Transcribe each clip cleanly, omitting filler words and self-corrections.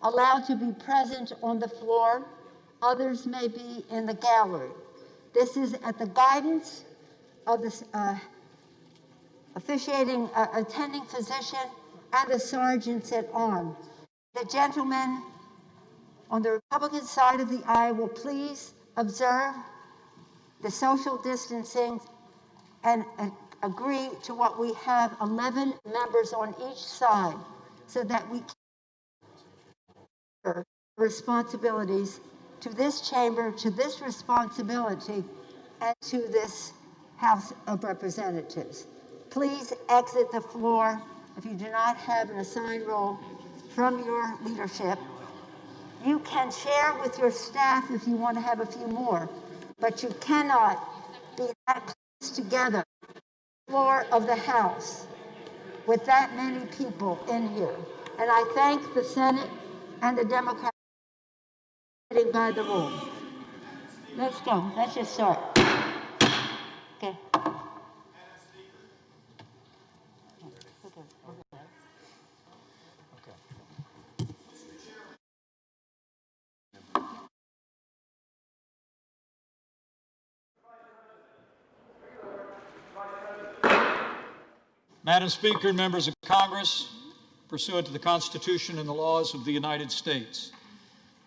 allowed to be present on the floor. Others may be in the gallery. This is at the guidance of the attending physician and the sergeants at arms. The gentlemen on the Republican side of the aisle will please observe the social distancing and agree to what we have 11 members on each side so that we can responsibilities to this chamber, to this responsibility, and to this House of Representatives. Please exit the floor if you do not have an assigned role from your leadership. You can share with your staff if you want to have a few more, but you cannot be that close together on the floor of the House with that many people in here. And I thank the Senate and the Democrats for getting by the rules. Let's go. Let's just start. Okay. Madam Speaker and members of Congress, pursuant to the Constitution and the laws of the United States,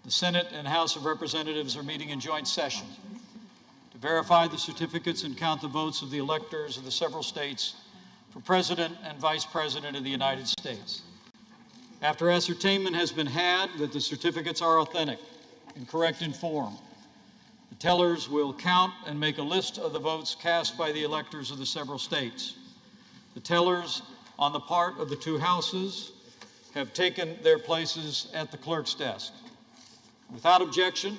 the Senate and House of Representatives are meeting in joint session to verify the certificates and count the votes of the electors of the several states for President and Vice President of the United States. After ascertainment has been had that the certificates are authentic and correct in form, the tellers will count and make a list of the votes cast by the electors of the several states. The tellers on the part of the two houses have taken their places at the clerk's desk. Without objection,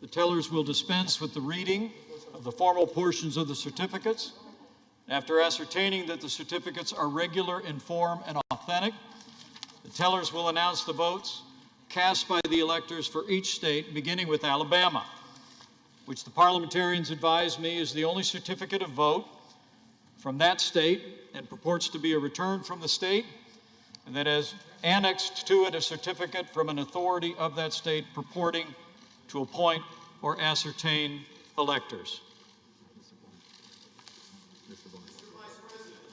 the tellers will dispense with the reading of the formal portions of the certificates. After ascertaining that the certificates are regular in form and authentic, the tellers will announce the votes cast by the electors for each state, beginning with Alabama, which the parliamentarians advise me is the only certificate of vote from that state and purports to be a return from the state, and that has annexed to it a certificate from an authority of that state purporting to appoint or ascertain electors.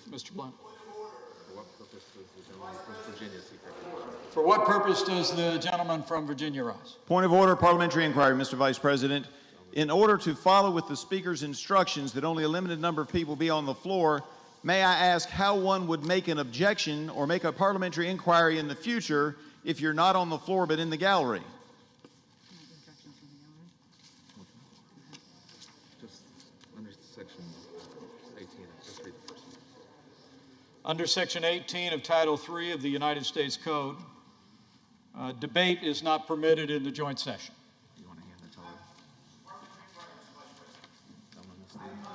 Mr. Blunt. For what purpose does the gentleman from Virginia rise? Point of order, parliamentary inquiry, Mr. Vice President. In order to follow with the Speaker's instructions that only a limited number of people be on the floor, may I ask how one would make an objection or make a parliamentary inquiry in the future if you're not on the floor but in the gallery? Just under section 18, just read the first one. Under Section 18 of Title III of the United States Code, debate is not permitted in the joint session. You want to hand the teller?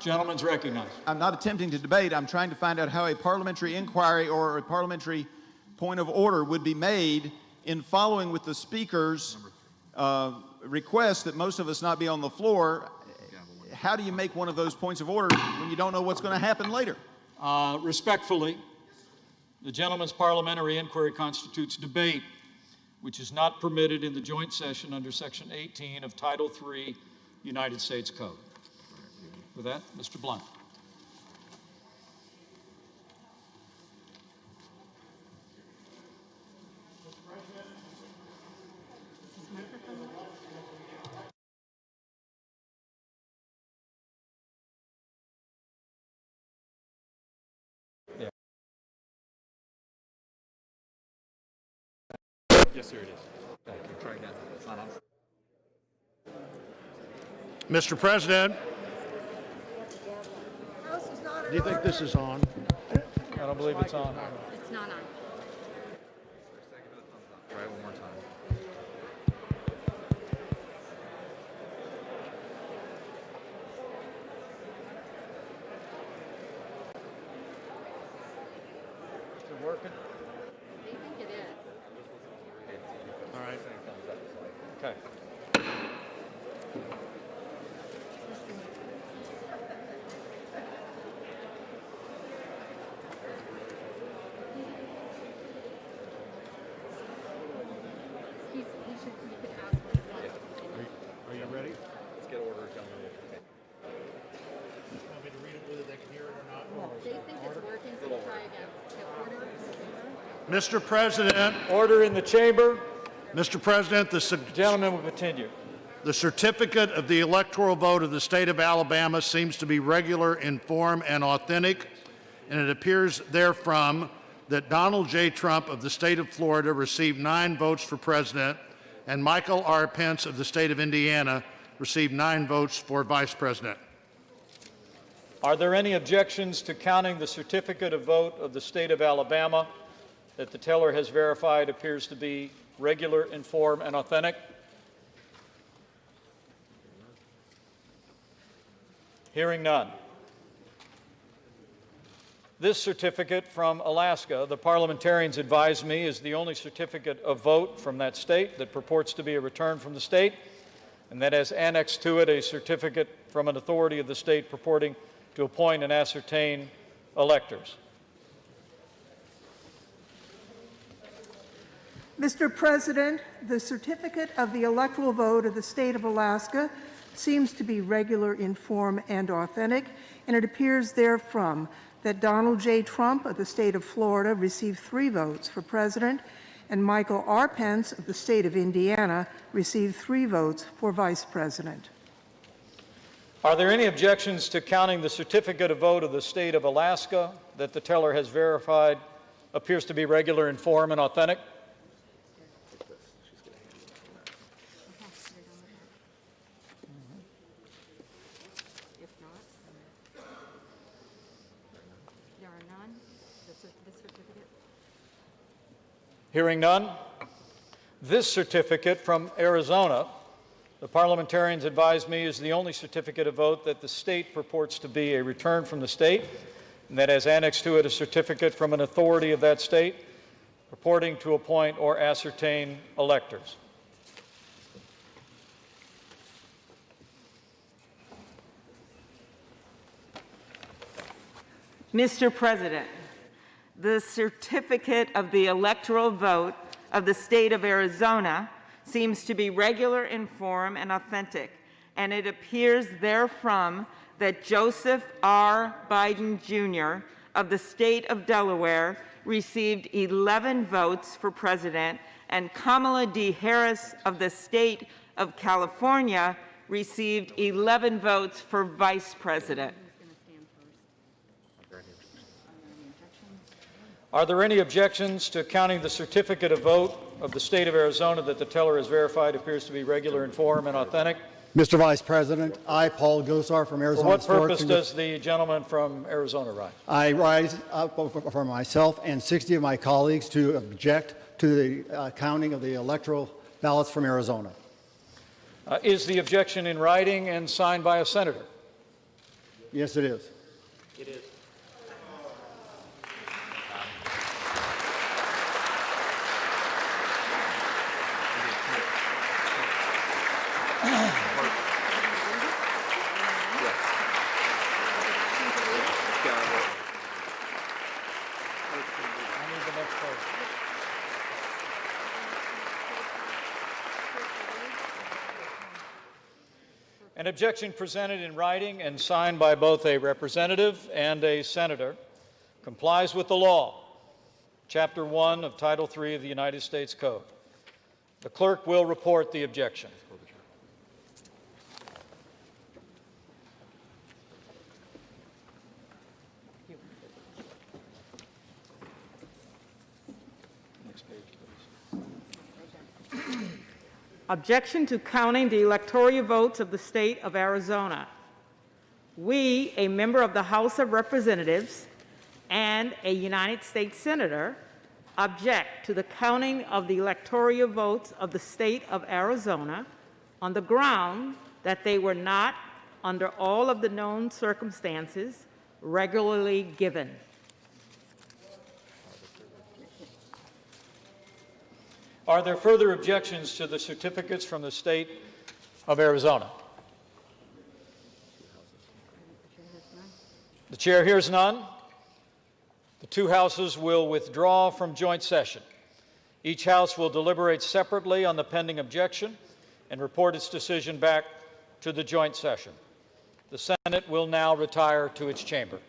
Gentleman's recognized. I'm not attempting to debate. I'm trying to find out how a parliamentary inquiry or a parliamentary point of order would be made in following with the Speaker's request that most of us not be on the floor. How do you make one of those points of order when you don't know what's going to happen later? Respectfully, the gentleman's parliamentary inquiry constitutes debate, which is not permitted in the joint session under Section 18 of Title III United States Code. With that, Mr. Blunt. Yes, sir, it is. Thank you. Try again. It's not on. Mr. President, do you think this is on? I don't believe it's on. It's not on. Try it one more time. Is it working? I think it is. All right. Okay. He's could ask what you want. Are you ready? Let's get order, gentlemen. Want me to read it whether they can hear it or not? They think it's working, so we'll try again. Okay, order. Mr. President, Order in the chamber. Mr. President, Gentlemen will continue. the certificate of the electoral vote of the state of Alabama seems to be regular in form and authentic, and it appears therefrom that Donald J. Trump of the state of Florida received 9 votes for president, and Michael R. Pence of the state of Indiana received 9 votes for vice president. Are there any objections to counting the certificate of vote of the state of Alabama that the teller has verified appears to be regular in form and authentic? Hearing none. This certificate from Alaska, the parliamentarians advise me, is the only certificate of vote from that state that purports to be a return from the state, and that has annexed to it a certificate from an authority of the state purporting to appoint and ascertain electors. Mr. President, the certificate of the electoral vote of the state of Alaska seems to be regular in form and authentic, and it appears therefrom that Donald J. Trump of the state of Florida received 3 votes for president, and Michael R. Pence of the state of Indiana received 3 votes for vice president. Are there any objections to counting the certificate of vote of the state of Alaska that the teller has verified appears to be regular in form and authentic? If not, there are none. This certificate. Hearing none. This certificate from Arizona, the parliamentarians advise me, is the only certificate of vote that the state purports to be a return from the state, and that has annexed to it a certificate from an authority of that state purporting to appoint or ascertain electors. Mr. President, the certificate of the electoral vote of the state of Arizona seems to be regular in form and authentic, and it appears therefrom that Joseph R. Biden, Jr. of the state of Delaware received 11 votes for president, and Kamala D. Harris of the state of California received 11 votes for vice president. Are there any objections to counting the certificate of vote of the state of Arizona that the teller has verified appears to be regular in form and authentic? Mr. Vice President, I, Paul Gosar from For Arizona. what purpose does the gentleman from Arizona rise? I rise up for myself and 60 of my colleagues to object to the counting of the electoral ballots from Arizona. Is the objection in writing and signed by a senator? Yes, it is. It is. An objection presented in writing and signed by both a representative and a senator complies with the law, Chapter 1 of Title 3 of the United States Code. The clerk will report the objection. Objection to counting the electoral votes of the state of Arizona. We, a member of the House of Representatives and a United States Senator, object to the counting of the electoral votes of the state of Arizona on the ground that they were not, under all of the known circumstances, regularly given. Are there further objections to the certificates from the state of Arizona? The chair hears none. The two houses will withdraw from joint session. Each House will deliberate separately on the pending objection and report its decision back to the joint session. The Senate will now retire to its chamber.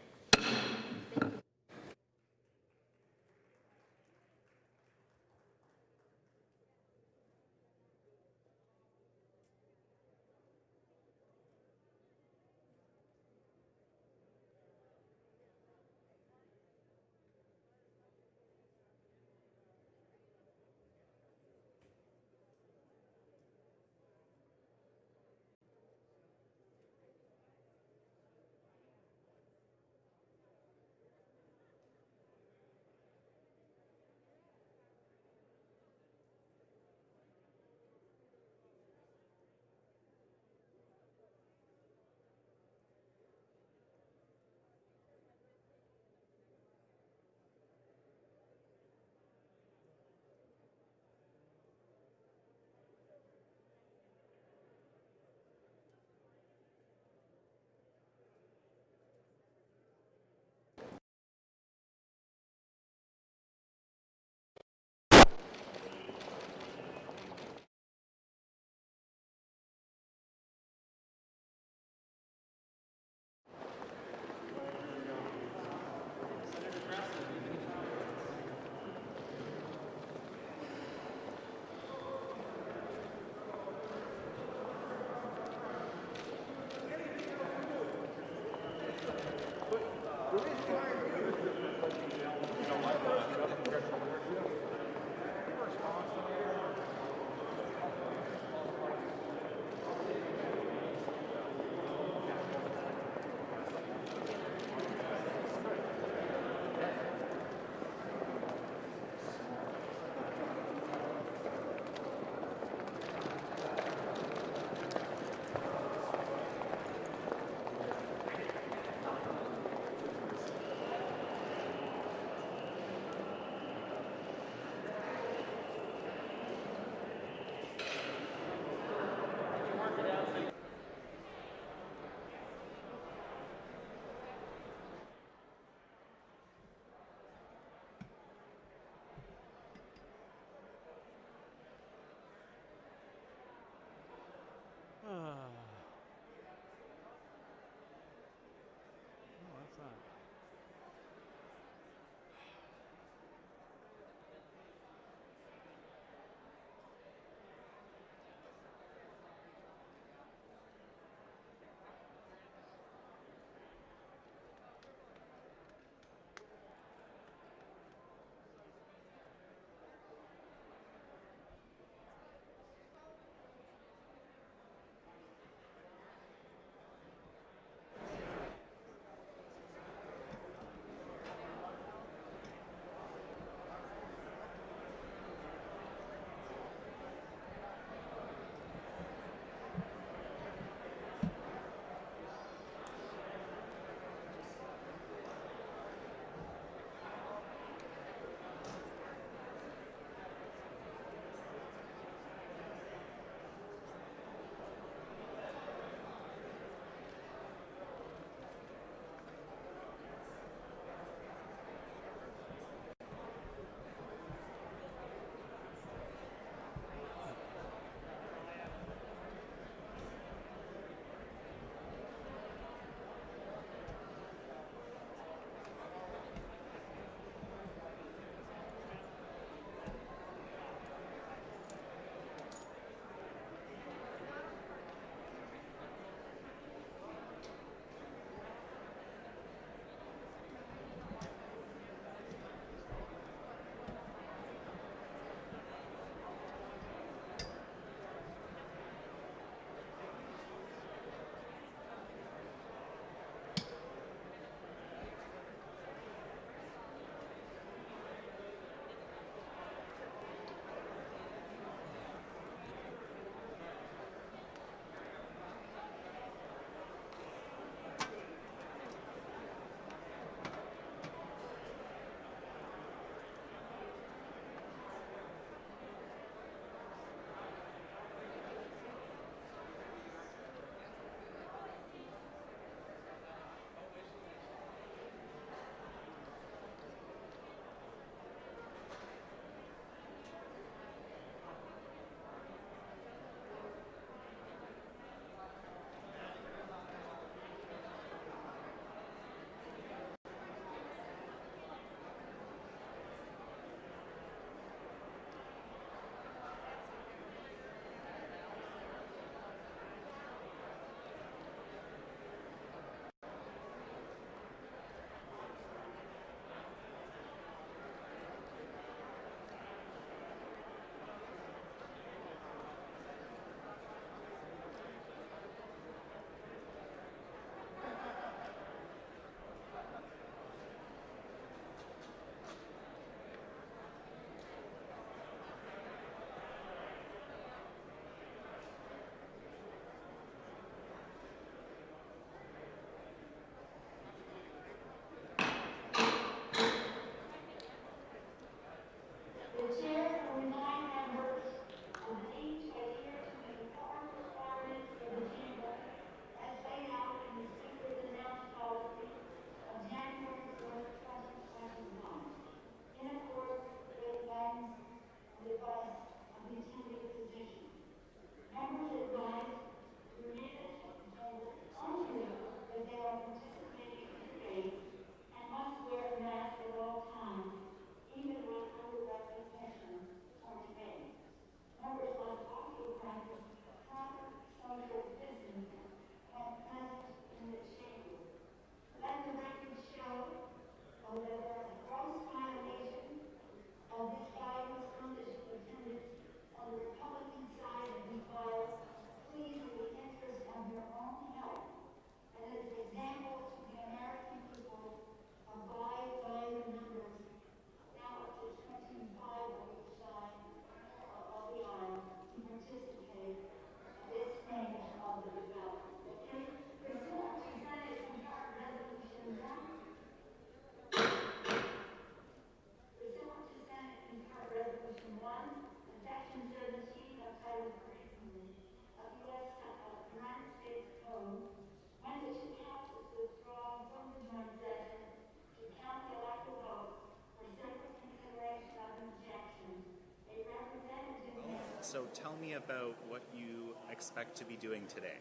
So tell me about what you expect to be doing today.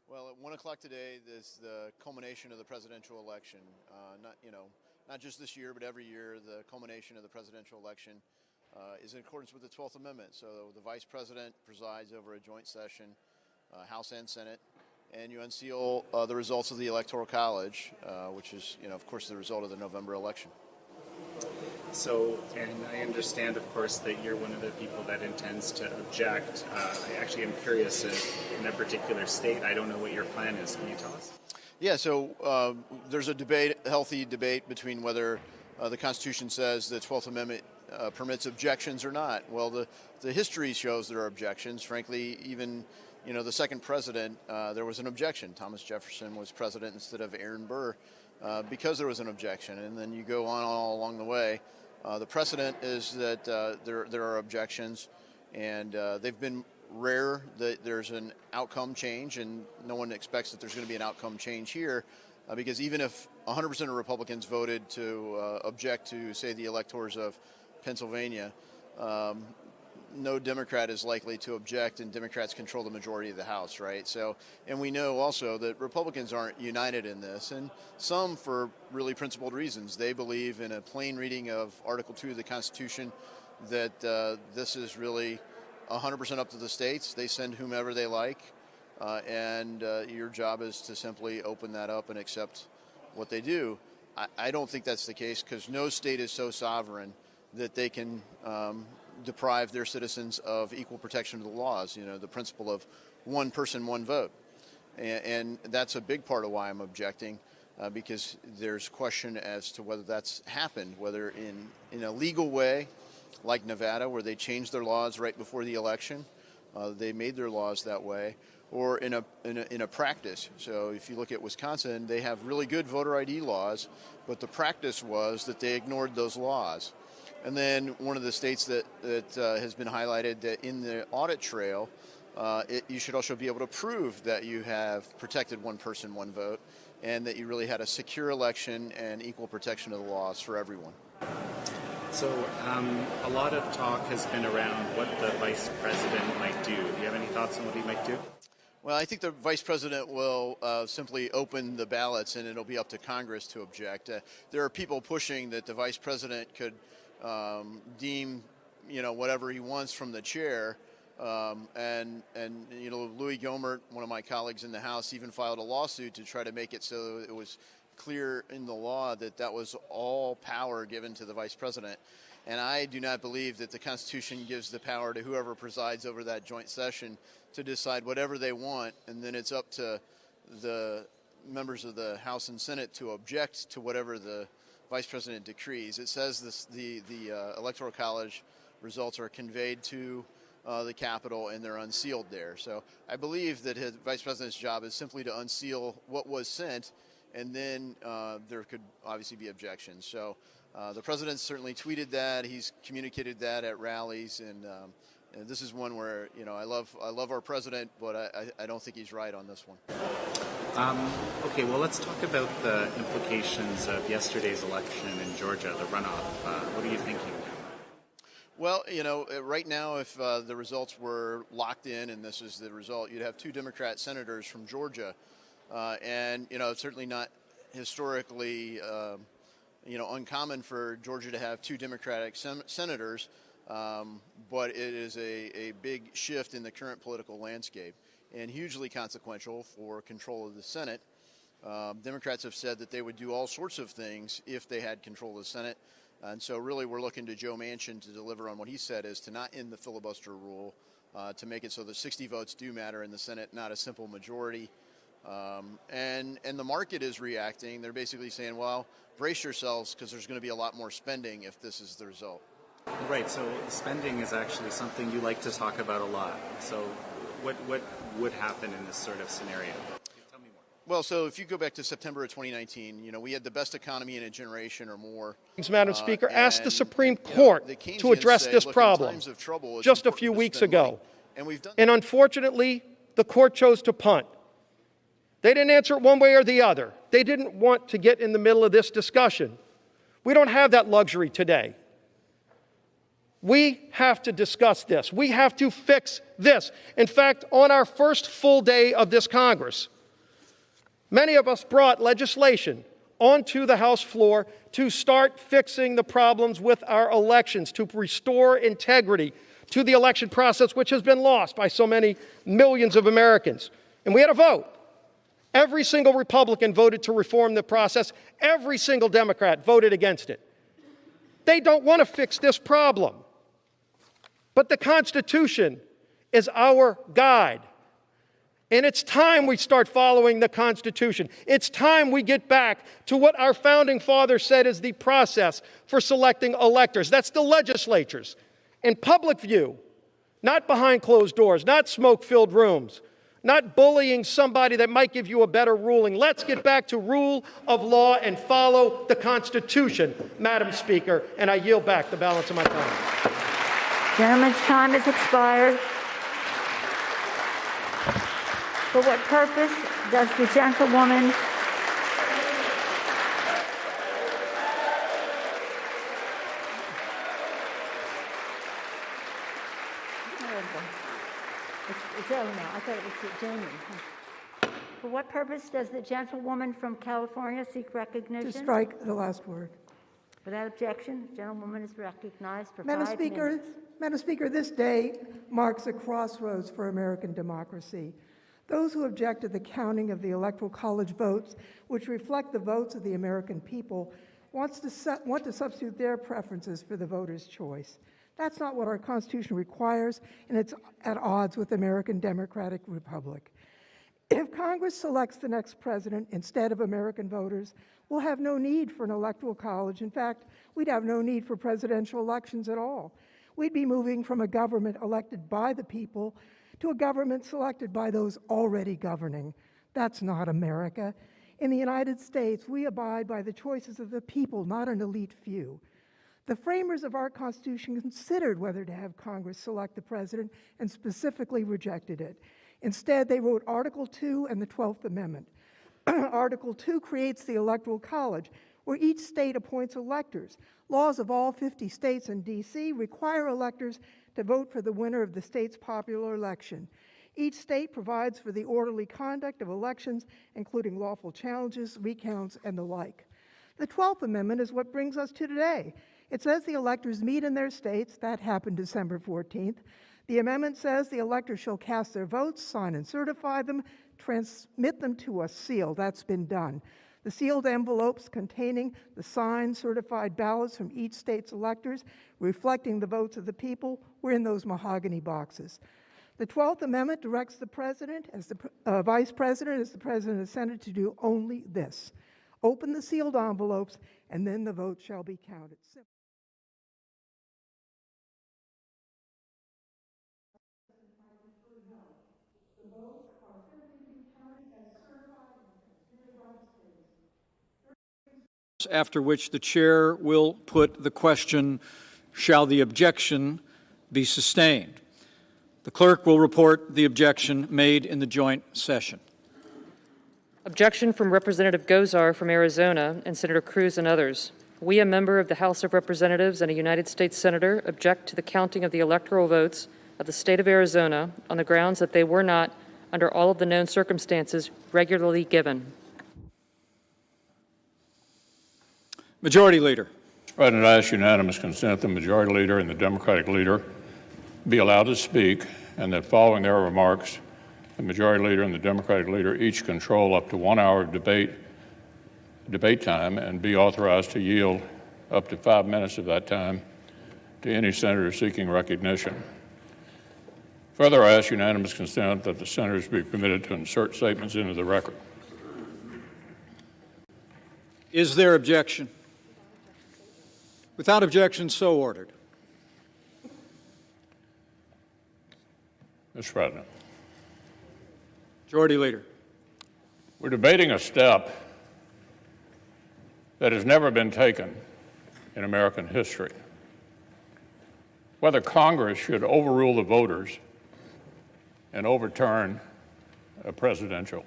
Well, at 1 o'clock today is the culmination of the presidential election. Not just this year, but every year, the culmination of the presidential election is in accordance with the 12th Amendment. So the Vice President presides over a joint session, House and Senate, and you unseal the results of the Electoral College, which is, of course, the result of the November election. So, and I understand, of course, that you're one of the people that intends to object. I actually am curious in a particular state. I don't know what your plan is. Can you tell us? Yeah, so there's a debate, a healthy debate between whether the Constitution says the 12th Amendment permits objections or not. Well, the history shows there are objections. Frankly, even the second president, there was an objection. Thomas Jefferson was president instead of Aaron Burr because there was an objection. And then you go on all along the way. The precedent is that there are objections, and they've been rare that there's an outcome change, and no one expects that there's going to be an outcome change here, because even if 100% of Republicans voted to object to, say, the electors of Pennsylvania, no Democrat is likely to object, and Democrats control the majority of the House, right? So, and we know also that Republicans aren't united in this, and some for really principled reasons. They believe in a plain reading of Article 2 of the Constitution that this is really 100% up to the states. They send whomever they like, and your job is to simply open that up and accept what they do. I don't think that's the case, because no state is so sovereign that they can deprive their citizens of equal protection of the laws, the principle of one person, one vote. And that's a big part of why I'm objecting, because there's question as to whether that's happened, whether in a legal way, like Nevada, where they changed their laws right before the election. They made their laws that way, or in a practice. So if you look at Wisconsin, they have really good voter ID laws, but the practice was that they ignored those laws. And then one of the states that has been highlighted that in the audit trail, you should also be able to prove that you have protected one person, one vote, and that you really had a secure election and equal protection of the laws for everyone. So a lot of talk has been around what the vice president might do. Do you have any thoughts on what he might do? Well, I think the vice president will simply open the ballots, and it'll be up to Congress to object. There are people pushing that the vice president could deem, whatever he wants from the chair. And Louis Gohmert, one of my colleagues in the House, even filed a lawsuit to try to make it so it was clear in the law that that was all power given to the vice president. And I do not believe that the Constitution gives the power to whoever presides over that joint session to decide whatever they want, and then it's up to the members of the House and Senate to object to whatever the vice president decrees. It says the Electoral College results are conveyed to the Capitol, and they're unsealed there. So I believe that his vice president's job is simply to unseal what was sent, and then there could obviously be objections. So the president certainly tweeted that. He's communicated that at rallies, and this is one where I love our president, but I don't think he's right on this one. Okay, well, let's talk about the implications of yesterday's election in Georgia, the runoff. What are you thinking? Well, right now, if the results were locked in and this is the result, you'd have two Democrat senators from Georgia. And it's certainly not historically, uncommon for Georgia to have two Democratic senators, but it is a big shift in the current political landscape and hugely consequential for control of the Senate. Democrats have said that they would do all sorts of things if they had control of the Senate. And so really we're looking to Joe Manchin to deliver on what he said is to not end the filibuster rule, to make it so the 60 votes do matter in the Senate, not a simple majority. And the market is reacting. They're basically saying, well, brace yourselves because there's going to be a lot more spending if this is the result. Right, so spending is actually something you like to talk about a lot. So what would happen in this sort of scenario? Tell me more. Well, so if you go back to September of 2019, we had the best economy in a generation or more. Madam Speaker, asked the Supreme Court to address this problem just a few weeks ago. And unfortunately, the court chose to punt. They didn't answer it one way or the other. They didn't want to get in the middle of this discussion. We don't have that luxury today. We have to discuss this. We have to fix this. In fact, on our first full day of this Congress, many of us brought legislation onto the House floor to start fixing the problems with our elections, to restore integrity to the election process, which has been lost by so many millions of Americans. And we had a vote. Every single Republican voted to reform the process. Every single Democrat voted against it. They don't want to fix this problem. But the Constitution is our guide. And it's time we start following the Constitution. It's time we get back to what our founding fathers said is the process for selecting electors. That's the legislatures. In public view, not behind closed doors, not smoke-filled rooms, not bullying somebody that might give you a better ruling. Let's get back to rule of law and follow the Constitution, Madam Speaker, and I yield back the balance of my time. Gentleman's time has expired. For what purpose does the gentlewoman It's over now. I thought it was Jamie. For what purpose does the gentlewoman from California seek recognition? To strike the last word. Without objection, the gentlewoman is recognized for Madam 5 Speaker, minutes. Madam Speaker, this day marks a crossroads for American democracy. Those who object to the counting of the Electoral College votes, which reflect the votes of the American people, want to substitute their preferences for the voters' choice. That's not what our Constitution requires, and it's at odds with the American Democratic Republic. If Congress selects the next president instead of American voters, we'll have no need for an electoral college. In fact, we'd have no need for presidential elections at all. We'd be moving from a government elected by the people to a government selected by those already governing. That's not America. In the United States, we abide by the choices of the people, not an elite few. The framers of our Constitution considered whether to have Congress select the president and specifically rejected it. Instead, they wrote Article 2 and the 12th Amendment. Article 2 creates the Electoral College, where each state appoints electors. Laws of all 50 states and D.C. require electors to vote for the winner of the state's popular election. Each state provides for the orderly conduct of elections, including lawful challenges, recounts, and the like. The 12th Amendment is what brings us to today. It says the electors meet in their states. That happened December 14th. The amendment says the electors shall cast their votes, sign and certify them, transmit them to a seal. That's been done. The sealed envelopes containing the signed, certified ballots from each state's electors, reflecting the votes of the people, were in those mahogany boxes. The 12th Amendment directs the President, as the Vice President, as the President of the Senate, to do only this: open the sealed envelopes, and then the vote shall be counted. After which the chair will put the question, shall the objection be sustained? The clerk will report the objection made in the joint session. Objection from Representative Gozar from Arizona and Senator Cruz and others. We, a member of the House of Representatives and a United States Senator, object to the counting of the electoral votes of the state of Arizona on the grounds that they were not, under all of the known circumstances, regularly given. Majority Leader. Mr. President, I ask unanimous consent the Majority Leader and the Democratic Leader be allowed to speak, and that following their remarks, the Majority Leader and the Democratic Leader each control up to 1 hour of debate time and be authorized to yield up to 5 minutes of that time to any senator seeking recognition. Further, I ask unanimous consent that the senators be permitted to insert statements into the record. Is there objection? Without objection, so ordered. Mr. President. Majority Leader. We're debating a step that has never been taken in American history. Whether Congress should overrule the voters and overturn a presidential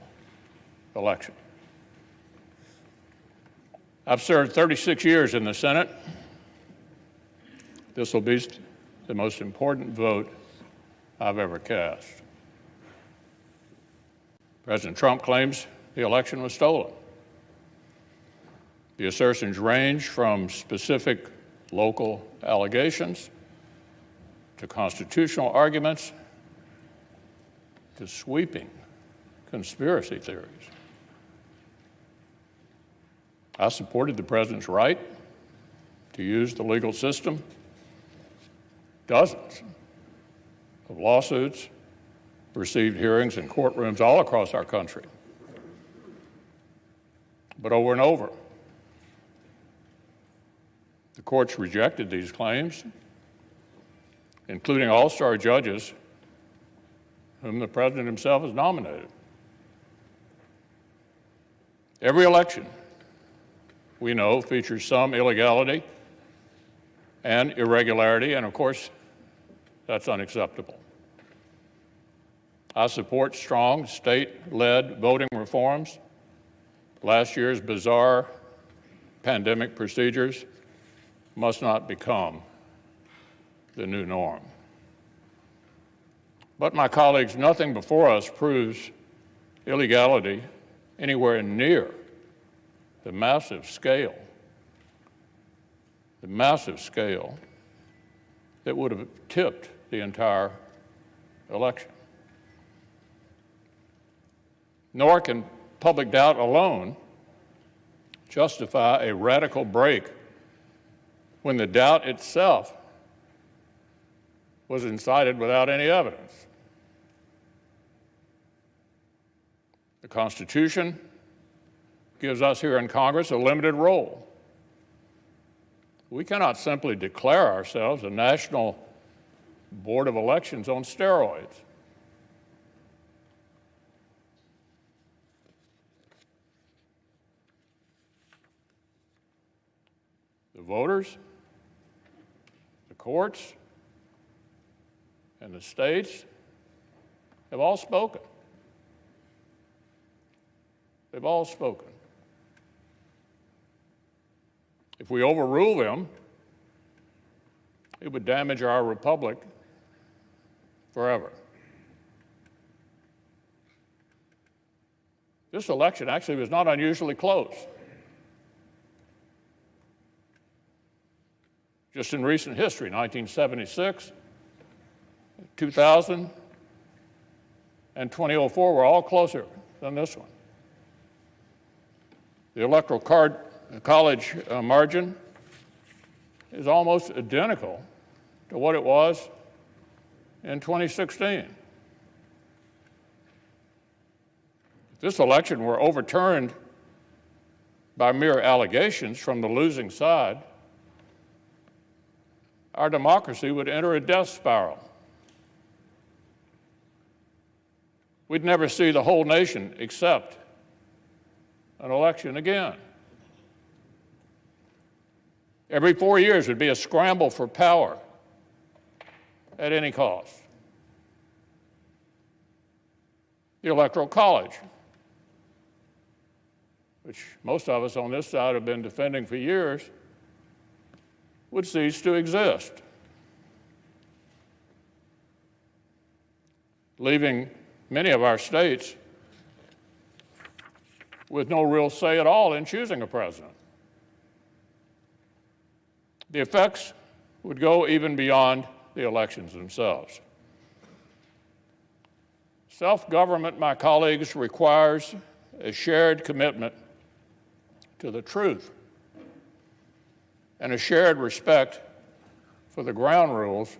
election. I've served 36 years in the Senate. This will be the most important vote I've ever cast. President Trump claims the election was stolen. The assertions range from specific local allegations to constitutional arguments to sweeping conspiracy theories. I supported the president's right to use the legal system. Dozens of lawsuits received hearings in courtrooms all across our country. But over and over, the courts rejected these claims, including all-star judges whom the president himself has nominated. Every election, we know, features some illegality and irregularity, and of course, that's unacceptable. I support strong state-led voting reforms. Last year's bizarre pandemic procedures must not become the new norm. But my colleagues, nothing before us proves illegality anywhere near the massive scale that would have tipped the entire election. Nor can public doubt alone justify a radical break when the doubt itself was incited without any evidence. The Constitution gives us here in Congress a limited role. We cannot simply declare ourselves a national board of elections on steroids. The voters, the courts, and the states have all spoken. They've all spoken. If we overrule them, it would damage our republic forever. This election actually was not unusually close. Just in recent history, 1976, 2000, and 2004 were all closer than this one. The Electoral College margin is almost identical to what it was in 2016. If this election were overturned by mere allegations from the losing side, our democracy would enter a death spiral. We'd never see the whole nation accept an election again. Every 4 years would be a scramble for power at any cost. The Electoral College, which most of us on this side have been defending for years, would cease to exist, leaving many of our states with no real say at all in choosing a president. The effects would go even beyond the elections themselves. Self-government, my colleagues, requires a shared commitment to the truth and a shared respect for the ground rules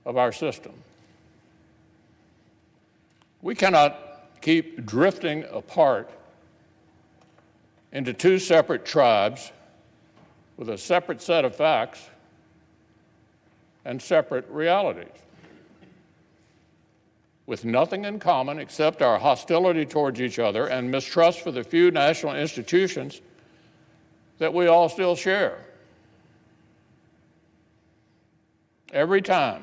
of our system. We cannot keep drifting apart into two separate tribes with a separate set of facts and separate realities, with nothing in common except our hostility towards each other and mistrust for the few national institutions that we all still share. Every time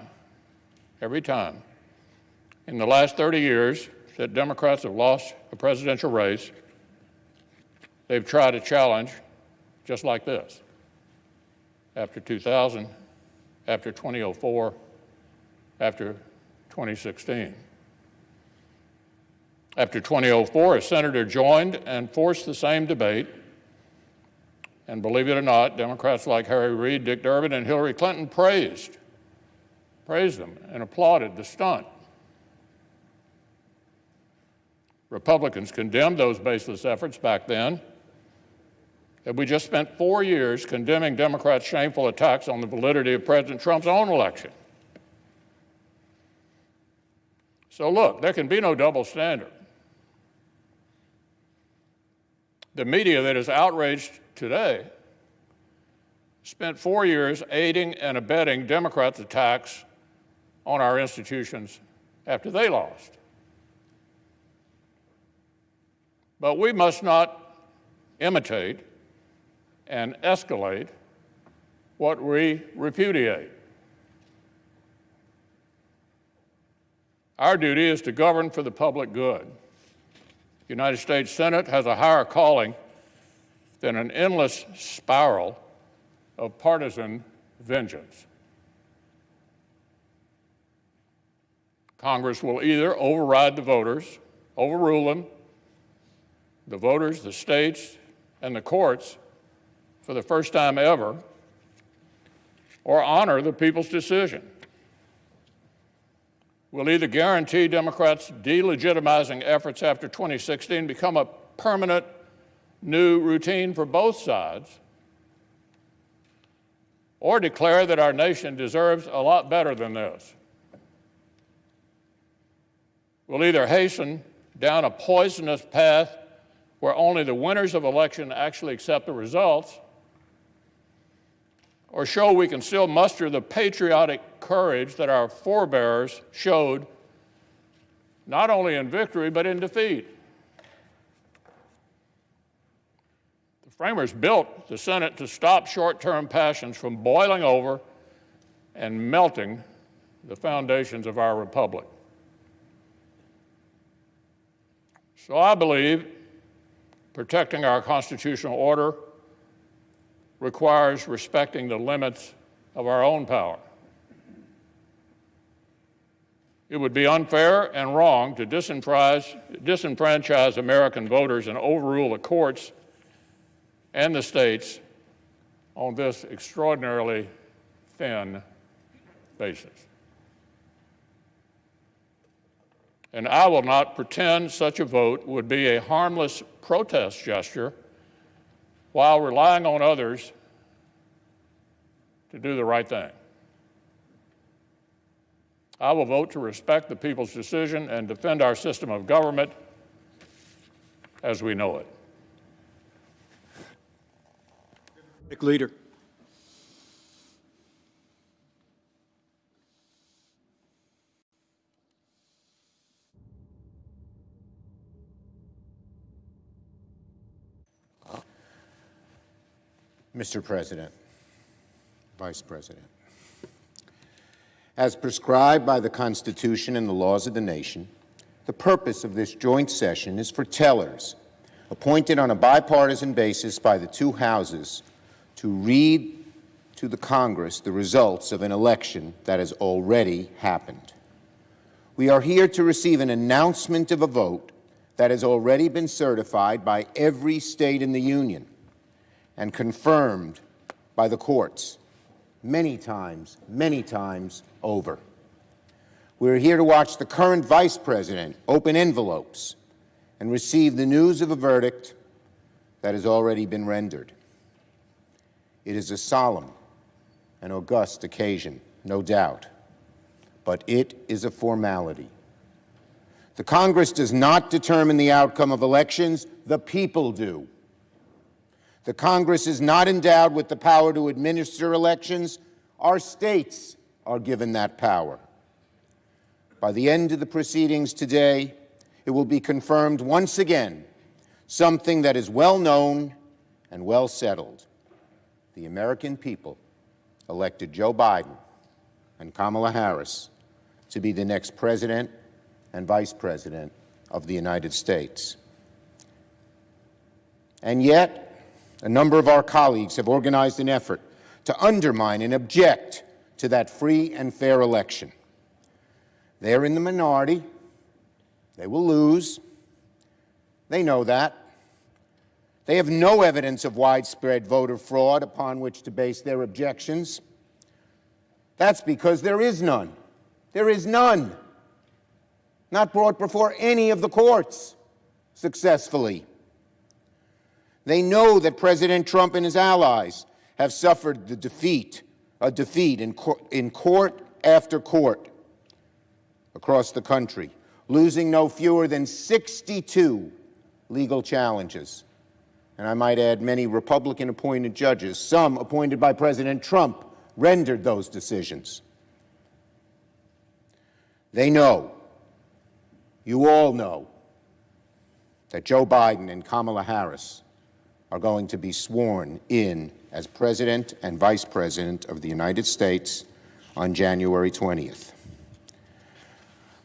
in the last 30 years that Democrats have lost a presidential race, they've tried a challenge just like this. After 2000 after 2004, after 2016. After 2004, a senator joined and forced the same debate. And believe it or not, Democrats like Harry Reid, Dick Durbin, and Hillary Clinton praised them and applauded the stunt. Republicans condemned those baseless efforts back then. And we just spent 4 years condemning Democrats' shameful attacks on the validity of President Trump's own election. So look, there can be no double standard. The media that is outraged today spent 4 years aiding and abetting Democrats' attacks on our institutions after they lost. But we must not imitate and escalate what we repudiate. Our duty is to govern for the public good. The United States Senate has a higher calling than an endless spiral of partisan vengeance. Congress will either override the voters, overrule them, the voters, the states, and the courts for the first time ever, or honor the people's decision. Will either guarantee Democrats' delegitimizing efforts after 2016 become a permanent new routine for both sides, or declare that our nation deserves a lot better than this. We'll either hasten down a poisonous path where only the winners of election actually accept the results, or show we can still muster the patriotic courage that our forebears showed not only in victory but in defeat. The framers built the Senate to stop short-term passions from boiling over and melting the foundations of our republic. So I believe protecting our constitutional order requires respecting the limits of our own power. It would be unfair and wrong to disenfranchise American voters and overrule the courts and the states on this extraordinarily thin basis. And I will not pretend such a vote would be a harmless protest gesture while relying on others to do the right thing. I will vote to respect the people's decision and defend our system of government as we know it. Leader. Mr. President, Vice President, as prescribed by the Constitution and the laws of the nation, the purpose of this joint session is for tellers, appointed on a bipartisan basis by the two houses, to read to the Congress the results of an election that has already happened. We are here to receive an announcement of a vote that has already been certified by every state in the Union and confirmed by the courts many times over. We're here to watch the current Vice President open envelopes and receive the news of a verdict that has already been rendered. It is a solemn and august occasion, no doubt, but it is a formality. The Congress does not determine the outcome of elections, the people do. The Congress is not endowed with the power to administer elections. Our states are given that power. By the end of the proceedings today, it will be confirmed once again something that is well known and well settled. The American people elected Joe Biden and Kamala Harris to be the next President and Vice President of the United States. And yet, a number of our colleagues have organized an effort to undermine and object to that free and fair election. They're in the minority. They will lose. They know that. They have no evidence of widespread voter fraud upon which to base their objections. That's because there is none. There is none. Not brought before any of the courts successfully. They know that President Trump and his allies have suffered a defeat in court after court across the country, losing no fewer than 62 legal challenges. And I might add, many Republican-appointed judges, some appointed by President Trump, rendered those decisions. They know, you all know, that Joe Biden and Kamala Harris are going to be sworn in as President and Vice President of the United States on January 20th.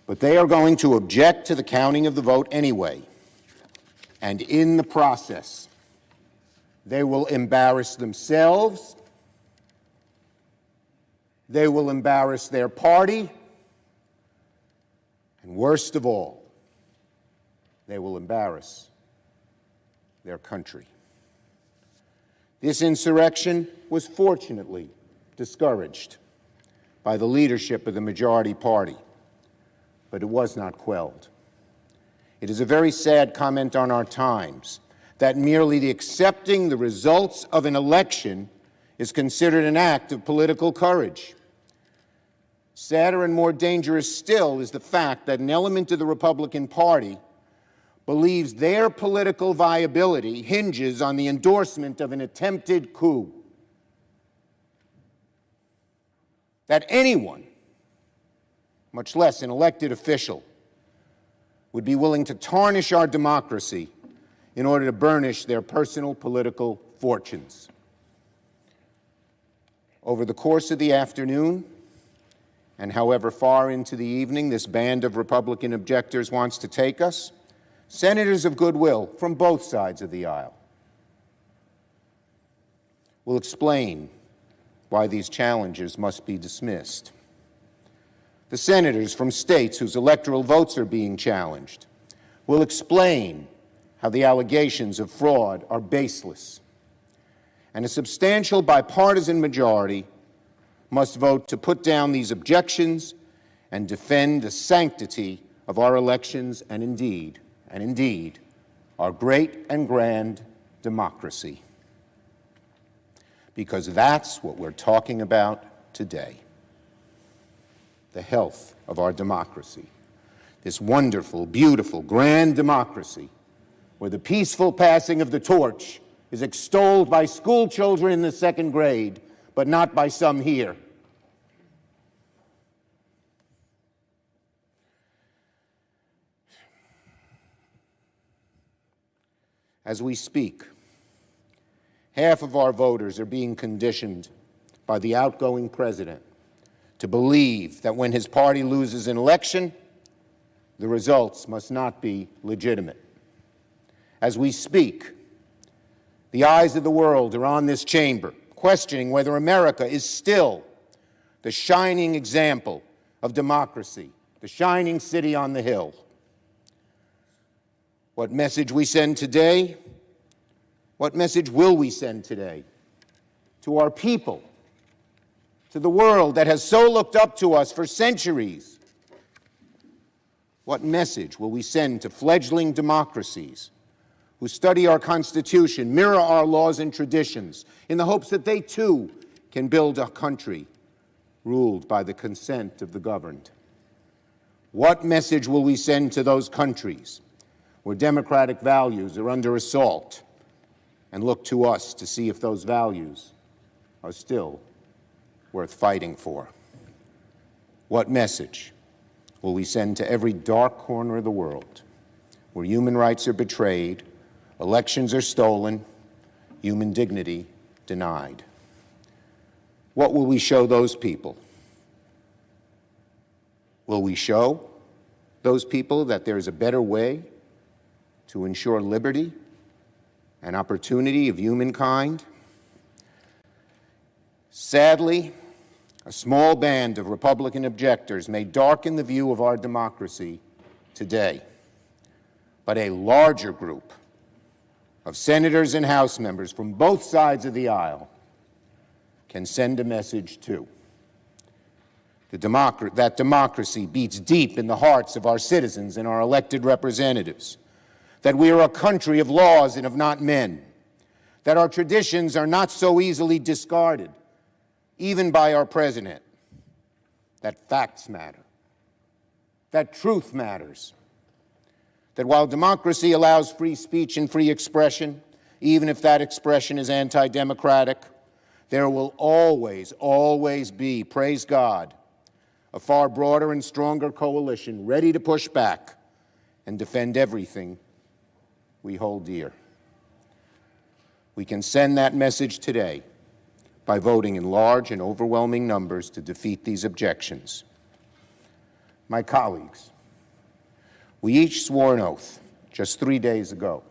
But they are going to object to the counting of the vote anyway. And in the process, they will embarrass themselves, they will embarrass their party, and worst of all, they will embarrass their country. This insurrection was fortunately discouraged by the leadership of the majority party, but it was not quelled. It is a very sad comment on our times that merely accepting the results of an election is considered an act of political courage. Sadder and more dangerous still is the fact that an element of the Republican Party believes their political viability hinges on the endorsement of an attempted coup. That anyone, much less an elected official, would be willing to tarnish our democracy in order to burnish their personal political fortunes. Over the course of the afternoon, and however far into the evening this band of Republican objectors wants to take us, senators of goodwill from both sides of the aisle will explain why these challenges must be dismissed. The senators from states whose electoral votes are being challenged will explain how the allegations of fraud are baseless. And a substantial bipartisan majority must vote to put down these objections and defend the sanctity of our elections and indeed, our great and grand democracy. Because that's what we're talking about today. The health of our democracy. This wonderful, beautiful, grand democracy where the peaceful passing of the torch is extolled by school children in the second grade, but not by some here. As we speak, half of our voters are being conditioned by the outgoing president to believe that when his party loses an election, the results must not be legitimate. As we speak, the eyes of the world are on this chamber, questioning whether America is still the shining example of democracy, the shining city on the hill. What message we send today? What message will we send today to our people, to the world that has so looked up to us for centuries? What message will we send to fledgling democracies who study our Constitution, mirror our laws and traditions, in the hopes that they too can build a country ruled by the consent of the governed? What message will we send to those countries where democratic values are under assault and look to us to see if those values are still worth fighting for? What message will we send to every dark corner of the world where human rights are betrayed, elections are stolen, human dignity denied? What will we show those people? Will we show those people that there is a better way to ensure liberty and opportunity of humankind? Sadly, A small band of Republican objectors may darken the view of our democracy today, but a larger group of senators and House members from both sides of the aisle can send a message too. That democracy beats deep in the hearts of our citizens and our elected representatives, that we are a country of laws and of not men, that our traditions are not so easily discarded, even by our president, that facts matter, that truth matters, that while democracy allows free speech and free expression, even if that expression is anti-democratic, there will always, always be, praise God, a far broader and stronger coalition ready to push back and defend everything we hold dear. We can send that message today by voting in large and overwhelming numbers to defeat these objections. My colleagues, we each swore an oath just 3 days ago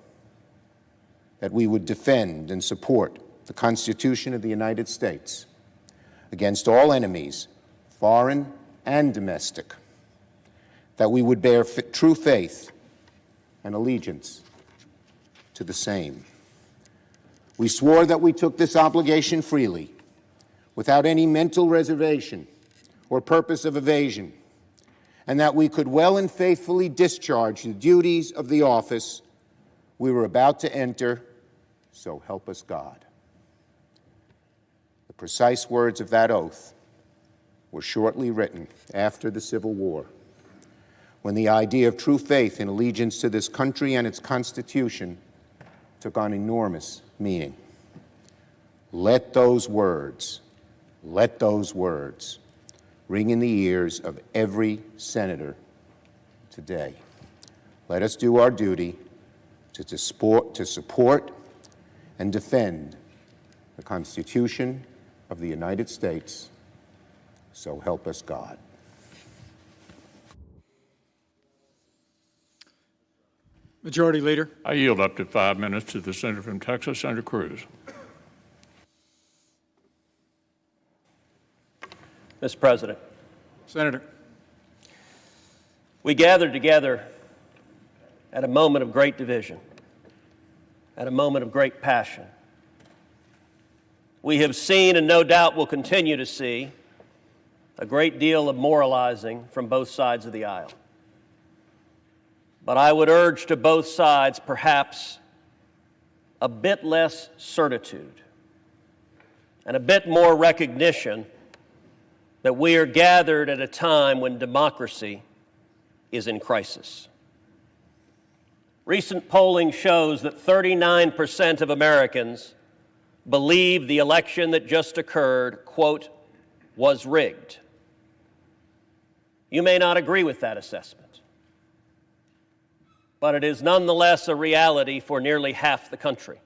that we would defend and support the Constitution of the United States against all enemies, foreign and domestic, that we would bear true faith and allegiance to the same. We swore that we took this obligation freely, without any mental reservation or purpose of evasion, and that we could well and faithfully discharge the duties of the office we were about to enter, so help us God. The precise words of that oath were shortly written after the Civil War, when the idea of true faith and allegiance to this country and its Constitution took on enormous meaning. Let those words ring in the ears of every senator today. Let us do our duty to support and defend the Constitution of the United States. So help us God. Majority Leader. I yield up to 5 minutes to the Senator from Texas, Senator Cruz. Mr. President. Senator. We gathered together at a moment of great division, at a moment of great passion. We have seen, and no doubt will continue to see, a great deal of moralizing from both sides of the aisle. But I would urge to both sides perhaps a bit less certitude and a bit more recognition that we are gathered at a time when democracy is in crisis. Recent polling shows that 39% of Americans believe the election that just occurred, quote, was rigged. You may not agree with that assessment, but it is nonetheless a reality for nearly half the country.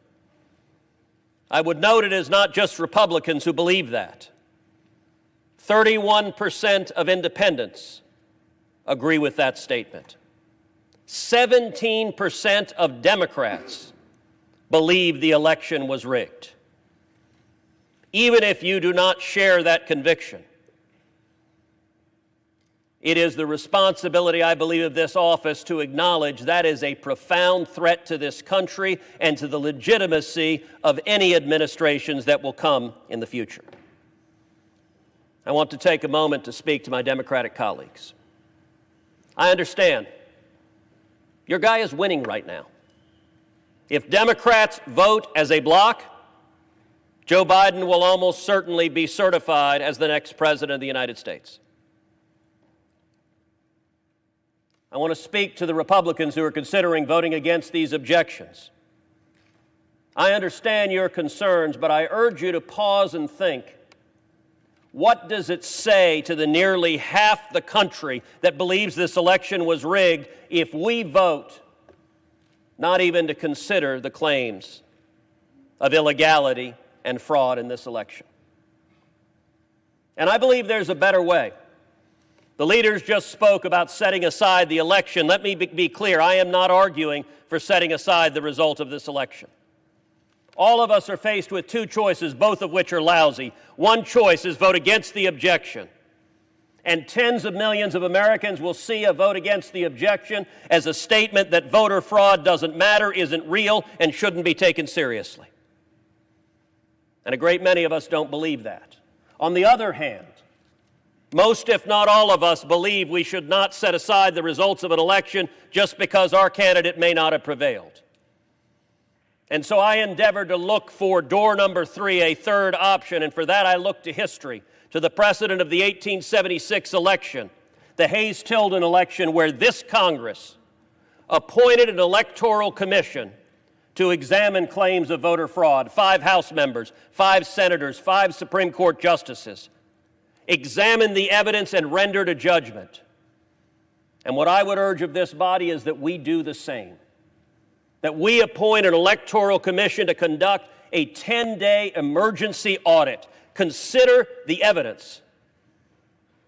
I would note it is not just Republicans who believe that. 31% of independents agree with that statement. 17% of Democrats believe the election was rigged. Even if you do not share that conviction, it is the responsibility, I believe, of this office to acknowledge that is a profound threat to this country and to the legitimacy of any administrations that will come in the future. I want to take a moment to speak to my Democratic colleagues. I understand your guy is winning right now. If Democrats vote as a bloc, Joe Biden will almost certainly be certified as the next president of the United States. I want to speak to the Republicans who are considering voting against these objections. I understand your concerns, but I urge you to pause and think. What does it say to the nearly half the country that believes this election was rigged if we vote not even to consider the claims of illegality and fraud in this election? And I believe there's a better way. The leaders just spoke about setting aside the election. Let me be clear, I am not arguing for setting aside the result of this election. All of us are faced with two choices, both of which are lousy. One choice is vote against the objection. And tens of millions of Americans will see a vote against the objection as a statement that voter fraud doesn't matter, isn't real, and shouldn't be taken seriously. And a great many of us don't believe that. On the other hand, most, if not all of us, believe we should not set aside the results of an election just because our candidate may not have prevailed. And so I endeavored to look for door number 3, a third option, and for that I looked to history, to the precedent of the 1876 election, the Hayes-Tilden election, where this Congress appointed an electoral commission to examine claims of voter fraud. 5 House members, 5 senators, 5 Supreme Court justices examined the evidence and rendered a judgment. And what I would urge of this body is that we do the same, that we appoint an electoral commission to conduct a 10-day emergency audit, consider the evidence,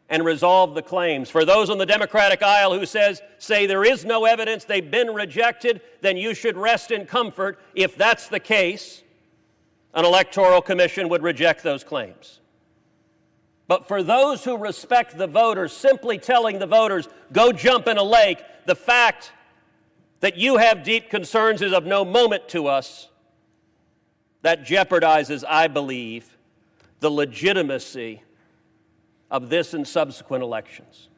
and resolve the claims. For those on the Democratic aisle who say there is no evidence, they've been rejected, then you should rest in comfort. If that's the case, an electoral commission would reject those claims. But for those who respect the voters, simply telling the voters, go jump in a lake, the fact that you have deep concerns is of no moment to us. That jeopardizes, I believe, the legitimacy of this and subsequent elections.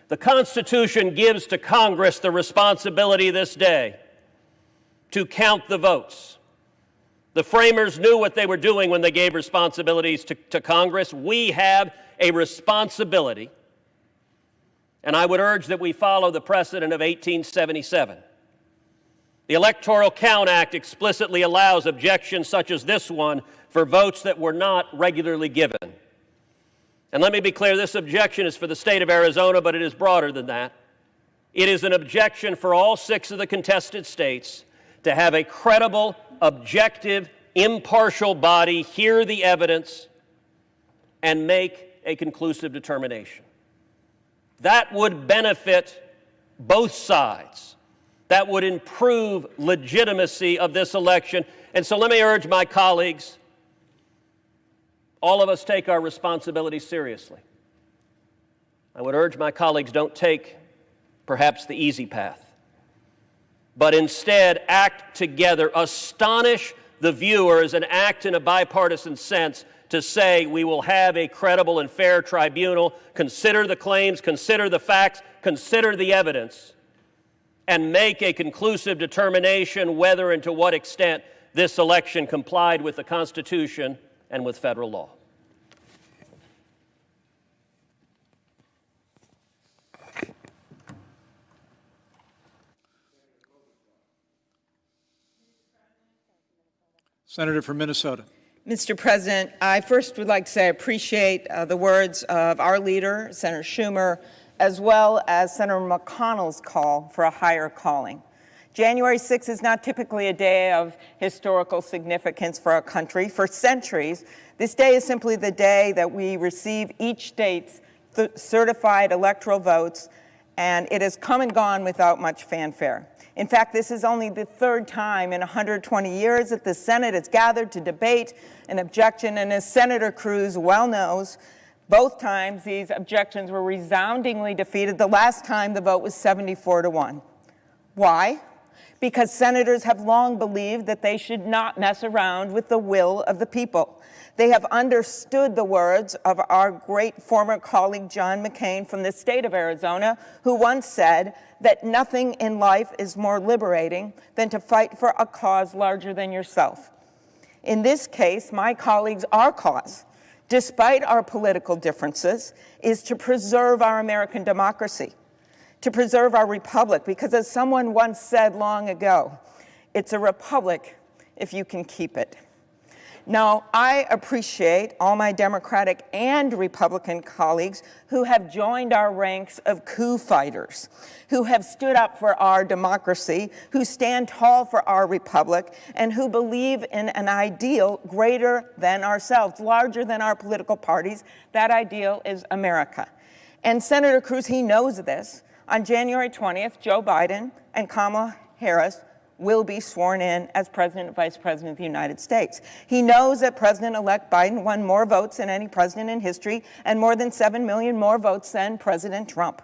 The Constitution gives to Congress the responsibility this day to count the votes. The framers knew what they were doing when they gave responsibilities to Congress. We have a responsibility, and I would urge that we follow the precedent of 1877. The Electoral Count Act explicitly allows objections such as this one for votes that were not regularly given. And let me be clear, this objection is for the state of Arizona, but it is broader than that. It is an objection for all 6 of the contested states to have a credible, objective, impartial body hear the evidence and make a conclusive determination. That would benefit both sides. That would improve legitimacy of this election. And so let me urge my colleagues, all of us take our responsibility seriously. I would urge my colleagues, don't take perhaps the easy path, but instead act together, astonish the viewers, and act in a bipartisan sense to say we will have a credible and fair tribunal, consider the claims, consider the facts, consider the evidence, and make a conclusive determination whether and to what extent this election complied with the Constitution and with federal law. Senator from Minnesota. Mr. President, I first would like to say I appreciate the words of our leader, Senator Schumer, as well as Senator McConnell's call for a higher calling. January 6th is not typically a day of historical significance for our country. For centuries, this day is simply the day that we receive each state's certified electoral votes, and it has come and gone without much fanfare. In fact, this is only the 3rd time in 120 years that the Senate has gathered to debate an objection, and as Senator Cruz well knows, both times these objections were resoundingly defeated. The last time the vote was 74-1. Why? Because senators have long believed that they should not mess around with the will of the people. They have understood the words of our great former colleague John McCain from the state of Arizona, who once said that nothing in life is more liberating than to fight for a cause larger than yourself. In this case, my colleagues, our cause, despite our political differences, is to preserve our American democracy, to preserve our republic, because as someone once said long ago, it's a republic if you can keep it. Now, I appreciate all my Democratic and Republican colleagues who have joined our ranks of coup fighters, who have stood up for our democracy, who stand tall for our republic, and who believe in an ideal greater than ourselves, larger than our political parties. That ideal is America. And Senator Cruz, he knows this. On January 20th, Joe Biden and Kamala Harris will be sworn in as President and Vice President of the United States. He knows that President-elect Biden won more votes than any president in history and more than 7 million more votes than President Trump.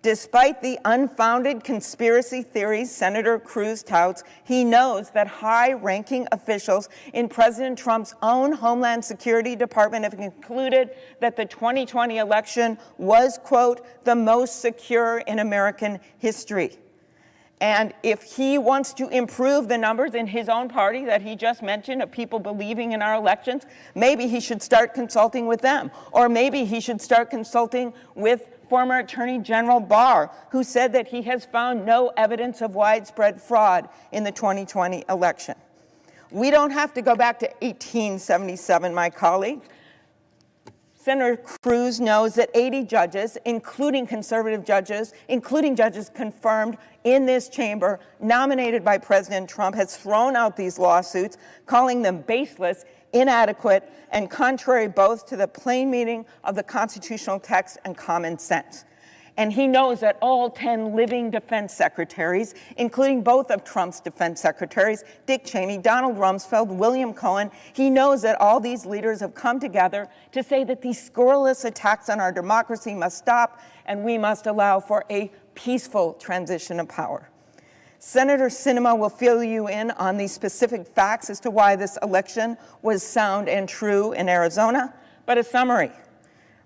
Despite the unfounded conspiracy theories Senator Cruz touts, he knows that high-ranking officials in President Trump's own Homeland Security Department have concluded that the 2020 election was, quote, the most secure in American history. And if he wants to improve the numbers in his own party that he just mentioned of people believing in our elections, maybe he should start consulting with them. Or maybe he should start consulting with former Attorney General Barr, who said that he has found no evidence of widespread fraud in the 2020 election. We don't have to go back to 1877, my colleagues. Senator Cruz knows that 80 judges, including conservative judges, including judges confirmed in this chamber, nominated by President Trump, has thrown out these lawsuits, calling them baseless, inadequate, and contrary both to the plain meaning of the constitutional text and common sense. And he knows that all 10 living defense secretaries, including both of Trump's defense secretaries, Dick Cheney, Donald Rumsfeld, William Cohen, he knows that all these leaders have come together to say that these scurrilous attacks on our democracy must stop, and we must allow for a peaceful transition of power. Senator Sinema will fill you in on the specific facts as to why this election was sound and true in Arizona, but a summary.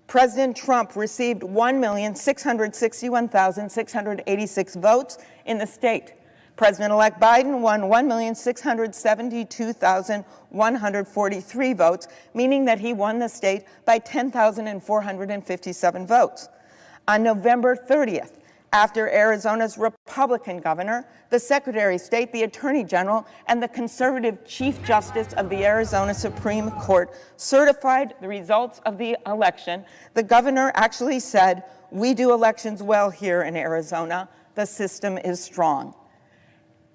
President Trump received 1,661,686 votes in the state. President-elect Biden won 1,672,143 votes, meaning that he won the state by 10,457 votes. On November 30th, after Arizona's Republican governor, the Secretary of State, the Attorney General, and the conservative Chief Justice of the Arizona Supreme Court certified the results of the election, the governor actually said, "We do elections well here in Arizona. The system is strong."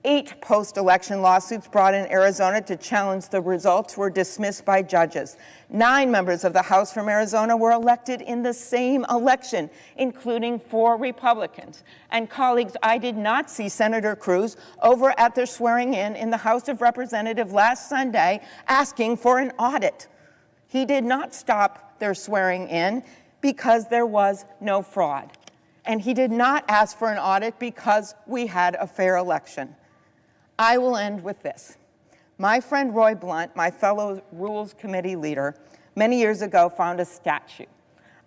8 post-election lawsuits brought in Arizona to challenge the results were dismissed by judges. 9 members of the House from Arizona were elected in the same election, including 4 Republicans. And colleagues, I did not see Senator Cruz over at their swearing-in in the House of Representatives last Sunday asking for an audit. He did not stop their swearing-in because there was no fraud. And he did not ask for an audit because we had a fair election. I will end with this. My friend Roy Blunt, my fellow Rules Committee leader, many years ago found a statue,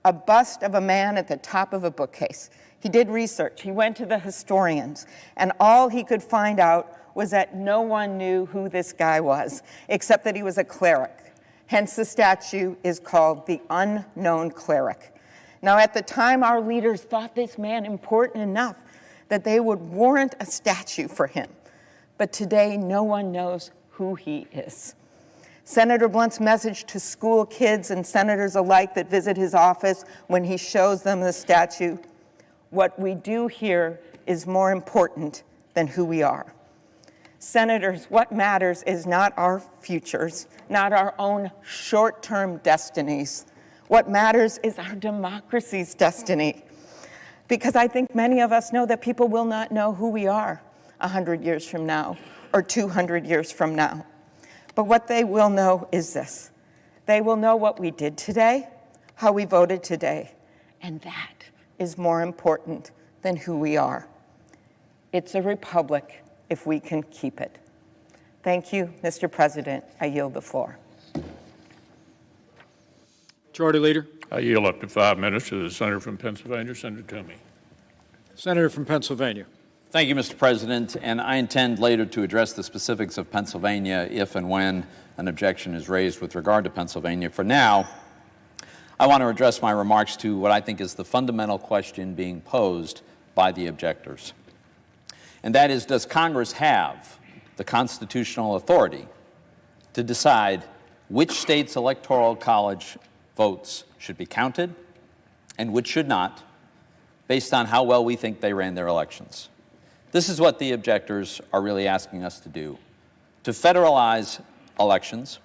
a bust of a man at the top of a bookcase. He did research. He went to the historians, and all he could find out was that no one knew who this guy was, except that he was a cleric. Hence, the statue is called the Unknown Cleric. Now, at the time, our leaders thought this man important enough that they would warrant a statue for him. But today, no one knows who he is. Senator Blunt's message to school kids and senators alike that visit his office when he shows them the statue, what we do here is more important than who we are. Senators, what matters is not our futures, not our own short-term destinies. What matters is our democracy's destiny. Because I think many of us know that people will not know who we are 100 years from now or 200 years from now. But what they will know is this. They will know what we did today, how we voted today, and that is more important than who we are. It's a republic if we can keep it. Thank you, Mr. President. I yield the floor. Majority Leader. I yield up to 5 minutes to the Senator from Pennsylvania, Senator Toomey. Senator from Pennsylvania. Thank you, Mr. President, and I intend later to address the specifics of Pennsylvania if and when an objection is raised with regard to Pennsylvania. For now, I want to address my remarks to what I think is the fundamental question being posed by the objectors. And that is, does Congress have the constitutional authority to decide which states' Electoral College votes should be counted and which should not, based on how well we think they ran their elections? This is what the objectors are really asking us to do, to federalize elections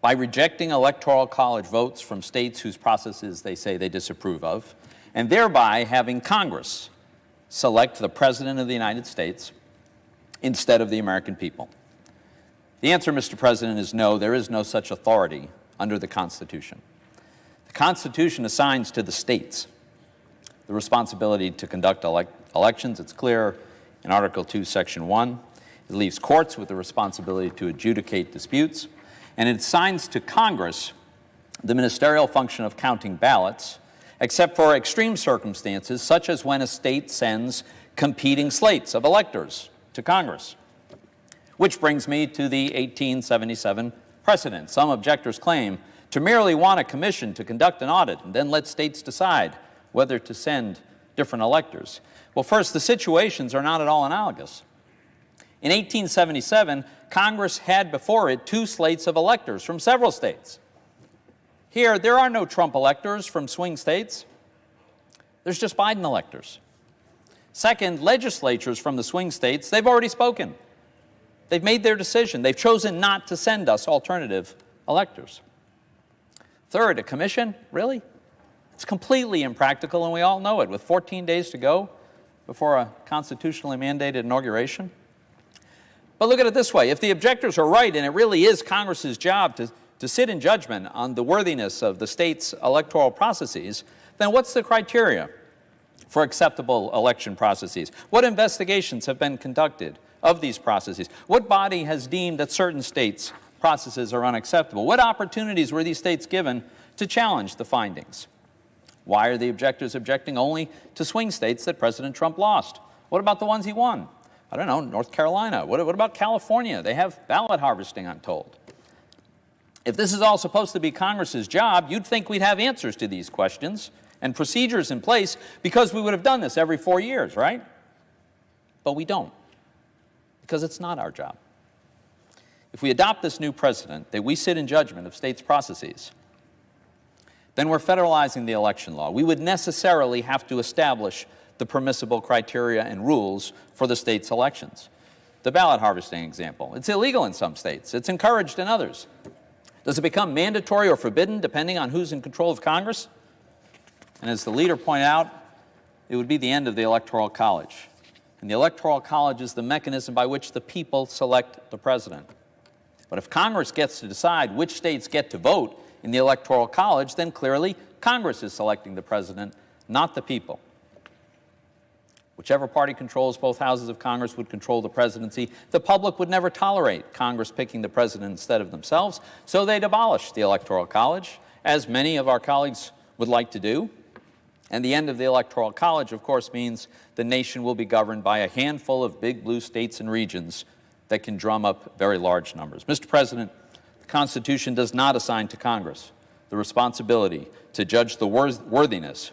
by rejecting Electoral College votes from states whose processes they say they disapprove of, and thereby having Congress select the President of the United States instead of the American people? The answer, Mr. President, is no. There is no such authority under the Constitution. The Constitution assigns to the states the responsibility to conduct elections. It's clear in Article 2, Section 1. It leaves courts with the responsibility to adjudicate disputes, and it assigns to Congress the ministerial function of counting ballots, except for extreme circumstances, such as when a state sends competing slates of electors to Congress. Which brings me to the 1877 precedent. Some objectors claim to merely want a commission to conduct an audit and then let states decide whether to send different electors. Well, first, the situations are not at all analogous. In 1877, Congress had before it 2 slates of electors from several states. Here, there are no Trump electors from swing states. There's just Biden electors. Second, legislatures from the swing states, they've already spoken. They've made their decision. They've chosen not to send us alternative electors. Third, a commission? Really? It's completely impractical, and we all know it, with 14 days to go before a constitutionally mandated inauguration. But look at it this way. If the objectors are right, and it really is Congress's job to sit in judgment on the worthiness of the state's electoral processes, then what's the criteria for acceptable election processes? What investigations have been conducted of these processes? What body has deemed that certain states' processes are unacceptable? What opportunities were these states given to challenge the findings? Why are the objectors objecting only to swing states that President Trump lost? What about the ones he won? I don't know, North Carolina. What about California? They have ballot harvesting, I'm told. If this is all supposed to be Congress's job, you'd think we'd have answers to these questions and procedures in place, because we would have done this every 4 years, right? But we don't, because it's not our job. If we adopt this new precedent that we sit in judgment of states' processes, then we're federalizing the election law. We would necessarily have to establish the permissible criteria and rules for the state's elections. The ballot harvesting example, it's illegal in some states. It's encouraged in others. Does it become mandatory or forbidden depending on who's in control of Congress? And as the leader pointed out, it would be the end of the Electoral College. And the Electoral College is the mechanism by which the people select the president. But if Congress gets to decide which states get to vote in the Electoral College, then clearly Congress is selecting the president, not the people. Whichever party controls both houses of Congress would control the presidency. The public would never tolerate Congress picking the president instead of themselves, so they'd abolish the Electoral College, as many of our colleagues would like to do. And the end of the Electoral College, of course, means the nation will be governed by a handful of big blue states and regions that can drum up very large numbers. Mr. President, the Constitution does not assign to Congress the responsibility to judge the worthiness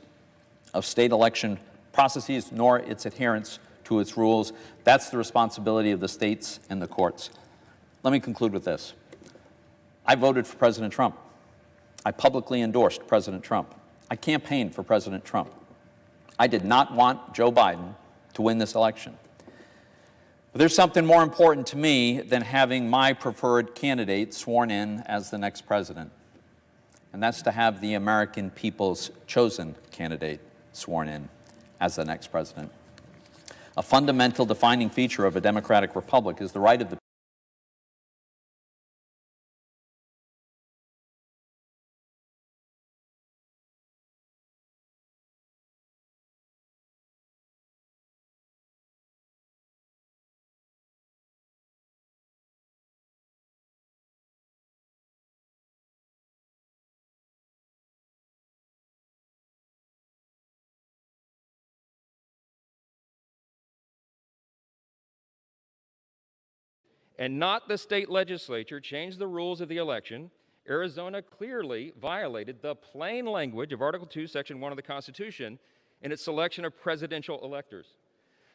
of state election processes, nor its adherence to its rules. That's the responsibility of the states and the courts. Let me conclude with this. I voted for President Trump. I publicly endorsed President Trump. I campaigned for President Trump. I did not want Joe Biden to win this election. But there's something more important to me than having my preferred candidate sworn in as the next president, and that's to have the American people's chosen candidate sworn in as the next president. A fundamental defining feature of a democratic republic is the right of the and not the state legislature changed the rules of the election, Arizona clearly violated the plain language of Article 2, Section 1 of the Constitution in its selection of presidential electors.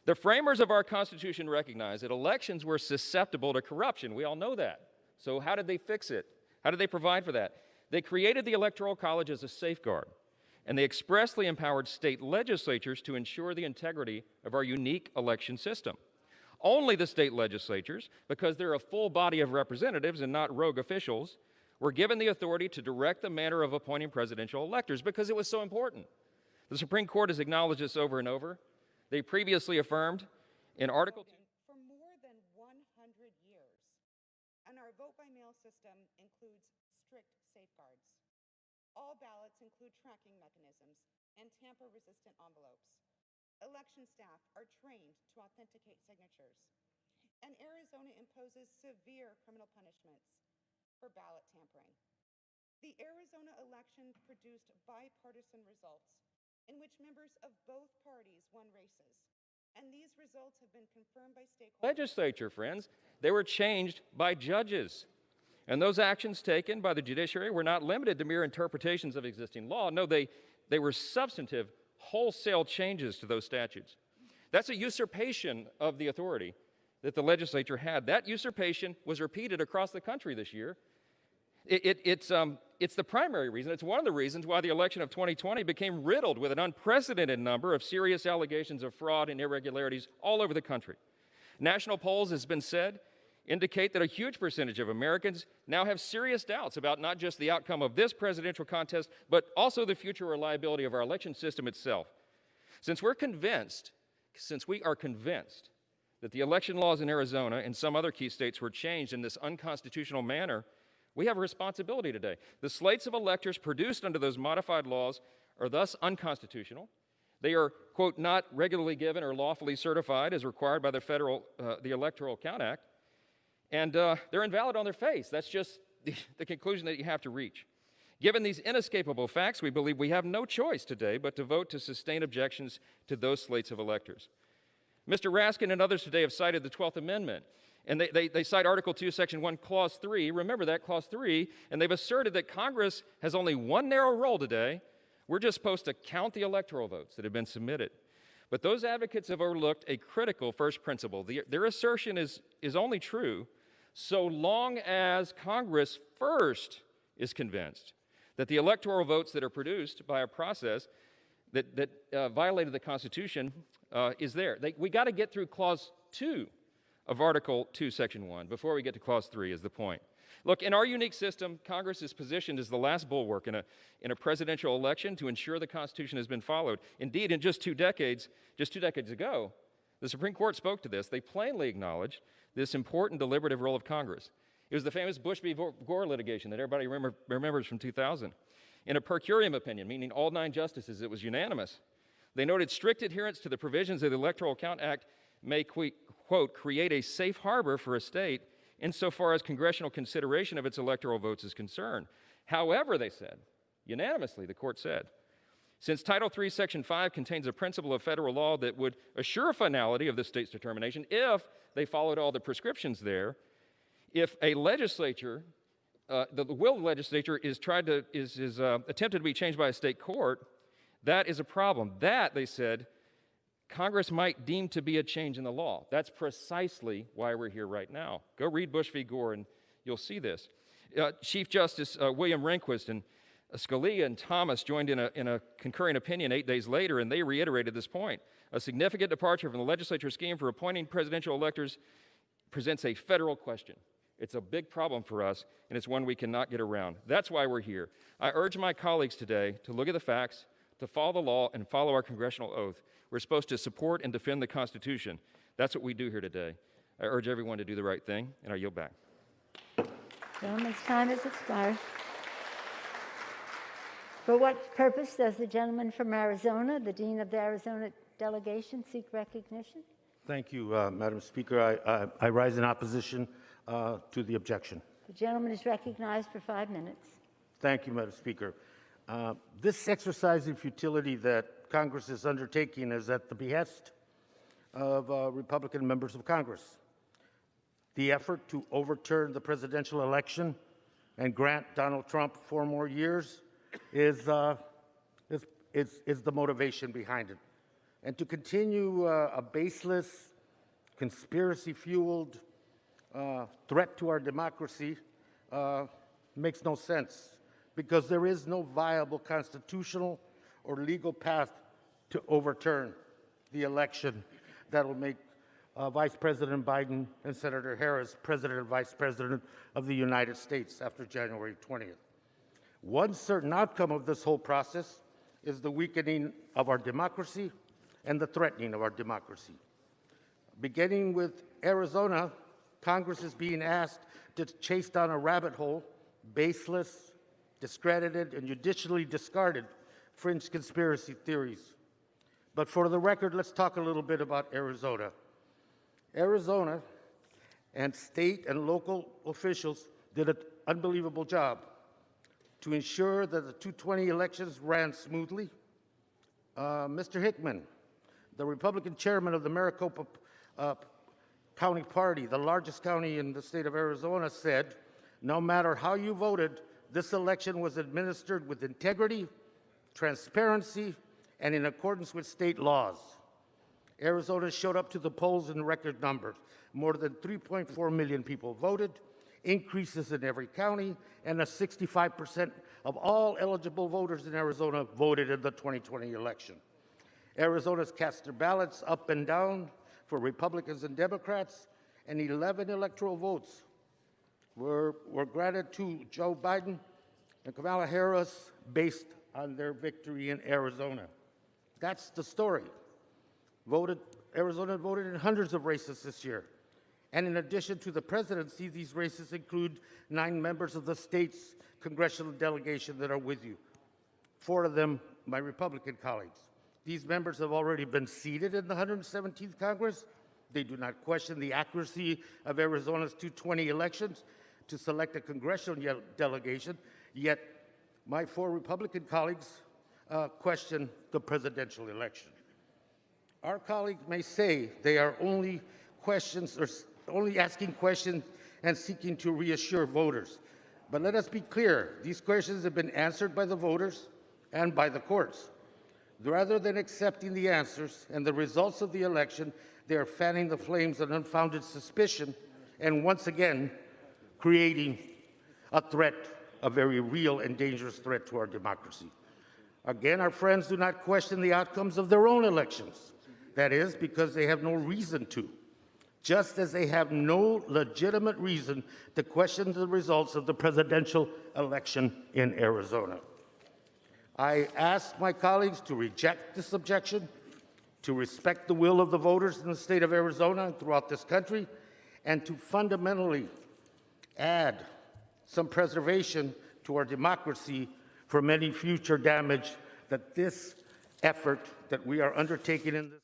The framers of our Constitution recognized that elections were susceptible to corruption. We all know that. So how did they fix it? How did they provide for that? They created the Electoral College as a safeguard, and they expressly empowered state legislatures to ensure the integrity of our unique election system. Only the state legislatures, because they're a full body of representatives and not rogue officials, were given the authority to direct the manner of appointing presidential electors because it was so important. The Supreme Court has acknowledged this over and over. They previously affirmed in Article 2. For more than All ballots include tracking mechanisms and tamper-resistant envelopes. Election staff are trained to authenticate signatures. And Arizona imposes severe criminal punishments for ballot tampering. The Arizona election produced bipartisan results in which members of both parties won races. And these results have been confirmed by stakeholders. Legislature, friends, they were changed by judges. And those actions taken by the judiciary were not limited to mere interpretations of existing law. No, they were substantive, wholesale changes to those statutes. That's a usurpation of the authority that the legislature had. That usurpation was repeated across the country this year. It's the primary reason. It's one of the reasons why the election of 2020 became riddled with an unprecedented number of serious allegations of fraud and irregularities all over the country. National polls, as has been said, indicate that a huge percentage of Americans now have serious doubts about not just the outcome of this presidential contest, but also the future reliability of our election system itself. Since we are convinced that the election laws in Arizona and some other key states were changed in this unconstitutional manner, we have a responsibility today. The slates of electors produced under those modified laws are thus unconstitutional. They are, quote, not regularly given or lawfully certified as required by the Electoral Count Act, and they're invalid on their face. That's just the conclusion that you have to reach. Given these inescapable facts, we believe we have no choice today but to vote to sustain objections to those slates of electors. Mr. Raskin and others today have cited the 12th Amendment, and they cite Article 2, Section 1, Clause 3. Remember that, Clause 3, and they've asserted that Congress has only one narrow role today. We're just supposed to count the electoral votes that have been submitted. But those advocates have overlooked a critical first principle. Their assertion is only true so long as Congress first is convinced that the electoral votes that are produced by a process that violated the Constitution is there. We got to get through Clause 2 of Article 2, Section 1 before we get to Clause 3 is the point. Look, in our unique system, Congress is positioned as the last bulwark in a presidential election to ensure the Constitution has been followed. Indeed, in just two decades ago, the Supreme Court spoke to this. They plainly acknowledged this important deliberative role of Congress. It was the famous Bush v. Gore litigation that everybody remembers from 2000. In a per curiam opinion, meaning all 9 justices, it was unanimous. They noted strict adherence to the provisions of the Electoral Count Act may, quote, create a safe harbor for a state insofar as congressional consideration of its electoral votes is concerned. However, they said, unanimously, the court said, since Title III, Section 5 contains a principle of federal law that would assure finality of the state's determination if they followed all the prescriptions there, if a legislature, the will of the legislature is attempted to be changed by a state court, that is a problem. That, they said, Congress might deem to be a change in the law. That's precisely why we're here right now. Go read Bush v. Gore and you'll see this. Chief Justice William Rehnquist and Scalia and Thomas joined in a concurring opinion 8 days later, and they reiterated this point. A significant departure from the legislature's scheme for appointing presidential electors presents a federal question. It's a big problem for us, and it's one we cannot get around. That's why we're here. I urge my colleagues today to look at the facts, to follow the law, and follow our congressional oath. We're supposed to support and defend the Constitution. That's what we do here today. I urge everyone to do the right thing, and I yield back. Gentleman's time has expired. For what purpose does the gentleman from Arizona, the Dean of the Arizona delegation, seek recognition? Thank you, Madam Speaker. I rise in opposition to the objection. The gentleman is recognized for 5 minutes. Thank you, Madam Speaker. This exercise in futility that Congress is undertaking is at the behest of Republican members of Congress. The effort to overturn the presidential election and grant Donald Trump 4 more years is the motivation behind it. And to continue a baseless, conspiracy-fueled threat to our democracy makes no sense, because there is no viable constitutional or legal path to overturn the election that will make Vice President Biden and Senator Harris President and Vice President of the United States after January 20th. One certain outcome of this whole process is the weakening of our democracy and the threatening of our democracy. Beginning with Arizona, Congress is being asked to chase down a rabbit hole, baseless, discredited, and judicially discarded fringe conspiracy theories. But for the record, let's talk a little bit about Arizona. Arizona and state and local officials did an unbelievable job to ensure that the 220 elections ran smoothly. Mr. Hickman, the Republican chairman of the Maricopa County Party, the largest county in the state of Arizona, said, no matter how you voted, this election was administered with integrity, transparency, and in accordance with state laws. Arizona showed up to the polls in record numbers. More than 3.4 million people voted, increases in every county, and 65% of all eligible voters in Arizona voted in the 2020 election. Arizona's cast their ballots up and down for Republicans and Democrats, and 11 electoral votes were granted to Joe Biden and Kamala Harris based on their victory in Arizona. That's the story. Arizona voted in hundreds of races this year. And in addition to the presidency, these races include 9 members of the state's congressional delegation that are with you. 4 of them, my Republican colleagues. These members have already been seated in the 117th Congress. They do not question the accuracy of Arizona's 220 elections to select a congressional delegation, yet my 4 Republican colleagues question the presidential election. Our colleagues may say they are only asking questions and seeking to reassure voters. But let us be clear, these questions have been answered by the voters and by the courts. Rather than accepting the answers and the results of the election, they are fanning the flames of unfounded suspicion and once again creating a threat, a very real and dangerous threat to our democracy. Again, our friends do not question the outcomes of their own elections. That is, because they have no reason to, just as they have no legitimate reason to question the results of the presidential election in Arizona. I ask my colleagues to reject this objection, to respect the will of the voters in the state of Arizona and throughout this country, and to fundamentally add some preservation to our democracy from any future damage that this effort that we are undertaking in this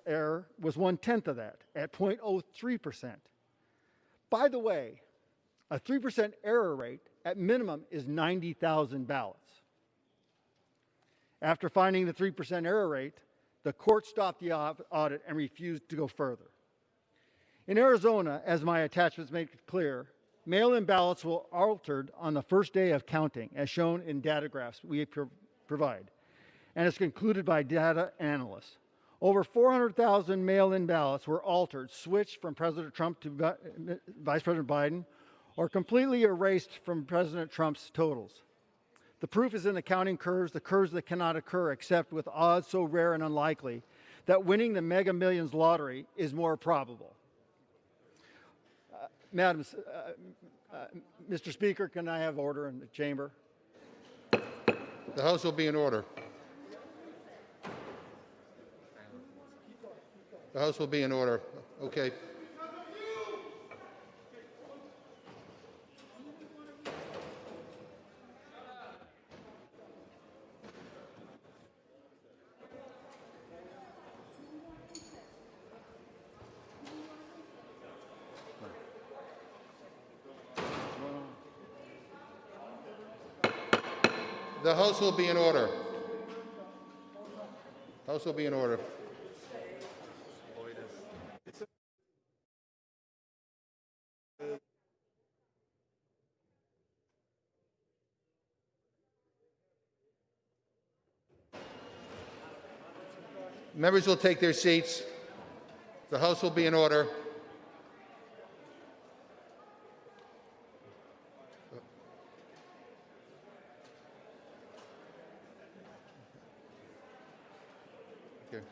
error was 1/10 of that at 0.03%. By the way, a 3% error rate at minimum is 90,000 ballots. After finding the 3% error rate, the court stopped the audit and refused to go further. In Arizona, as my attachments make clear, mail-in ballots were altered on the first day of counting, as shown in data graphs we provide, and is concluded by data analysts. Over 400,000 mail-in ballots were altered, switched from President Trump to Vice President Biden, or completely erased from President Trump's totals. The proof is in the counting curves, the curves that cannot occur except with odds so rare and unlikely that winning the Mega Millions lottery is more probable. Mr. Speaker, can I have order in the chamber? The House will be in order. The House will be in order. Okay. The House will be in order. House will be in order. Members will take their seats. The House will be in order. Okay.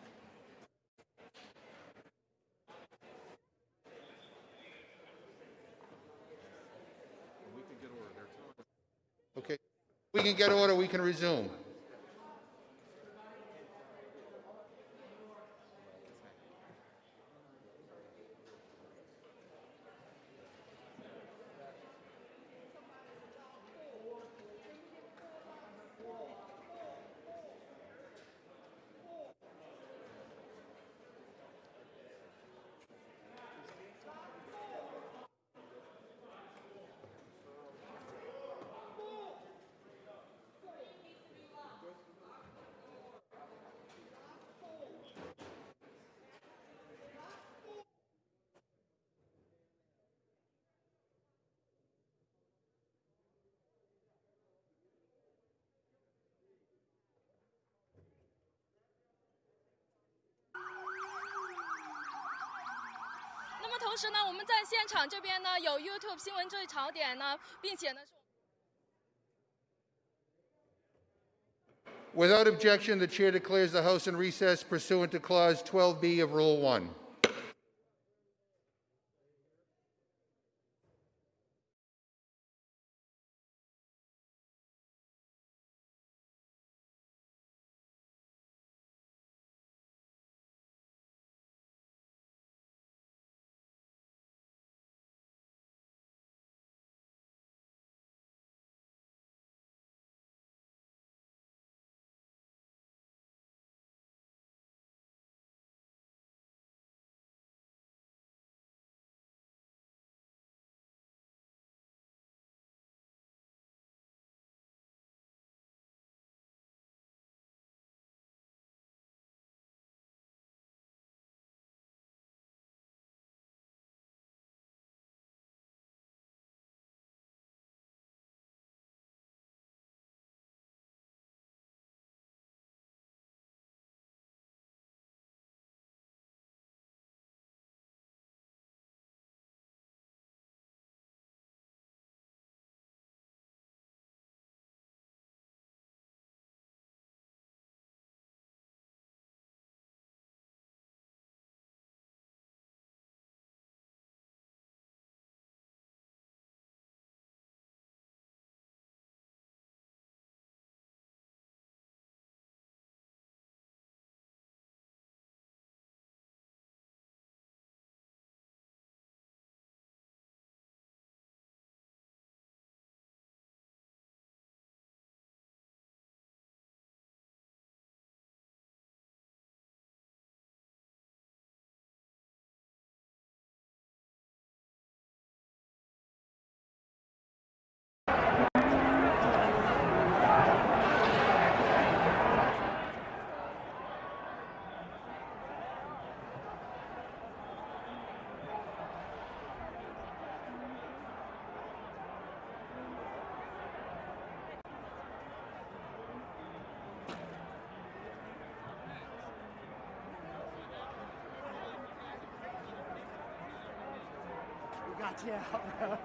Okay. We can get order. We can resume. Without objection, the chair declares the House in recess pursuant to Clause 12B of Rule 1. got you out, bro.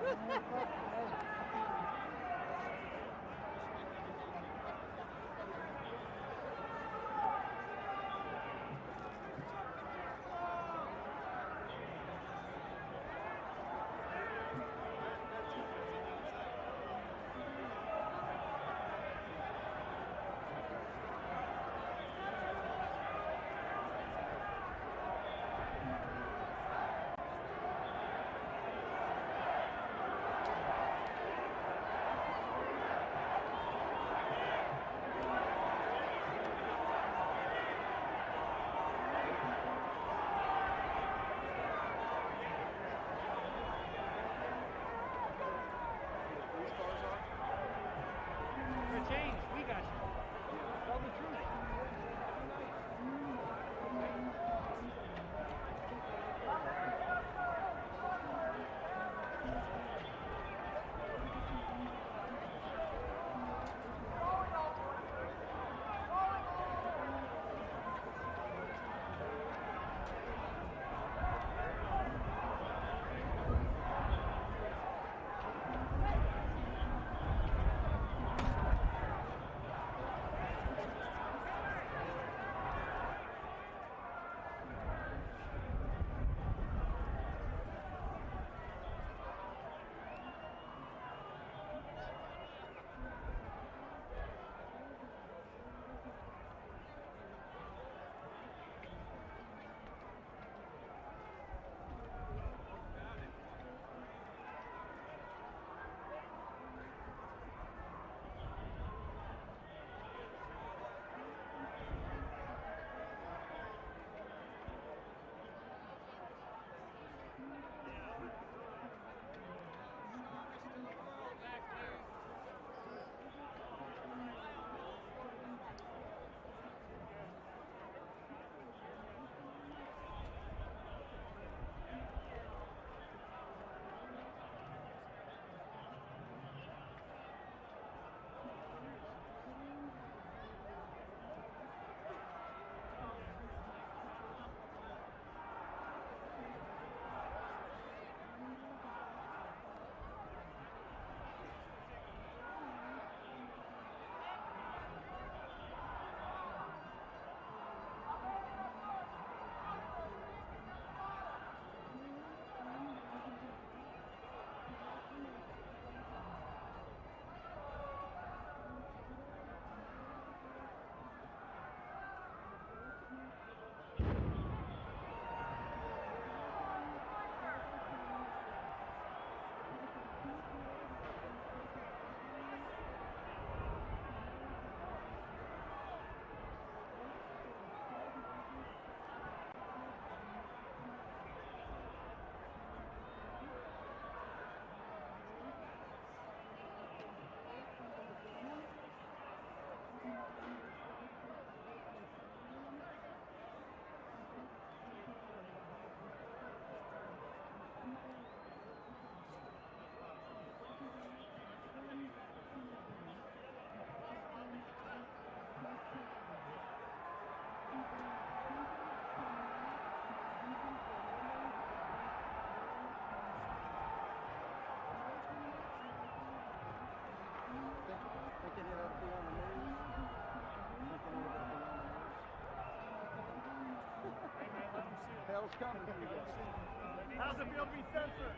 How's it feel to be censored?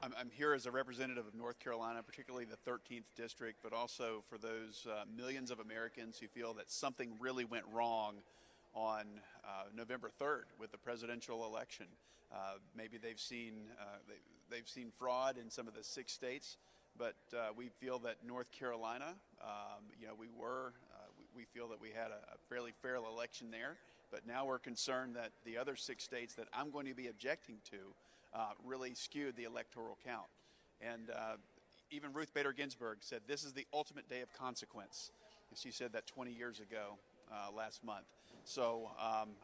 I'm here as a representative of North Carolina, particularly the 13th district, but also for those millions of Americans who feel that something really went wrong on November 3rd with the presidential election. Maybe they've seen fraud in some of the 6 states, but we feel that North Carolina, we feel that we had a fairly fair election there, but now we're concerned that the other 6 states that I'm going to be objecting to really skewed the electoral count. And even Ruth Bader Ginsburg said this is the ultimate day of consequence. And she said that 20 years ago last month. So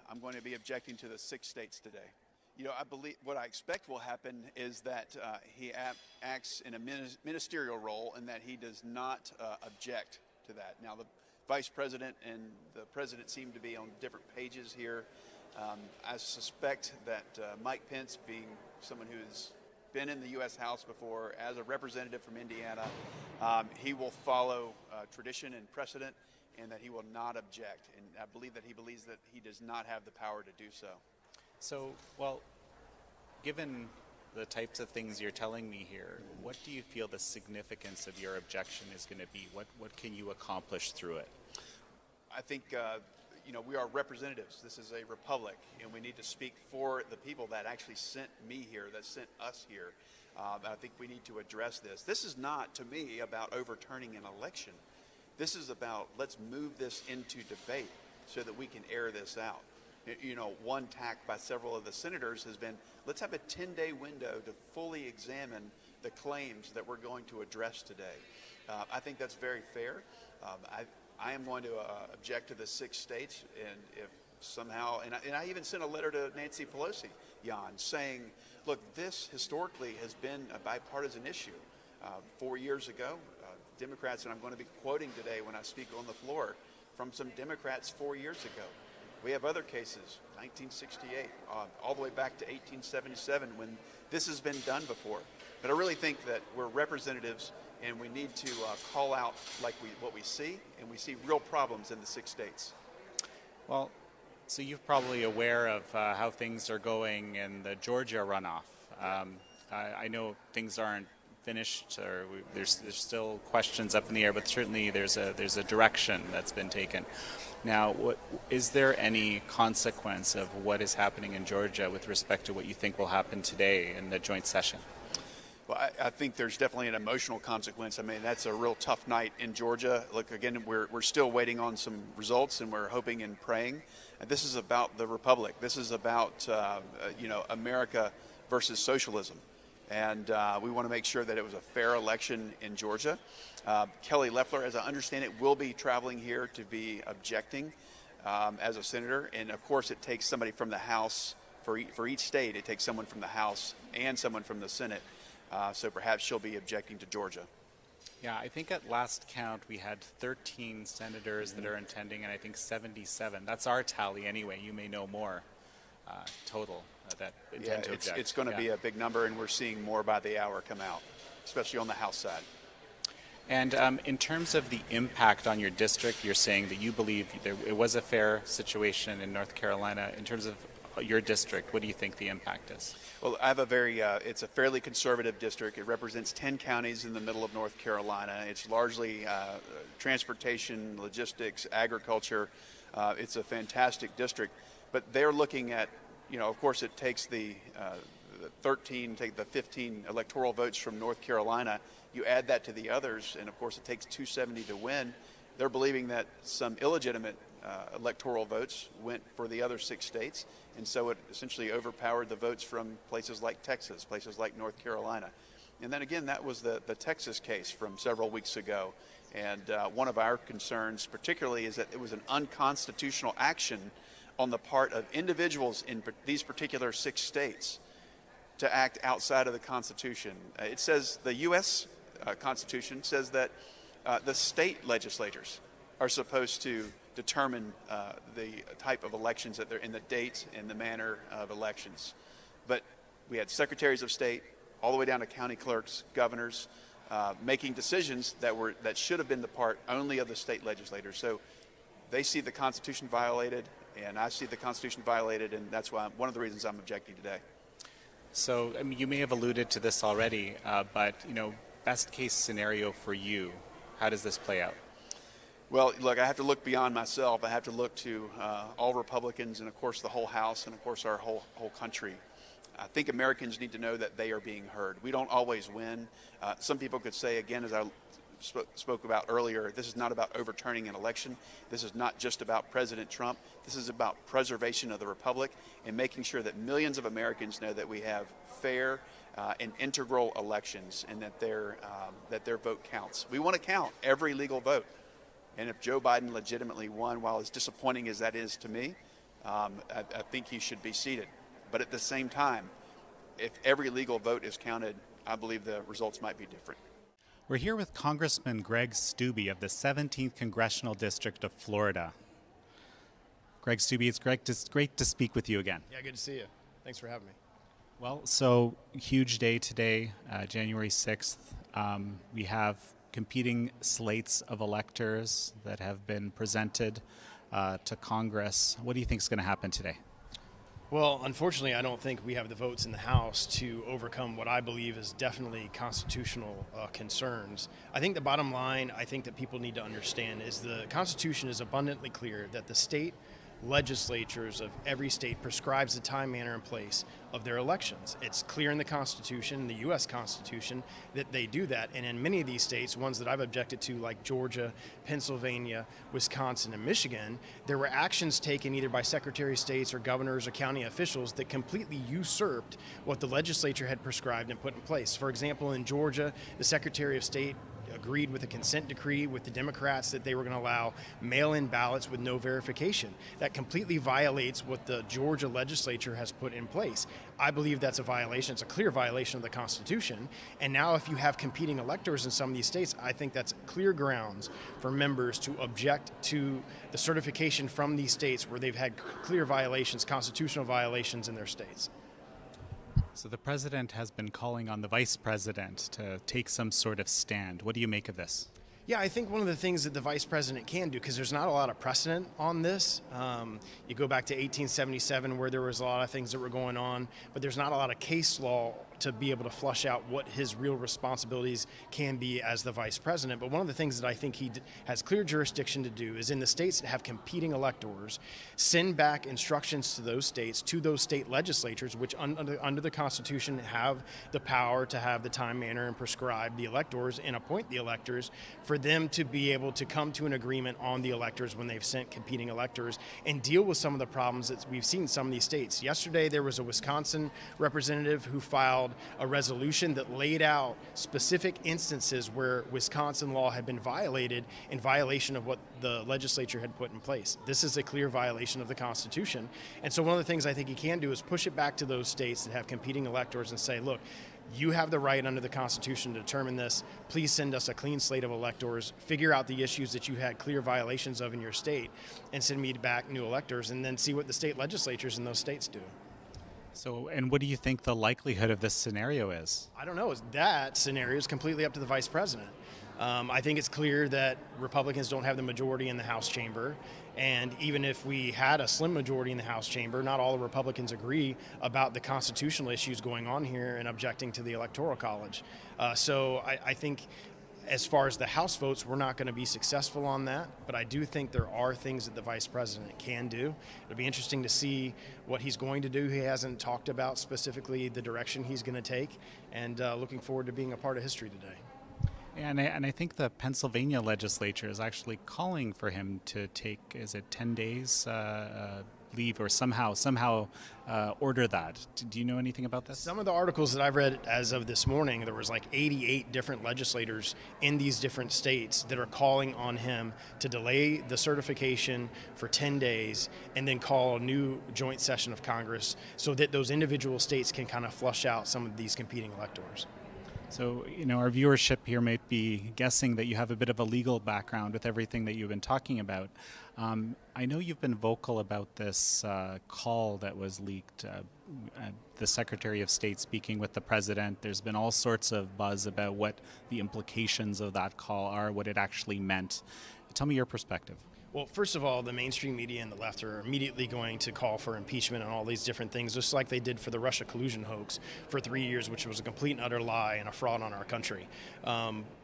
I'm going to be objecting to the 6 states today. You know, I believe what I expect will happen is that he acts in a ministerial role and that he does not object to that. Now, the Vice President and the President seem to be on different pages here. I suspect that Mike Pence, being someone who has been in the U.S. House before as a representative from Indiana, he will follow tradition and precedent and that he will not object. And I believe that he believes that he does not have the power to do so. So, well, given the types of things you're telling me here, what do you feel the significance of your objection is going to be? What can you accomplish through it? I think, we are representatives. This is a republic, and we need to speak for the people that actually sent me here, that sent us here. I think we need to address this. This is not, to me, about overturning an election. This is about let's move this into debate so that we can air this out. You know, one tack by several of the senators has been, let's have a 10-day window to fully examine the claims that we're going to address today. I think that's very fair. I am going to object to the 6 states, and if somehow, and I even sent a letter to Nancy Pelosi, Jan, saying, look, this historically has been a bipartisan issue. 4 years ago, Democrats, and I'm going to be quoting today when I speak on the floor, from some Democrats 4 years ago. We have other cases, 1968, all the way back to 1877, when this has been done before. But I really think that we're representatives, and we need to call out what we see, and we see real problems in the 6 states. Well, so you're probably aware of how things are going in the Georgia runoff. I know things aren't finished, or there's still questions up in the air, but certainly there's a direction that's been taken. Now, is there any consequence of what is happening in Georgia with respect to what you think will happen today in the joint session? Well, I think there's definitely an emotional consequence. I mean, that's a real tough night in Georgia. Look, again, we're still waiting on some results, and we're hoping and praying. And this is about the republic. This is about America versus socialism. And we want to make sure that it was a fair election in Georgia. Kelly Loeffler, as I understand it, will be traveling here to be objecting as a senator. And of course, it takes somebody from the House for each state. It takes someone from the House and someone from the Senate. So perhaps she'll be objecting to Georgia. Yeah, I think at last count we had 13 senators that are attending, and I think 77. That's our tally anyway. You may know more total that intend to object. It's going to be a big number, and we're seeing more by the hour come out, especially on the House side. And in terms of the impact on your district, you're saying that you believe it was a fair situation in North Carolina. In terms of your district, what do you think the impact is? Well, I have it's a fairly conservative district. It represents 10 counties in the middle of North Carolina. It's largely transportation, logistics, agriculture. It's a fantastic district. But they're looking at, of course, it takes the 15 electoral votes from North Carolina. You add that to the others, and of course it takes 270 to win. They're believing that some illegitimate electoral votes went for the other 6 states, and so it essentially overpowered the votes from places like Texas, places like North Carolina. And then again, that was the Texas case from several weeks ago. And one of our concerns particularly is that it was an unconstitutional action on the part of individuals in these particular 6 states to act outside of the Constitution. It says the U.S. Constitution says that the state legislators are supposed to determine the type of elections that they're in, the date and the manner of elections. But we had secretaries of state all the way down to county clerks, governors, making decisions that should have been the part only of the state legislators. So they see the Constitution violated. And I see the Constitution violated, and that's why one of the reasons I'm objecting today. So, I mean, you may have alluded to this already, but, best case scenario for you, how does this play out? Well, look, I have to look beyond myself. I have to look to all Republicans and, of course, the whole House and, of course, our whole country. I think Americans need to know that they are being heard. We don't always win. Some people could say, again, as I spoke about earlier, this is not about overturning an election. This is not just about President Trump. This is about preservation of the Republic and making sure that millions of Americans know that we have fair and integral elections and that their vote counts. We want to count every legal vote. And if Joe Biden legitimately won, while as disappointing as that is to me, I think he should be seated. But at the same time, if every legal vote is counted, I believe the results might be different. We're here with Congressman Greg Steube of the 17th Congressional District of Florida. Greg Steube, it's great to speak with you again. Yeah, good to see you. Thanks for having me. Well, so huge day today, January 6th. We have competing slates of electors that have been presented to Congress. What do you think is going to happen today? Well, unfortunately, I don't think we have the votes in the House to overcome what I believe is definitely constitutional concerns. I think the bottom line, I think that people need to understand is the Constitution is abundantly clear that the state legislatures of every state prescribes the time, manner, and place of their elections. It's clear in the Constitution, the U.S. Constitution, that they do that. And in many of these states, ones that I've objected to, like Georgia, Pennsylvania, Wisconsin, and Michigan, there were actions taken either by Secretary of States or governors or county officials that completely usurped what the legislature had prescribed and put in place. For example, in Georgia, the Secretary of State agreed with a consent decree with the Democrats that they were going to allow mail-in ballots with no verification. That completely violates what the Georgia legislature has put in place. I believe that's a violation. It's a clear violation of the Constitution. And now if you have competing electors in some of these states, I think that's clear grounds for members to object to the certification from these states where they've had clear violations, constitutional violations in their states. So the president has been calling on the vice president to take some sort of stand. What do you make of this? Yeah, I think one of the things that the vice president can do, because there's not a lot of precedent on this. You go back to 1877 where there was a lot of things that were going on, but there's not a lot of case law to be able to flush out what his real responsibilities can be as the vice president. But one of the things that I think he has clear jurisdiction to do is in the states that have competing electors, send back instructions to those state legislatures, which under the Constitution have the power to have the time, manner, and prescribe the electors and appoint the electors, for them to be able to come to an agreement on the electors when they've sent competing electors and deal with some of the problems that we've seen in some of these states. Yesterday, there was a Wisconsin representative who filed a resolution that laid out specific instances where Wisconsin law had been violated in violation of what the legislature had put in place. This is a clear violation of the Constitution. And so one of the things I think he can do is push it back to those states that have competing electors and say, look, you have the right under the Constitution to determine this. Please send us a clean slate of electors, figure out the issues that you had clear violations of in your state, and send me back new electors, and then see what the state legislatures in those states do. So, and what do you think the likelihood of this scenario is? I don't know. That scenario is completely up to the vice president. I think it's clear that Republicans don't have the majority in the House chamber. And even if we had a slim majority in the House chamber, not all the Republicans agree about the constitutional issues going on here and objecting to the Electoral College. So I think as far as the House votes, we're not going to be successful on that, but I do think there are things that the vice president can do. It'll be interesting to see what he's going to do. He hasn't talked about specifically the direction he's going to take, and looking forward to being a part of history today. And I think the Pennsylvania legislature is actually calling for him to take, is it 10 days leave or somehow order that. Do you know anything about this? Some of the articles that I've read as of this morning, there was like 88 different legislators in these different states that are calling on him to delay the certification for 10 days and then call a new joint session of Congress so that those individual states can kind of flush out some of these competing electors. So, our viewership here might be guessing that you have a bit of a legal background with everything that you've been talking about. I know you've been vocal about this call that was leaked, the Secretary of State speaking with the President. There's been all sorts of buzz about what the implications of that call are, what it actually meant. Tell me your perspective. Well, first of all, the mainstream media and the left are immediately going to call for impeachment and all these different things, just like they did for the Russia collusion hoax for 3 years, which was a complete and utter lie and a fraud on our country.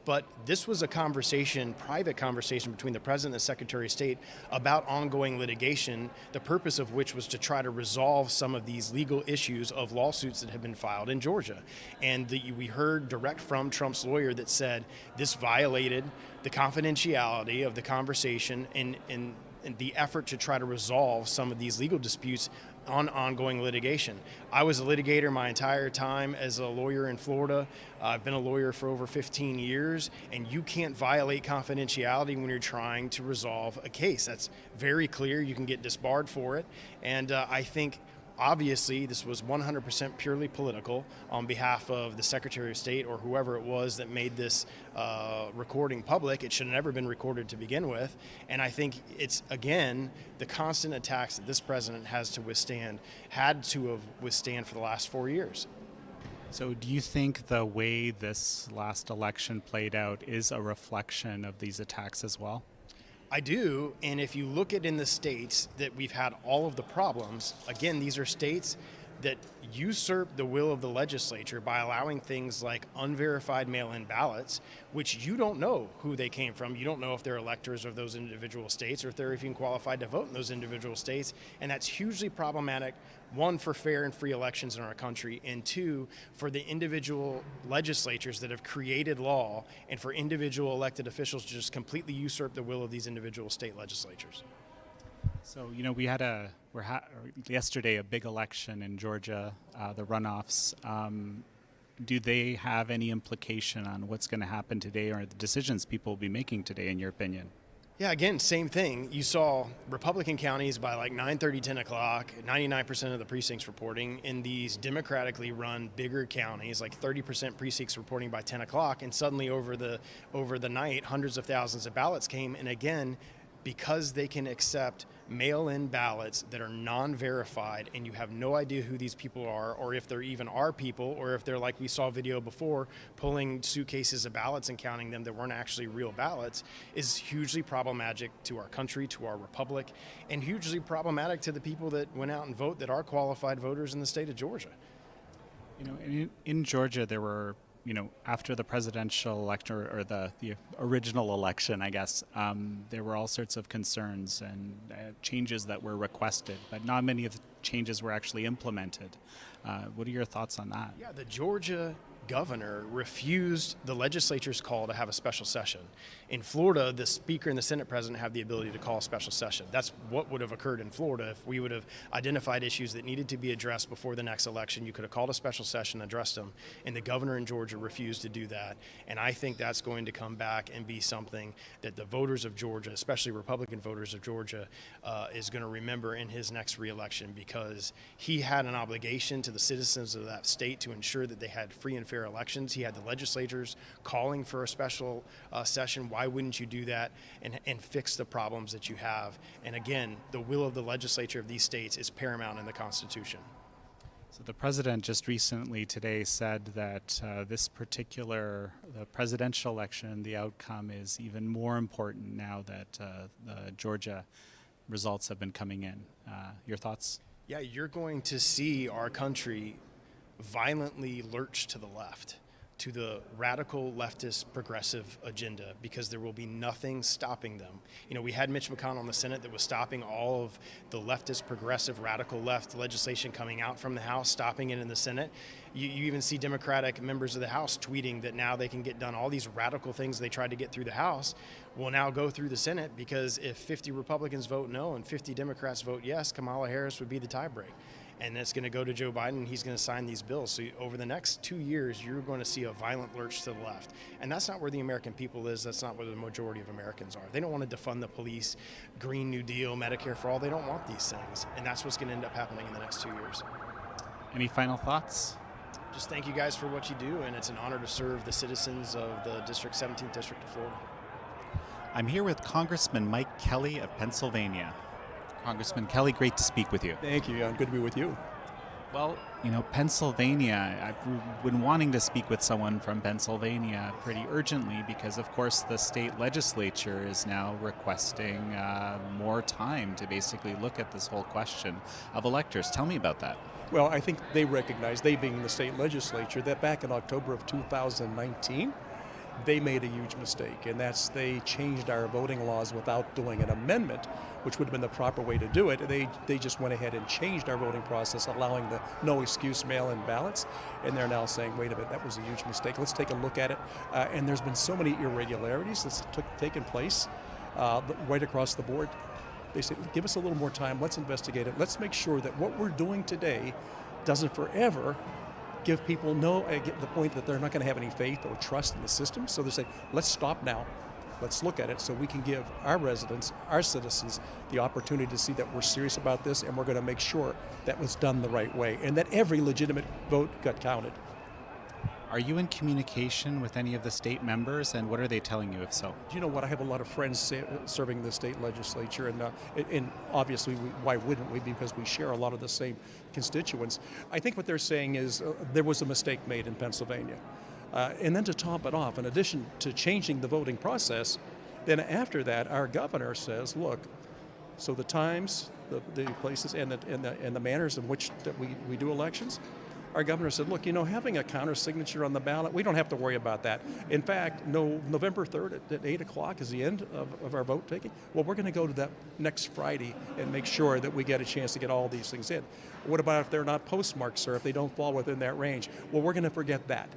But this was a conversation, private conversation between the President and the Secretary of State about ongoing litigation, the purpose of which was to try to resolve some of these legal issues of lawsuits that have been filed in Georgia. And we heard direct from Trump's lawyer that said this violated the confidentiality of the conversation in the effort to try to resolve some of these legal disputes on ongoing litigation. I was a litigator my entire time as a lawyer in Florida. I've been a lawyer for over 15 years, and you can't violate confidentiality when you're trying to resolve a case. That's very clear. You can get disbarred for it. And I think obviously, this was 100% purely political on behalf of the Secretary of State or whoever it was that made this recording public. It should have never been recorded to begin with. And I think it's, again, the constant attacks that this president had to withstand for the last 4 years. So do you think the way this last election played out is a reflection of these attacks as well? I do, and if you look at in the states that we've had all of the problems, again, these are states that usurp the will of the legislature by allowing things like unverified mail-in ballots, which you don't know who they came from. You don't know if they're electors of those individual states or if they're even qualified to vote in those individual states, and that's hugely problematic, one, for fair and free elections in our country, and two, for the individual legislatures that have created law and for individual elected officials to just completely usurp the will of these individual state legislatures. So, you know, we had yesterday a big election in Georgia, the runoffs. Do they have any implication on what's going to happen today or the decisions people will be making today, in your opinion? Yeah, again, same thing. You saw Republican counties by like 9:30, 10 o'clock, 99% of the precincts reporting. In these democratically run bigger counties, like 30% precincts reporting by 10 o'clock. And suddenly over the night, hundreds of thousands of ballots came. And again, because they can accept mail-in ballots that are non-verified and you have no idea who these people are or if there even are people or if they're, like we saw video before, pulling suitcases of ballots and counting them that weren't actually real ballots, is hugely problematic to our country, to our republic, and hugely problematic to the people that went out and vote that are qualified voters in the state of Georgia. You know, in Georgia there were, you know, after the presidential election or the original election, I guess, there were all sorts of concerns and changes that were requested, but not many of the changes were actually implemented. What are your thoughts on that? Yeah, the Georgia governor refused the legislature's call to have a special session. In Florida, the Speaker and the Senate President have the ability to call a special session. That's what would have occurred in Florida if we would have identified issues that needed to be addressed before the next election. You could have called a special session, addressed them, and the governor in Georgia refused to do that. And I think that's going to come back and be something that the voters of Georgia, especially Republican voters of Georgia, is going to remember in his next reelection, because he had an obligation to the citizens of that state to ensure that they had free and fair elections. He had the legislators calling for a special session. Why wouldn't you do that and fix the problems that you have? And again, the will of the legislature of these states is paramount in the Constitution. So the president just recently today said that this particular the presidential election, the outcome is even more important now that the Georgia results have been coming in. Your thoughts? Yeah, you're going to see our country violently lurch to the left, to the radical leftist progressive agenda, because there will be nothing stopping them. You know, we had Mitch McConnell in the Senate that was stopping all of the leftist progressive radical left legislation coming out from the House, stopping it in the Senate. You even see Democratic members of the House tweeting that now they can get done all these radical things they tried to get through the House will now go through the Senate, because if 50 Republicans vote no and 50 Democrats vote yes, Kamala Harris would be the tiebreak. And it's going to go to Joe Biden, and he's going to sign these bills. So over the next 2 years, you're going to see a violent lurch to the left. And that's not where the American people is. That's not where the majority of Americans are. They don't want to defund the police, Green New Deal, Medicare for all. They don't want these things. And that's what's going to end up happening in the next 2 years. Any final thoughts? Just thank you guys for what you do, and it's an honor to serve the citizens of the 17th District of Florida. I'm here with Congressman Mike Kelly of Pennsylvania. Congressman Kelly, great to speak with you. Thank you. Good to be with you. Well, you know, Pennsylvania, I've been wanting to speak with someone from Pennsylvania pretty urgently because, of course, the state legislature is now requesting more time to basically look at this whole question of electors. Tell me about that. Well, I think they recognize, they being the state legislature, that back in October of 2019, they made a huge mistake, and that's they changed our voting laws without doing an amendment, which would have been the proper way to do it. They just went ahead and changed our voting process, allowing the no excuse mail-in ballots, and they're now saying, wait a minute, that was a huge mistake. Let's take a look at it. And there's been so many irregularities that's taken place right across the board. They say, give us a little more time, let's investigate it. Let's make sure that what we're doing today doesn't forever give people get the point that they're not going to have any faith or trust in the system. So they say, let's stop now. Let's look at it so we can give our residents, our citizens, the opportunity to see that we're serious about this, and we're going to make sure that was done the right way and that every legitimate vote got counted. Are you in communication with any of the state members, and what are they telling you, if so? You know what? I have a lot of friends serving the state legislature, and obviously, why wouldn't we? Because we share a lot of the same constituents. I think what they're saying is there was a mistake made in Pennsylvania. And then to top it off, in addition to changing the voting process, then after that, our governor says, look, so the times, the places, and the manners in which that we do elections, our governor said, look, you know, having a counter signature on the ballot, we don't have to worry about that. In fact, November 3rd at 8 o'clock is the end of our vote taking. Well, we're going to go to that next Friday and make sure that we get a chance to get all these things in. What about if they're not postmarked, sir, if they don't fall within that range? Well, we're going to forget that.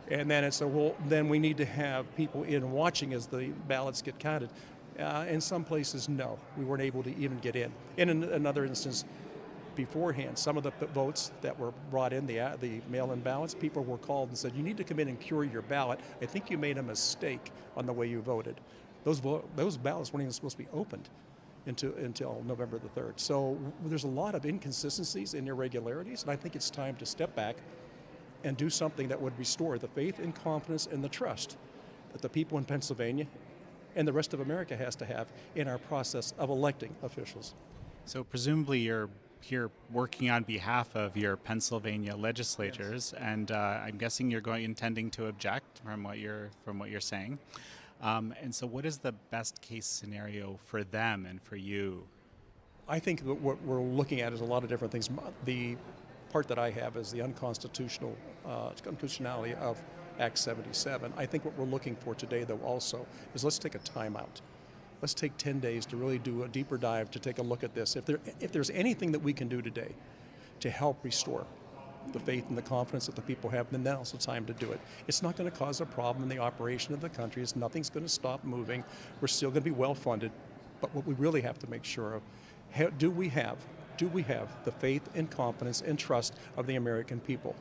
And then it's then we need to have people in watching as the ballots get counted. In some places, no, we weren't able to even get in. In another instance, beforehand, some of the votes that were brought in, the mail-in ballots, people were called and said, you need to come in and cure your ballot. I think you made a mistake on the way you voted. Those ballots weren't even supposed to be opened until November the 3rd. So there's a lot of inconsistencies and irregularities, and I think it's time to step back and do something that would restore the faith and confidence and the trust that the people in Pennsylvania and the rest of America has to have in our process of electing officials. So presumably you're here working on behalf of your Pennsylvania legislators, yes. And I'm guessing you're intending to object from what you're saying. And so what is the best case scenario for them and for you? I think that what we're looking at is a lot of different things. The part that I have is the unconstitutionality of Act 77. I think what we're looking for today, though, also is let's take a timeout. Let's take 10 days to really do a deeper dive to take a look at this. If there's anything that we can do today to help restore the faith and the confidence that the people have, then now's the time to do it. It's not going to cause a problem in the operation of the country. Nothing's going to stop moving. We're still going to be well funded. But what we really have to make sure of, do we have the faith and confidence and trust of the American people?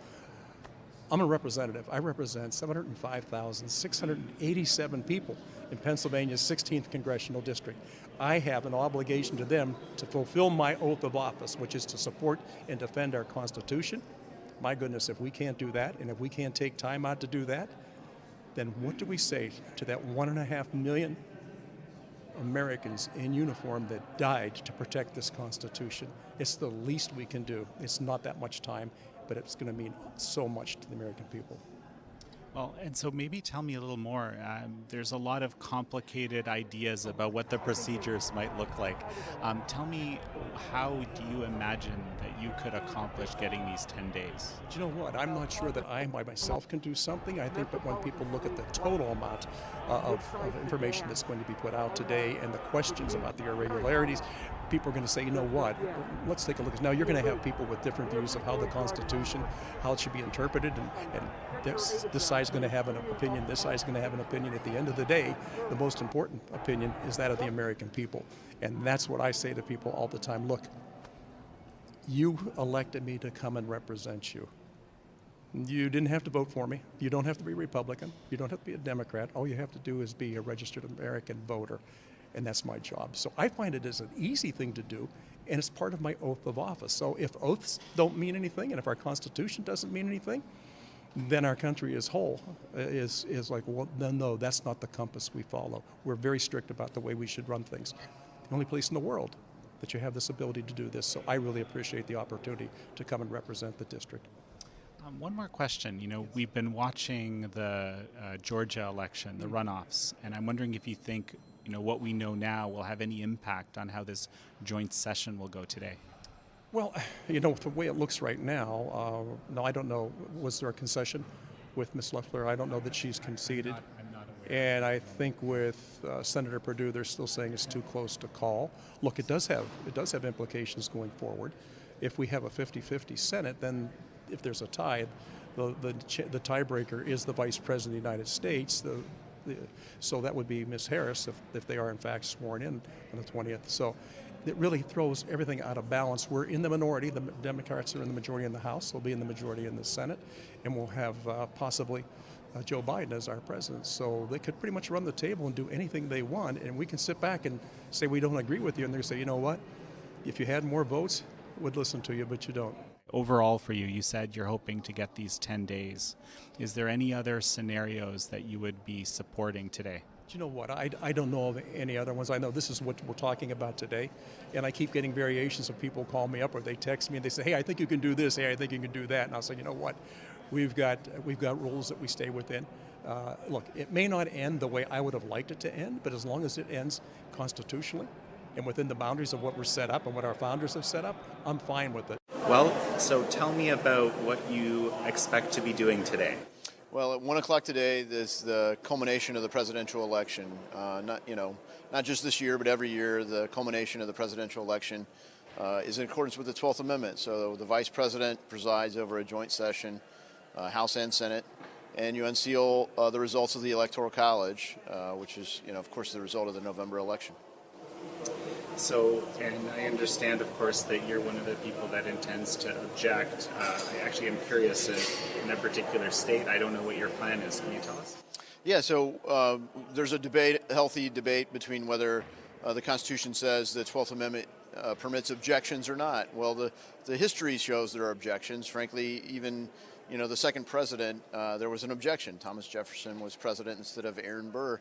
I'm a representative. I represent 705,687 people in Pennsylvania's 16th Congressional District. I have an obligation to them to fulfill my oath of office, which is to support and defend our Constitution. My goodness, if we can't do that, and if we can't take time out to do that, then what do we say to that 1.5 million Americans in uniform that died to protect this Constitution? It's the least we can do. It's not that much time, but it's going to mean so much to the American people. Well, and so maybe tell me a little more. There's a lot of complicated ideas about what the procedures might look like. Tell me, how do you imagine that you could accomplish getting these 10 days? Do you know what? I'm not sure that I by myself can do something. I think that when people look at the total amount of information that's going to be put out today and the questions about the irregularities, people are going to say, you know what, let's take a look. Now you're going to have people with different views of how the Constitution, how it should be interpreted, and this side is going to have an opinion, this side is going to have an opinion. At the end of the day, the most important opinion is that of the American people. And that's what I say to people all the time. Look, you elected me to come and represent you. You didn't have to vote for me. You don't have to be a Republican. You don't have to be a Democrat. All you have to do is be a registered American voter. And that's my job. So I find it as an easy thing to do, and it's part of my oath of office. So if oaths don't mean anything, and if our Constitution doesn't mean anything, then our country as whole is like, well, no, that's not the compass we follow. We're very strict about the way we should run things. The only place in the world that you have this ability to do this. So I really appreciate the opportunity to come and represent the district. One more question. You know, we've been watching the Georgia election, the runoffs, and I'm wondering if you think, you know, what we know now will have any impact on how this joint session will go today. Well, you know, the way it looks right now, no, I don't know. Was there a concession with Ms. Loeffler? I don't know that she's conceded. I'm not aware. And I think with Senator Perdue, they're still saying it's too close to call. Look, it does have implications going forward. If we have a 50-50 Senate, then if there's a tie, the tiebreaker is the Vice President of the United States. So that would be Ms. Harris if they are in fact sworn in on the 20th. So it really throws everything out of balance. We're in the minority. The Democrats are in the majority in the House. They'll be in the majority in the Senate. And we'll have possibly Joe Biden as our president. So they could pretty much run the table and do anything they want. And we can sit back and say we don't agree with you. And they say, you know what? If you had more votes, we'd listen to you, but you don't. Overall for you, you said you're hoping to get these 10 days. Is there any other scenarios that you would be supporting today? Do you know what? I don't know of any other ones. I know this is what we're talking about today, and I keep getting variations of people call me up or they text me and they say, hey, I think you can do this, hey, I think you can do that. And I'll say, you know what? We've got rules that we stay within. Look, it may not end the way I would have liked it to end, but as long as it ends constitutionally and within the boundaries of what we're set up and what our founders have set up, I'm fine with it. Well, so tell me about what you expect to be doing today. Well, at 1 o'clock today, there's the culmination of the presidential election. Not just this year, but every year, the culmination of the presidential election is in accordance with the 12th Amendment. So the Vice President presides over a joint session, House and Senate, and you unseal the results of the Electoral College, which is, of course, the result of the November election. So, and I understand, of course, that you're one of the people that intends to object. I actually am curious in a particular state. I don't know what your plan is. Can you tell us? Yeah, so there's a healthy debate between whether the Constitution says the 12th Amendment permits objections or not. Well, the history shows there are objections. Frankly, even the second president, there was an objection. Thomas Jefferson was president instead of Aaron Burr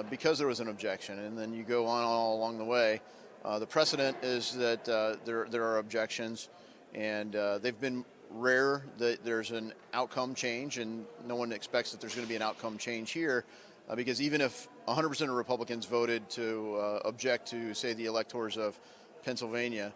because there was an objection. And then you go on all along the way. The precedent is that there are objections, and they've been rare that there's an outcome change, and no one expects that there's going to be an outcome change here, because even if 100% of Republicans voted to object to, say, the electors of Pennsylvania,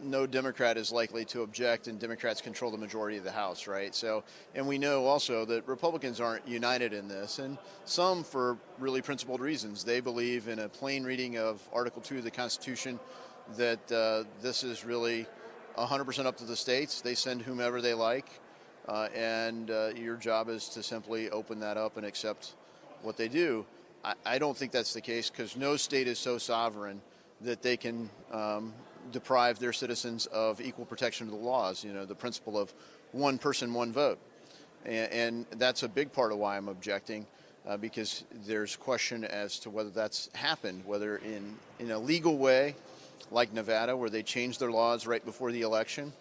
no Democrat is likely to object, and Democrats control the majority of the House, right? So, and we know also that Republicans aren't united in this, and some for really principled reasons. They believe in a plain reading of Article 2 of the Constitution that this is really 100% up to the states. They send whomever they like, and your job is to simply open that up and accept what they do. I don't think that's the case, because no state is so sovereign that they can deprive their citizens of equal protection of the laws, the principle of one person, one vote. And that's a big part of why I'm objecting, because there's question as to whether that's happened, whether in a legal way, like Nevada, where they changed their laws right before the election,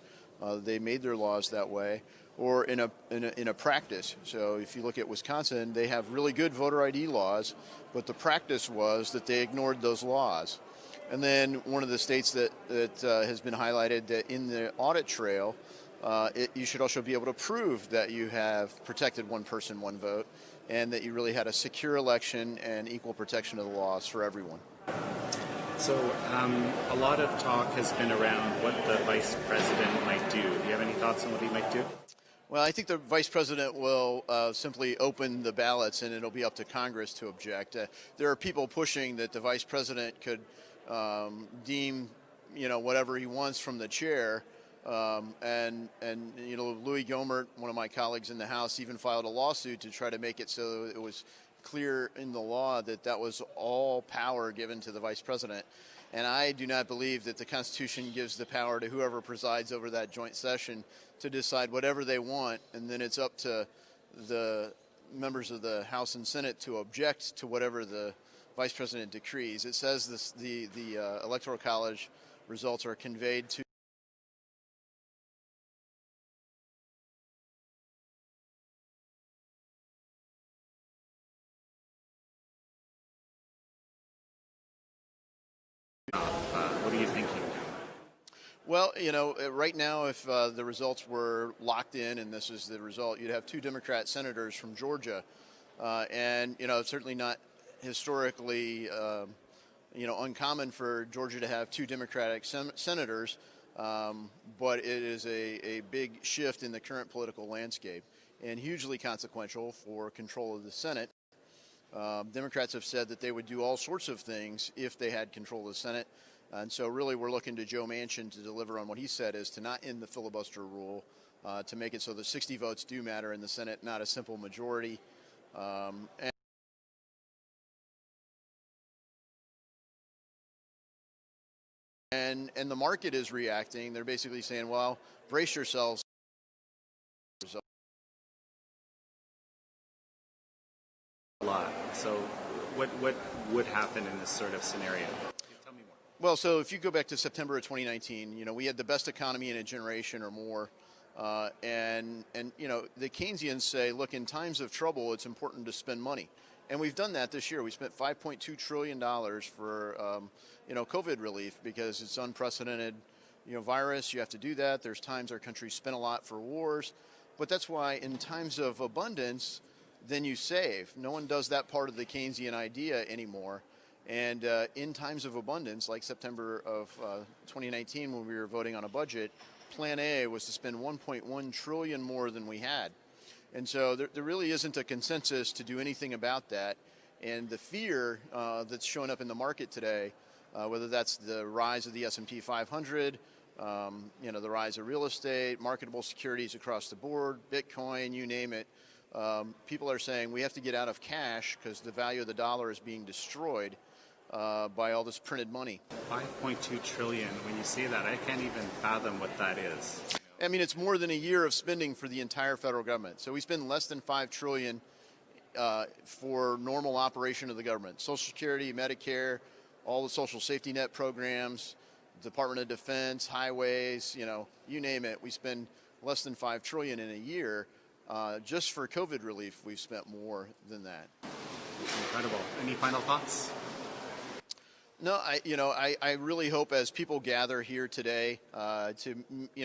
they made their laws that way, or in a practice. So if you look at Wisconsin, they have really good voter ID laws, but the practice was that they ignored those laws. And then one of the states that has been highlighted that in the audit trail, you should also be able to prove that you have protected one person, one vote, and that you really had a secure election and equal protection of the laws for everyone. So a lot of talk has been around what the vice president might do. Do you have any thoughts on what he might do? Well, I think the vice president will simply open the ballots, and it'll be up to Congress to object. There are people pushing that the vice president could deem, whatever he wants from the chair. And Louis Gohmert, one of my colleagues in the House, even filed a lawsuit to try to make it so it was clear in the law that that was all power given to the vice president. And I do not believe that the Constitution gives the power to whoever presides over that joint session to decide whatever they want, and then it's up to the members of the House and Senate to object to whatever the vice president decrees. It says the Electoral College results are conveyed to Well, right now, if the results were locked in and this is the result, you'd have 2 Democrat senators from Georgia. And, it's certainly not historically, uncommon for Georgia to have 2 Democratic senators, but it is a big shift in the current political landscape and hugely consequential for control of the Senate. Democrats have said that they would do all sorts of things if they had control of the Senate. And so really we're looking to Joe Manchin to deliver on what he said is to not end the filibuster rule, to make it so the 60 votes do matter in the Senate, not a simple majority. And the market is reacting. They're basically saying, well, brace yourselves. A lot. So what would happen in this sort of scenario? Tell me more. Well, so if you go back to September of 2019, we had the best economy in a generation or more. And the Keynesians say, look, in times of trouble, it's important to spend money. And we've done that this year. We spent $5.2 trillion for, COVID relief because it's unprecedented, virus. You have to do that. There's times our country spent a lot for wars. But that's why in times of abundance, then you save. No one does that part of the Keynesian idea anymore. And in times of abundance, like September of 2019 when we were voting on a budget, Plan A was to spend $1.1 trillion more than we had. And so there really isn't a consensus to do anything about that. And the fear that's showing up in the market today, whether that's the rise of the S&P 500, the rise of real estate, marketable securities across the board, Bitcoin, you name it, people are saying we have to get out of cash because the value of the dollar is being destroyed by all this printed money. 5.2 trillion. When you say that, I can't even fathom what that is. I mean, it's more than a year of spending for the entire federal government. So we spend less than $5 trillion for normal operation of the government. Social Security, Medicare, all the social safety net programs, Department of Defense, highways, you name it. We spend less than $5 trillion in a year. Just for COVID relief, we've spent more than that. Incredible. Any final thoughts? No, I really hope as people gather here today to,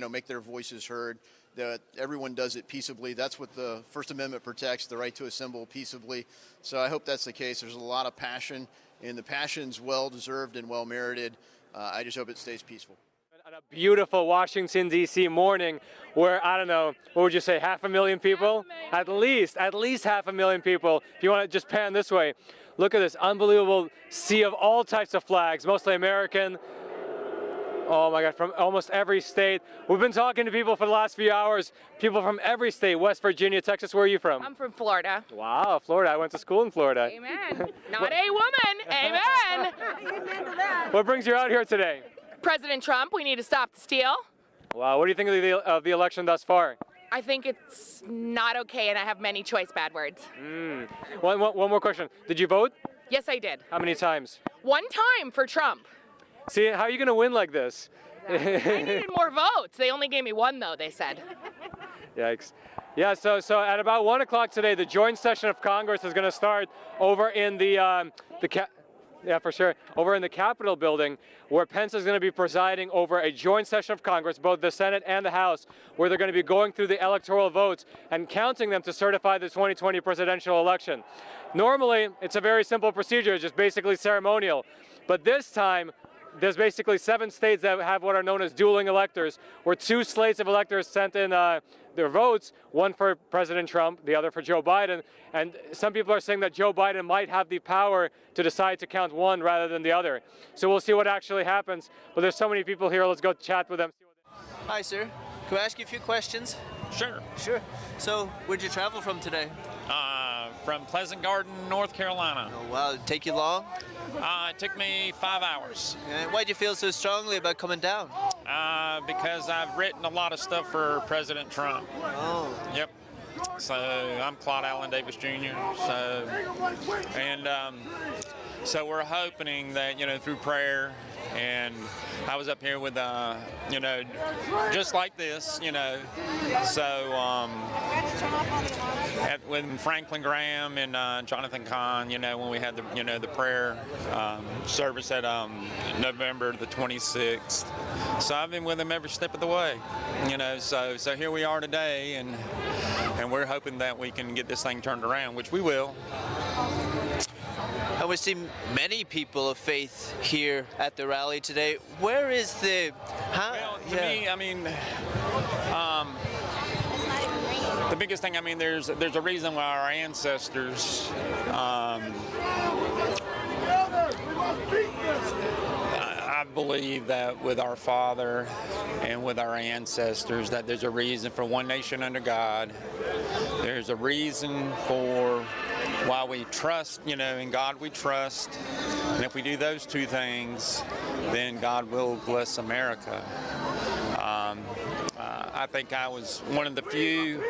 make their voices heard, that everyone does it peaceably. That's what the First Amendment protects, the right to assemble peaceably. So I hope that's the case. There's a lot of passion, and the passion's well-deserved and well-merited. I just hope it stays peaceful. On a beautiful Washington, D.C. morning where, I don't know, what would you say, 500,000 people? At least 500,000 people. If you want to just pan this way, look at this unbelievable sea of all types of flags, mostly American. Oh my God, from almost every state. We've been talking to people for the last few hours, people from every state, West Virginia, Texas. Where are you from? I'm from Florida. Wow, Florida. I went to school in Florida. Amen. Not a woman. Amen. Amen to that. What brings you out here today? President Trump, we need to stop the steal. Wow, what do you think of the election thus far? I think it's not okay, and I have many choice bad words. One more question. Did you vote? Yes, I did. How many times? One time for Trump. See, how are you going to win like this? I needed more votes. They only gave me one, though, they said. Yikes. Yeah, so at about 1 o'clock today, the joint session of Congress is going to start over in over in the Capitol building, where Pence is going to be presiding over a joint session of Congress, both the Senate and the House, where they're going to be going through the electoral votes and counting them to certify the 2020 presidential election. Normally, it's a very simple procedure, it's just basically ceremonial. But this time, there's basically 7 states that have what are known as dueling electors, where 2 slates of electors sent in their votes, one for President Trump, the other for Joe Biden. And some people are saying that Joe Biden might have the power to decide to count one rather than the other. So we'll see what actually happens. But there's so many people here, let's go chat with them. Hi, sir. Can I ask you a few questions? Sure. Sure. So, where'd you travel from today? From Pleasant Garden, North Carolina. Oh, wow. Did it take you long? It took me 5 hours. And why'd you feel so strongly about coming down? Because I've written a lot of stuff for President Trump. Oh. Yep. So I'm Claude Allen Davis Jr. So we're hoping that, through prayer, and I was up here with, just like this, so with Franklin Graham and Jonathan Cahn, when we had the prayer service at November the 26th. So I've been with them every step of the way, so here we are today, and we're hoping that we can get this thing turned around, which we will. And we see many people of faith here at the rally today. Where is the... Well, to me, I mean, the biggest thing, I mean, there's a reason why our ancestors I believe that with our Father and with our ancestors, that there's a reason for one nation under God. There's a reason for why we trust, in God we trust. And if we do those two things, then God will bless America. I think I was one of the few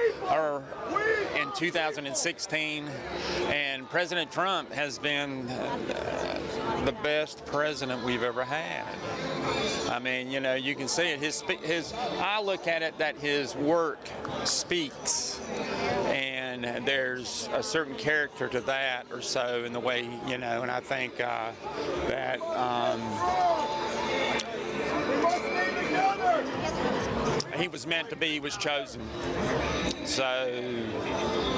in 2016, and President Trump has been the best president we've ever had. I mean, you can see it. I look at it that his work speaks, and there's a certain character to that or so in the way, and I think that he was meant to be, he was chosen. So,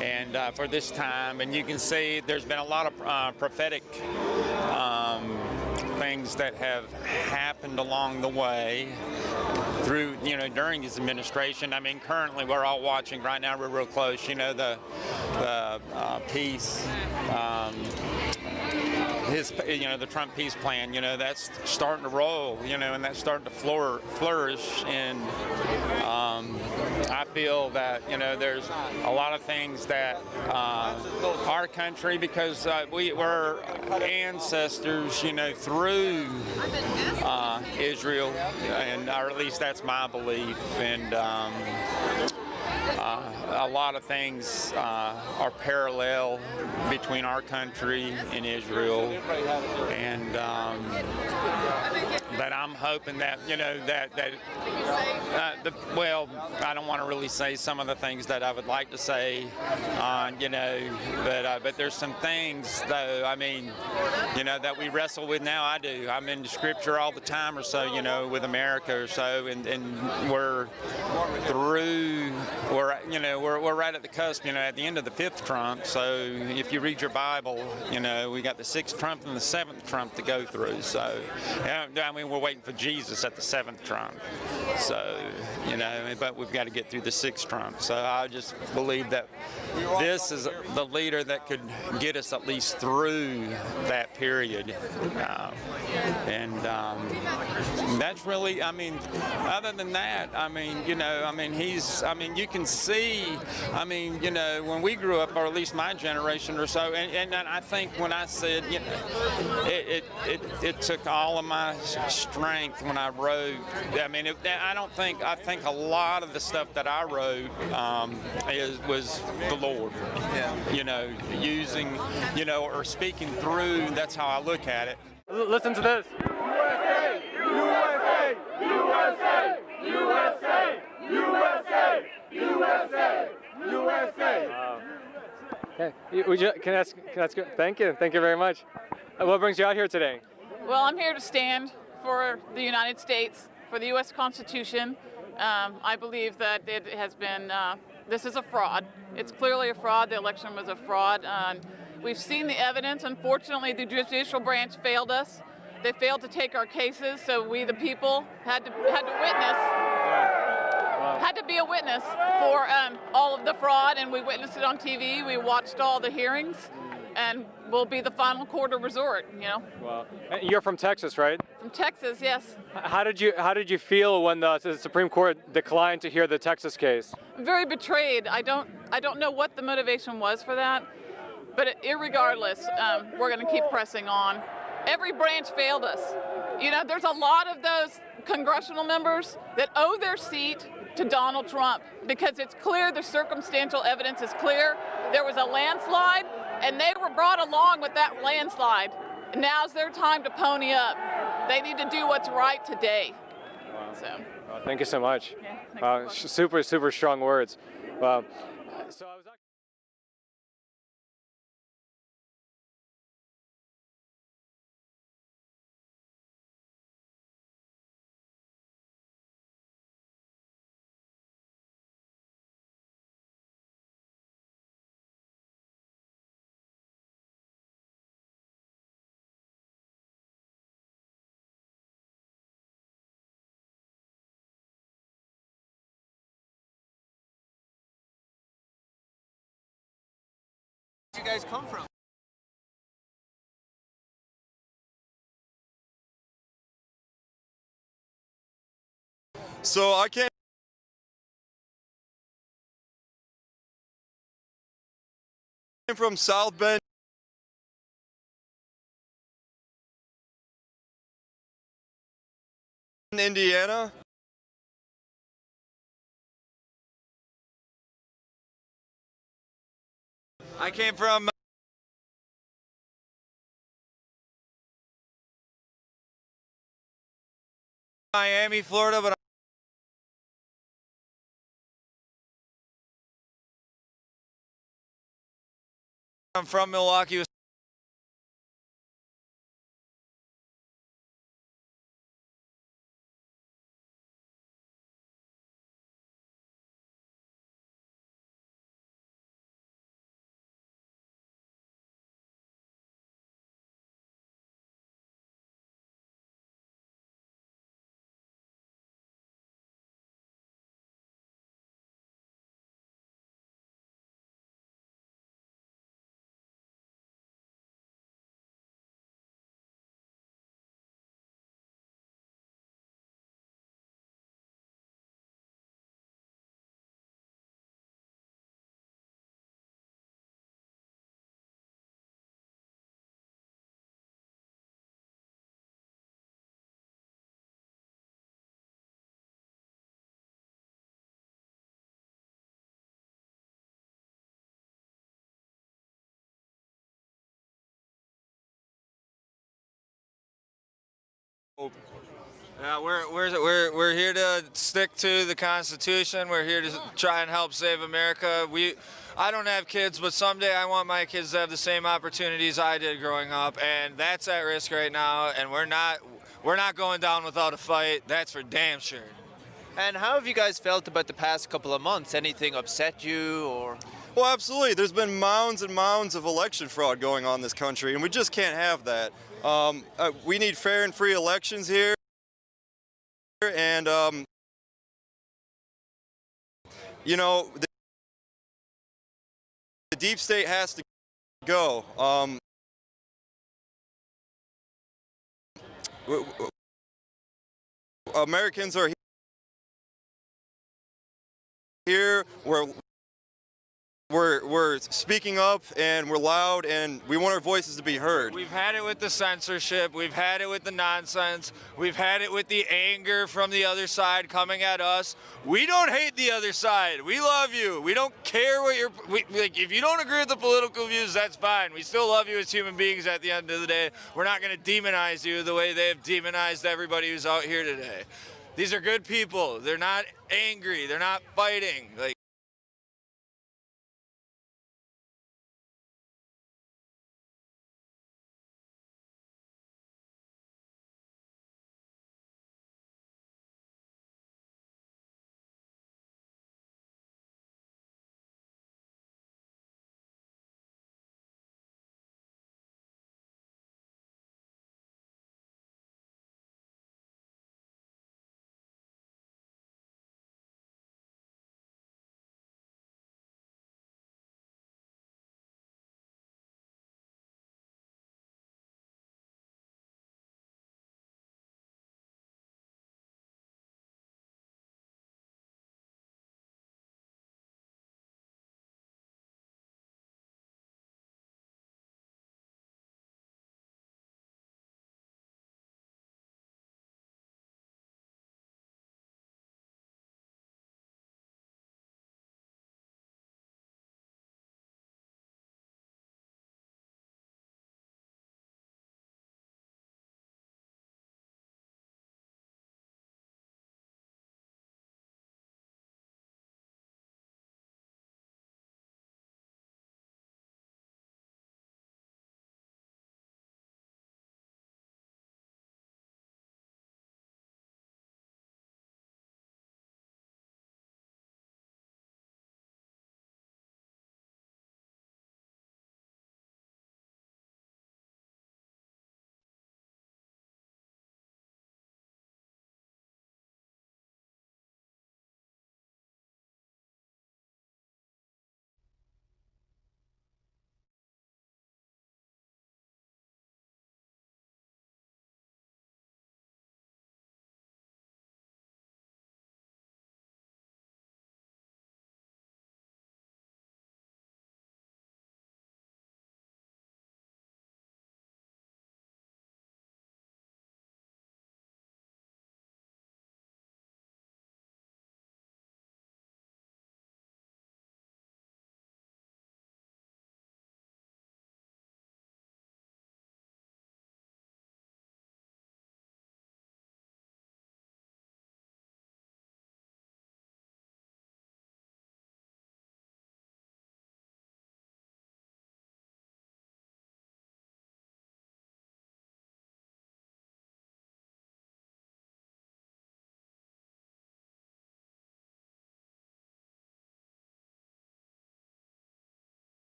and for this time, and you can see there's been a lot of prophetic things that have happened along the way through, during his administration. I mean, currently we're all watching right now, we're real close, the peace, the Trump peace plan, that's starting to roll, and that's starting to flourish, and I feel that, there's a lot of things that our country, because we're ancestors, through Israel, or at least that's my belief, and a lot of things are parallel between our country and Israel, and that I'm hoping that, well, I don't want to really say some of the things that I would like to say, but there's some things, though, I mean, that we wrestle with now. I do. I'm in Scripture all the time or so, with America or so, and we're through, we're right at the cusp, at the end of the 5th Trump. So if you read your Bible, we got the 6th Trump and the 7th Trump to go through. So, I mean, we're waiting for Jesus at the 7th Trump. So, but we've got to get through the 6th Trump. So I just believe that this is the leader that could get us at least through that period. That's really, I mean, other than that, I mean, you can see, when we grew up, or at least my generation or so, and I think when I said, it took all of my strength when I wrote. I mean, I think a lot of the stuff that I wrote was the Lord, using, or speaking through. That's how I look at it. Listen to this. USA, USA, USA, USA, USA, USA, USA. Okay. Can I ask? Thank you very much. What brings you out here today? Well, I'm here to stand for the United States, for the U.S. Constitution. I believe that it has been, this is a fraud. It's clearly a fraud. The election was a fraud. We've seen the evidence. Unfortunately, the judicial branch failed us. They failed to take our cases, so we, the people, had to be a witness for all of the fraud, and we witnessed it on TV. We watched all the hearings, and we'll be the final court of resort. Well, you're from Texas, right? From Texas, yes. How did you feel when the Supreme Court declined to hear the Texas case? I'm very betrayed. I don't know what the motivation was for that, but irregardless, we're going to keep pressing on. Every branch failed us. There's a lot of those congressional members that owe their seat to Donald Trump, because it's clear, the circumstantial evidence is clear. There was a landslide, and they were brought along with that landslide. Now's their time to pony up. They need to do what's right today. Wow. So. Thank you so much. Super strong words. So I was you guys come from? So I came from South Bend, Indiana. I came from Miami, Florida, but I'm from Milwaukee. Yeah, we're here to stick to the Constitution. We're here to try and help save America. I don't have kids, but someday I want my kids to have the same opportunities I did growing up, and that's at risk right now. And we're not going down without a fight. That's for damn sure. And how have you guys felt about the past couple of months? Anything upset you or? Well, absolutely. There's been mounds and mounds of election fraud going on in this country, and we just can't have that. We need fair and free elections here, and you know, the deep state has to go. Americans are here. We're speaking up, and we're loud, and we want our voices to be heard. We've had it with the censorship. We've had it with the nonsense. We've had it with the anger from the other side coming at us. We don't hate the other side. We love you. We don't care what like, if you don't agree with the political views, that's fine. We still love you as human beings at the end of the day. We're not going to demonize you the way they have demonized everybody who's out here today. These are good people. They're not angry. They're not fighting. Like,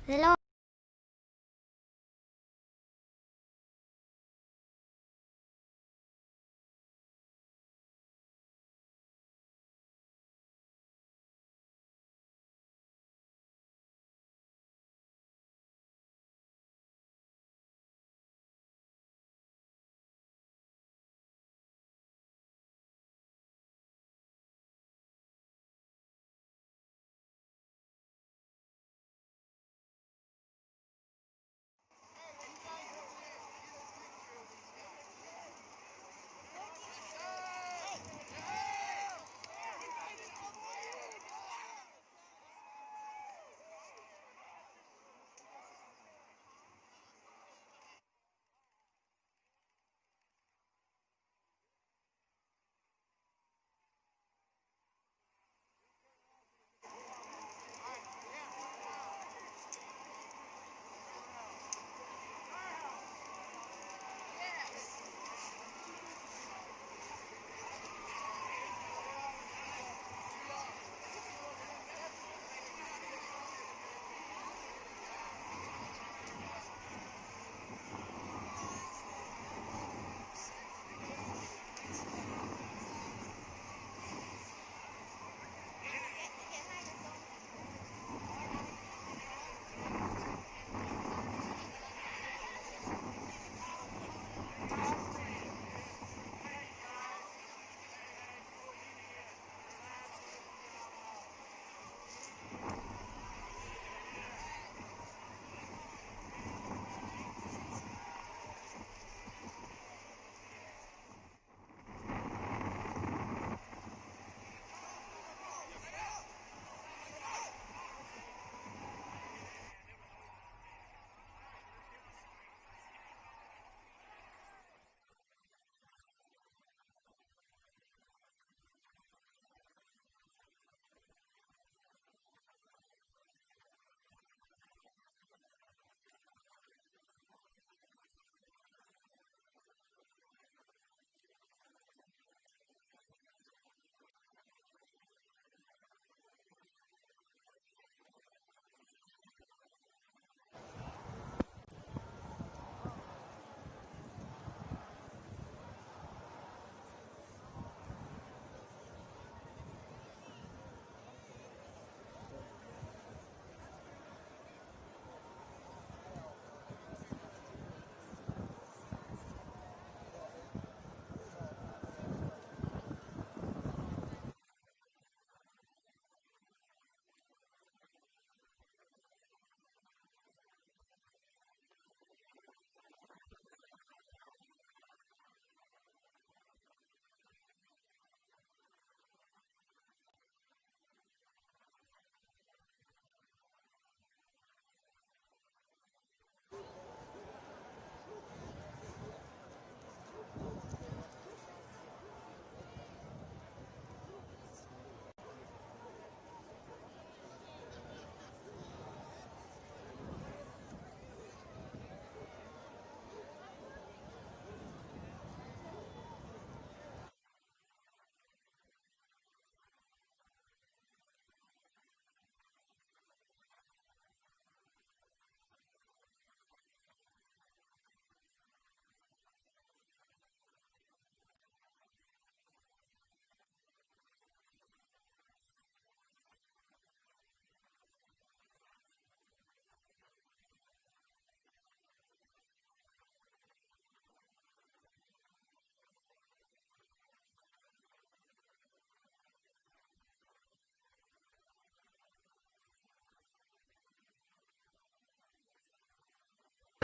The law.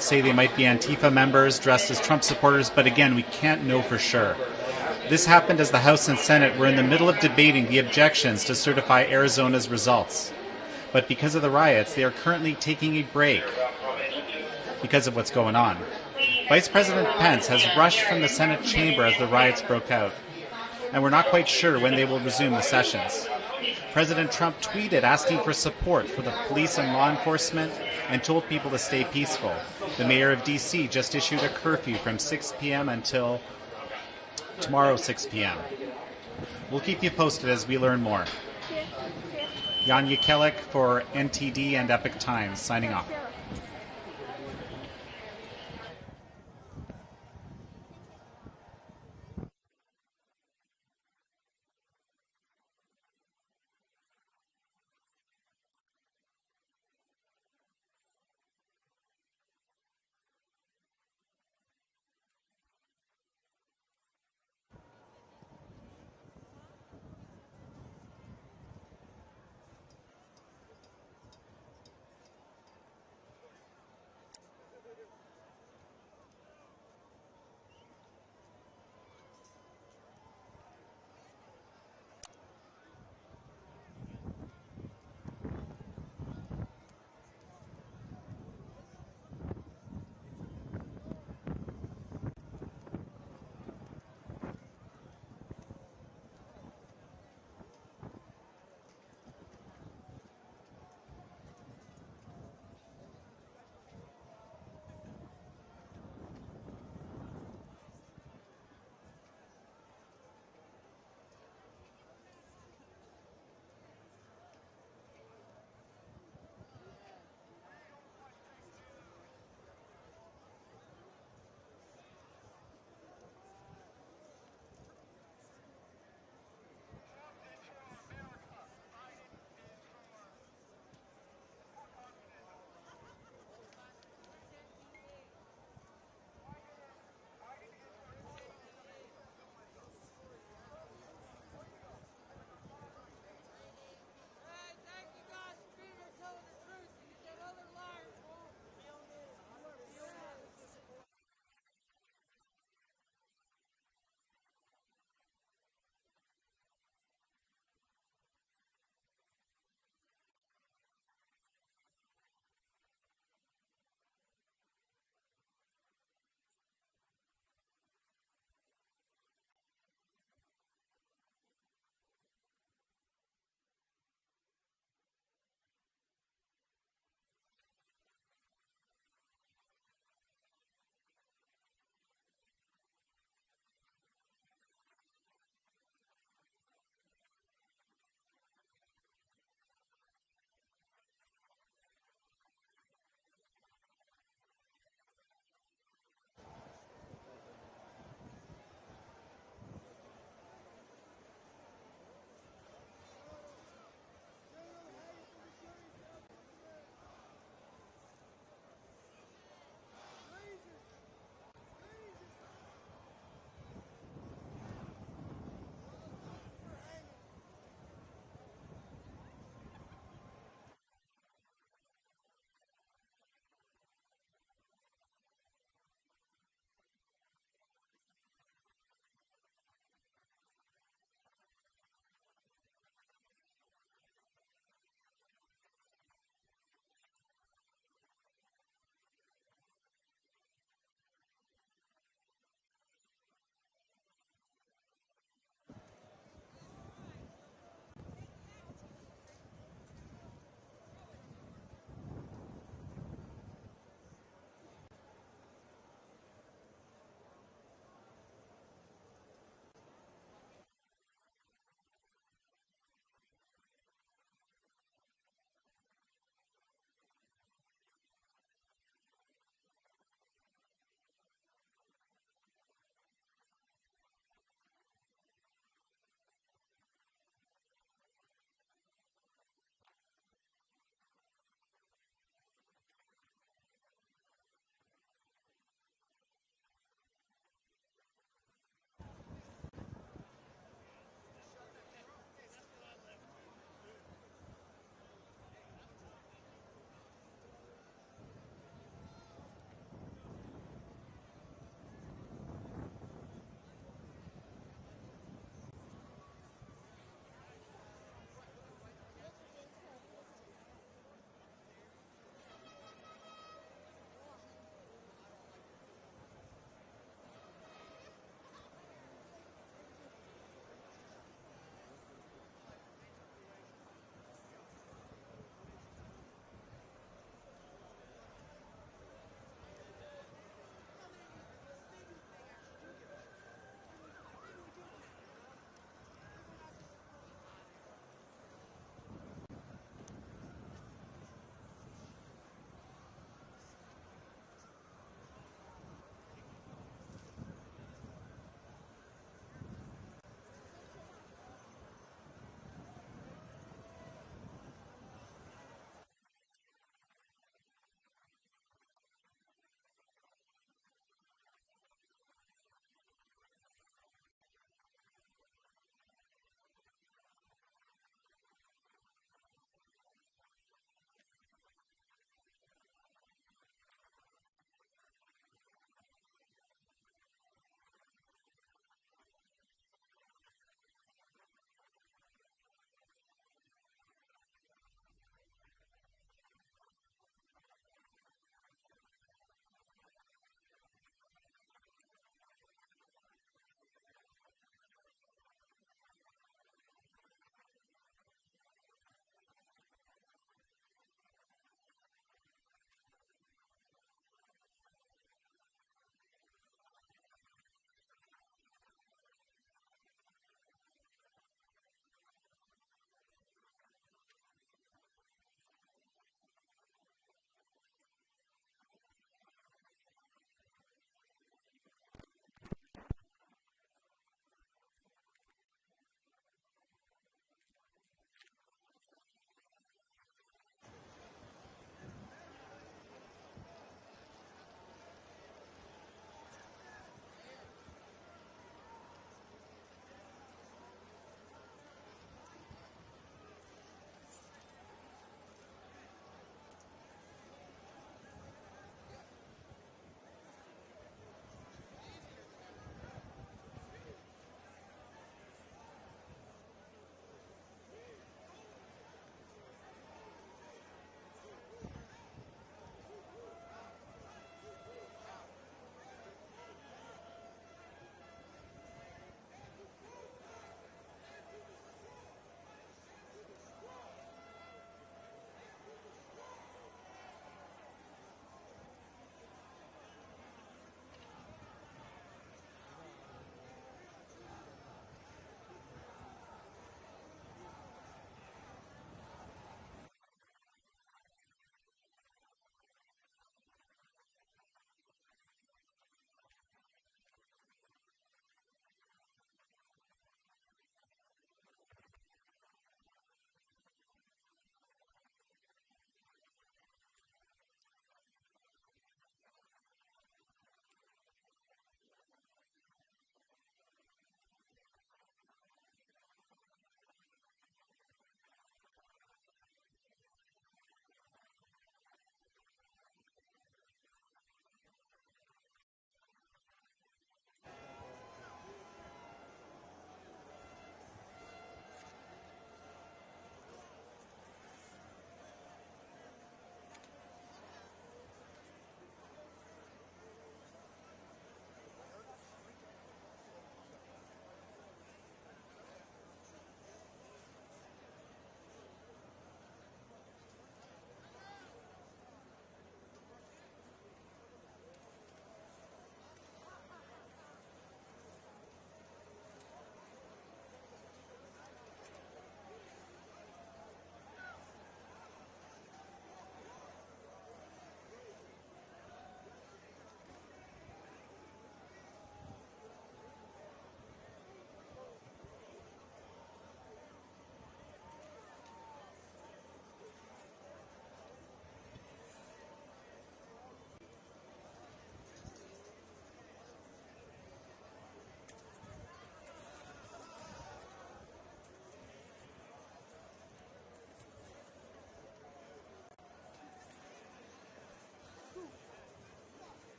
Say they might be Antifa members dressed as Trump supporters, but again, we can't know for sure. This happened as the House and Senate were in the middle of debating the objections to certify Arizona's results. But because of the riots, they are currently taking a break because of what's going on. Vice President Pence has rushed from the Senate chamber as the riots broke out, and we're not quite sure when they will resume the sessions. President Trump tweeted asking for support for the police and law enforcement and told people to stay peaceful. The mayor of D.C. just issued a curfew from 6 p.m. until tomorrow 6 p.m. We'll keep you posted as we learn more. Jan Jekielek for NTD and Epoch Times, signing off.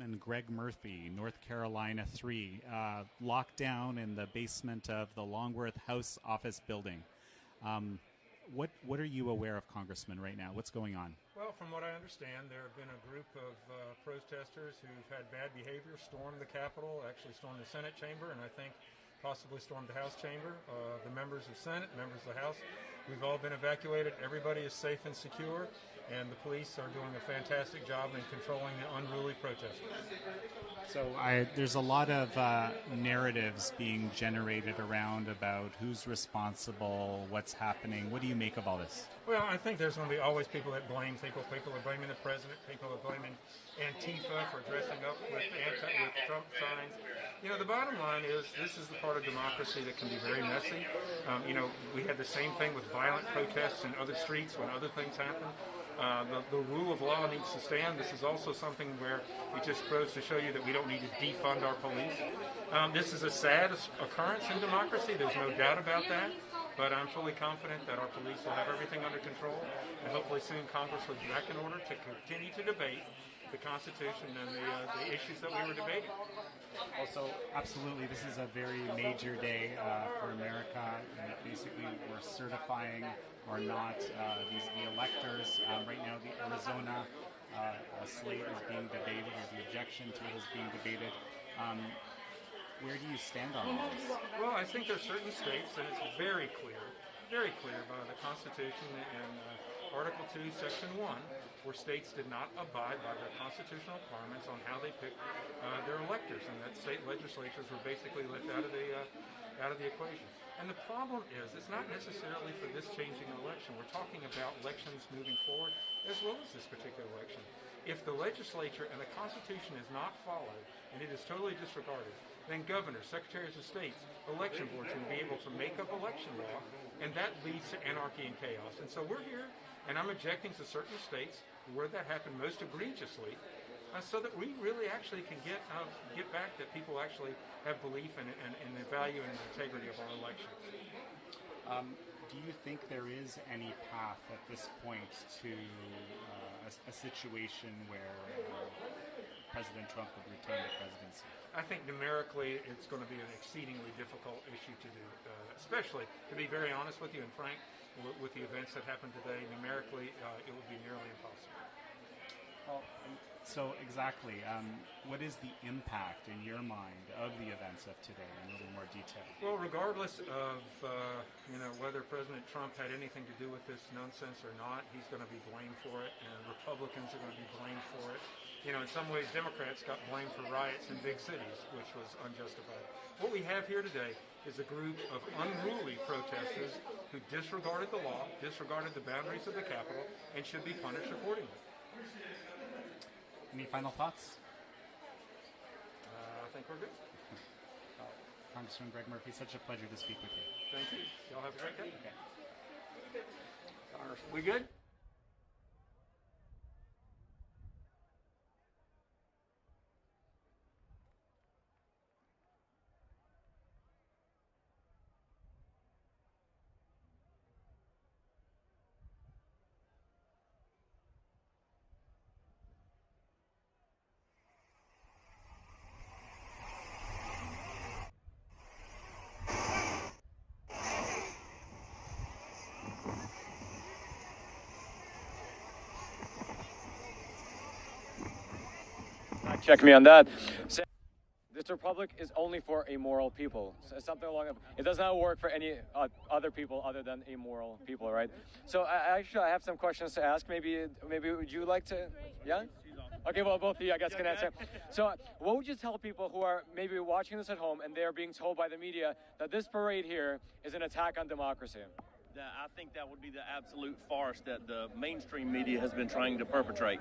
Congressman Greg Murphy, North Carolina 3, locked down in the basement of the Longworth House office building. What are you aware of, Congressman, right now? What's going on? Well, from what I understand, there have been a group of protesters who've had bad behavior storm the Capitol, actually stormed the Senate chamber, and I think possibly stormed the House chamber. The members of Senate, members of the House, we've all been evacuated. Everybody is safe and secure, and the police are doing a fantastic job in controlling the unruly protesters. So there's a lot of narratives being generated around about who's responsible, what's happening. What do you make of all this? Well, I think there's going to be always people that blame people. People are blaming the president. People are blaming Antifa for dressing up with Trump signs. You know, the bottom line is this is the part of democracy that can be very messy. You know, we had the same thing with violent protests in other streets when other things happen. The rule of law needs to stand. This is also something where it just goes to show you that we don't need to defund our police. This is a sad occurrence in democracy. There's no doubt about that. But I'm fully confident that our police will have everything under control. And hopefully soon Congress will be back in order to continue to debate the Constitution and the issues that we were debating. Also, absolutely, this is a very major day for America. And basically, we're certifying or not the electors. Right now, the Arizona slate is being debated, or the objection to it is being debated. Where do you stand on this? Well, I think there are certain states, and it's very clear by the Constitution and Article 2, Section 1, where states did not abide by their constitutional requirements on how they pick their electors, and that state legislatures were basically left out of the equation. And the problem is, it's not necessarily for this changing election. We're talking about elections moving forward, as well as this particular election. If the legislature and the Constitution is not followed, and it is totally disregarded, then governors, secretaries of states, election boards will be able to make up election law, and that leads to anarchy and chaos. And so we're here, and I'm objecting to certain states where that happened most egregiously, so that we really actually can get back that people actually have belief in the value and the integrity of our elections. Do you think there is any path at this point to a situation where President Trump would retain the presidency? I think numerically it's going to be an exceedingly difficult issue to do, especially, to be very honest with you and frank, with the events that happened today. Numerically, it would be nearly impossible. Well, so exactly, what is the impact in your mind of the events of today in a little more detail? Well, regardless of whether President Trump had anything to do with this nonsense or not, he's going to be blamed for it, and Republicans are going to be blamed for it. You know, in some ways, Democrats got blamed for riots in big cities, which was unjustified. What we have here today is a group of unruly protesters who disregarded the law, disregarded the boundaries of the Capitol, and should be punished accordingly. Any final thoughts? I think we're good. Congressman Greg Murphy, such a pleasure to speak with you. Thank you. Y'all have a great day. Okay. We good? Check me on that. This republic is only for immoral people. So something along that. It does not work for any other people other than immoral people, right? So I have some questions to ask. Maybe would you like to? Yeah. Okay. Well, both of you, I guess, can answer. So, what would you tell people who are maybe watching this at home and they are being told by the media that this parade here is an attack on democracy? I think that would be the absolute farce that the mainstream media has been trying to perpetrate.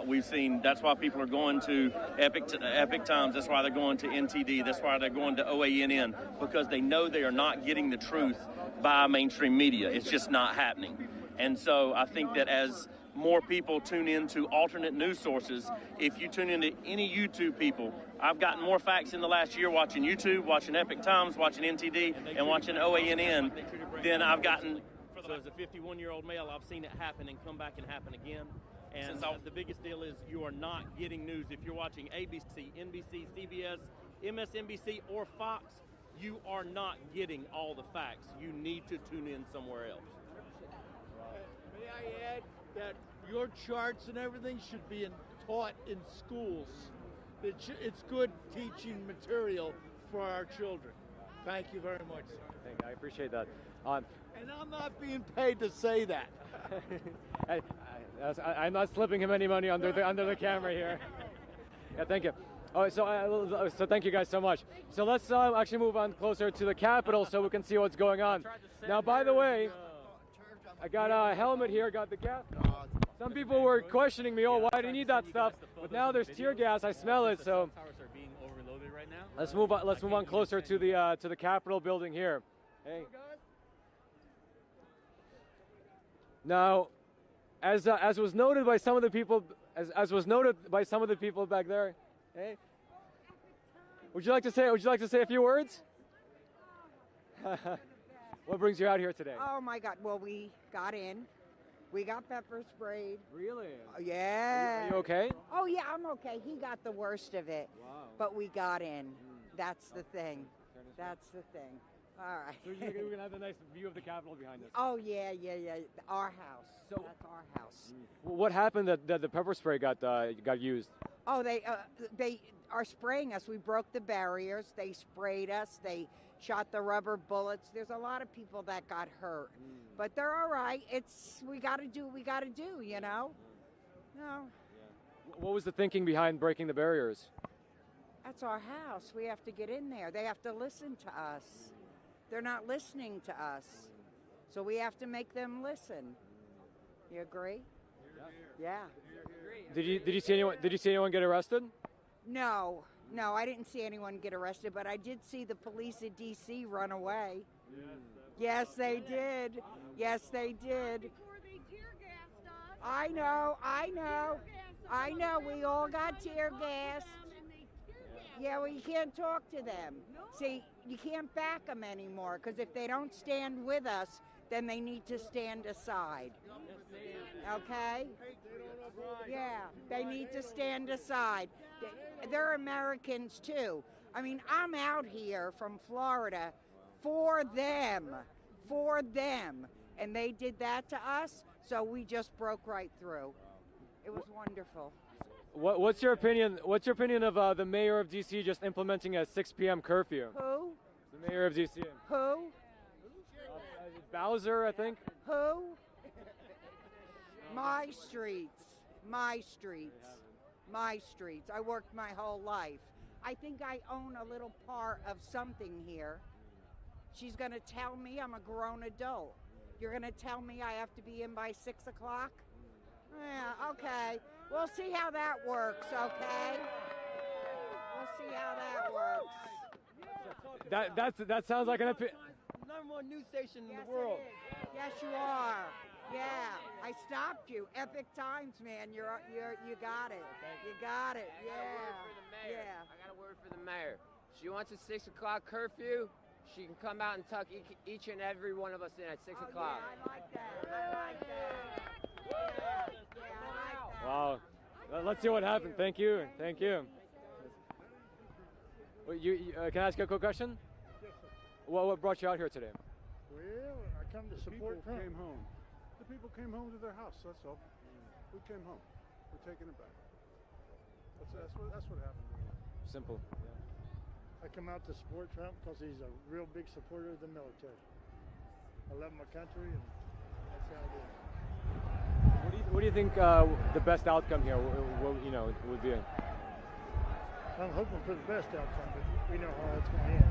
We've seen, that's why people are going to Epic Times, that's why they're going to NTD, that's why they're going to OANN, because they know they are not getting the truth by mainstream media. It's just not happening. And so I think that as more people tune into alternate news sources, if you tune into any YouTube people, I've gotten more facts in the last year watching YouTube, watching Epic Times, watching NTD, and watching OANN than I've gotten. So as a 51-year-old male, I've seen it happen and come back and happen again. And the biggest deal is you are not getting news. If you're watching ABC, NBC, CBS, MSNBC, or Fox, you are not getting all the facts. You need to tune in somewhere else. May I add that your charts and everything should be taught in schools. It's good teaching material for our children. Thank you very much, sir. I appreciate that. And I'm not being paid to say that. I'm not slipping him any money under the camera here. Yeah, thank you. All right, so thank you guys so much. So let's actually move on closer to the Capitol so we can see what's going on. Now, by the way, I got a helmet here, got the gas. Some people were questioning me, oh, why do you need that stuff? But now there's tear gas, I smell it, so let's move on closer to the Capitol building here. Hey. Now, as was noted by some of the people, as was noted by some of the people back there, hey, would you like to say a few words? What brings you out here today? Oh my God! Well, we got in. We got pepper sprayed. Really? Yeah. Are you okay? Oh yeah, I'm okay. He got the worst of it. Wow. But we got in. That's the thing. That's the thing. All right. So you're going to have a nice view of the Capitol behind us. Oh yeah. Our house. So that's our house. What happened that the pepper spray got used? Oh, they are spraying us. We broke the barriers. They sprayed us. They shot the rubber bullets. There's a lot of people that got hurt, but they're all right. We got to do what we got to do, you know. No. What was the thinking behind breaking the barriers? That's our house. We have to get in there. They have to listen to us. They're not listening to us, so we have to make them listen. You agree? Yeah. Did you see anyone get arrested? No, I didn't see anyone get arrested, but I did see the police in D.C. run away. Yes, they did. Yes, they did. I know. We all got tear gassed. Yeah, well, you can't talk to them. See, you can't back them anymore, because if they don't stand with us, then they need to stand aside. Okay? Yeah, they need to stand aside. They're Americans too. I mean, I'm out here from Florida for them, and they did that to us, so we just broke right through. It was wonderful. What's your opinion? What's your opinion of the mayor of D.C. just implementing a 6 p.m. curfew? Who? The mayor of D.C. Who? Bowser, I think. Who? My streets. My streets. My streets. I worked my whole life. I think I own a little part of something here. She's going to tell me I'm a grown adult. You're going to tell me I have to be in by 6 o'clock? Yeah, okay. We'll see how that works, okay? We'll see how that works. That sounds like an Number one news station in the world. Yes, you are. Yeah, I stopped you. Epic Times, man. You got it. You got it. Yeah. I got a word for the mayor. She wants a 6 o'clock curfew. She can come out and tuck each and every one of us in at 6 o'clock. Yeah, I like that. Yeah, I like that. Wow. Let's see what happens. Thank you. Thank you. Well, can I ask you a quick question? Yes, sir. What brought you out here today? Well, I come to support Trump. Came home. The people came home to their house, that's all. We came home. We're taking it back. That's what happened. Simple. I come out to support Trump because he's a real big supporter of the military. I love my country, and that's how I do it. What do you think the best outcome here would be? I'm hoping for the best outcome, but we know how it's going to end.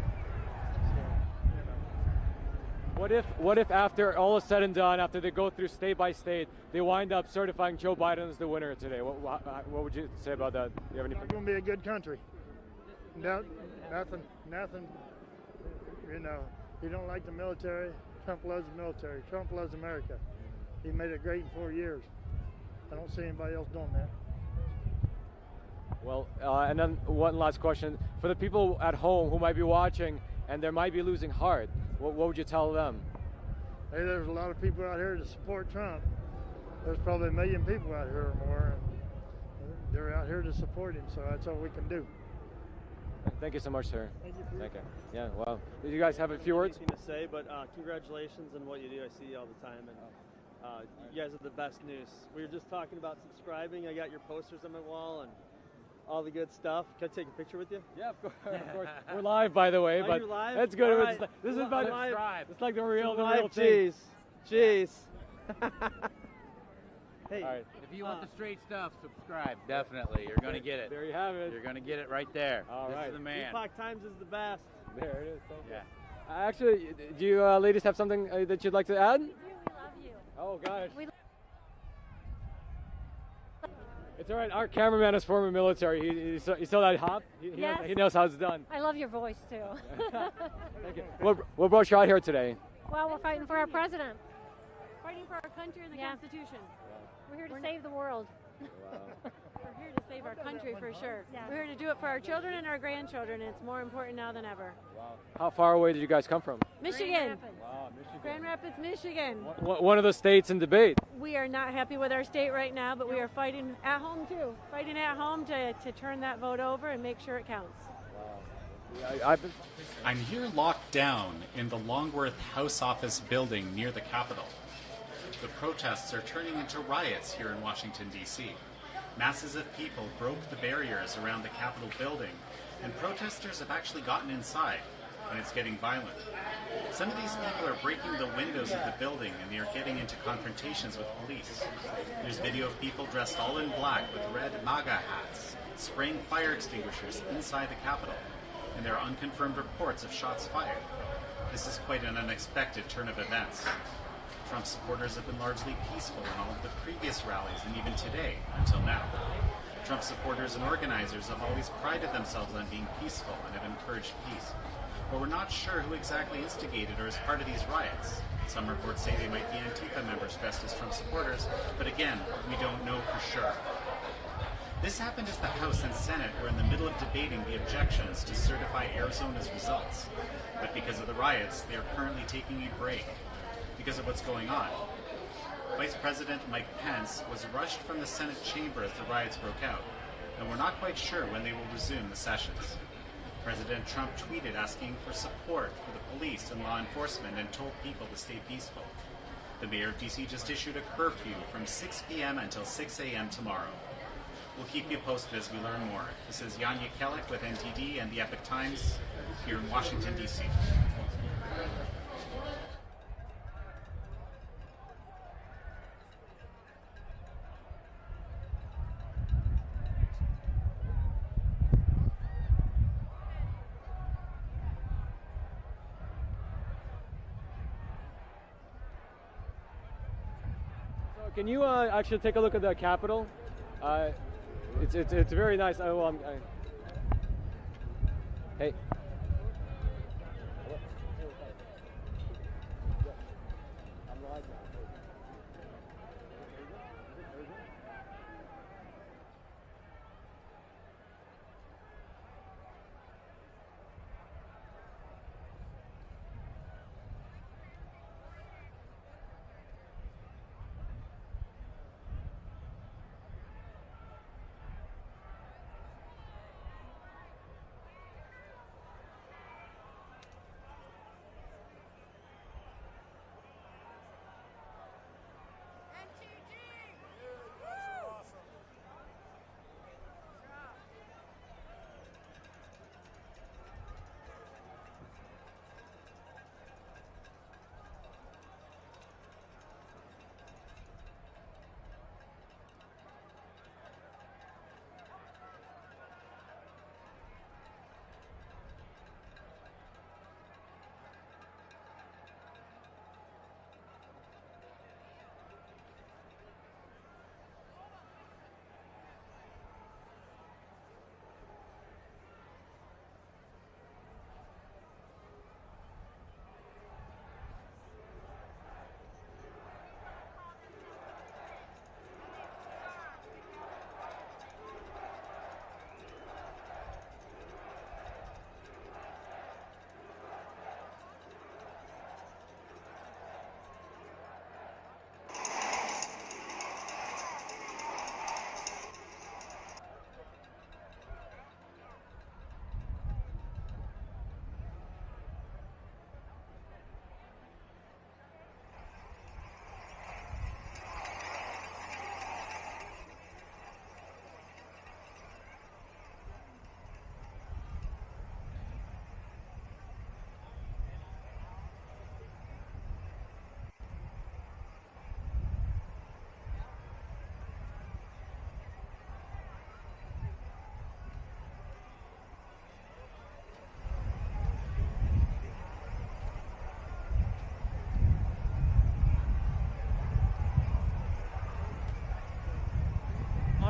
So, What if after all is said and done, after they go through state by state, they wind up certifying Joe Biden as the winner today? What would you say about that? Do you have any? It's going to be a good country. No, nothing. You don't like the military. Trump loves the military. Trump loves America. He made it great in 4 years. I don't see anybody else doing that. Well, and then one last question. For the people at home who might be watching and they might be losing heart, what would you tell them? Hey, there's a lot of people out here to support Trump. there's probably 1 million people out here or more, and they're out here to support him, so that's all we can do. Thank you so much, sir. Thank you. Thank you. Yeah, well, did you guys have a few words? Anything to say, but congratulations on what you do. I see you all the time, and you guys are the best news. We were just talking about subscribing. I got your posters on my wall and all the good stuff. Can I take a picture with you? Yeah, of course. We're live, by the way, but you live? that's good. Right. This is about live. It's like the real live. thing. Jeez. Hey, all right. If you want the straight stuff, subscribe. Definitely, you're gonna get it. There you have it. You're gonna get it right there. All this right. is the man. Epoch Times is the best. There it is. Thank yeah. you. Actually, do you ladies have something that you'd like to add? We do. We love you. Oh gosh. It's all right. Our cameraman is former military. He saw that hop. He knows how it's done. I love your voice too. Thank you. What brought you out here today? Well, we're fighting for our president. Fighting for our country and the Constitution. We're here to save the world. We're here to save our country for sure. We're here to do it for our children and our grandchildren. And it's more important now than ever. How far away did you guys come from? Michigan. Wow, Michigan. Grand Rapids, Michigan. One of the states in debate. We are not happy with our state right now, but we are fighting at home too. Fighting at home to turn that vote over and make sure it counts. I'm here locked down in the Longworth House Office building near the Capitol. The protests are turning into riots here in Washington, D.C. Masses of people broke the barriers around the Capitol building, and protesters have actually gotten inside, and it's getting violent. Some of these people are breaking the windows of the building, and they are getting into confrontations with police. There's video of people dressed all in black with red MAGA hats, spraying fire extinguishers inside the Capitol, and there are unconfirmed reports of shots fired. This is quite an unexpected turn of events. Trump supporters have been largely peaceful in all of the previous rallies and even today, until now. Trump supporters and organizers have always prided themselves on being peaceful and have encouraged peace. But we're not sure who exactly instigated or is part of these riots. Some reports say they might be Antifa members dressed as Trump supporters, but again, we don't know for sure. This happened as the House and Senate were in the middle of debating the objections to certify Arizona's results. But because of the riots, they are currently taking a break. Because of what's going on. Vice President Mike Pence was rushed from the Senate chamber as the riots broke out, and we're not quite sure when they will resume the sessions. President Trump tweeted asking for support for the police and law enforcement and told people to stay peaceful. The mayor of D.C. just issued a curfew from 6 p.m. until 6 a.m. tomorrow. We'll keep you posted as we learn more. This is Yanya Kellick with NTD and the Epoch Times here in Washington, D.C. Can you actually take a look at the Capitol? It's very nice. Hey.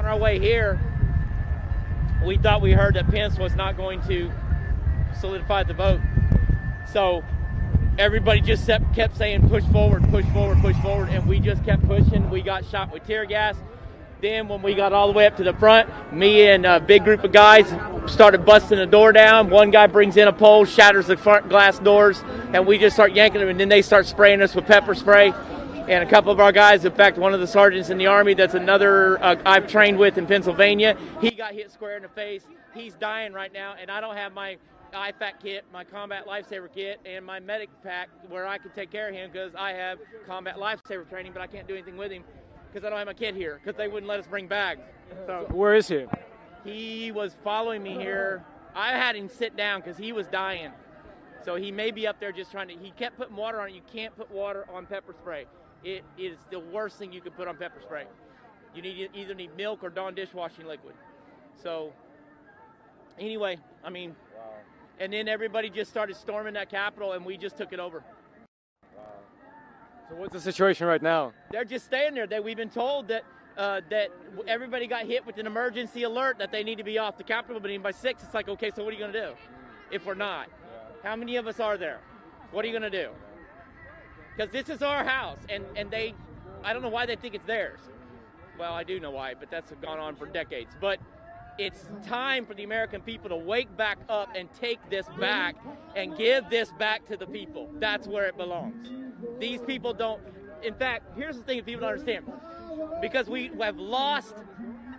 on our way here, we thought we heard that Pence was not going to solidify the vote. So everybody just kept saying push forward, push forward, push forward, and we just kept pushing. We got shot with tear gas. Then when we got all the way up to the front, me and a big group of guys started busting the door down. One guy brings in a pole, shatters the front glass doors, and we just start yanking them, and then they start spraying us with pepper spray. And a couple of our guys, in fact, one of the sergeants in the Army that's another I've trained with in Pennsylvania, he got hit square in the face. He's dying right now, and I don't have my IFAC kit, my combat lifesaver kit, and my medic pack where I can take care of him because I have combat lifesaver training, but I can't do anything with him because I don't have my kid here because they wouldn't let us bring bags. So where is he? He was following me here. I had him sit down because he was dying. So he may be up there just trying to, he kept putting water on it. You can't put water on pepper spray. It is the worst thing you can put on pepper spray. You either need milk or Dawn dishwashing liquid. So anyway, I mean, and then everybody just started storming that Capitol, and we just took it over. So what's the situation right now? They're just staying there. We've been told that that everybody got hit with an emergency alert that they need to be off the Capitol building by 6. It's like, okay, so what are you going to do if we're not? How many of us are there? What are you going to do? Because this is our house, and they, I don't know why they think it's theirs. Well, I do know why, but that's gone on for decades. But it's time for the American people to wake back up and take this back and give this back to the people. That's where it belongs. These people don't, in fact, here's the thing that people don't understand. Because we have lost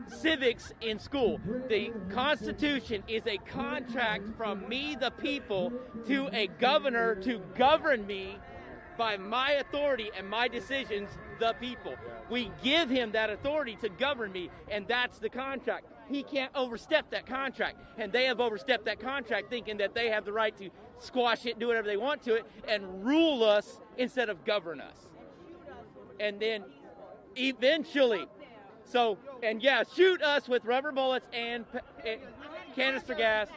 civics in school. The Constitution is a contract from me, the people, to a governor to govern me by my authority and my decisions, the people. We give him that authority to govern me, and that's the contract. He can't overstep that contract, and they have overstepped that contract thinking that they have the right to squash it, do whatever they want to it, and rule us instead of govern us. And then eventually, so, and yeah, shoot us with rubber bullets and canister gas.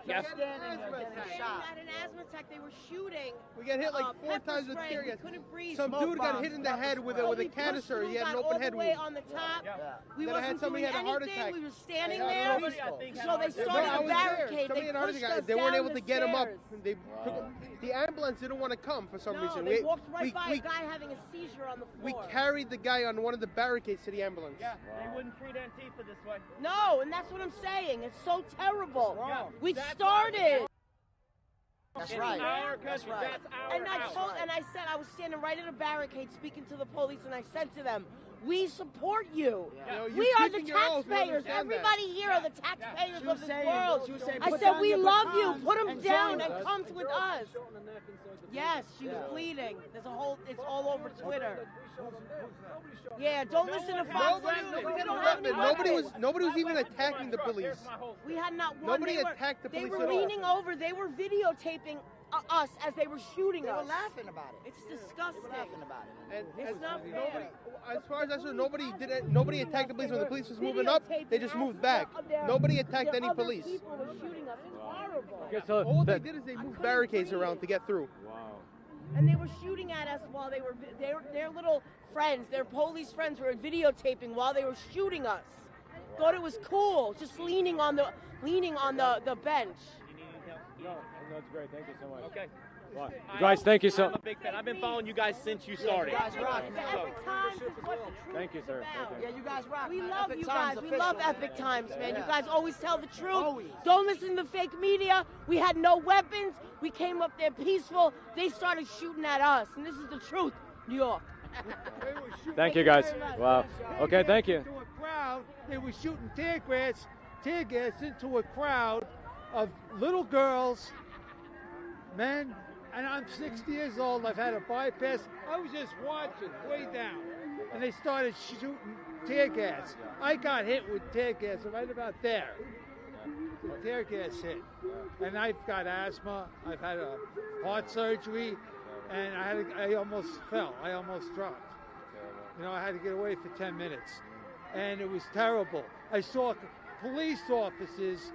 Yes. Had an asthma attack. They were shooting. We got hit like 4 times with tear gas. Couldn't breathe. Some dude got hit in the head with a canister. He had an open head wound. On the top. We had somebody had a heart attack. We were standing there. So they started a barricade. Somebody had a heart attack. They weren't able to get him up. They took the ambulance didn't want to come for some reason. They walked right by a guy having a seizure on the floor. We carried the guy on one of the barricades to the ambulance. Yeah, they wouldn't treat Antifa this way. No, and that's what I'm saying. It's so terrible. We started. That's right. That's right. And I said, I was standing right at a barricade speaking to the police, and I said to them, we support you. Yeah. We are the taxpayers. Everybody here are the taxpayers of this world. I said, we love you. Put them down and come with us. Yes, she was bleeding. There's a whole, it's all over Twitter. Yeah, don't listen to Fox News. Nobody was even attacking the police. We had not one. Nobody attacked the police at all. They were leaning over. They were videotaping us as they were shooting us. They were laughing about it. It's disgusting. They were laughing about it. And it's not fair. As far as I saw, nobody attacked the police. When the police was moving up, they just moved back. Nobody attacked any police. People were shooting us. It's horrible. Okay, so all they did is they moved barricades around to get through. Wow. And they were shooting at us while they were their little friends, their police friends were videotaping while they were shooting us. Thought it was cool, just leaning on the bench. No, that's great. Thank you so much. Okay. Wow. Guys, thank you so much. I'm a big fan. I've been following you guys since you started. You guys rock. Thank you, sir. Yeah, you guys rock. We love Epic you Times guys. We official. love Epic Times, man. Yeah. You guys always tell the truth. Always. Don't listen to the fake media. We had no weapons. We came up there peaceful. They started shooting at us, and this is the truth, New York. Thank you, guys. Wow. Okay, thank you. They were shooting tear gas into a crowd of little girls, men, and I'm 60 years old. I've had a bypass. I was just watching way down, and they started shooting tear gas. I got hit with tear gas right about there. The tear gas hit, and I've got asthma. I've had a heart surgery, and I almost fell. I almost dropped. You know, I had to get away for 10 minutes, and it was terrible. I saw police officers.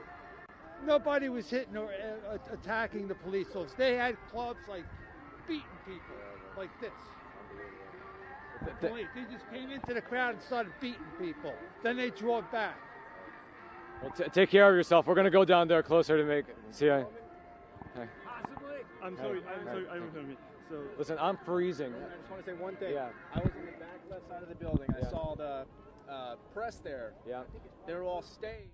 Nobody was hitting or attacking the police officers. They had clubs like beating people like this. The police. They just came into the crowd and started beating people. Then they drew it back. Well, take care of yourself. We're going to go down there closer to make... See, Possibly. I'm sorry. I don't know me. So listen, I'm freezing. I just want to say one thing. Yeah. I was in the back left side of the building. I saw the press there. Yeah. They were all staged.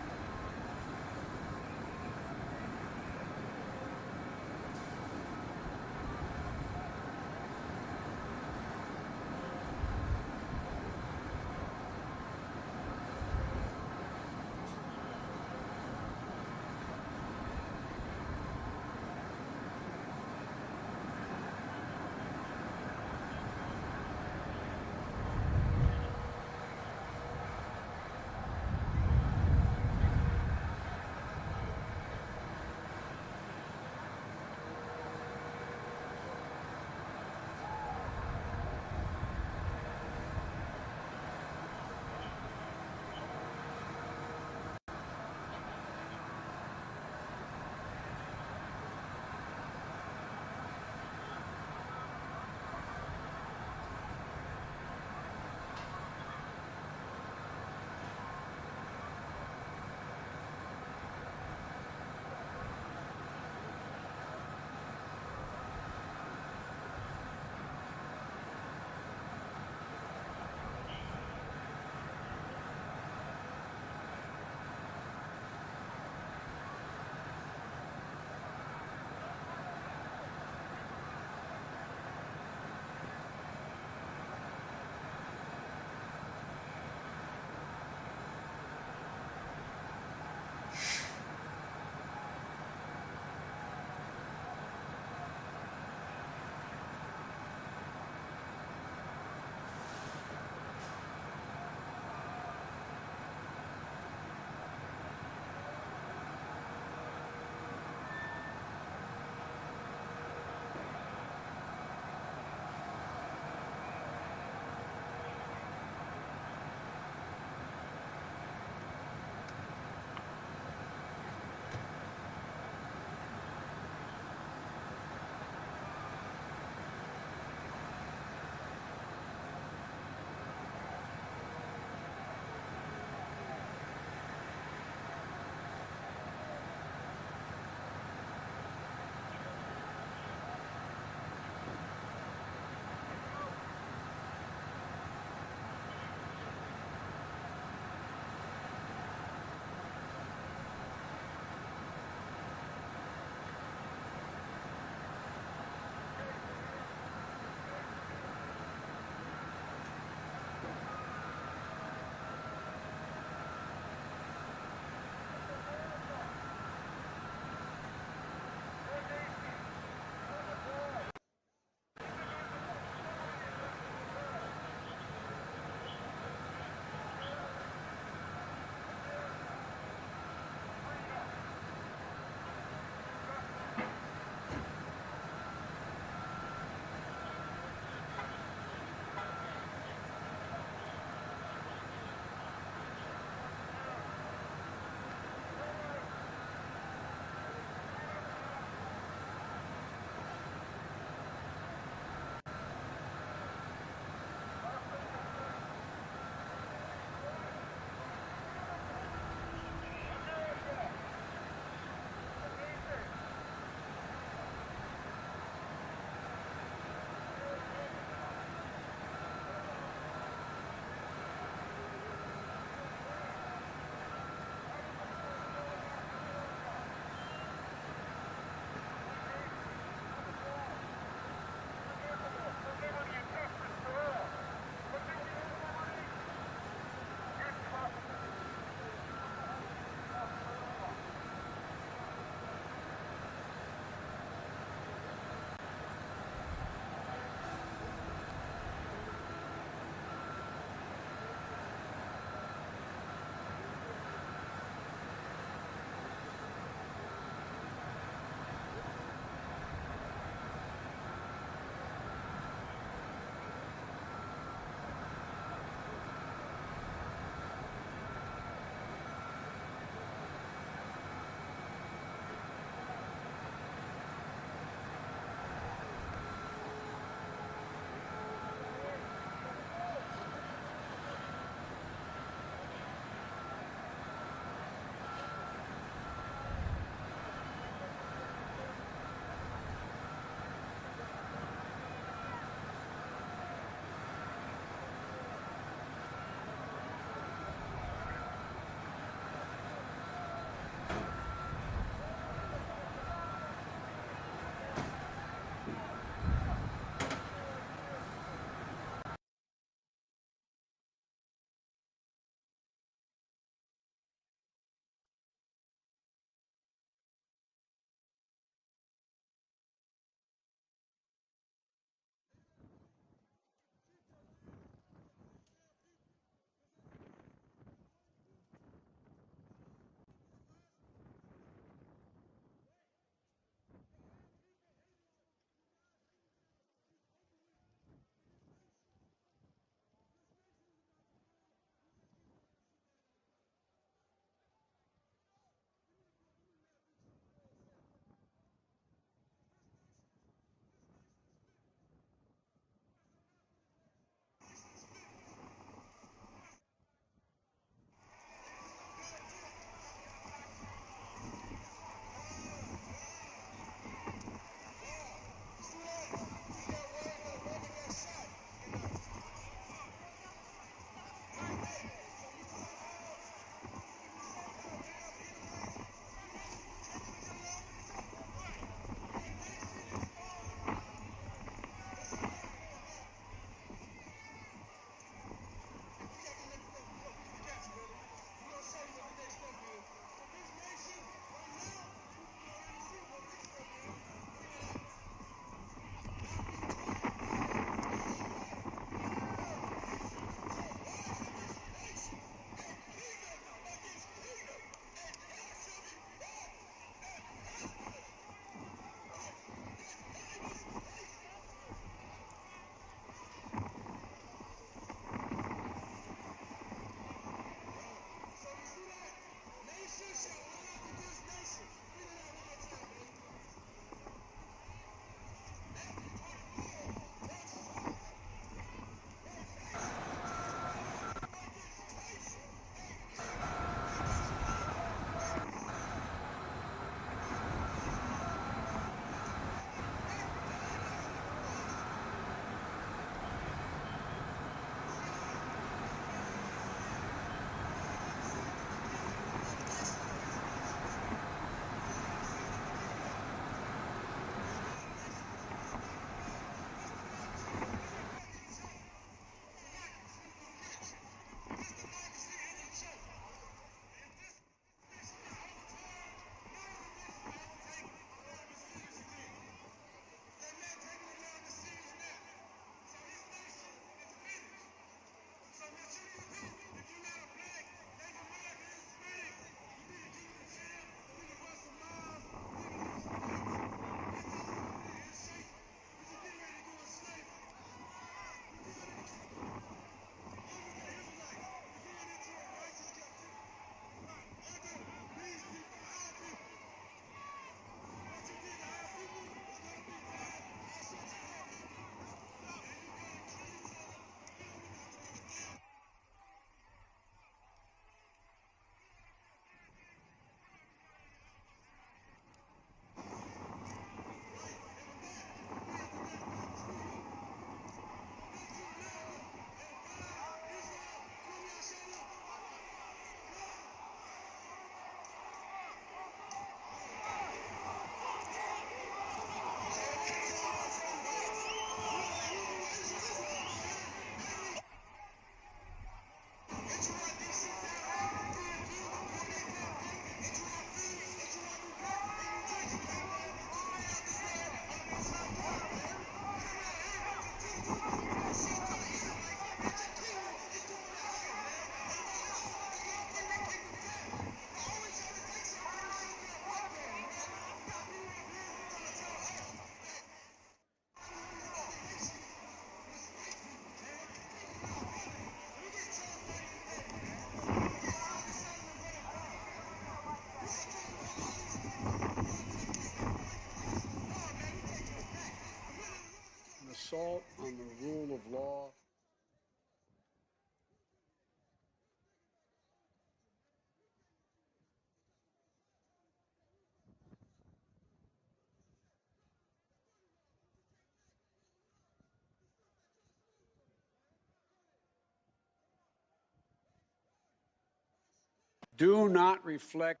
do not reflect,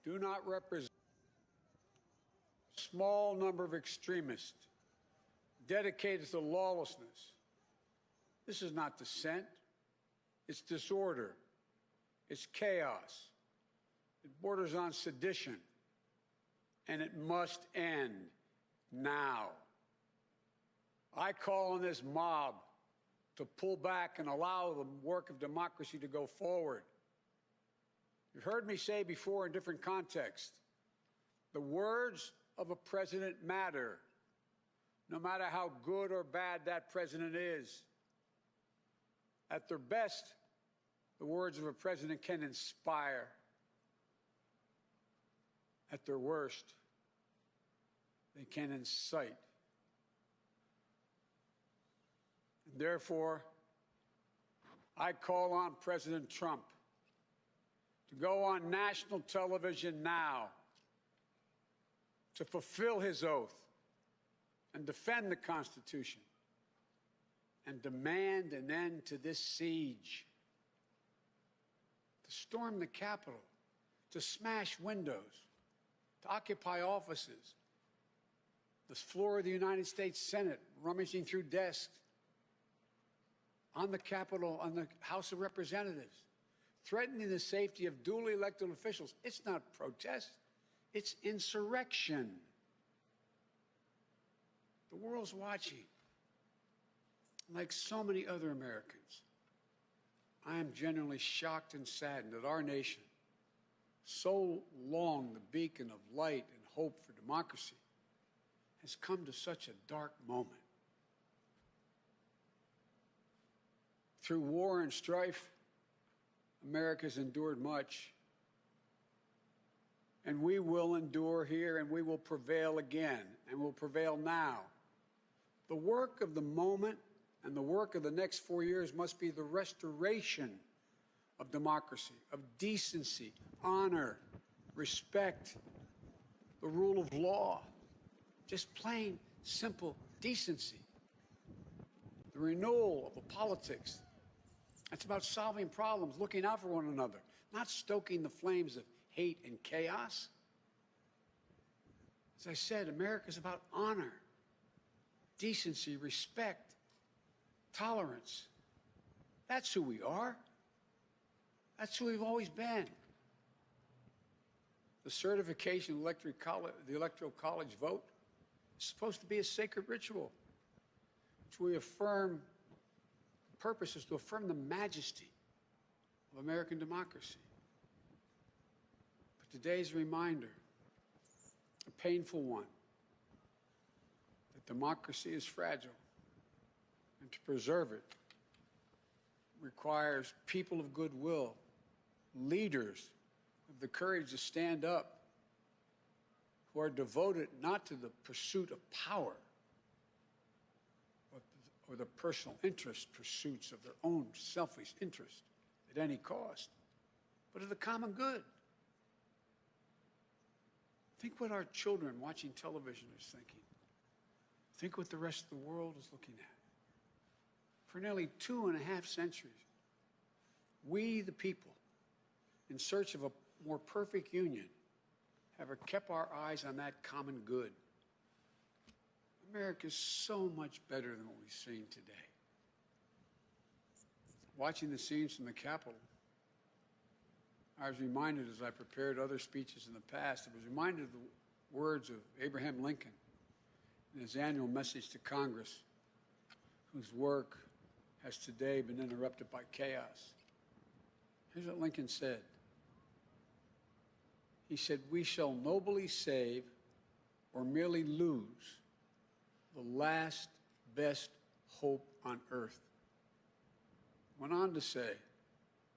do not represent a small number of extremists dedicated to lawlessness. This is not dissent. It's disorder. It's chaos. It borders on sedition. And it must end now. I call on this mob to pull back and allow the work of democracy to go forward. You've heard me say before in different contexts, the words of a president matter, no matter how good or bad that president is. At their best, the words of a president can inspire. At their worst, they can incite. And therefore, I call on President Trump to go on national television now to fulfill his oath and defend the Constitution and demand an end to this siege, to storm the Capitol, to smash windows, to occupy offices, the floor of the United States Senate, rummaging through desks, on the Capitol, on the House of Representatives, threatening the safety of duly elected officials. It's not protest, it's insurrection. The world's watching. Like so many other Americans, I am genuinely shocked and saddened that our nation, so long the beacon of light and hope for democracy, has come to such a dark moment. Through war and strife, America's endured much. And we will endure here, and we will prevail again, and will prevail now. The work of the moment and the work of the next 4 years must be the restoration of democracy, of decency, honor, respect, the rule of law, just plain, simple decency. The renewal of the politics. It's about solving problems, looking out for one another, not stoking the flames of hate and chaos. As I said, America's about honor, decency, respect, tolerance. That's who we are. That's who we've always been. The certification of the Electoral College vote is supposed to be a sacred ritual, which we affirm. The purpose is to affirm the majesty of American democracy. But today's reminder, a painful one, that democracy is fragile, and to preserve it requires people of goodwill, leaders with the courage to stand up, who are devoted not to the pursuit of power, or the personal interest pursuits of their own selfish interest at any cost, but of the common good. Think what our children watching television is thinking. Think what the rest of the world is looking at. For nearly 2.5 centuries, we, the people, in search of a more perfect union, have kept our eyes on that common good. America is so much better than what we've seen today. Watching the scenes from the Capitol, I was reminded, as I prepared other speeches in the past, I was reminded of the words of Abraham Lincoln in his annual message to Congress, whose work has today been interrupted by chaos. Here's what Lincoln said. He said, "We shall nobly save or merely lose the last best hope on earth." Went on to say,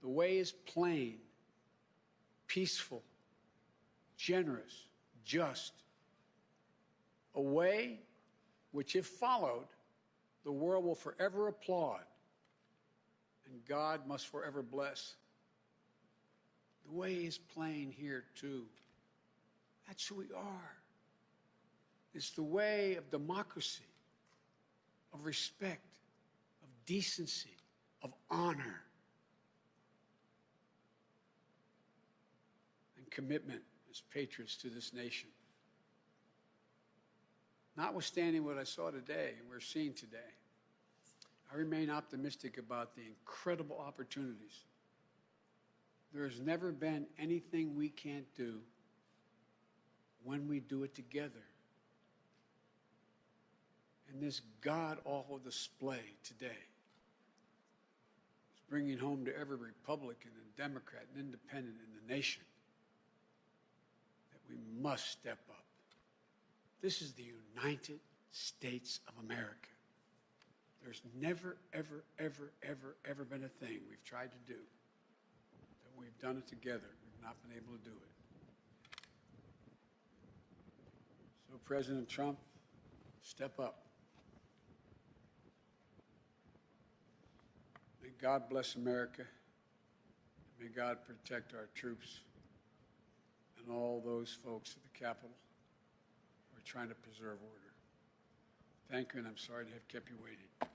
"The way is plain, peaceful, generous, just. A way which, if followed, the world will forever applaud and God must forever bless." The way is plain here, too. That's who we are. It's the way of democracy, of respect, of decency, of honor. commitment as patriots to this nation. Notwithstanding what I saw today and we're seeing today, I remain optimistic about the incredible opportunities. There has never been anything we can't do when we do it together. And this god-awful display today is bringing home to every Republican and Democrat and Independent in the nation that we must step up. This is the United States of America. There's never, ever, ever, ever, ever been a thing we've tried to do that we've done it together. We've not been able to do it. So, President Trump, step up. May God bless America. May God protect our troops and all those folks at the Capitol who are trying to preserve order. Thank you, and I'm sorry to have kept you waiting. We've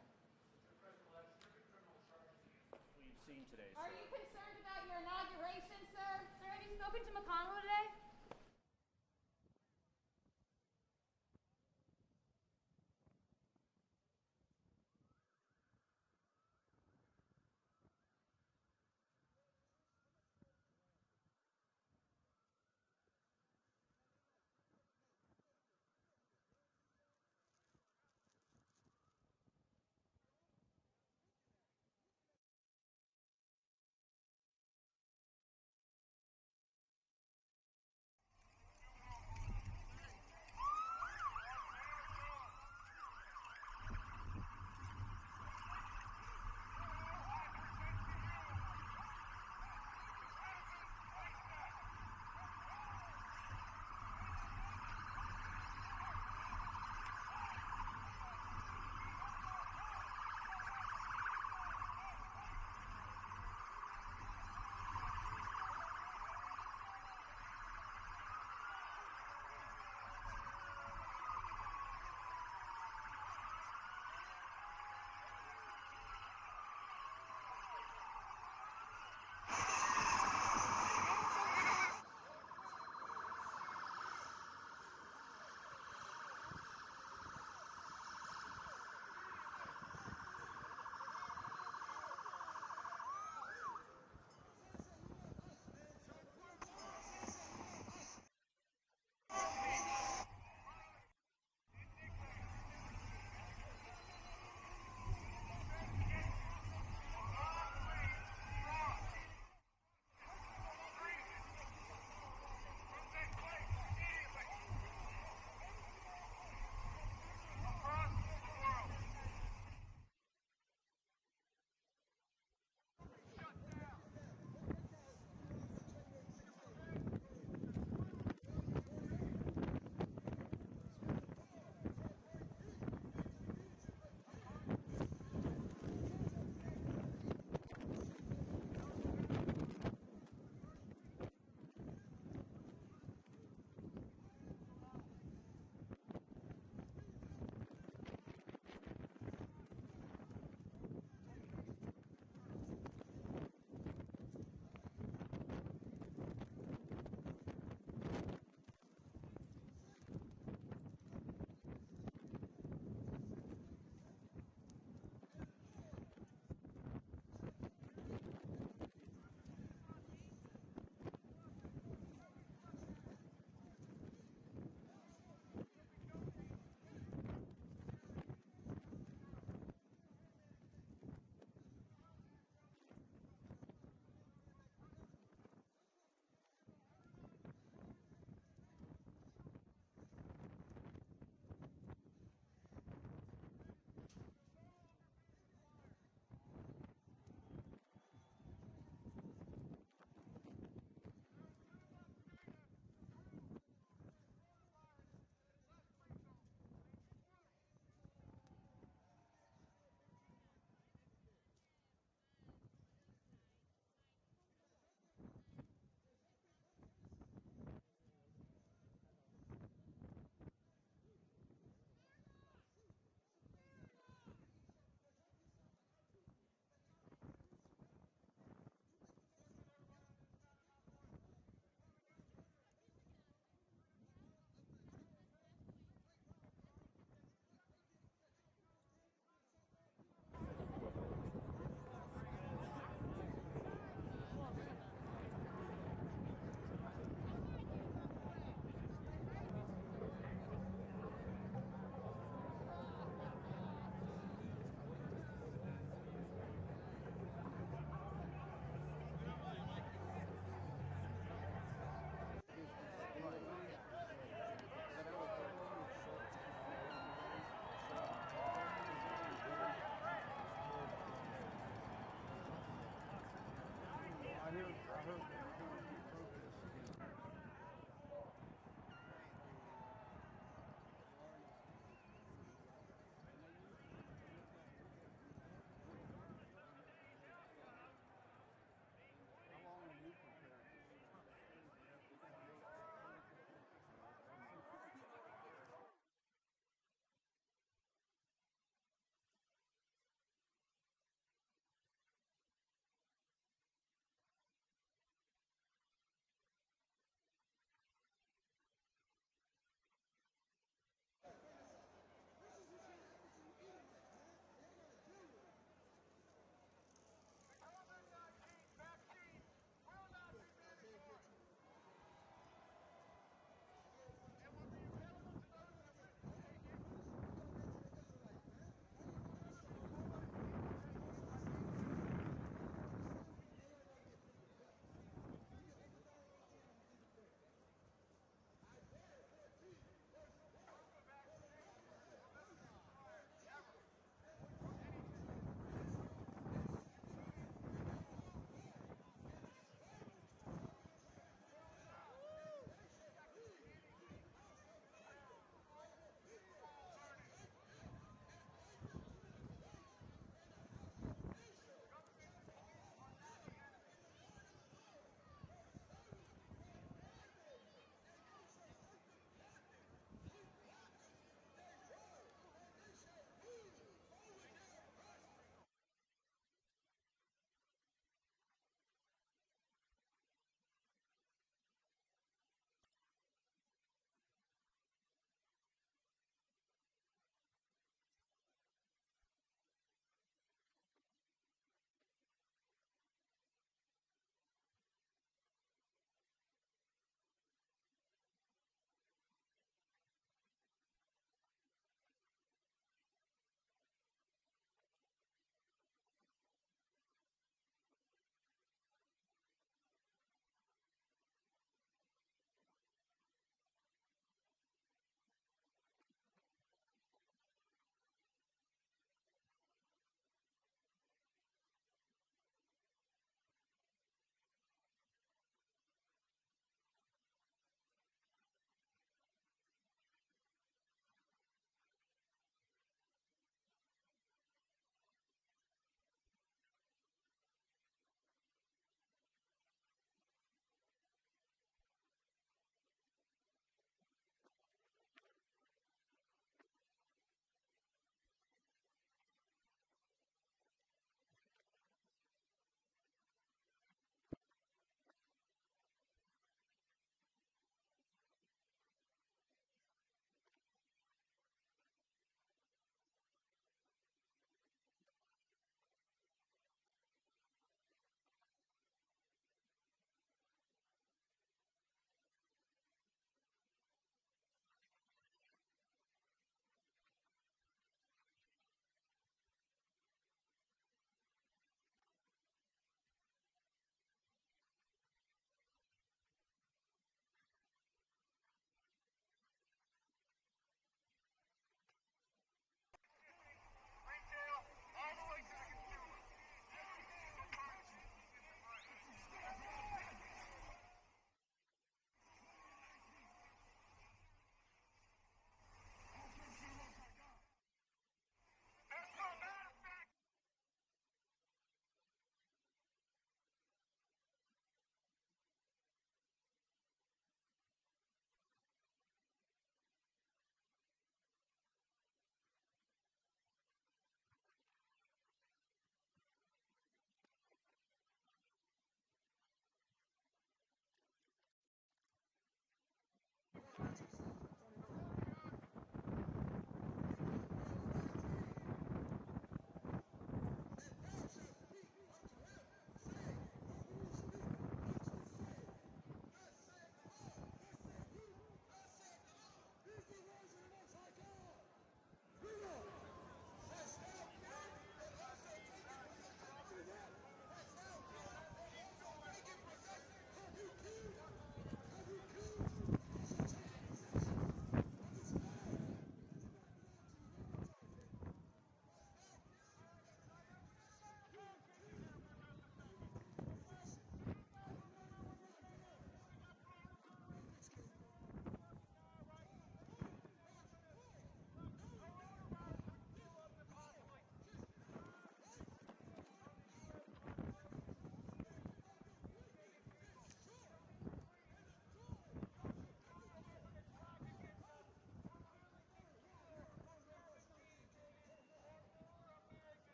seen today. Are you concerned about your inauguration, sir? Sir, have you spoken to McConnell today?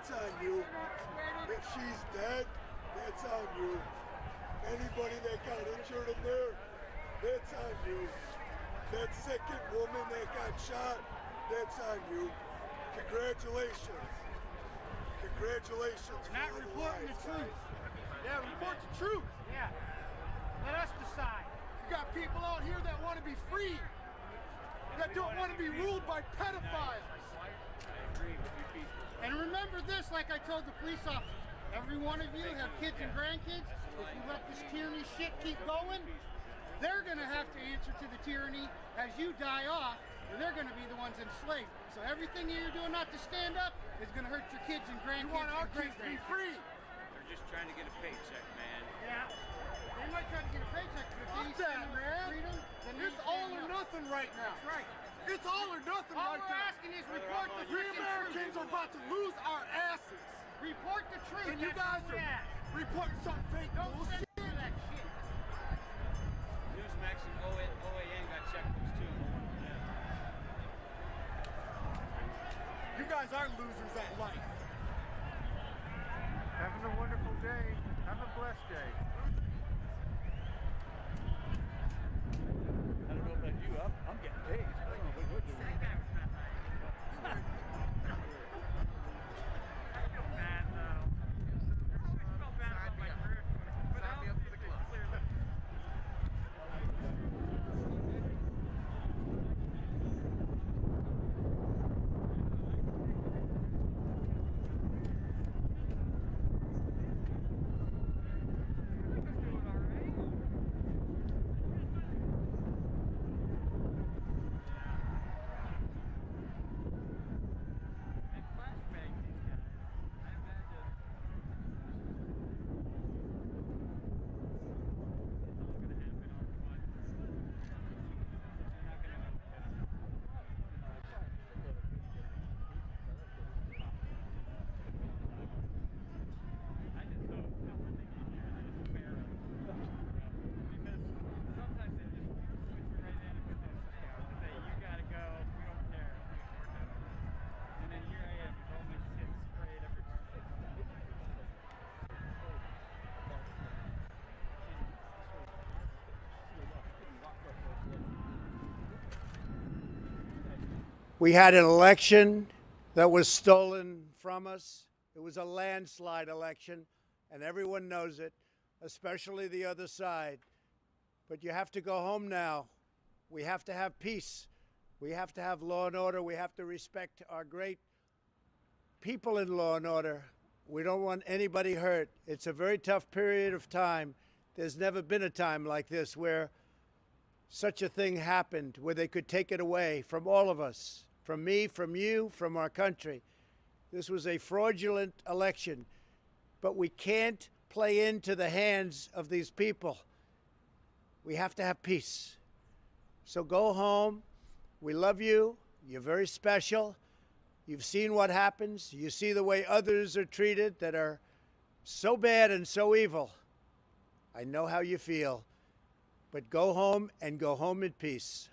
that's on you. If she's dead, that's on you. Anybody that got injured in there, that's on you. That second woman that got shot, that's on you. Congratulations. Congratulations. You're not reporting the truth. Yeah, report the truth. Yeah. Let us decide. You got people out here that want to be free, that don't want to be ruled by pedophiles. I agree with you people. And remember this, like I told the police officers, every one of you have kids and grandkids. If you let this tyranny shit keep going, they're going to have to answer to the tyranny as you die off, and they're going to be the ones enslaved. So everything that you're doing not to stand up is going to hurt your kids and grandkids. You want our kids to be free. They're just trying to get a paycheck, man. Yeah. They might try to get a paycheck, but if Fuck they that, man. freedom, then It's all or nothing right now. That's right. It's all or nothing All right we're now. asking is report the We freaking Americans truth. are about to lose our asses. Report the truth. And you guys are reporting some fake bullshit. That shit. Newsmax and OAN got checkbooks too. You guys are losers at life. Having a wonderful day. Have a blessed day. I don't know about you. I'm getting paid. I don't know what you're doing. We had an election that was stolen from us. It was a landslide election, and everyone knows it, especially the other side. But you have to go home now. We have to have peace. We have to have law and order. We have to respect our great people in law and order. We don't want anybody hurt. It's a very tough period of time. There's never been a time like this where such a thing happened, where they could take it away from all of us, from me, from you, from our country. This was a fraudulent election, but we can't play into the hands of these people. We have to have peace. So go home. We love you. You're very special. You've seen what happens. You see the way others are treated that are so bad and so evil. I know how you feel. But go home and go home in peace.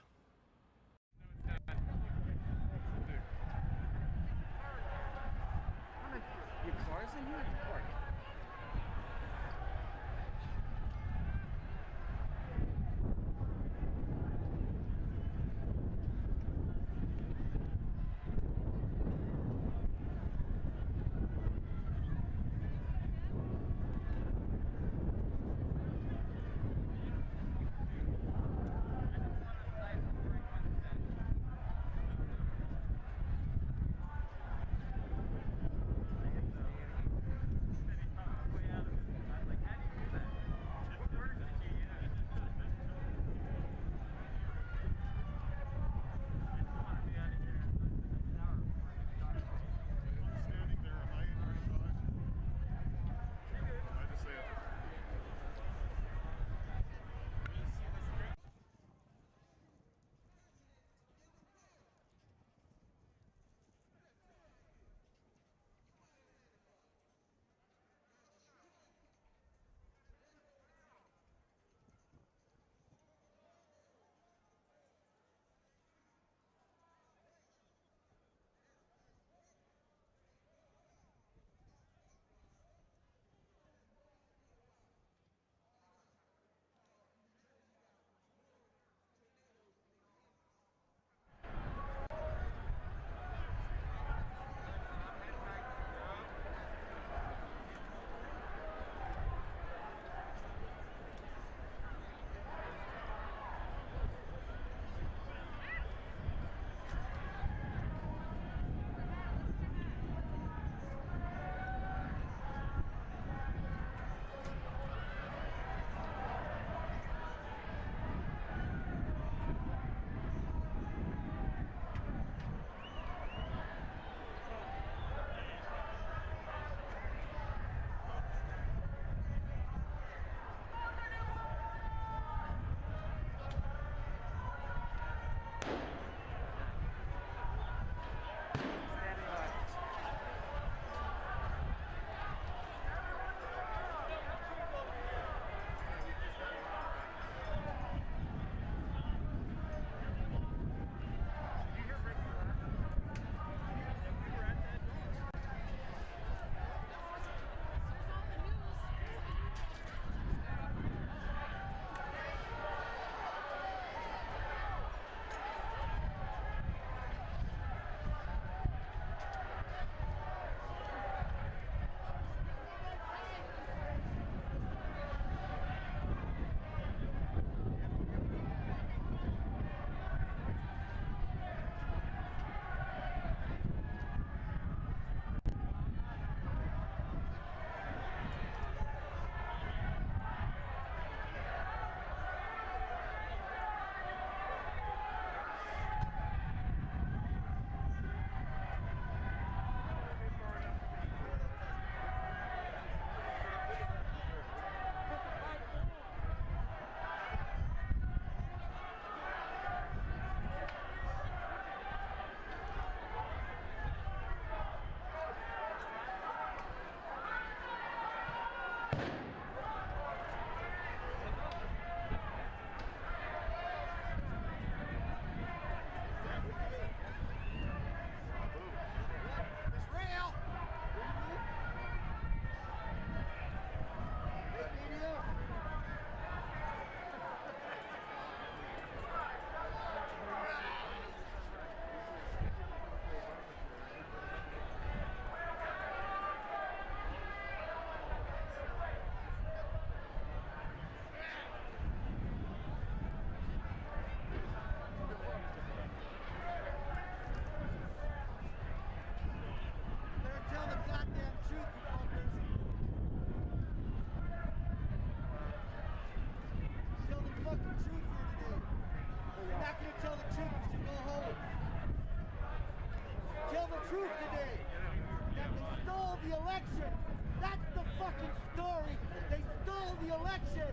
fucking story. They stole the election,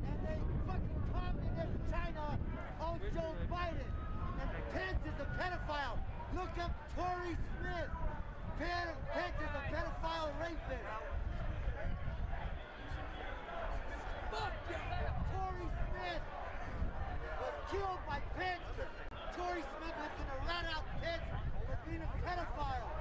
and they fucking communist China owns Joe Biden, and Pence is a pedophile. Look up Tory Smith. Pence is a pedophile rapist. Fuck yeah! Tory Smith was killed by Pence. Tory Smith was gonna rat out Pence for being a pedophile.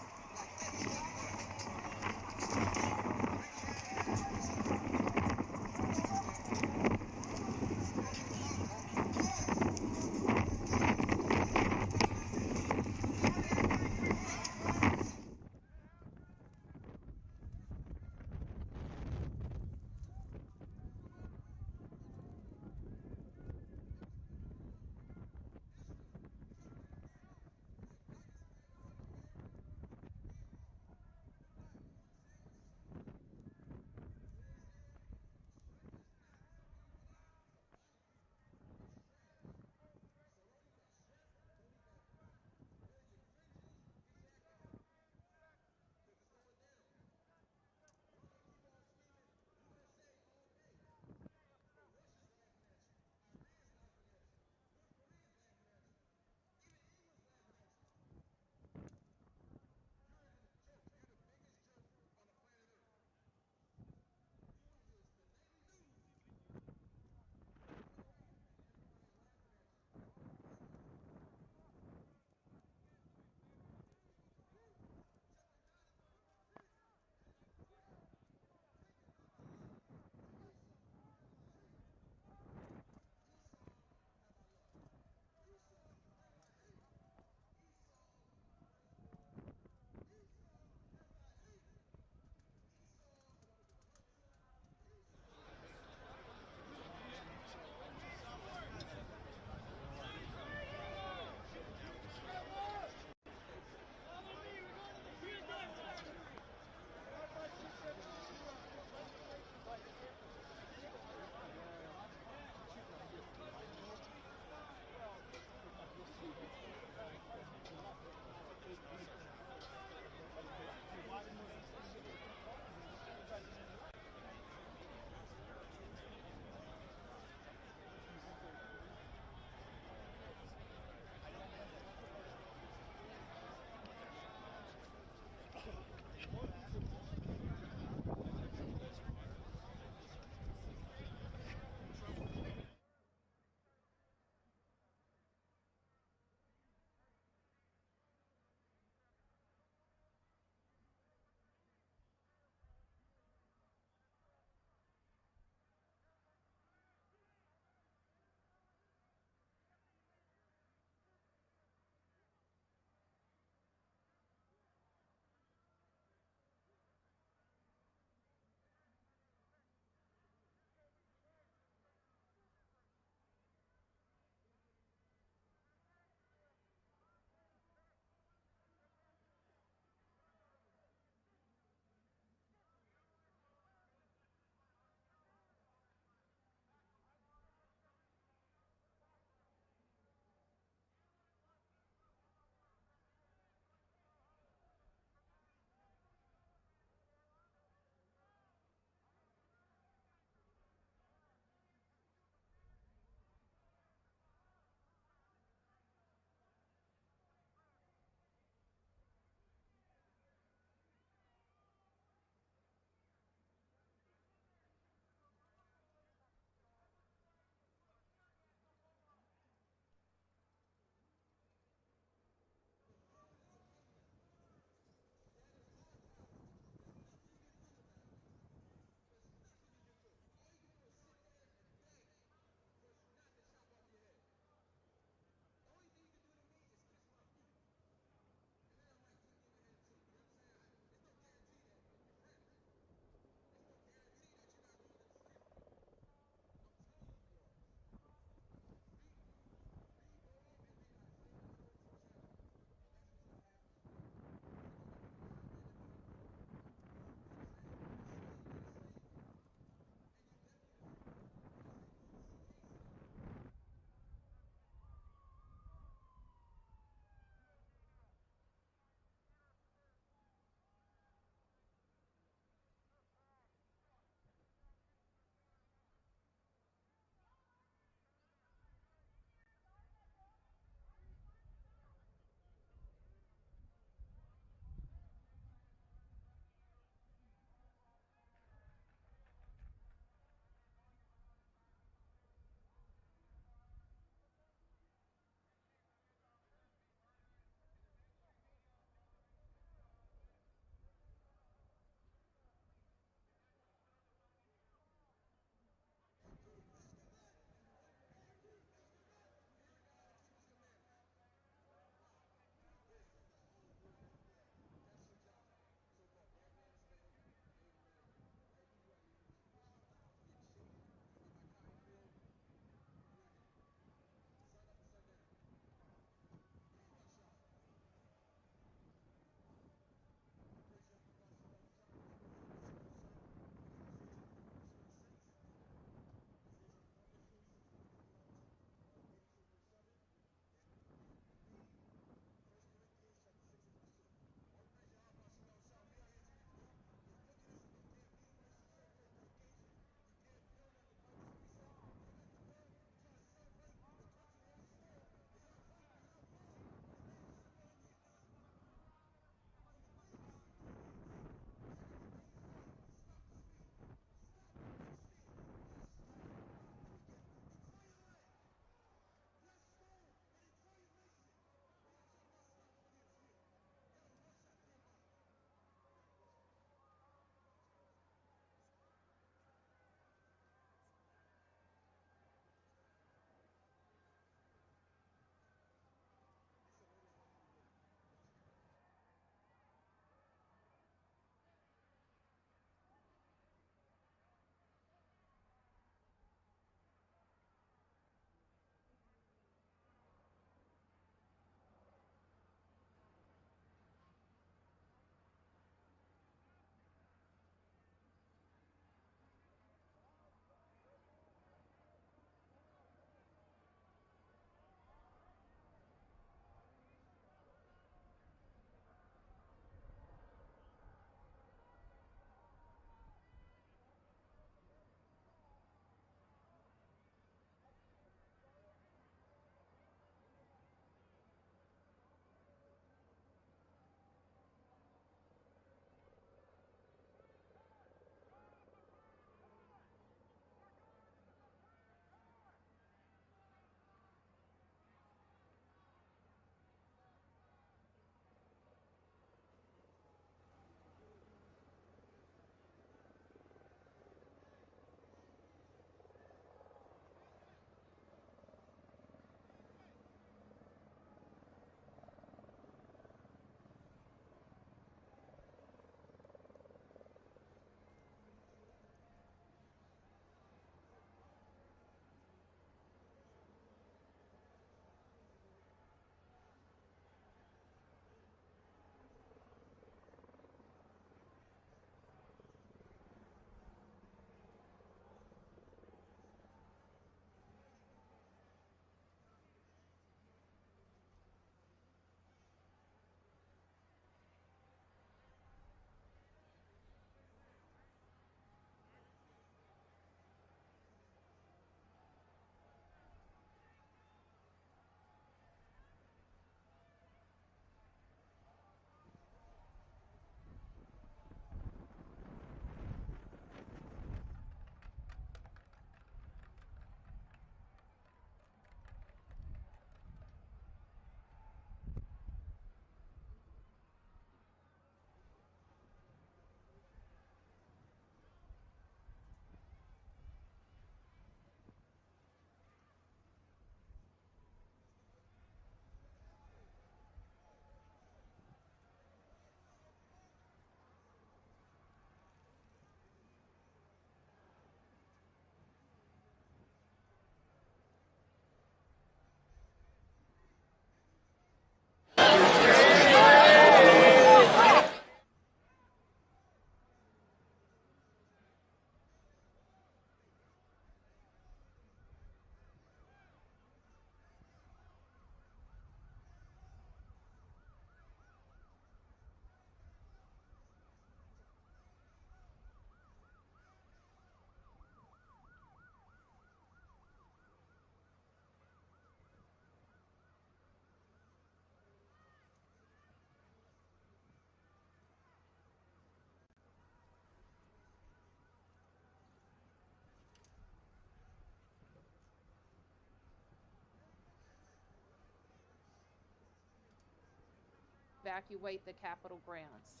evacuate the Capitol grounds.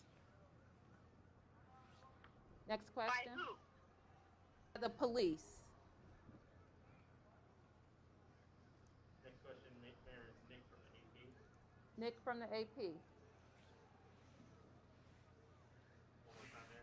Next question. By who? The police. Next question, Mayor, is Nick from the AP. Nick from the AP. One more time there.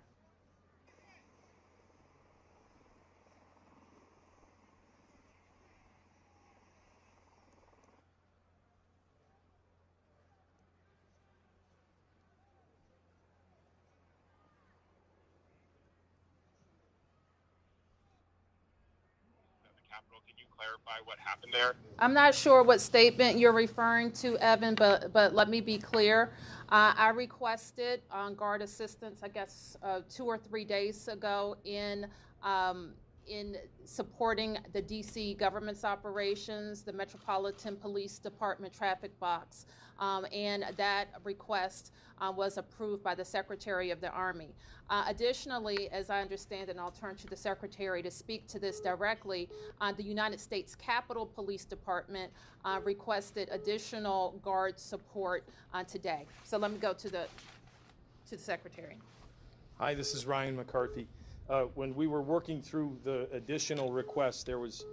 Capitol. Can you clarify what happened there? I'm not sure what statement you're referring to, Evan, but let me be clear. I requested guard assistance, I guess, 2 or 3 days ago in supporting the D.C. government's operations, the Metropolitan Police Department traffic box, and that request was approved by the Secretary of the Army. Additionally, as I understand, and I'll turn to the Secretary to speak to this directly, the United States Capitol Police Department requested additional guard support today. So let me go to the Secretary. Hi, this is Ryan McCarthy. When we were working through the additional requests, there was,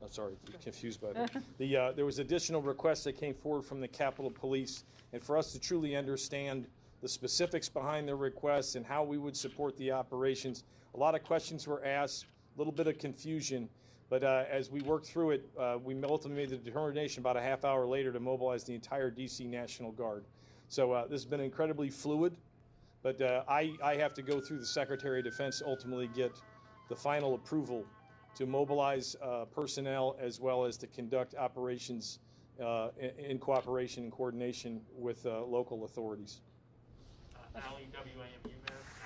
sorry, confused by that. There was additional requests that came forward from the Capitol Police, and for us to truly understand the specifics behind the requests and how we would support the operations, a lot of questions were asked, a little bit of confusion, but as we worked through it, we ultimately made the determination about a half hour later to mobilize the entire D.C. National Guard. So this has been incredibly fluid. But I have to go through the Secretary of Defense to ultimately get the final approval to mobilize personnel as well as to conduct operations in cooperation and coordination with local authorities. Allie, WAMU, Mayor.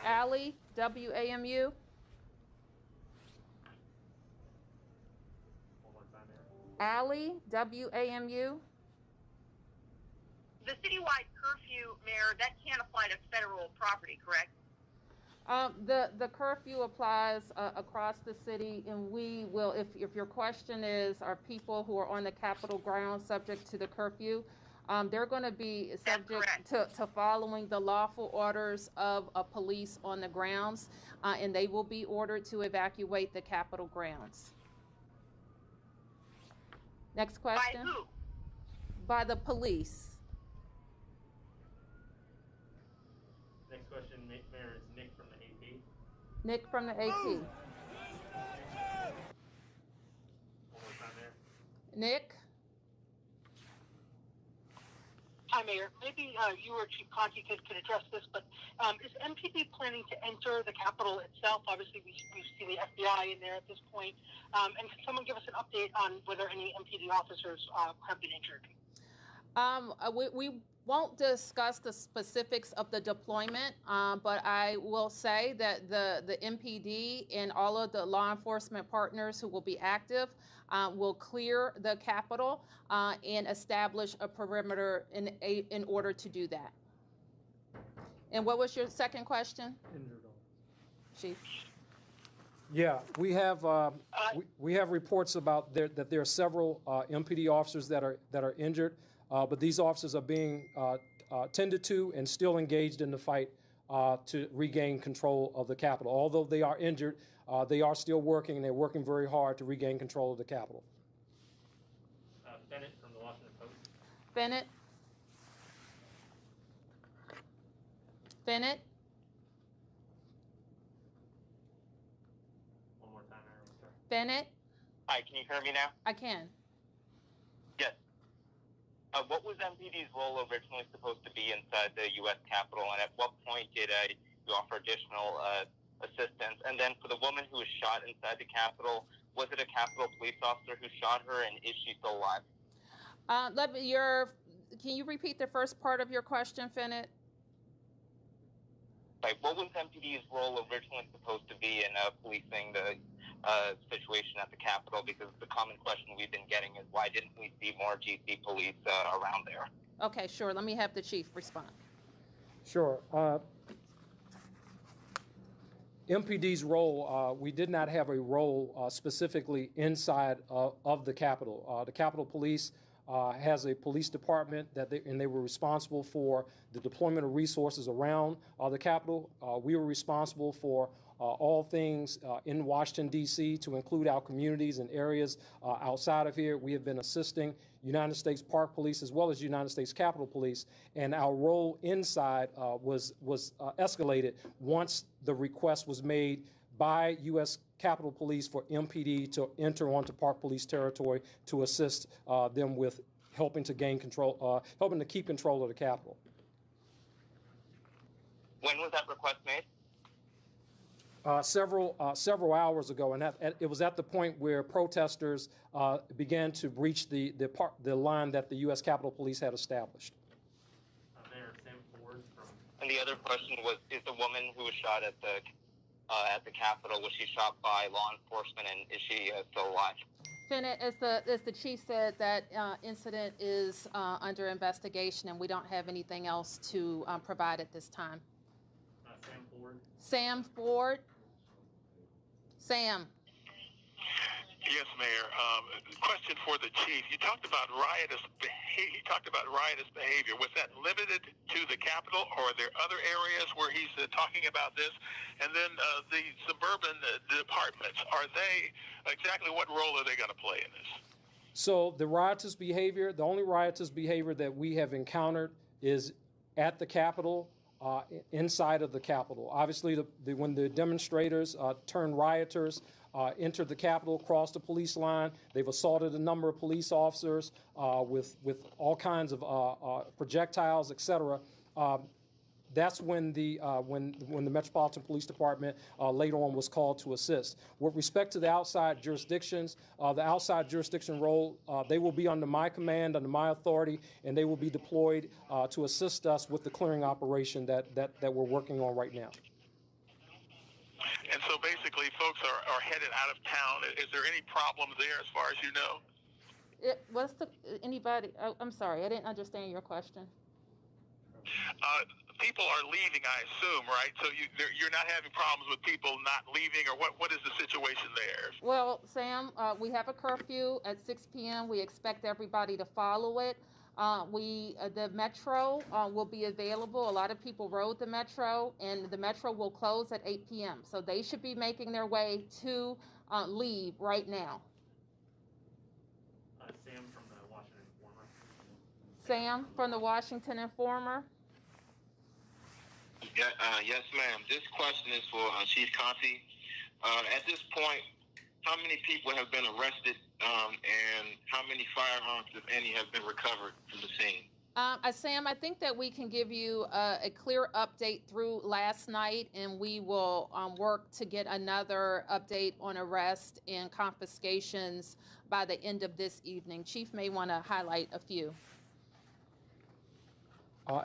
Allie, WAMU. One more time there. Allie, WAMU. The citywide curfew, Mayor, that can't apply to federal property, correct? The curfew applies across the city, and we will, if your question is, are people who are on the Capitol grounds subject to the curfew, they're going to be subject to following the lawful orders of police on the grounds, and they will be ordered to evacuate the Capitol grounds. Next question. By who? By the police. Next question, Mayor, is Nick from the AP. Nick from the AP. One more time there. Nick. Hi, Mayor. Maybe you or Chief Conti could address this, but is MPD planning to enter the Capitol itself? Obviously, we've seen the FBI in there at this point. And can someone give us an update on whether any MPD officers have been injured? We won't discuss the specifics of the deployment, but I will say that the MPD and all of the law enforcement partners who will be active will clear the Capitol and establish a perimeter in order to do that. And what was your second question? Chief. Yeah, we have reports about that there are several MPD officers that are injured, but these officers are being tended to and still engaged in the fight to regain control of the Capitol. Although they are injured, they are still working, and they're working very hard to regain control of the Capitol. Bennett from the Washington Post. Bennett. Bennett. One more time, Aaron. Sorry. Bennett. Hi, can you hear me now? I can. Yes. What was MPD's role originally supposed to be inside the U.S. Capitol, and at what point did you offer additional assistance? And then for the woman who was shot inside the Capitol, was it a Capitol police officer who shot her, and is she still alive? Can you repeat the first part of your question, Bennett? Like, what was MPD's role originally supposed to be in policing the situation at the Capitol? Because the common question we've been getting is, why didn't we see more GC police around there? Okay, sure. Let me have the chief respond. Sure. MPD's role, we did not have a role specifically inside of the Capitol. The Capitol Police has a police department and they were responsible for the deployment of resources around the Capitol. We were responsible for all things in Washington, D.C., to include our communities and areas outside of here. We have been assisting United States Park Police as well as United States Capitol Police, and our role inside was escalated once the request was made by U.S. Capitol Police for MPD to enter onto Park Police territory to assist them with helping to gain control, helping to keep control of the Capitol. When was that request made? Several hours ago, and it was at the point where protesters began to breach the line that the U.S. Capitol Police had established. Mayor Sam Ford from. And the other question was: is the woman who was shot at the Capitol, was she shot by law enforcement, and is she still alive? Senate, as the chief said, that incident is under investigation, and we don't have anything else to provide at this time. Sam Ford. Sam Ford. Sam. Yes, Mayor. Question for the chief. You talked about riotous behavior. Was that limited to the Capitol, or are there other areas where he's talking about this? And then the suburban departments, exactly what role are they going to play in this? So the riotous behavior, the only riotous behavior that we have encountered is at the Capitol, inside of the Capitol. Obviously, when the demonstrators turned rioters, entered the Capitol, crossed the police line, they've assaulted a number of police officers with all kinds of projectiles, etc. That's when the Metropolitan Police Department later on was called to assist. With respect to the outside jurisdictions, the outside jurisdiction role, they will be under my command, under my authority, and they will be deployed to assist us with the clearing operation that we're working on right now. And so basically folks are headed out of town. Is there any problems there as far as you know? I'm sorry, I didn't understand your question. People are leaving, I assume, right? So you're not having problems with people not leaving, or what is the situation there? Well, Sam, we have a curfew at 6 p.m. We expect everybody to follow it. The Metro will be available. A lot of people rode the Metro, and the Metro will close at 8 p.m. So they should be making their way to leave right now. Sam from the Washington Informer. Sam from the Washington Informer. Yes, ma'am. This question is for Chief Conte. At this point, how many people have been arrested, and how many firearms, if any, have been recovered from the scene? Sam, I think that we can give you a clear update through last night, and we will work to get another update on arrest and confiscations by the end of this evening. Chief may want to highlight a few.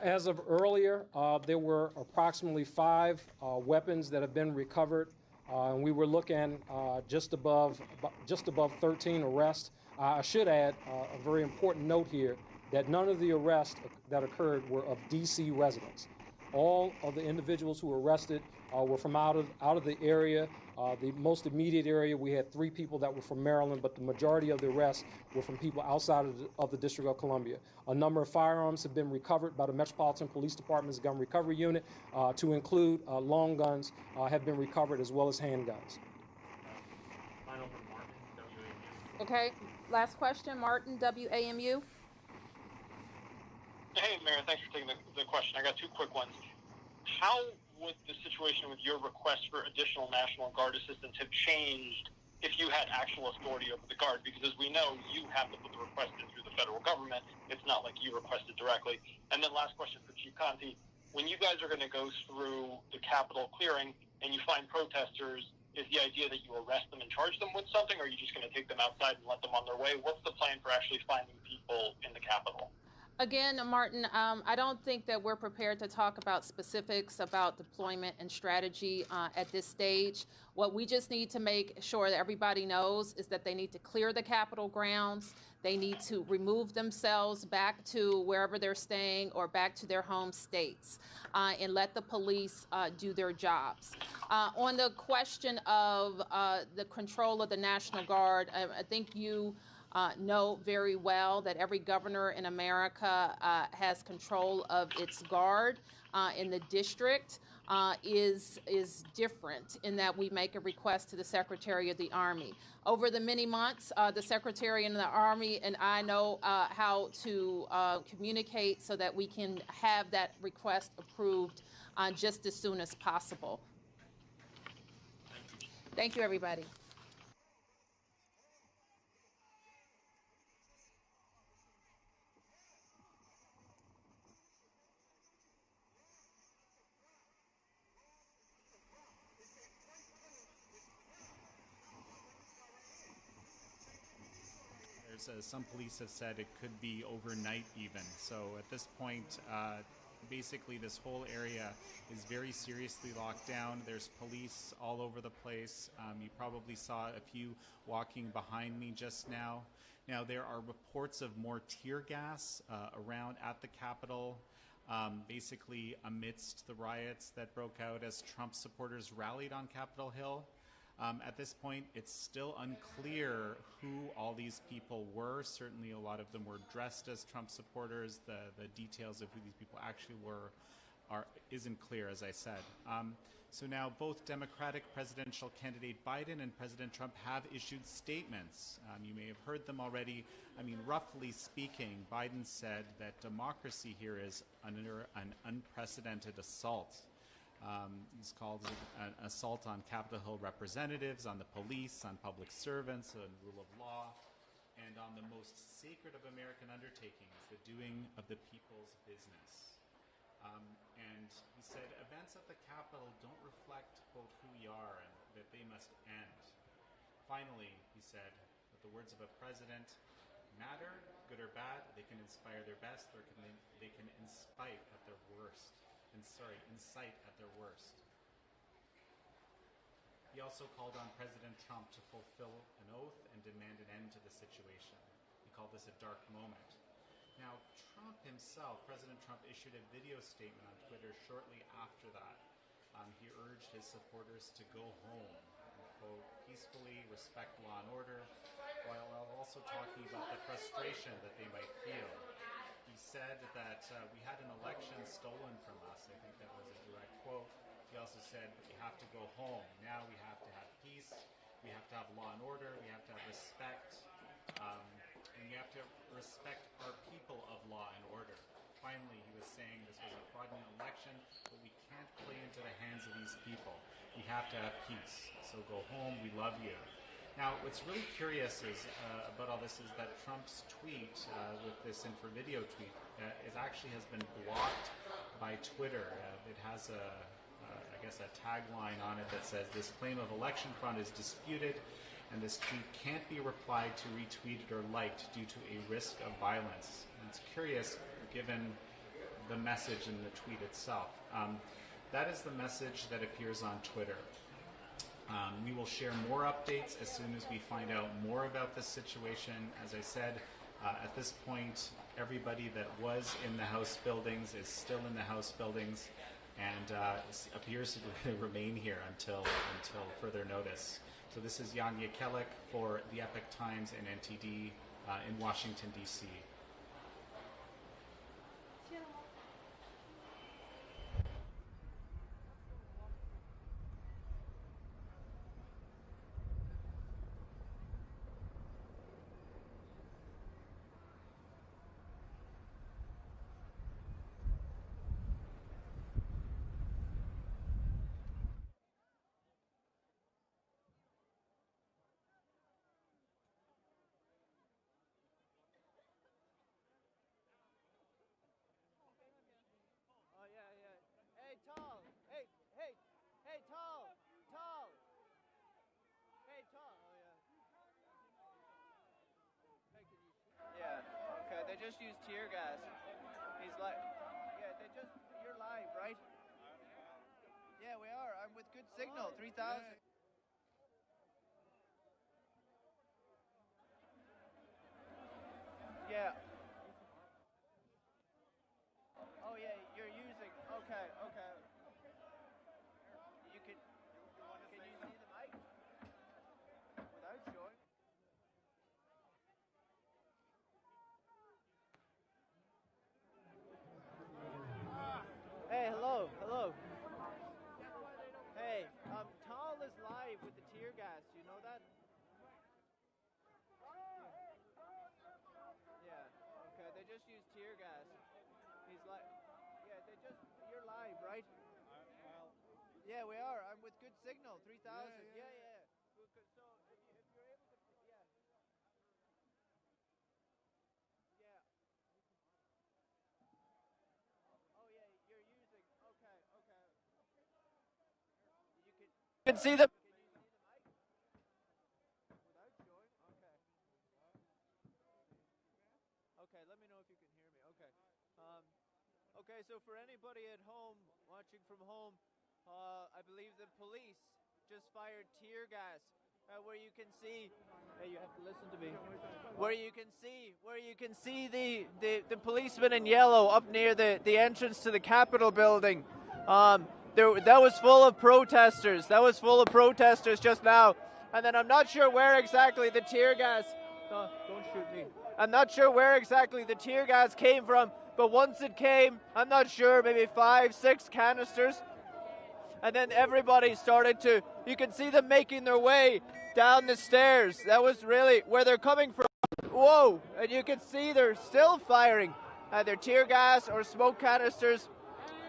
As of earlier, there were approximately 5 weapons that have been recovered, and we were looking just above 13 arrests. I should add a very important note here that none of the arrests that occurred were of D.C. residents. All of the individuals who were arrested were from out of the area. The most immediate area, we had 3 people that were from Maryland, but the majority of the arrests were from people outside of the District of Columbia. A number of firearms have been recovered by the Metropolitan Police Department's Gun Recovery Unit, to include long guns have been recovered, as well as handguns. Final from Martin, WAMU. Okay, last question, Martin, WAMU. Hey, Mayor, thanks for taking the question. I got 2 quick ones. How would the situation with your request for additional National Guard assistance have changed if you had actual authority over the Guard? Because as we know, you have to put the request in through the federal government. It's not like you requested directly. And then last question for Chief Conte. When you guys are going to go through the Capitol clearing and you find protesters, is the idea that you arrest them and charge them with something, or are you just going to take them outside and let them on their way? What's the plan for actually finding people in the Capitol? Again, Martin, I don't think that we're prepared to talk about specifics about deployment and strategy at this stage. What we just need to make sure that everybody knows is that they need to clear the Capitol grounds. They need to remove themselves back to wherever they're staying or back to their home states, and let the police do their jobs. On the question of the control of the National Guard, I think you know very well that every governor in America has control of its guard in the district. Is different in that we make a request to the Secretary of the Army. Over the many months, the Secretary and the Army and I know how to communicate so that we can have that request approved just as soon as possible. Thank you, everybody. Some police have said it could be overnight even. So at this point, basically this whole area is very seriously locked down. There's police all over the place. You probably saw a few walking behind me just now. Now there are reports of more tear gas around at the Capitol, basically amidst the riots that broke out as Trump supporters rallied on Capitol Hill. At this point, it's still unclear who all these people were. Certainly a lot of them were dressed as Trump supporters. The details of who these people actually were isn't clear, as I said. So now both Democratic presidential candidate Biden and President Trump have issued statements. You may have heard them already. I mean, roughly speaking, Biden said that democracy here is under an unprecedented assault. He's called it an assault on Capitol Hill representatives, on the police, on public servants, on rule of law, and on the most sacred of American undertakings, the doing of the people's business. And he said, events at the Capitol don't reflect, quote, who we are and that they must end. Finally, he said, that the words of a president matter, good or bad, they can inspire their best, or they can incite at their worst. Incite at their worst. He also called on President Trump to fulfill an oath and demand an end to the situation. He called this a dark moment. Now, Trump himself, President Trump, issued a video statement on Twitter shortly after that. He urged his supporters to go home and, quote, peacefully respect law and order, while also talking about the frustration that they might feel. He said that we had an election stolen from us. I think that was a direct quote. He also said that we have to go home. Now we have to have peace. We have to have law and order. We have to have respect. And we have to respect our people of law and order. Finally, he was saying this was a fraudulent election, but we can't play into the hands of these people. We have to have peace. So go home. We love you. Now, what's really curious about all this is that Trump's tweet, with this video tweet, actually has been blocked by Twitter. It has I guess a tagline on it that says, this claim of election fraud is disputed, and this tweet can't be replied to, retweeted, or liked due to a risk of violence. And it's curious, given the message in the tweet itself. That is the message that appears on Twitter. We will share more updates as soon as we find out more about this situation. As I said, at this point, everybody that was in the House buildings is still in the House buildings and appears to remain here until further notice. So this is Jan Jekielek for the Epoch Times and NTD in Washington, D.C. They just used tear gas. He's like, yeah, you're live, right? Yeah, we are. I'm with good signal, 3,000. Yeah. Oh, yeah, you're using, okay. Can you see the mic? Without showing? use tear gas. He's like, yeah, they just, you're live, right? Yeah, we are. I'm with good signal. 3,000. Yeah. So if you're able to, yeah. Oh yeah, you're using. Okay. You can see the. Okay, let me know if you can hear me. Okay. Okay, so for anybody at home, watching from home, I believe the police just fired tear gas, where you can see, hey, you have to listen to me, where you can see the policeman in yellow up near the entrance to the Capitol building. That was full of protesters. Just now. And then I'm not sure where exactly the tear gas, don't shoot me. I'm not sure where exactly the tear gas came from, but once it came, I'm not sure, maybe 5, 6 canisters. And then everybody started to, you can see them making their way down the stairs. That was really where they're coming from. Whoa! And you can see they're still firing either tear gas or smoke canisters.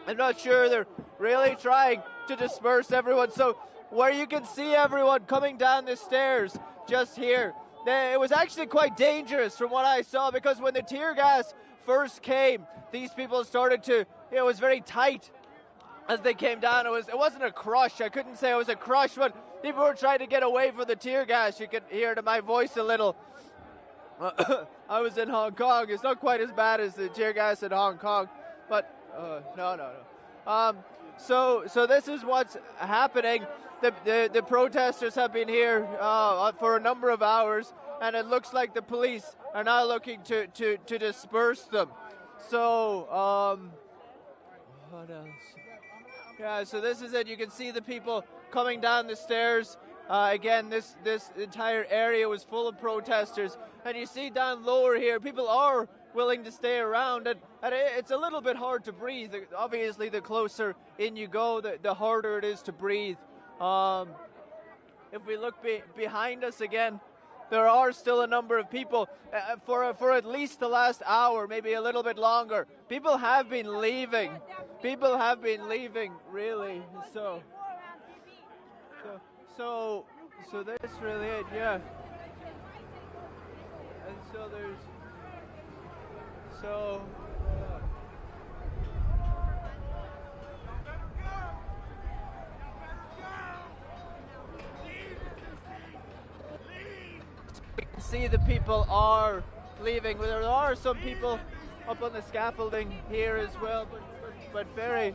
I'm not sure, they're really trying to disperse everyone. So where you can see everyone coming down the stairs just here, it was actually quite dangerous from what I saw, because when the tear gas first came, these people started to, it was very tight as they came down. It wasn't a crush. I couldn't say it was a crush, but people were trying to get away from the tear gas. You could hear it in my voice a little. I was in Hong Kong. It's not quite as bad as the tear gas in Hong Kong, but no. So this is what's happening. The protesters have been here for a number of hours, and it looks like the police are now looking to disperse them. So, what else? Yeah, so this is it. You can see the people coming down the stairs. Again, this entire area was full of protesters. And you see down lower here, people are willing to stay around. And it's a little bit hard to breathe. Obviously, the closer in you go, the harder it is to breathe. If we look behind us again, there are still a number of people. For at least the last hour, maybe a little bit longer, people have been leaving. Really. So that's really it, yeah. And so there's, you can see the people are leaving. There are some people up on the scaffolding here as well, but very.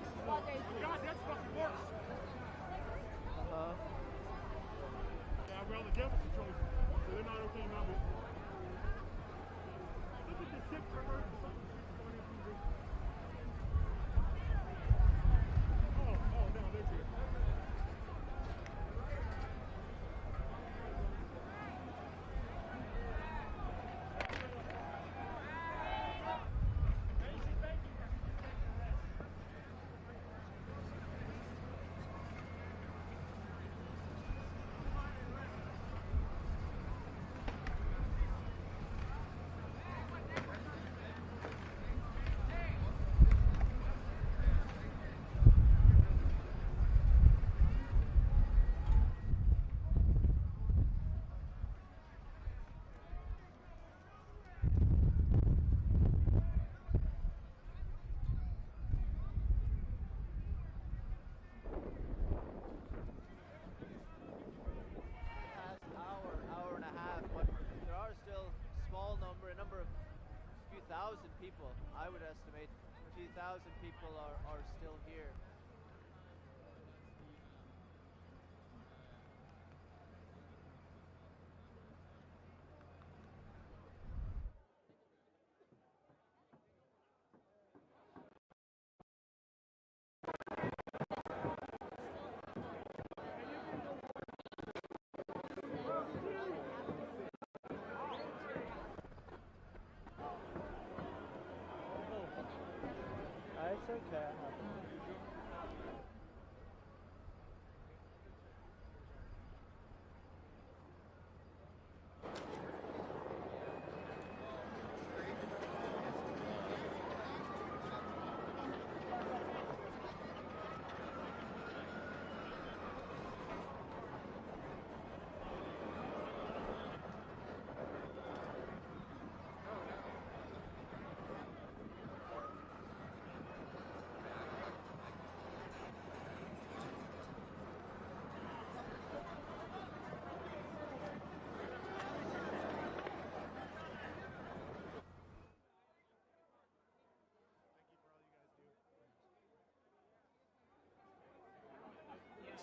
Thousand people, I would estimate, a few thousand people are still here. It's okay.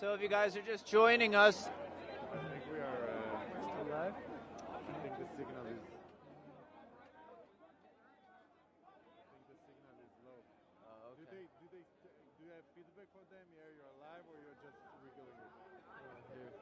So if you guys are just joining us, I think we are still live. I think the signal is. Low. Okay. Do you have feedback for them? Yeah, you're live, or you're just wiggling it? Here.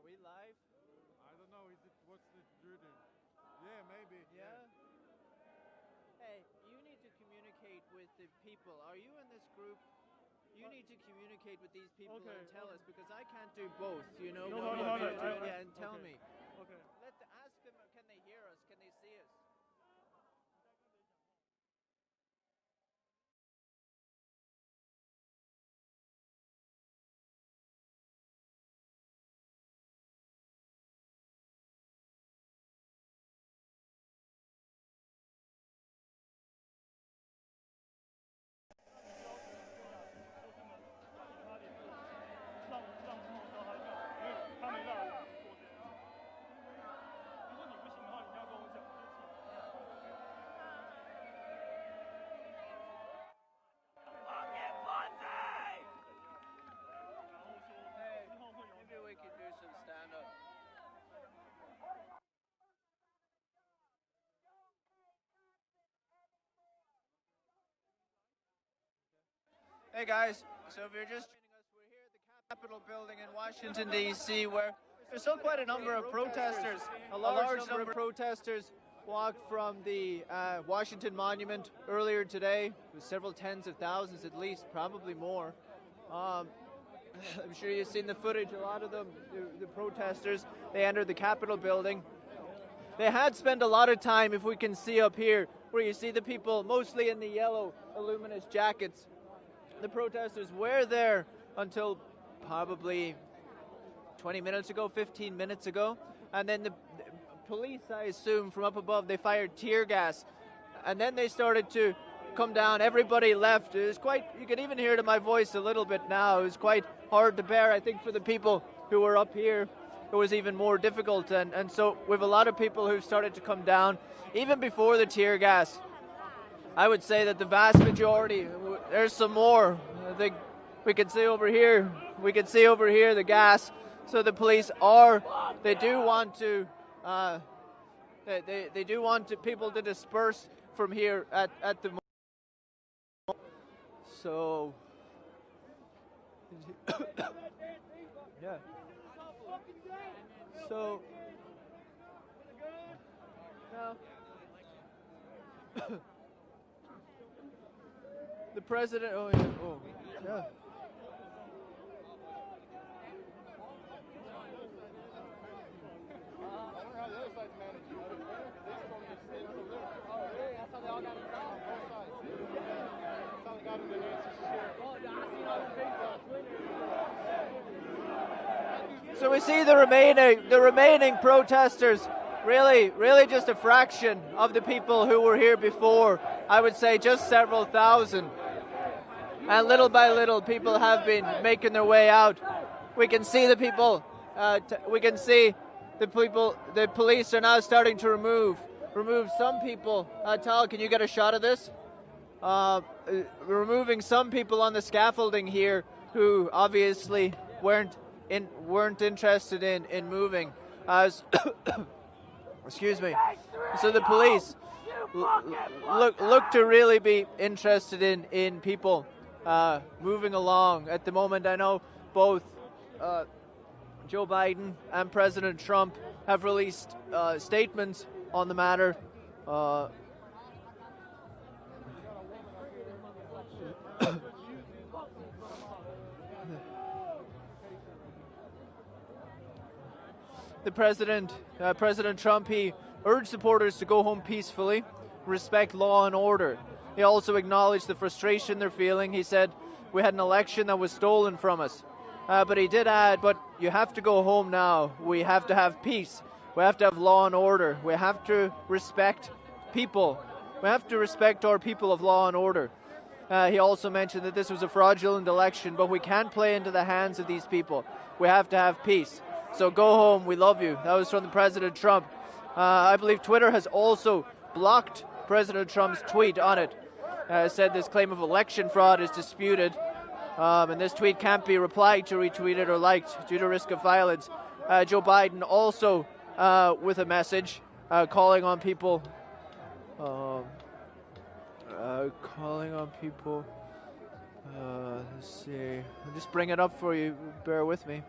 are we live? I don't know. What's the Jordan? Yeah, maybe. Yeah. Hey, you need to communicate with the people. Are you in this group? You need to communicate with these people and tell us, because I can't do both. You know, No. and tell me. Okay. Ask them. Can they hear us? Can they see us? Maybe we could do some stand-up. Hey guys, so if you're just joining us, we're here at the Capitol building in Washington, D.C., where there's still quite a number of protesters. A large number of protesters walked from the Washington Monument earlier today, with several tens of thousands at least, probably more. I'm sure you've seen the footage. A lot of them, the protesters, they entered the Capitol building. They had spent a lot of time, if we can see up here, where you see the people mostly in the yellow luminous jackets. The protesters were there until probably 20 minutes ago, 15 minutes ago. And then the police, I assume, from up above, they fired tear gas. And then they started to come down. Everybody left. It was quite, you can even hear it in my voice a little bit now. It was quite hard to bear. I think for the people who were up here, it was even more difficult. And so we have a lot of people who've started to come down, even before the tear gas. I would say that the vast majority, there's some more. I think we can see over here, the gas. So the police they do want to, they do want people to disperse from here at the moment. So, yeah. So, no. The president, yeah. So we see the remaining protesters, really just a fraction of the people who were here before. I would say just several thousand. And little by little, people have been making their way out. We can see the people, the police are now starting to remove some people. Tal, can you get a shot of this? Removing some people on the scaffolding here who obviously weren't interested in moving. Excuse me. So the police look to really be interested in people moving along. At the moment, I know both Joe Biden and President Trump have released statements on the matter. The President Trump, he urged supporters to go home peacefully, respect law and order. He also acknowledged the frustration they're feeling. He said, we had an election that was stolen from us. But he did add, but you have to go home now. We have to have peace. We have to have law and order. We have to respect people. We have to respect our people of law and order. He also mentioned that this was a fraudulent election, but we can't play into the hands of these people. We have to have peace. So go home, we love you. That was from President Trump. I believe Twitter has also blocked President Trump's tweet on it. Said this claim of election fraud is disputed, and this tweet can't be replied to, retweeted, or liked due to risk of violence. Joe Biden also with a message calling on people. Let's see. I'll just bring it up for you. Bear with me.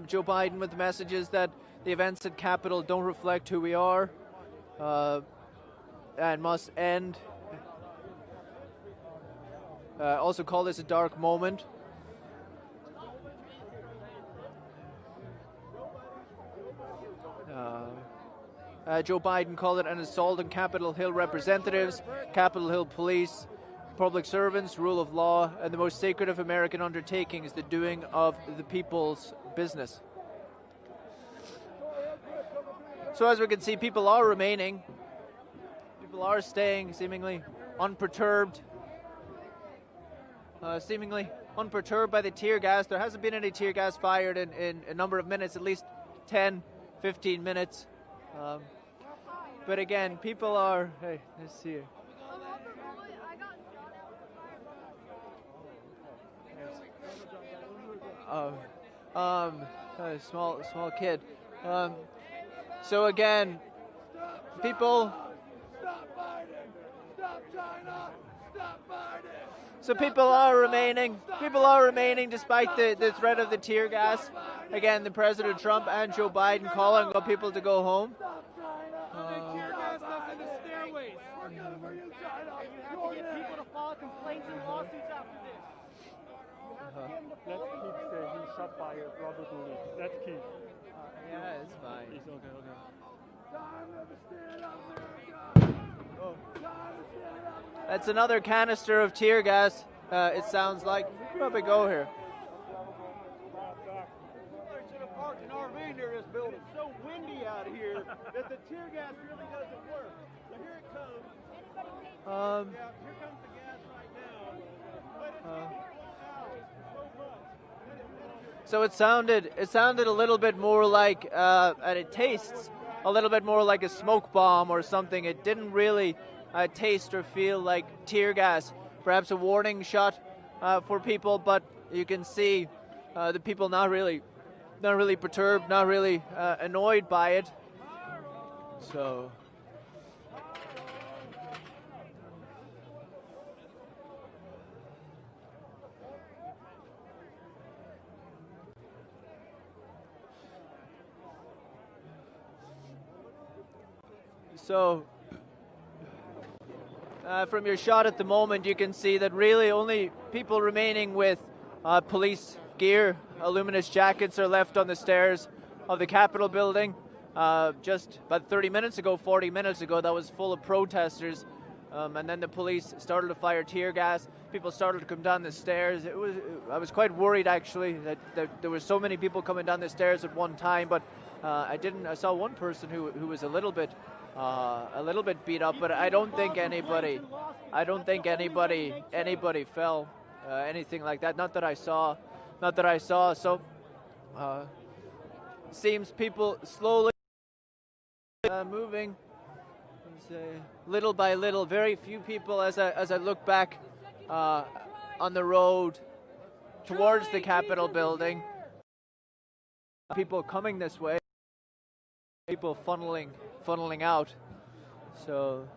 Joe Biden with messages that the events at Capitol don't reflect who we are and must end. Also call this a dark moment. Joe Biden called it an assault on Capitol Hill representatives, Capitol Hill police, public servants, rule of law, and the most sacred of American undertakings, the doing of the people's business. So as we can see, people are remaining. People are staying seemingly unperturbed. By the tear gas. There hasn't been any tear gas fired in a number of minutes, at least 10, 15 minutes. But again, people are... Hey, let's see here. Small kid. So again, people. Stop Biden! Stop China! Stop Biden! So people are remaining. People are remaining despite the threat of the tear gas. Again, the President Trump and Joe Biden calling on people to go home. Tear gas us in the stairways. You have to get people to file complaints and lawsuits after this. Let's keep saying he shot fired Robert Lee. Let's keep. Yeah, it's fine. It's okay. That's another canister of tear gas. It sounds like. Probably go here. They should have parked an RV near this building. It's so windy out here that the tear gas really doesn't work. So here it comes. Yeah, here comes the gas right now. So it sounded a little bit more like, and it tastes a little bit more like a smoke bomb or something. It didn't really taste or feel like tear gas. Perhaps a warning shot for people, but you can see the people not really perturbed, not really annoyed by it. So. So, from your shot at the moment, you can see that really only people remaining with police gear, luminous jackets are left on the stairs of the Capitol building. Just about 30 minutes ago, 40 minutes ago, that was full of protesters. And then the police started to fire tear gas. People started to come down the stairs. I was quite worried, actually, that there were so many people coming down the stairs at one time. But I saw one person who was a little bit beat up, but I don't think anybody fell, anything like that. Not that I saw. So, seems people slowly moving, little by little. Very few people, as I look back on the road towards the Capitol building. People coming this way. People funneling out. So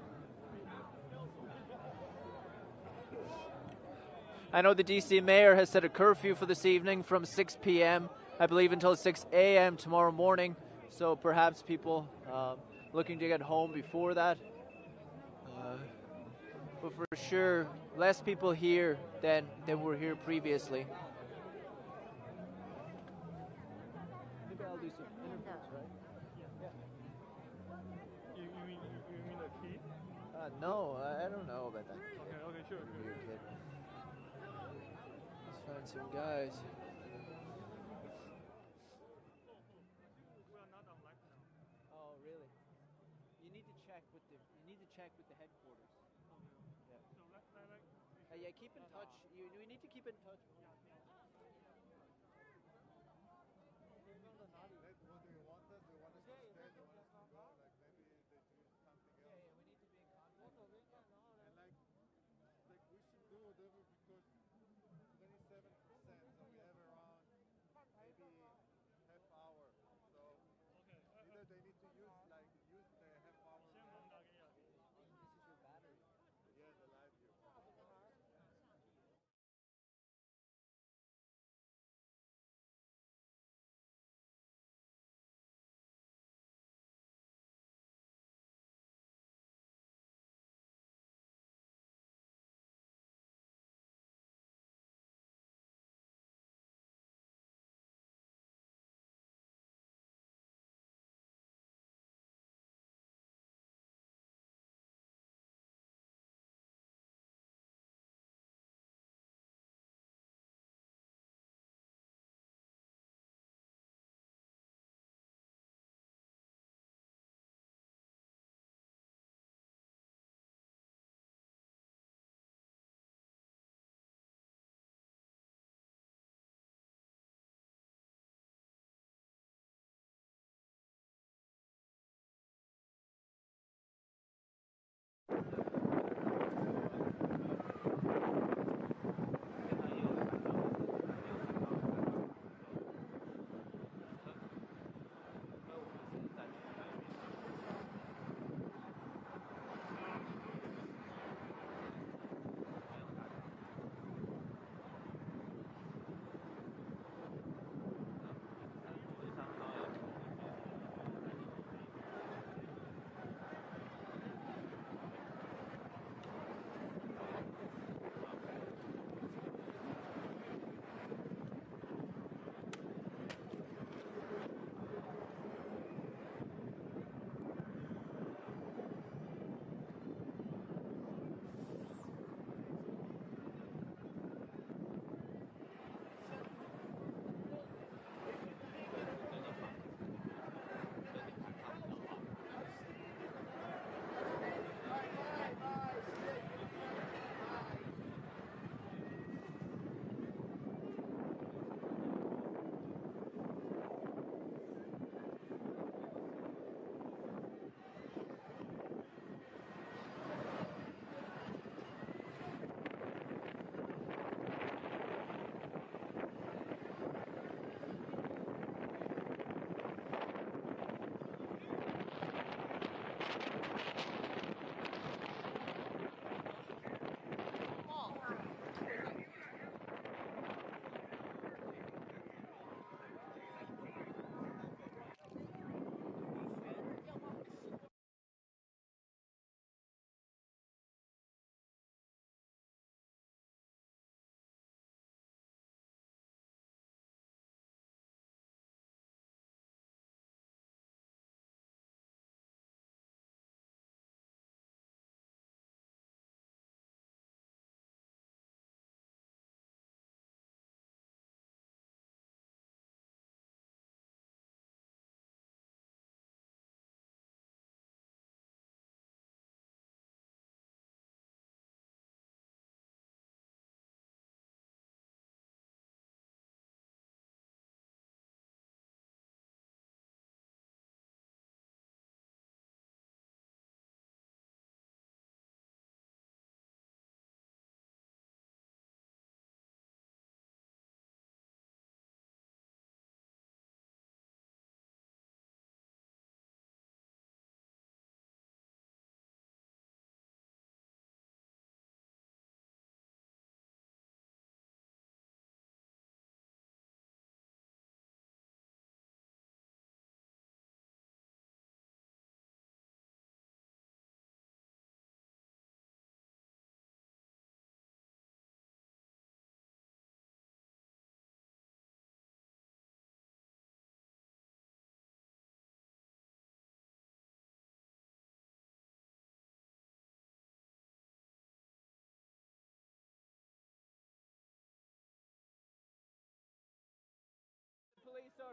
I know the DC mayor has set a curfew for this evening from 6 p.m. I believe until 6 a.m. tomorrow morning. So perhaps people looking to get home before that. But for sure, less people here than were here previously. No, I don't know about that. Okay, sure. Weird kid. Let's find some guys. Oh, really? You need to check with the headquarters. Yeah. Yeah, keep in touch. We need to keep in touch. What do you want us? Do you want us to stay? Do you want us to go? Like maybe they choose something else. Yeah, we need to be in contact. And like we should do whatever because 27%, so we have around maybe half hour. So either they need to use the half hour. This is your battery. Yeah, the live view.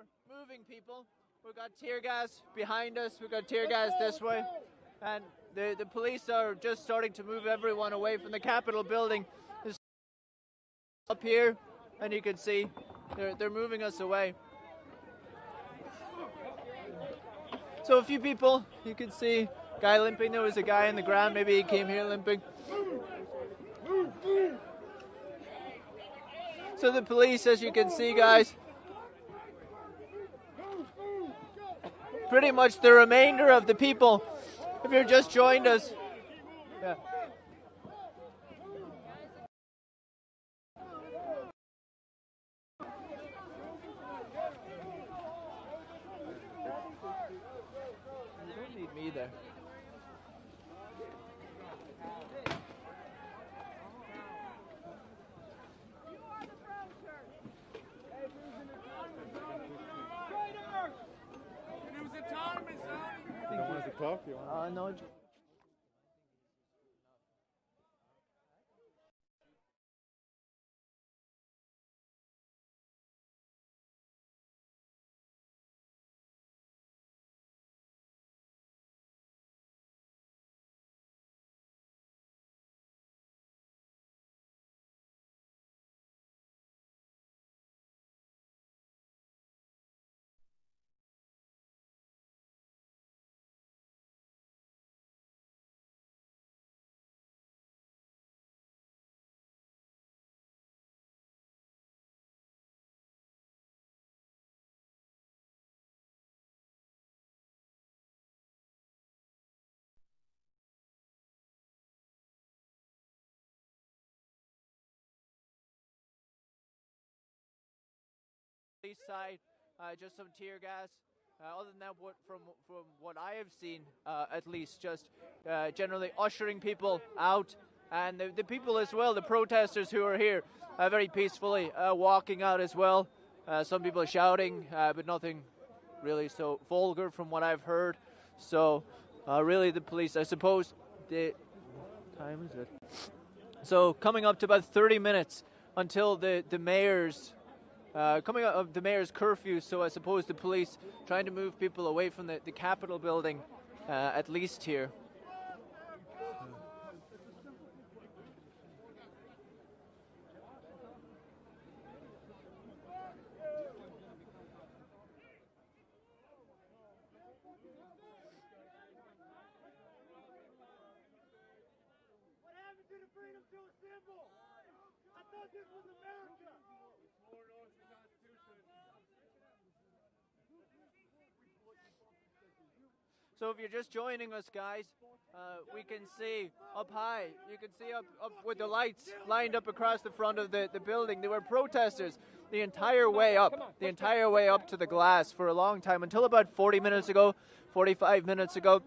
are moving people. We've got tear gas behind us. We've got tear gas this way. And the police are just starting to move everyone away from the Capitol building. There's up here, and you can see they're moving us away. So a few people, you can see guy limping. There was a guy on the ground. Maybe he came here limping. So the police, as you can see, guys, pretty much the remainder of the people, if you're just joined us. Yeah. You don't need me there. You don't want us to talk? You want No. Police side, just some tear gas. Other than that, from what I have seen, at least, just generally ushering people out, and the people as well, the protesters who are here, very peacefully walking out as well. Some people shouting, but nothing really so vulgar from what I've heard. So, really, the police, I suppose, what time is it? So, coming up to about 30 minutes until the mayor's. Coming out of the mayor's curfew, so I suppose the police trying to move people away from the Capitol building, at least here. What happened to the freedom to assemble? I thought this was America. So if you're just joining us, guys, we can see up high, you can see up with the lights lined up across the front of the building. There were protesters the entire way up to the glass for a long time, until about 40 minutes ago, 45 minutes ago.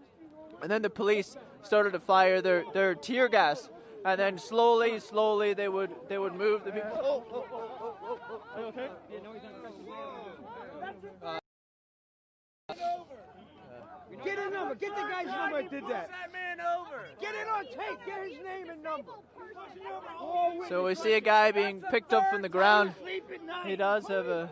And then the police started to fire their tear gas. And then slowly they would move the people. Are you okay? Get a number. Get the guy's number that did that. That man over. Get it on tape. Get his name and number. So we see a guy being picked up from the ground. He does have a.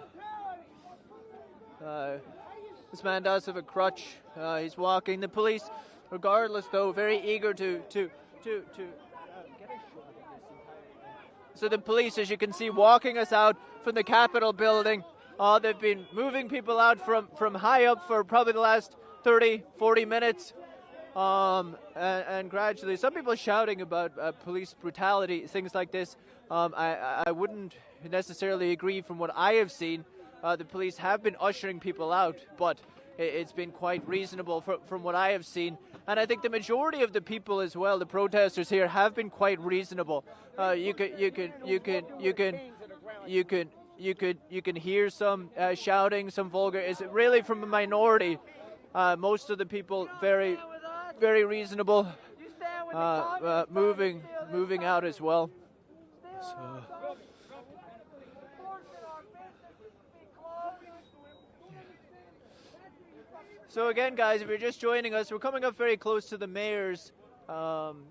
This man does have a crutch. He's walking. The police, regardless, though, very eager to get a shot at this. So the police, as you can see, walking us out from the Capitol building. They've been moving people out from high up for probably the last 30, 40 minutes. And gradually, some people shouting about police brutality, things like this. I wouldn't necessarily agree from what I have seen. The police have been ushering people out, but it's been quite reasonable from what I have seen. And I think the majority of the people as well, the protesters here, have been quite reasonable. You can hear some shouting, some vulgar. Is it really from a minority? Most of the people very, very reasonable, moving out as well. So again, guys, if you're just joining us, we're coming up very close to the mayor's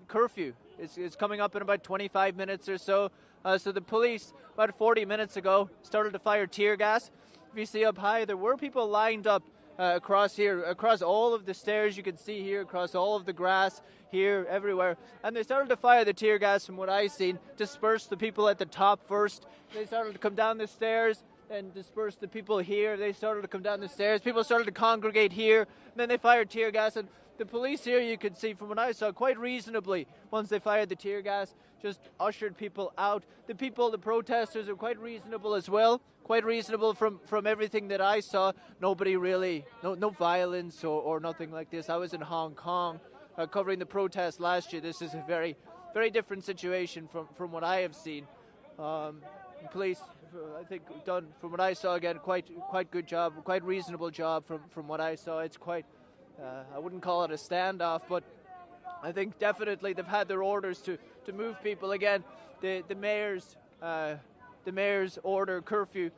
curfew. It's coming up in about 25 minutes or so. So the police, about 40 minutes ago, started to fire tear gas. if you see up high, there were people lined up across here, across all of the stairs you can see here, across all of the grass here, everywhere. And they started to fire the tear gas from what I've seen, disperse the people at the top first. They started to come down the stairs and disperse the people here. They started to come down the stairs. People started to congregate here. And then they fired tear gas. And the police here, you could see from what I saw, quite reasonably, once they fired the tear gas, just ushered people out. The people, the protesters, are quite reasonable as well. Quite reasonable from everything that I saw. Nobody really, no violence or nothing like this. I was in Hong Kong covering the protest last year. This is a very, very different situation from what I have seen. Police, I think, done from what I saw again, quite good job, quite reasonable job from what I saw. It's quite, I wouldn't call it a standoff, but I think definitely they've had their orders to move people again. The mayor's order curfew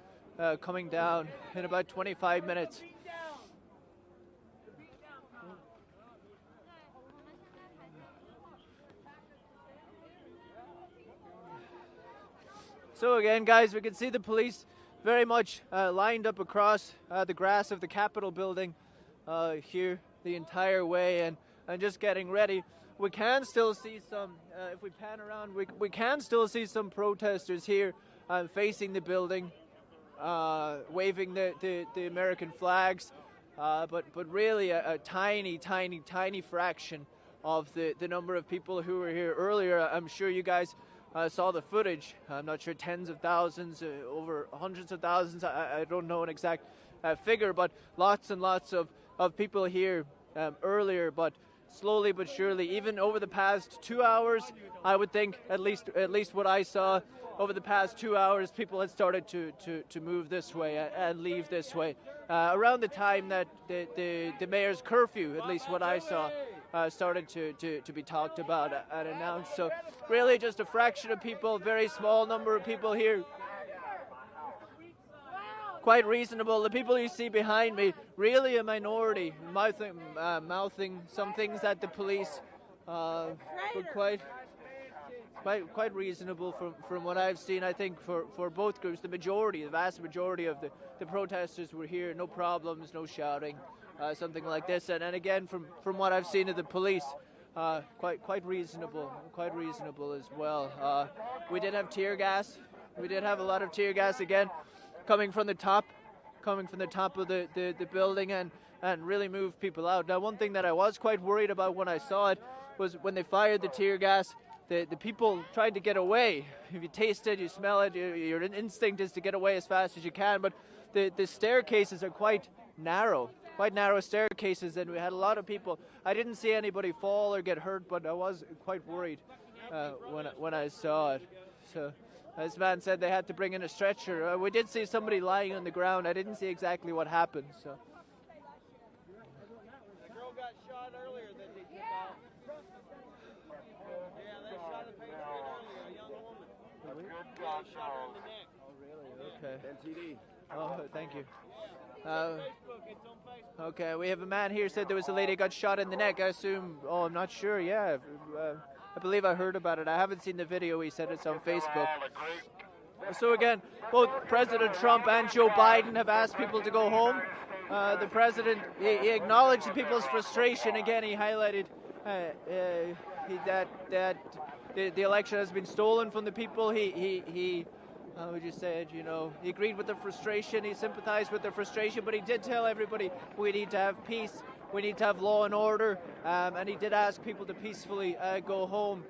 coming down in about 25 minutes. So again, guys, we can see the police very much lined up across the grass of the Capitol building here the entire way and just getting ready. We can still see some, if we pan around, we can still see some protesters here facing the building, waving the American flags, but really a tiny fraction of the number of people who were here earlier. I'm sure you guys saw the footage. I'm not sure, tens of thousands, over hundreds of thousands. I don't know an exact figure, but lots and lots of people here earlier, but slowly but surely, even over the past 2 hours, I would think, at least what I saw, over the past 2 hours, people had started to move this way and leave this way. Around the time that the mayor's curfew, at least what I saw, started to be talked about and announced. So really just a fraction of people, very small number of people here. Quite reasonable. The people you see behind me, really a minority, mouthing some things at the police, but quite reasonable from what I've seen. I think for both groups, the vast majority of the protesters were here, no problems, no shouting, something like this. And again, from what I've seen of the police, quite reasonable as well. We did have tear gas. We did have a lot of tear gas again, coming from the top of the building and really moved people out. Now, one thing that I was quite worried about when I saw it was when they fired the tear gas, the people tried to get away. If you taste it, you smell it, your instinct is to get away as fast as you can, but the staircases are quite narrow staircases, and we had a lot of people. I didn't see anybody fall or get hurt, but I was quite worried when I saw it. So, this man said they had to bring in a stretcher. We did see somebody lying on the ground. I didn't see exactly what happened. So. The girl got shot earlier that they took out. Yeah, they shot a patient earlier, a young woman. They shot her in the neck. Oh, really? Okay. NTD. Oh, thank you. Okay, we have a man here said there was a lady got shot in the neck. I assume, I'm not sure, yeah. I believe I heard about it. I haven't seen the video. He said it's on Facebook. So again, both President Trump and Joe Biden have asked people to go home. The president, he acknowledged the people's frustration. Again, he highlighted that the election has been stolen from the people. He how would you say it, he agreed with the frustration, he sympathized with the frustration, but he did tell everybody we need to have peace, we need to have law and order, and he did ask people to peacefully go home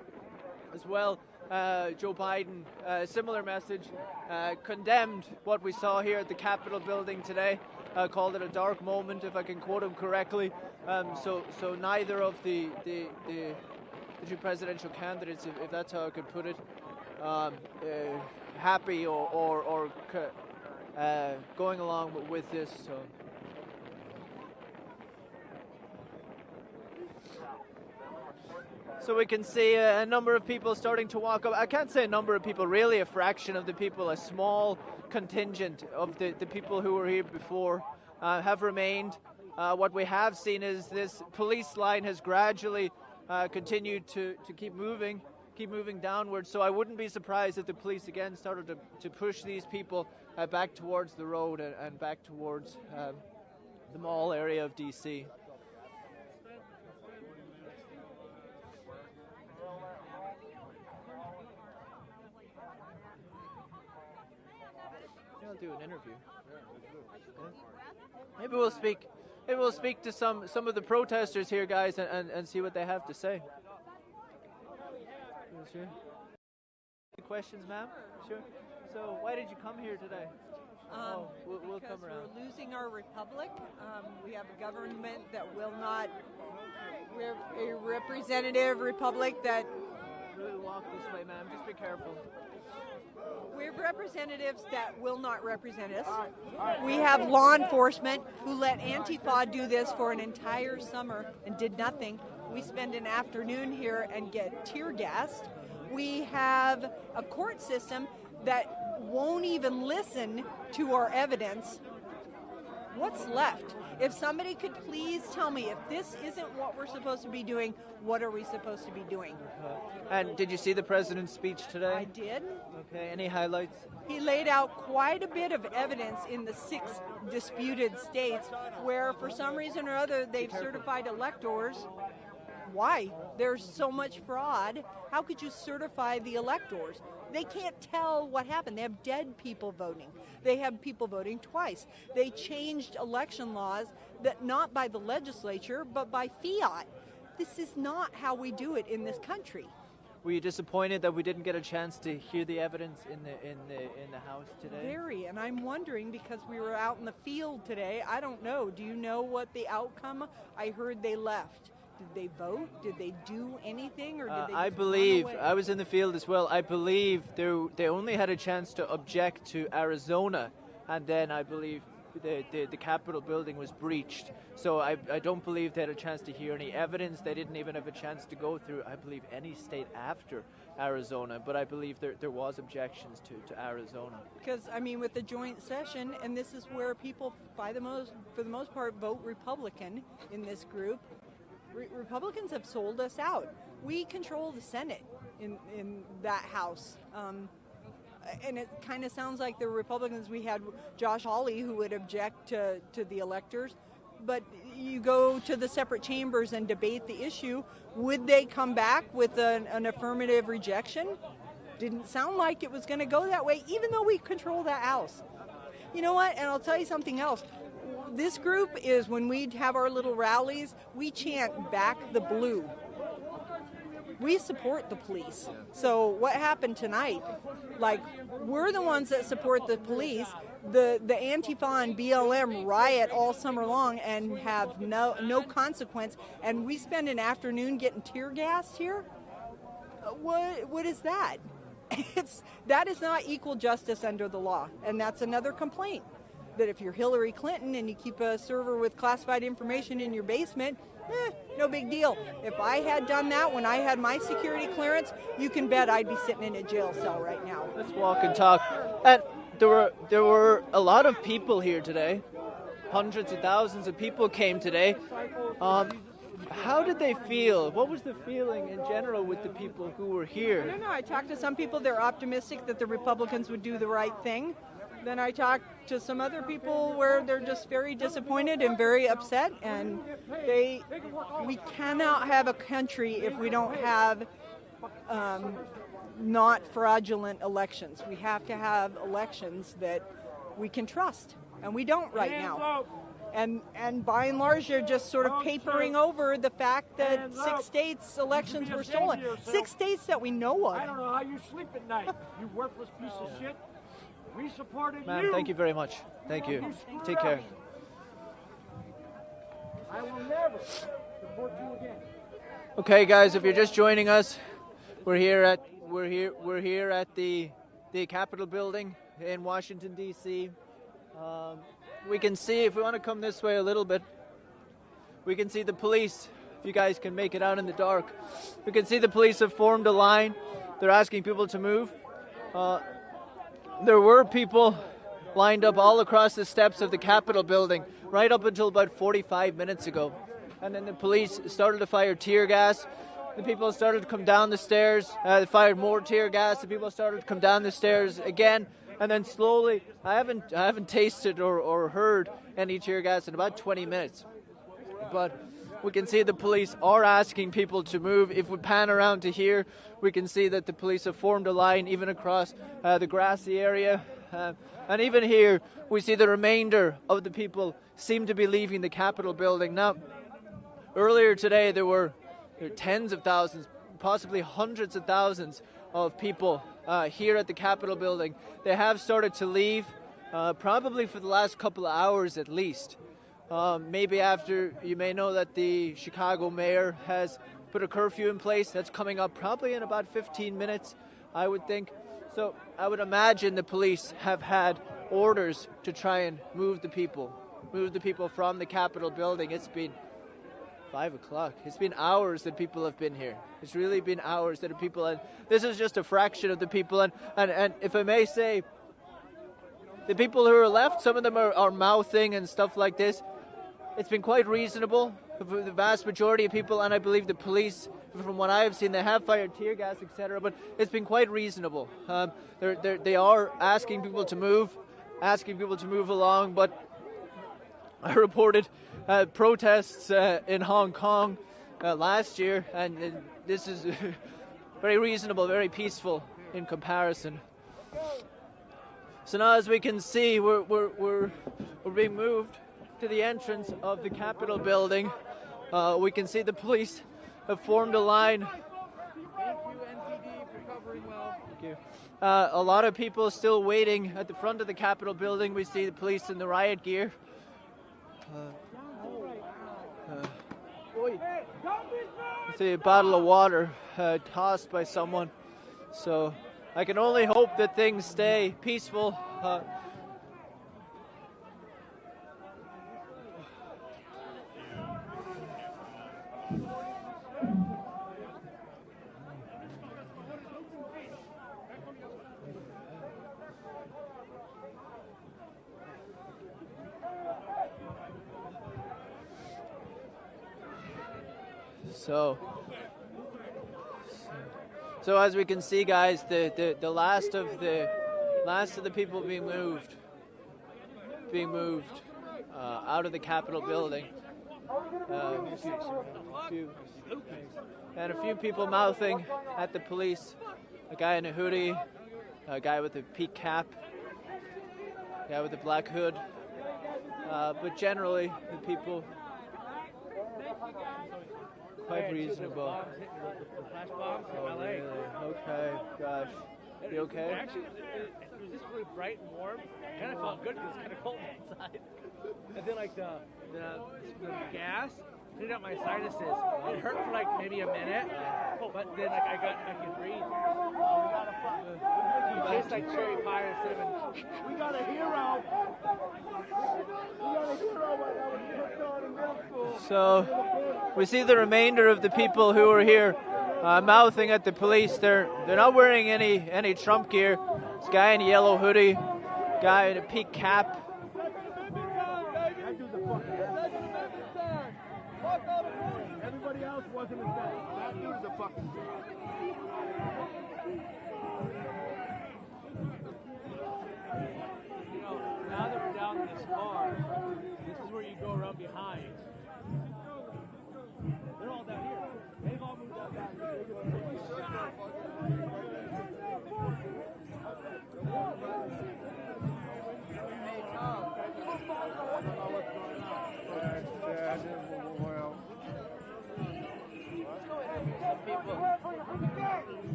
as well. Joe Biden, similar message, condemned what we saw here at the Capitol building today, called it a dark moment, if I can quote him correctly. So neither of the two presidential candidates, if that's how I could put it, happy or going along with this. So we can see a number of people starting to walk up. I can't say a number of people, really a fraction of the people, a small contingent of the people who were here before have remained. What we have seen is this police line has gradually continued to keep moving. keep moving downwards. So I wouldn't be surprised if the police again started to push these people back towards the road and back towards the mall area of DC. I'll do an interview. Maybe we'll speak. Maybe we'll speak to some of the protesters here, guys, and see what they have to say. Sure. Questions, ma'am? Sure. So, why did you come here today? We'll come around. We're losing our republic. We have a government that will not. We're a representative republic that. Really walk this way, ma'am. Just be careful. We have representatives that will not represent us. We have law enforcement who let Antifa do this for an entire summer and did nothing. We spend an afternoon here and get tear gassed. We have a court system that won't even listen to our evidence. What's left? If somebody could please tell me, if this isn't what we're supposed to be doing, what are we supposed to be doing? And did you see the president's speech today? I did. Okay, any highlights? He laid out quite a bit of evidence in the 6 disputed states where, for some reason or other, they've certified electors. Why? There's so much fraud. How could you certify the electors? They can't tell what happened. They have dead people voting. They have people voting twice. They changed election laws that not by the legislature, but by fiat. This is not how we do it in this country. Were you disappointed that we didn't get a chance to hear the evidence in the House today? Very, and I'm wondering because we were out in the field today. I don't know. Do you know what the outcome? I heard they left. Did they vote? Did they do anything, or did they? I believe I was in the field as well. I believe they only had a chance to object to Arizona, and then I believe the Capitol building was breached. So I don't believe they had a chance to hear any evidence. They didn't even have a chance to go through, I believe, any state after Arizona. But I believe there was objections to Arizona. Because, I mean, with the joint session, and this is where people, for the most part, vote Republican in this group. Republicans have sold us out. We control the Senate in that House. And it kind of sounds like the Republicans, we had Josh Hawley who would object to the electors. But you go to the separate chambers and debate the issue. Would they come back with an affirmative rejection? Didn't sound like it was going to go that way, even though we control that House. You know what? And I'll tell you something else. This group is, when we have our little rallies, we chant back the blue. We support the police. So what happened tonight, like, we're the ones that support the police. The Antifa and BLM riot all summer long and have no consequence, and we spend an afternoon getting tear gassed here? What is that? That is not equal justice under the law, and that's another complaint. That if you're Hillary Clinton and you keep a server with classified information in your basement, no big deal. If I had done that when I had my security clearance, you can bet I'd be sitting in a jail cell right now. Let's walk and talk. And there were a lot of people here today. Hundreds of thousands of people came today. How did they feel? What was the feeling in general with the people who were here? I don't know. I talked to some people. They're optimistic that the Republicans would do the right thing. Then I talked to some other people where they're just very disappointed and very upset, and we cannot have a country if we don't have not fraudulent elections. We have to have elections that we can trust, and we don't right now. And by and large, they're just sort of papering over the fact that 6 states' elections were stolen. 6 states that we know of. I don't know how you sleep at night, you worthless piece of shit. We supported you. Ma'am, thank you very much. Thank you. Take care. I will never support you again. Okay, guys, if you're just joining us, we're here at the Capitol building in Washington D.C. We can see, if we want to come this way a little bit, we can see the police. If you guys can make it out in the dark, we can see the police have formed a line. They're asking people to move. There were people lined up all across the steps of the Capitol building right up until about 45 minutes ago. And then the police started to fire tear gas. The people started to come down the stairs. They fired more tear gas. The people started to come down the stairs again, and then slowly. I haven't tasted or heard any tear gas in about 20 minutes, but we can see the police are asking people to move. If we pan around to here, we can see that the police have formed a line even across the grassy area, and even here we see the remainder of the people seem to be leaving the Capitol building. Now, earlier today there were tens of thousands, possibly hundreds of thousands of people here at the Capitol building. They have started to leave, probably for the last couple of hours at least. Maybe after, you may know that the Chicago mayor has put a curfew in place. That's coming up probably in about 15 minutes, I would think. So I would imagine the police have had orders to try and move the people from the Capitol building. It's been 5 o'clock. It's been hours that people have been here. It's really been hours that people, and this is just a fraction of the people. And if I may say, the people who are left, some of them are mouthing and stuff like this. It's been quite reasonable for the vast majority of people, and I believe the police, from what I have seen, they have fired tear gas, etc. But it's been quite reasonable. They are asking people to move along. But I reported protests in Hong Kong last year, and this is very reasonable, very peaceful in comparison. So now, as we can see, we're being moved to the entrance of the Capitol building. We can see the police have formed a line. Thank you, NTD, for covering well. Thank you. A lot of people still waiting at the front of the Capitol building. We see the police in the riot gear. I see a bottle of water tossed by someone. So I can only hope that things stay peaceful. So as we can see, guys, the last of the people being moved out of the Capitol building. And a few people mouthing at the police. A guy in a hoodie, a guy with a peak cap, a guy with a black hood. But generally, the people quite reasonable. Oh, really? Okay, gosh. You okay? Actually, it was just really bright and warm. It kind of felt good because it's kind of cold outside. And then, like, the gas cleaned out my sinuses. It hurt for, like, maybe a minute, but then, like, I could breathe. It tastes like cherry pie and cinnamon. We got a hero. When I was put on in middle school. So we see the remainder of the people who are here mouthing at the police. They're not wearing any Trump gear. This guy in a yellow hoodie, guy in a peak cap. Everybody else wasn't as bad. That dude is a fucking. You know, now that we're down in this car, this is where you go around behind. They're all down here. They've all moved out down here.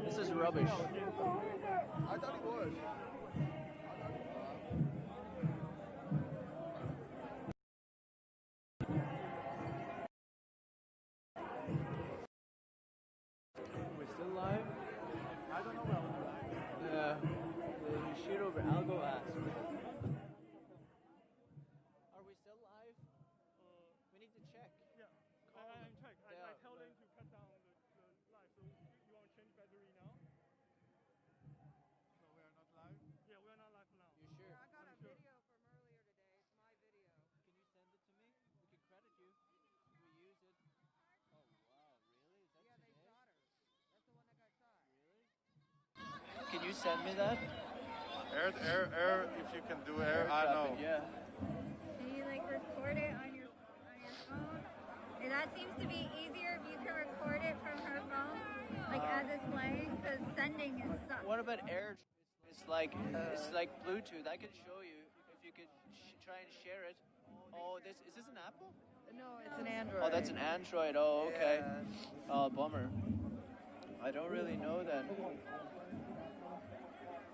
This is rubbish. I thought he was. We're still live? I don't know where we're live. Yeah. You shoot over. I'll go ask. Are we still live? We need to check. Yeah, I'm check. I tell them to cut down the live. So you want to change battery now? So we are not live? Yeah, we are not live now. You sure? I got a video from earlier today. It's my video. Can you send it to me? We can credit you. We use it. Oh wow, really? Is that Yeah, they today? shot her. send me that? Air, if you can do air, I know. Yeah. Can you like record it on your phone? And that seems to be easier if you can record it from her phone, like as it's playing, because sending is sucks. What about air? It's like Bluetooth. I could show you if you could try and share it. Oh, is this an Apple? No, it's an Android. Oh, that's an Android. Oh, okay. Yeah. Oh, bummer. I don't really know then.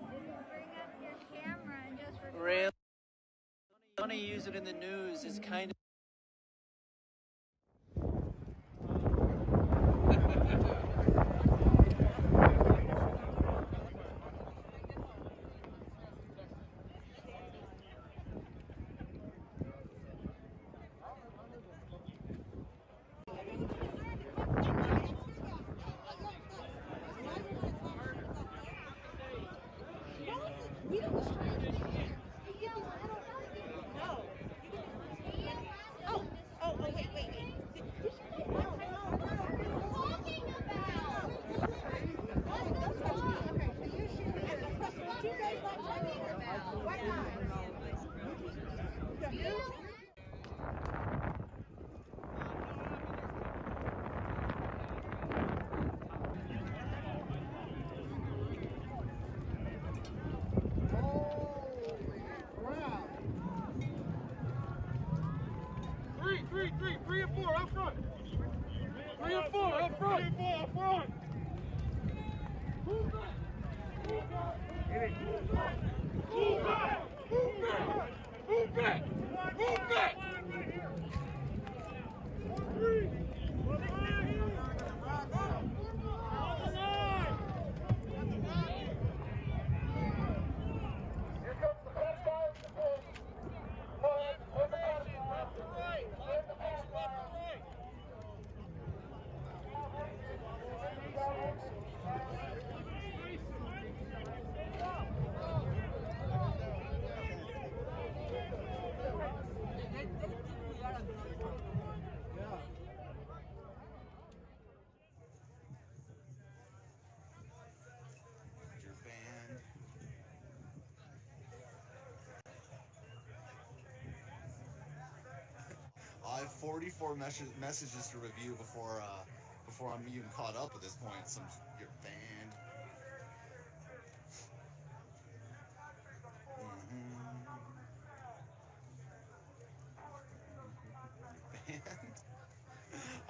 Bring up your camera and just record. Really? I want to use it in the news. It's kind of. Three and four up front. 3 and 4 up front. 3 and 4 up front. Move back. Move back. Move back. Move back. Move back. Move back. Three. I have 44 messages to review before I'm even caught up at this point. You're banned. Banned.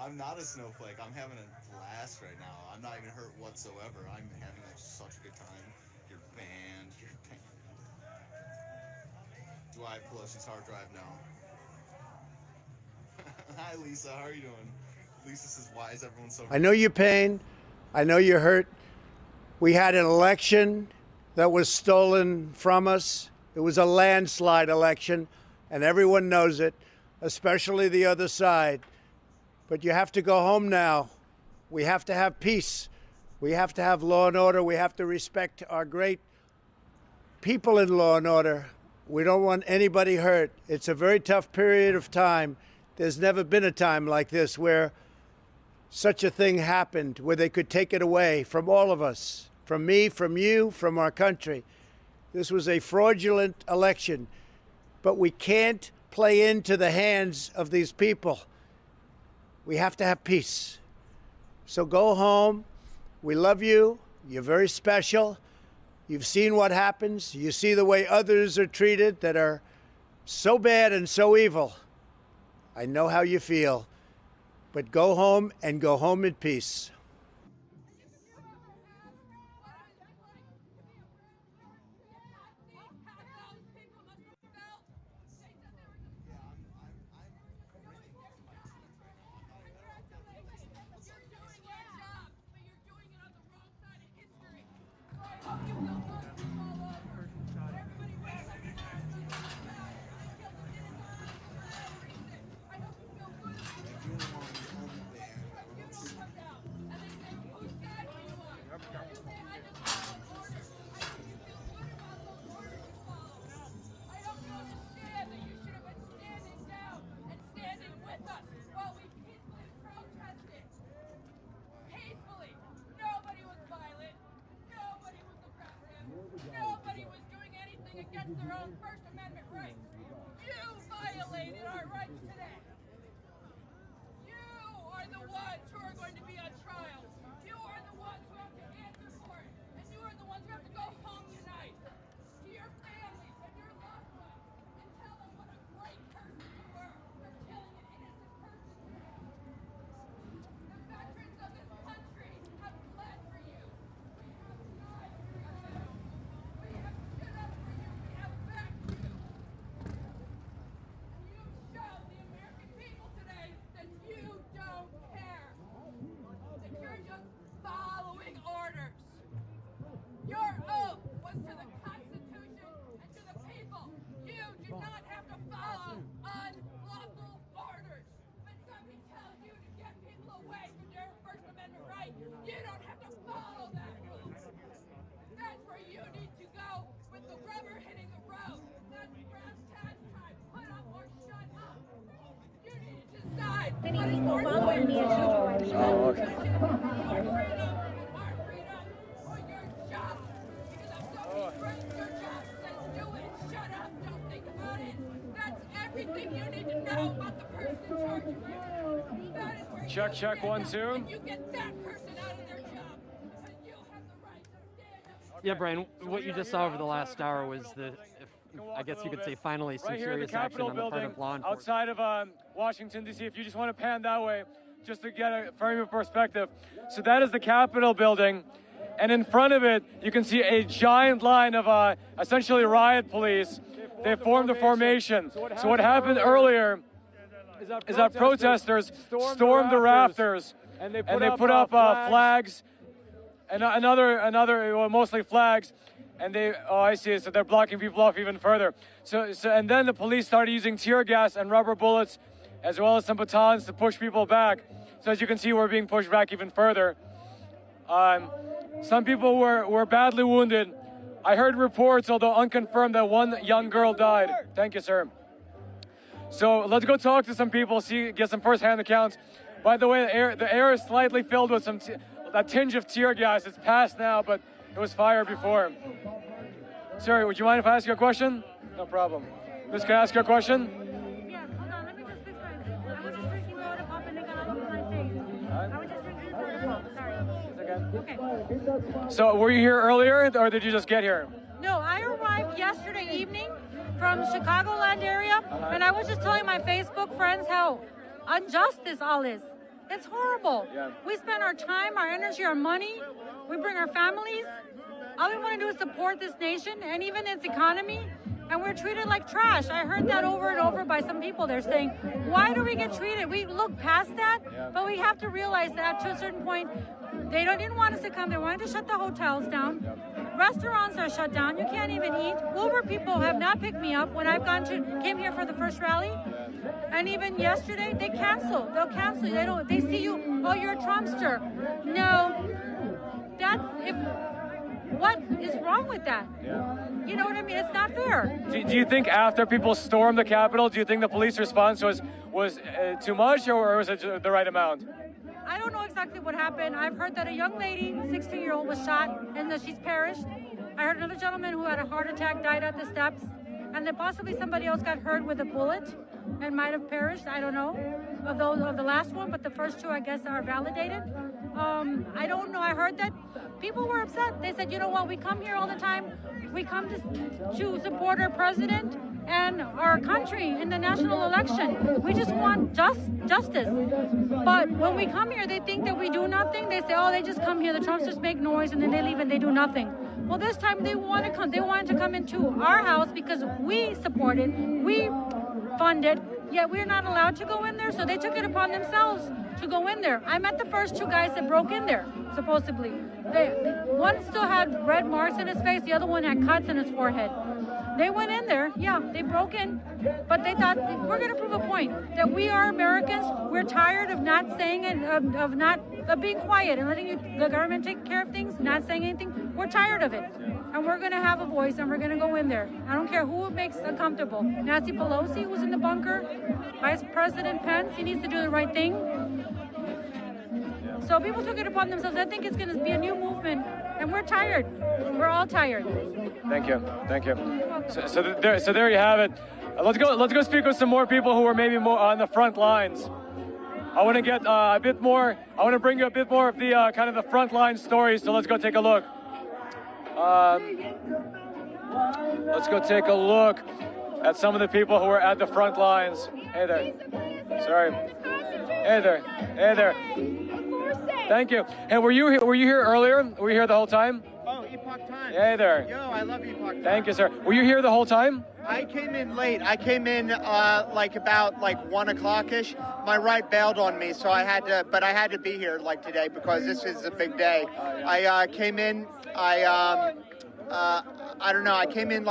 I'm not a snowflake. I'm having a blast right now. I'm not even hurt whatsoever. I'm having such a good time. You're banned. You're banned. Do I have Pelosi's hard drive now? Hi, Lisa. How are you doing? Lisa says, why is everyone so... I know your pain. I know you're hurt. We had an election that was stolen from us. It was a landslide election, and everyone knows it, especially the other side. But you have to go home now. We have to have peace. We have to have law and order. We have to respect our great people in law and order. We don't want anybody hurt. It's a very tough period of time. There's never been a time like this where such a thing happened, where they could take it away from all of us, from me, from you, from our country. This was a fraudulent election, but we can't play into the hands of these people. We have to have peace. So go home. We love you. You're very special. You've seen what happens. You see the way others are treated that are so bad and so evil. I know how you feel, but go home and go home in peace. own First Amendment rights. You violated our rights today. You are the ones who are going to be on trial. You are the ones who have to answer for it. And you are the ones who have to go home tonight to your families and your loved ones and tell them what a great person you were for killing an innocent person today. The veterans of this country have bled for you. We have died for you. We have stood up for you. We have backed you. And you showed the American people today that you don't care. That you're just following orders. Your oath was to the Constitution and to the people. You do not have to follow unlawful orders. When somebody tells you to get people away from their First Amendment right, you don't have to follow that rule. That's where you need to go with the rubber hitting the road. That's brass tacks time. Put up or shut up. You need to decide what is more important to you. Oh, okay. Our freedom or your job. Because if somebody threatens your job, says do it, shut up, don't think about it. That's everything you need to know about the person in charge of you. That is where Check, you check, stand 1, up 2. and you get that person out of their job. And you have the right to stand up. Yeah, Brian, what you just saw over the last hour was I guess you could say finally some Right here in the serious action Capitol on the part building, of law enforcement. outside of Washington, D.C. If you just want to pan that way, just to get a frame of perspective. So that is the Capitol building, and in front of it, you can see a giant line of essentially riot police. They formed a formation. So what happened earlier is that protesters stormed the rafters, and they put up flags, and well, mostly flags. And I see it, so they're blocking people off even further. And then the police started using tear gas and rubber bullets, as well as some batons to push people back. So as you can see, we're being pushed back even further. Some people were badly wounded. I heard reports, although unconfirmed, that one young girl died. Thank you, sir. So let's go talk to some people, get some first-hand accounts. By the way, the air is slightly filled with a tinge of tear gas. It's past now, but it was fired before. Sorry, would you mind if I ask you a question? No problem. Miss, can I ask you a question? Yeah, hold on, let me just fix my... I was just drinking soda pop and it got all over my face. I was just drinking soda pop, sorry. Okay. So were you here earlier, or did you just get here? No, I arrived yesterday evening from Chicagoland area, and I was just telling my Facebook friends how unjust this all is. It's horrible. Yeah. We spend our time, our energy, our money. We bring our families. All we want to do is support this nation and even its economy, and we're treated like trash. I heard that over and over by some people. They're saying, why do we get treated? We look past that, but we have to realize that to a certain point, they didn't want us to come. They wanted to shut the hotels down. Restaurants are shut down. You can't even eat. Uber people have not picked me up when I've came here for the first rally. And even yesterday, they cancel. They'll cancel you. They see you, oh, you're a Trumpster. No, what is wrong with that? Yeah. You know what I mean? It's not fair. Do you think after people stormed the Capitol, do you think the police response was too much, or was it the right amount? I don't know exactly what happened. I've heard that a young lady, 16-year-old, was shot and that she's perished. I heard another gentleman who had a heart attack died at the steps, and then possibly somebody else got hurt with a bullet and might have perished. I don't know of the last one, but the first two, I guess, are validated. I don't know. I heard that people were upset. They said, you know what, we come here all the time. We come to support our president and our country in the national election. We just want justice. But when we come here, they think that we do nothing. They say, oh, they just come here. The Trumpsters make noise and then they leave and they do nothing. Well, this time they want to come. They wanted to come into our house because we support it. We fund it. Yet we're not allowed to go in there. So they took it upon themselves to go in there. I met the first two guys that broke in there, supposedly. One still had red marks in his face. The other one had cuts in his forehead. They went in there, yeah, they broke in, but they thought, we're going to prove a point, that we are Americans. We're tired of not saying it, of being quiet and letting the government take care of things, not saying anything. We're tired of it. And we're going to have a voice, and we're going to go in there. I don't care who it makes uncomfortable. Nancy Pelosi, who's in the bunker, Vice President Pence, he needs to do the right thing. So people took it upon themselves. I think it's going to be a new movement, and we're tired. We're all tired. Thank you. Thank you. So there you have it. Let's go speak with some more people who are maybe more on the front lines. I want to get a bit more. I want to bring you a bit more of the kind of the front line stories. So let's go take a look. Let's go take a look at some of the people who are at the front lines. Hey there. Sorry. Hey there. Hey there. Thank you. Hey, were you here earlier? Were you here the whole time? Oh, Epoch Times. Hey there. Yo, I love Epoch Times. Thank you, sir. Were you here the whole time? I came in late. I came in about 1 o'clock-ish. My ride bailed on me, so I had to be here today because this is a big day. I came in. I don't know. I came in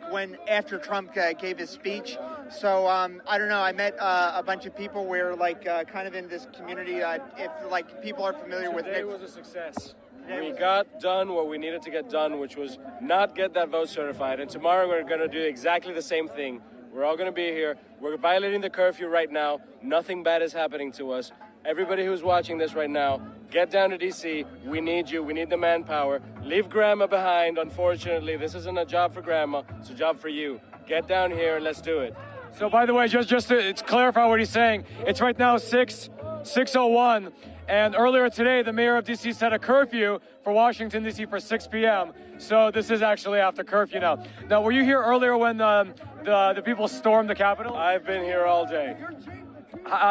when after Trump gave his speech. So I don't know. I met a bunch of people. We're kind of in this community. If people are familiar with it, today was a success. We got done what we needed to get done, which was not get that vote certified. And tomorrow we're going to do exactly the same thing. We're all going to be here. We're violating the curfew right now. Nothing bad is happening to us. Everybody who's watching this right now, get down to D.C. We need you. We need the manpower. Leave Grandma behind. Unfortunately, this isn't a job for Grandma. It's a job for you. Get down here and let's do it. So, by the way, just to clarify what he's saying, it's right now 6:01. And earlier today, the mayor of D.C. set a curfew for Washington, D.C. for 6 p.m. So this is actually after curfew now. Now, were you here earlier when the people stormed the Capitol? I've been here all day.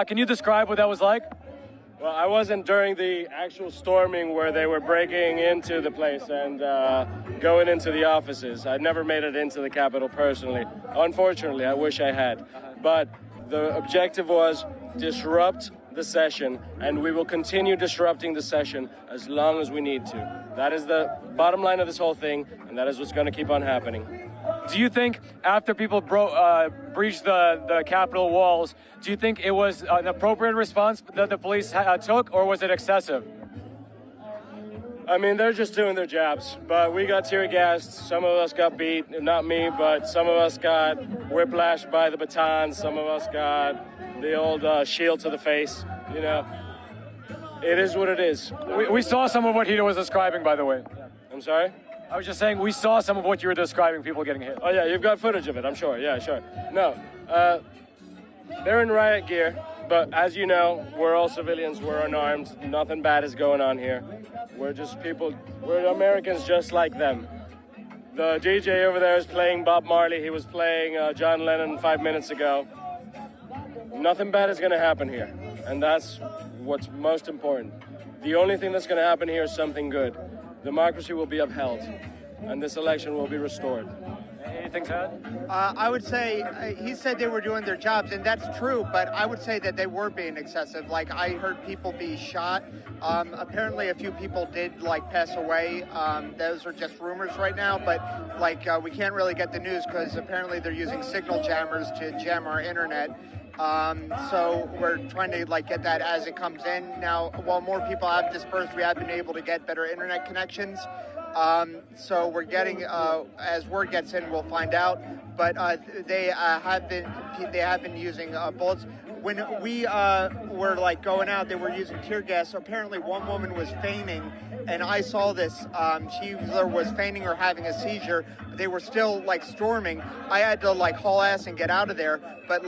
Can you describe what that was like? Well, I wasn't during the actual storming where they were breaking into the place and going into the offices. I never made it into the Capitol personally. Unfortunately, I wish I had. But the objective was disrupt the session, and we will continue disrupting the session as long as we need to. That is the bottom line of this whole thing, and that is what's going to keep on happening. Do you think after people breached the Capitol walls, do you think it was an appropriate response that the police took, or was it excessive? I mean, they're just doing their jobs, but we got tear gassed. Some of us got beat, not me, but some of us got whiplashed by the batons. Some of us got the old shield to the face, you know. It is what it is. We saw some of what he was describing, by the way. I'm sorry? I was just saying we saw some of what you were describing, people getting hit. Oh, yeah, you've got footage of it, I'm sure. Yeah, sure. No, they're in riot gear, but as you know, we're all civilians, we're unarmed. Nothing bad is going on here. We're just people, we're Americans just like them. The DJ over there is playing Bob Marley. He was playing John Lennon 5 minutes ago. Nothing bad is going to happen here, and that's what's most important. The only thing that's going to happen here is something good. Democracy will be upheld, and this election will be restored. Anything to add? I would say he said they were doing their jobs, and that's true, but I would say that they were being excessive. I heard people be shot. Apparently a few people did pass away. Those are just rumors right now, but we can't really get the news because apparently they're using signal jammers to jam our internet. So we're trying to get that as it comes in. Now, while more people have dispersed, we have been able to get better internet connections. So we're getting, as word gets in, we'll find out. But they have been using bullets. When we were going out, they were using tear gas. So apparently one woman was feigning, and I saw this. She either was feigning or having a seizure. They were still storming. I had to haul ass and get out of there. But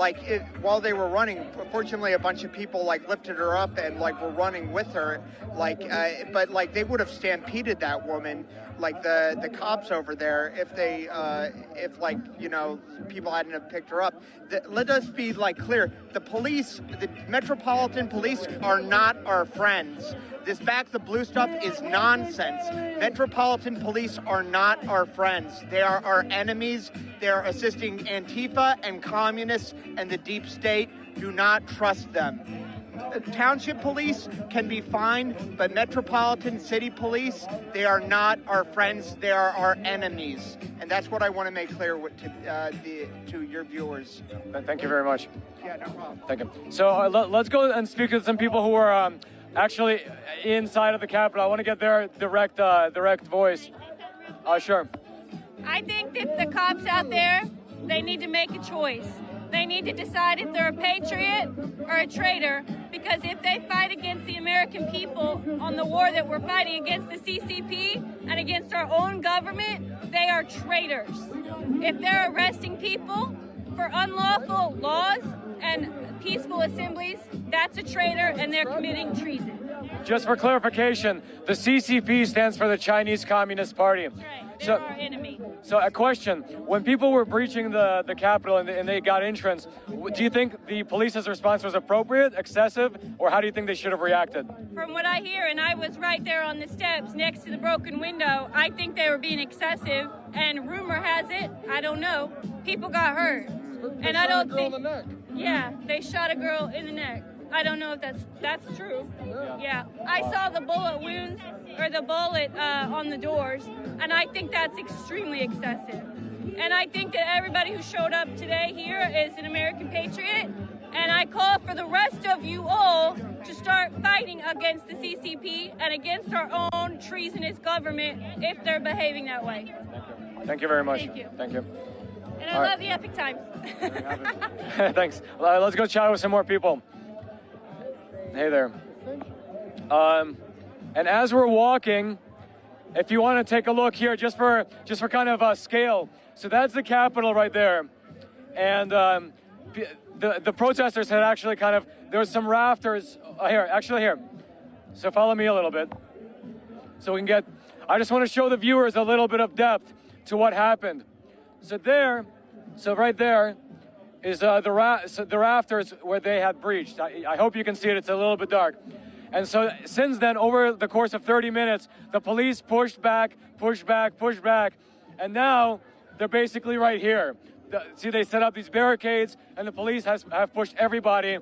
while they were running, fortunately a bunch of people lifted her up and were running with her. But they would have stampeded that woman, the cops over there, if they people hadn't have picked her up. Let us be clear. The police, the Metropolitan Police, are not our friends. This back the blue stuff is nonsense. Metropolitan Police are not our friends. They are our enemies. They are assisting Antifa and communists and the deep state. Do not trust them. Township police can be fine, but Metropolitan City Police, they are not our friends. They are our enemies. And that's what I want to make clear to your viewers. Thank you very much. Yeah, no problem. Thank you. So let's go and speak with some people who are actually inside of the Capitol. I want to get their direct voice. Sure. I think that the cops out there, they need to make a choice. They need to decide if they're a patriot or a traitor, because Because if they fight against the American people on the war that we're fighting against the CCP and against our own government, they are traitors. If they're arresting people for unlawful laws and peaceful assemblies, that's a traitor and they're committing treason. Just for clarification, the CCP stands for the Chinese Communist Party. That's right. They're our enemy. So a question, when people were breaching the Capitol and they got entrance, do you think the police's response was appropriate, excessive, or how do you think they should have reacted? From what I hear, and I was right there on the steps next to the broken window, I think they were being excessive, and rumor has it, I don't know, people got hurt. And I don't think, yeah, they shot a girl in the neck. I don't know if that's true. Yeah, I saw the bullet wounds or the bullet on the doors, and I think that's extremely excessive. And I think that everybody who showed up today here is an American patriot, and I call for the rest of you all to start fighting against the CCP and against our own treasonous government if they're behaving that way. Thank you very much. Thank you. Thank you. And I love the Epic Times. Thanks. Let's go chat with some more people. Hey there. And as we're walking, if you want to take a look here, just for kind of a scale. So that's the Capitol right there, and the protesters had actually there was some rafters here. So follow me a little bit, so we can get. I just want to show the viewers a little bit of depth to what happened. So right there is the rafters where they had breached. I hope you can see it. It's a little bit dark. And so since then, over the course of 30 minutes, the police pushed back, and now they're basically right here. See, they set up these barricades, and the police have pushed everybody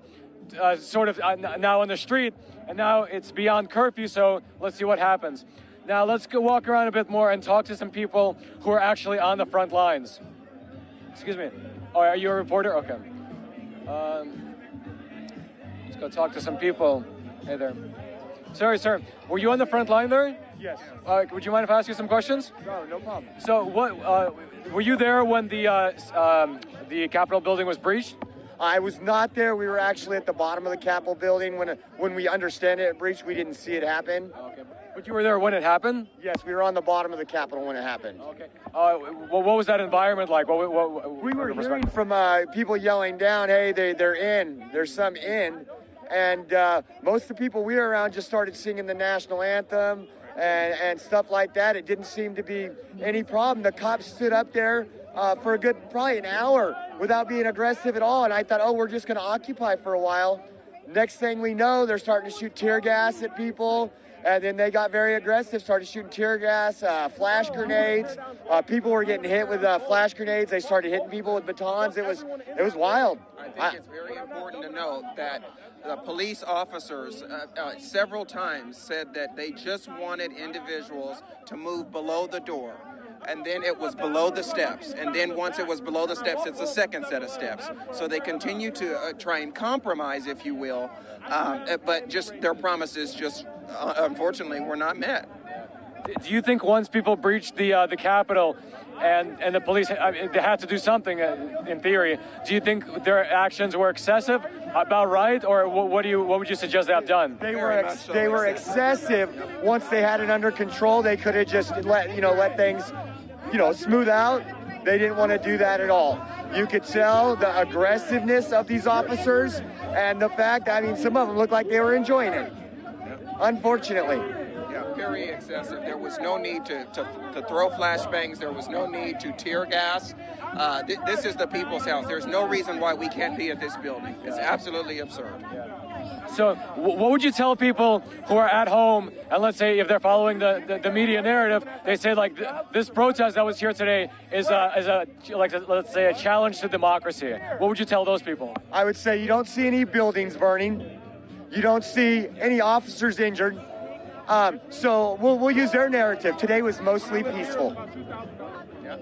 now on the street, and now it's beyond curfew, so let's see what happens. Now let's go walk around a bit more and talk to some people who are actually on the front lines. Excuse me. Oh, are you a reporter? Okay. Let's go talk to some people. Hey there. Sorry, sir. Were you on the front line there? Yes. Would you mind if I ask you some questions? No problem. So, were you there when the Capitol building was breached? I was not there. We were actually at the bottom of the Capitol building when we understand it breached. We didn't see it happen. Okay. But you were there when it happened? Yes, we were on the bottom of the Capitol when it happened. Okay. What was that environment like? We were hearing from people yelling down, "Hey, they're in. There's some in." And most of the people we were around just started singing the national anthem and stuff like that. It didn't seem to be any problem. The cops stood up there for probably an hour without being aggressive at all. And I thought, we're just going to occupy for a while. Next thing we know, they're starting to shoot tear gas at people. And then they got very aggressive, started shooting tear gas, flash grenades. People were getting hit with flash grenades. They started hitting people with batons. It was wild. I think it's very important to note that the police officers several times said that they just wanted individuals to move below the door. And then it was below the steps. And then once it was below the steps, it's a second set of steps. So they continue to try and compromise, if you will. But just their promises unfortunately were not met. Do you think once people breached the Capitol and the police, they had to do something in theory, do you think their actions were excessive, about right, or what would you suggest they have done? They were excessive. Once they had it under control, they could have just let things smooth out. They didn't want to do that at all. You could tell the aggressiveness of these officers and the fact, some of them looked like they were enjoying it. Unfortunately. Yeah, very excessive. There was no need to throw flashbangs. There was no need to tear gas. This is the people's house. There's no reason why we can't be at this building. It's absolutely absurd. So what would you tell people who are at home, and let's say if they're following the media narrative, they say like this protest that was here today is let's say a challenge to democracy. What would you tell those people? I would say you don't see any buildings burning. You don't see any officers injured. So we'll use their narrative. Today was mostly peaceful. Yeah,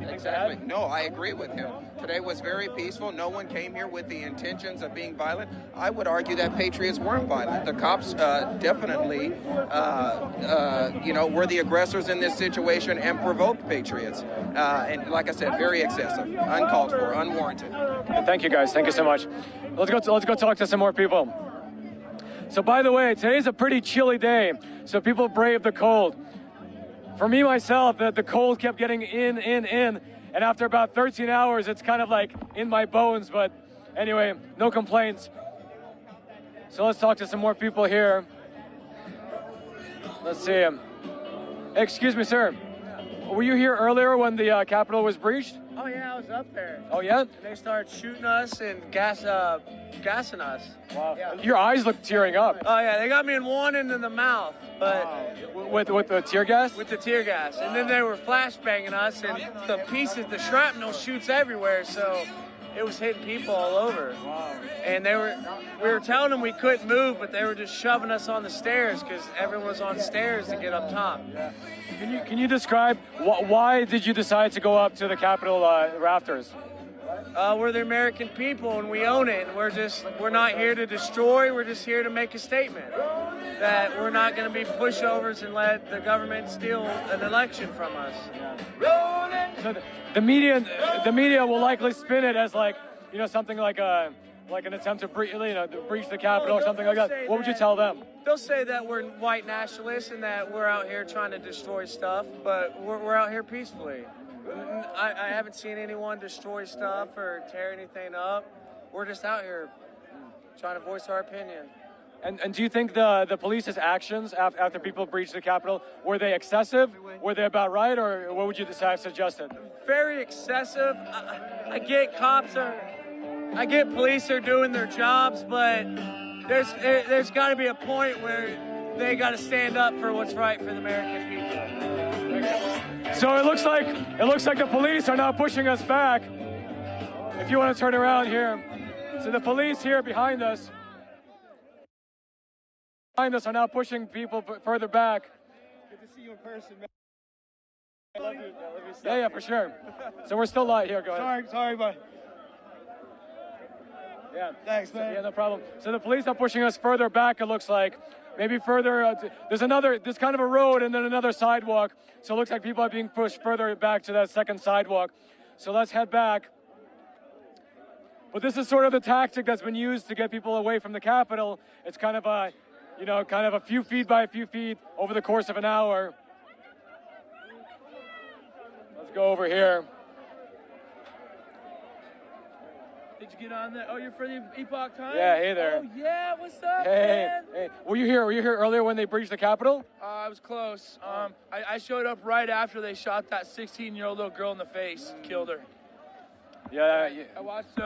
exactly. No, I agree with him. Today was very peaceful. No one came here with the intentions of being violent. I would argue that patriots weren't violent. The cops definitely, were the aggressors in this situation and provoked patriots. And like I said, very excessive, uncalled for, unwarranted. Thank you, guys. Thank you so much. Let's go talk to some more people. So by the way, today's a pretty chilly day, so people brave the cold. For me, myself, the cold kept getting in, and after about 13 hours, it's kind of like in my bones, but anyway, no complaints. So let's talk to some more people here. Let's see. Excuse me, sir. Were you here earlier when the Capitol was breached? Oh yeah, I was up there. Oh yeah? And they started shooting us and gassing us. Wow. Yeah. Your eyes look tearing up. Oh yeah, they got me in one end in the mouth, but with the tear gas? With the tear gas, and then they were flashbanging us, and the shrapnel shoots everywhere, so it was hitting people all over. Wow. And we were telling them we couldn't move, but they were just shoving us on the stairs because everyone was on stairs to get up top. Yeah. Can you describe why did you decide to go up to the Capitol rafters? We're the American people and we own it, and we're not here to destroy, we're just here to make a statement that we're not going to be pushovers and let the government steal an election from us. So the media will likely spin it as like, you know, something like an attempt to breach the Capitol or something like that. What would you tell them? They'll say that we're white nationalists and that we're out here trying to destroy stuff, but we're out here peacefully. I haven't seen anyone destroy stuff or tear anything up. We're just out here trying to voice our opinion. And do you think the police's actions after people breached the Capitol, were they excessive? Were they about right, or what would you have suggested? Very excessive. I get I get police are doing their jobs, but there's got to be a point where they got to stand up for what's right for the American people. So it looks like the police are now pushing us back. If you want to turn around here, so the police here behind us are now pushing people further back. Good to see you in person, man. I love you. Yeah, for sure. So we're still live here. Go ahead. Sorry, bud. Yeah. Thanks, man. Yeah, no problem. So the police are pushing us further back, it looks like. Maybe further, there's kind of a road and then another sidewalk. So it looks like people are being pushed further back to that second sidewalk. So let's head back. But this is sort of the tactic that's been used to get people away from the Capitol. It's kind of a few feet by a few feet over the course of an hour. Let's go over here. Did you get on there? Oh, you're for the Epoch Times? Yeah, hey there. Oh, yeah, what's up, Hey, man? hey. Were you here earlier when they breached the Capitol? I was close. I showed up right after they shot that 16-year-old little girl in the face, killed her. Yeah. I watched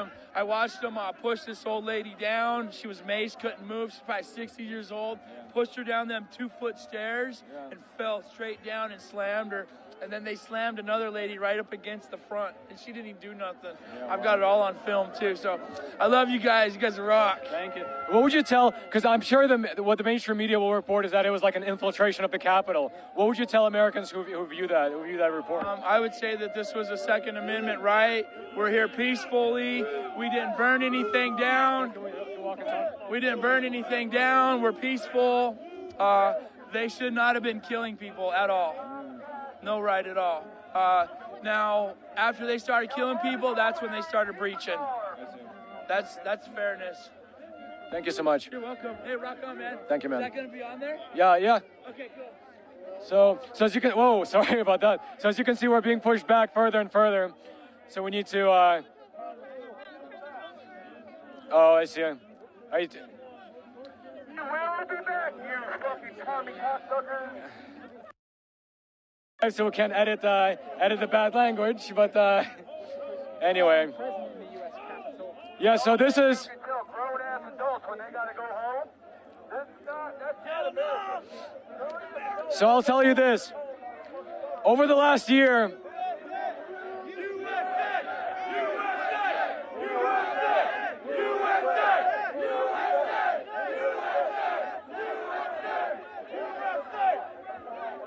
them push this old lady down. She was maced, couldn't move. She's probably 60 years old. Pushed her down them 2-foot stairs and fell straight down and slammed her. And then they slammed another lady right up against the front, and she didn't even do nothing. I've got it all on film too. So I love you guys. You guys rock. Thank you. What would you tell? Because I'm sure what the mainstream media will report is that it was like an infiltration of the Capitol. What would you tell Americans who view that report? I would say that this was a Second Amendment right. We're here peacefully. We didn't burn anything down. We didn't burn anything down. We're peaceful. They should not have been killing people at all. No right at all. Now, after they started killing people, that's when they started breaching. That's fairness. Thank you so much. You're welcome. Hey, rock on, man. Thank you, man. Is that going to be on there? Yeah. Okay, cool. So as you can, whoa, sorry about that. So as you can see, we're being pushed back further and further. So we need to, oh, I see. You will be back, you fucking commie cocksucker. So we can't edit the bad language, but anyway. Yeah, so this is. So I'll tell you this. Over the last year,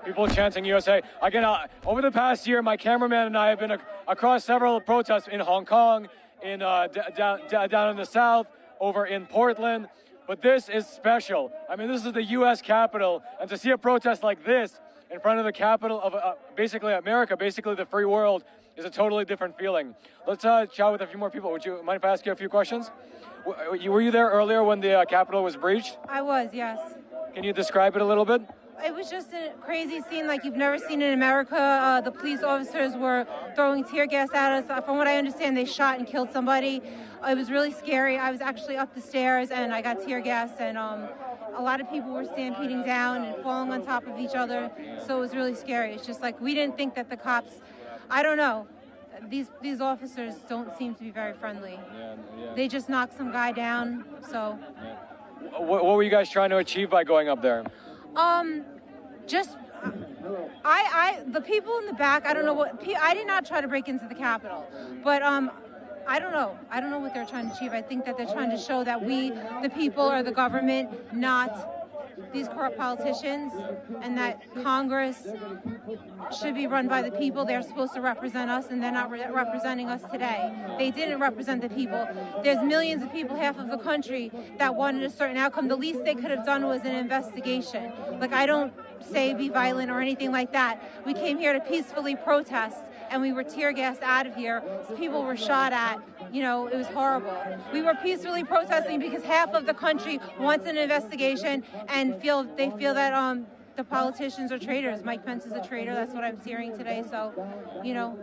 people chanting USA. Again, over the past year, my cameraman and I have been across several protests in Hong Kong, in down in the South, over in Portland. But this is special. I mean, this is the U.S. Capitol, and to see a protest like this in front of the capital of basically America, basically the free world, is a totally different feeling. Let's chat with a few more people. Would you mind if I ask you a few questions? Were you there earlier when the Capitol was breached? I was, yes. Can you describe it a little bit? It was just a crazy scene like you've never seen in America. The police officers were throwing tear gas at us. From what I understand, they shot and killed somebody. It was really scary. I was actually up the stairs and I got tear gas, and a lot of people were stampeding down and falling on top of each other. So it was really scary. It's just like we didn't think that the cops, I don't know, these officers don't seem to be very friendly. They just knocked some guy down, so. What were you guys trying to achieve by going up there? The people in the back, I don't know I did not try to break into the Capitol, but I don't know. I don't know what they're trying to achieve. I think that they're trying to show that we, the people, are the government, not these corrupt politicians, and that Congress should be run by the people. They're supposed to represent us, and they're not representing us today. They didn't represent the people. There's millions of people, half of the country, that wanted a certain outcome. The least they could have done was an investigation. Like, I don't say be violent or anything like that. We came here to peacefully protest, and we were tear gassed out of here. People were shot at. You know, it was horrible. We were peacefully protesting because half of the country wants an investigation and they feel that the politicians are traitors. Mike Pence is a traitor. That's what I'm hearing today. So, you know,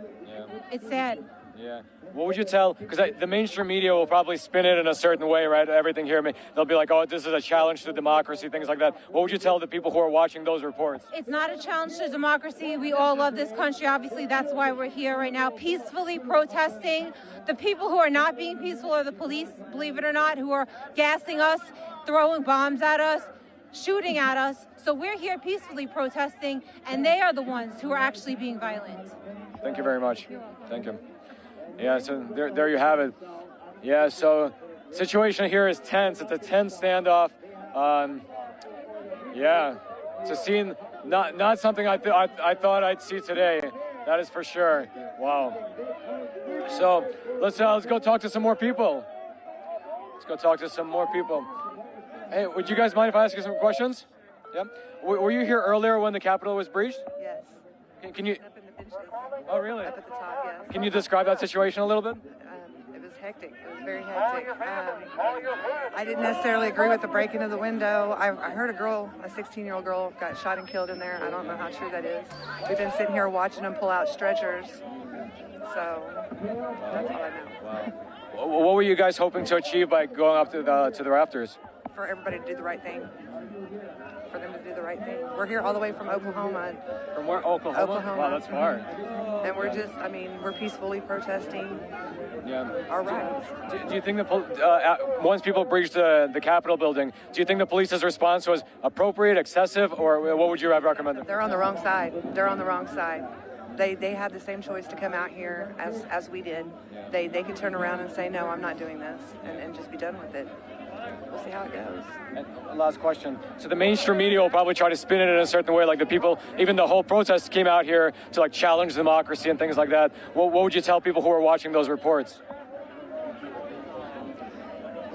it's sad. Yeah. What would you tell, because the mainstream media will probably spin it in a certain way, right? Everything here, they'll be like, oh, this is a challenge to democracy, things like that. What would you tell the people who are watching those reports? It's not a challenge to democracy. We all love this country. Obviously, that's why we're here right now, peacefully protesting. The people who are not being peaceful are the police, believe it or not, who are gassing us, throwing bombs at us, shooting at us. So we're here peacefully protesting, and they are the ones who are actually being violent. Thank you very much. Thank you. Yeah, so there you have it. Yeah, so situation here is tense. It's a tense standoff. Yeah, it's a scene, not something I thought I'd see today. That is for sure. Wow. So let's go talk to some more people. Hey, would you guys mind if I ask you some questions? Yeah. Were you here earlier when the Capitol was breached? Yes. Can you? Oh, really? Up at the top, yes. Can you describe that situation a little bit? It was hectic. It was very hectic. I didn't necessarily agree with the breaking of the window. I heard a 16-year-old girl got shot and killed in there. I don't know how true that is. We've been sitting here watching them pull out stretchers. So that's all I know. Wow. What were you guys hoping to achieve by going up to the rafters? For everybody to do the right thing. For them to do the right thing. We're here all the way from Oklahoma. From where? Oklahoma? Wow, that's far. And we're just, we're peacefully protesting our rights. Do you think once people breached the Capitol building, do you think the police's response was appropriate, excessive, or what would you have recommended? They're on the wrong side. They're on the wrong side. They had the same choice to come out here as we did. They could turn around and say, no, I'm not doing this, and just be done with it. We'll see how it goes. And last question. So the mainstream media will probably try to spin it in a certain way, like the people, even the whole protest came out here to like challenge democracy and things like that. What would you tell people who are watching those reports?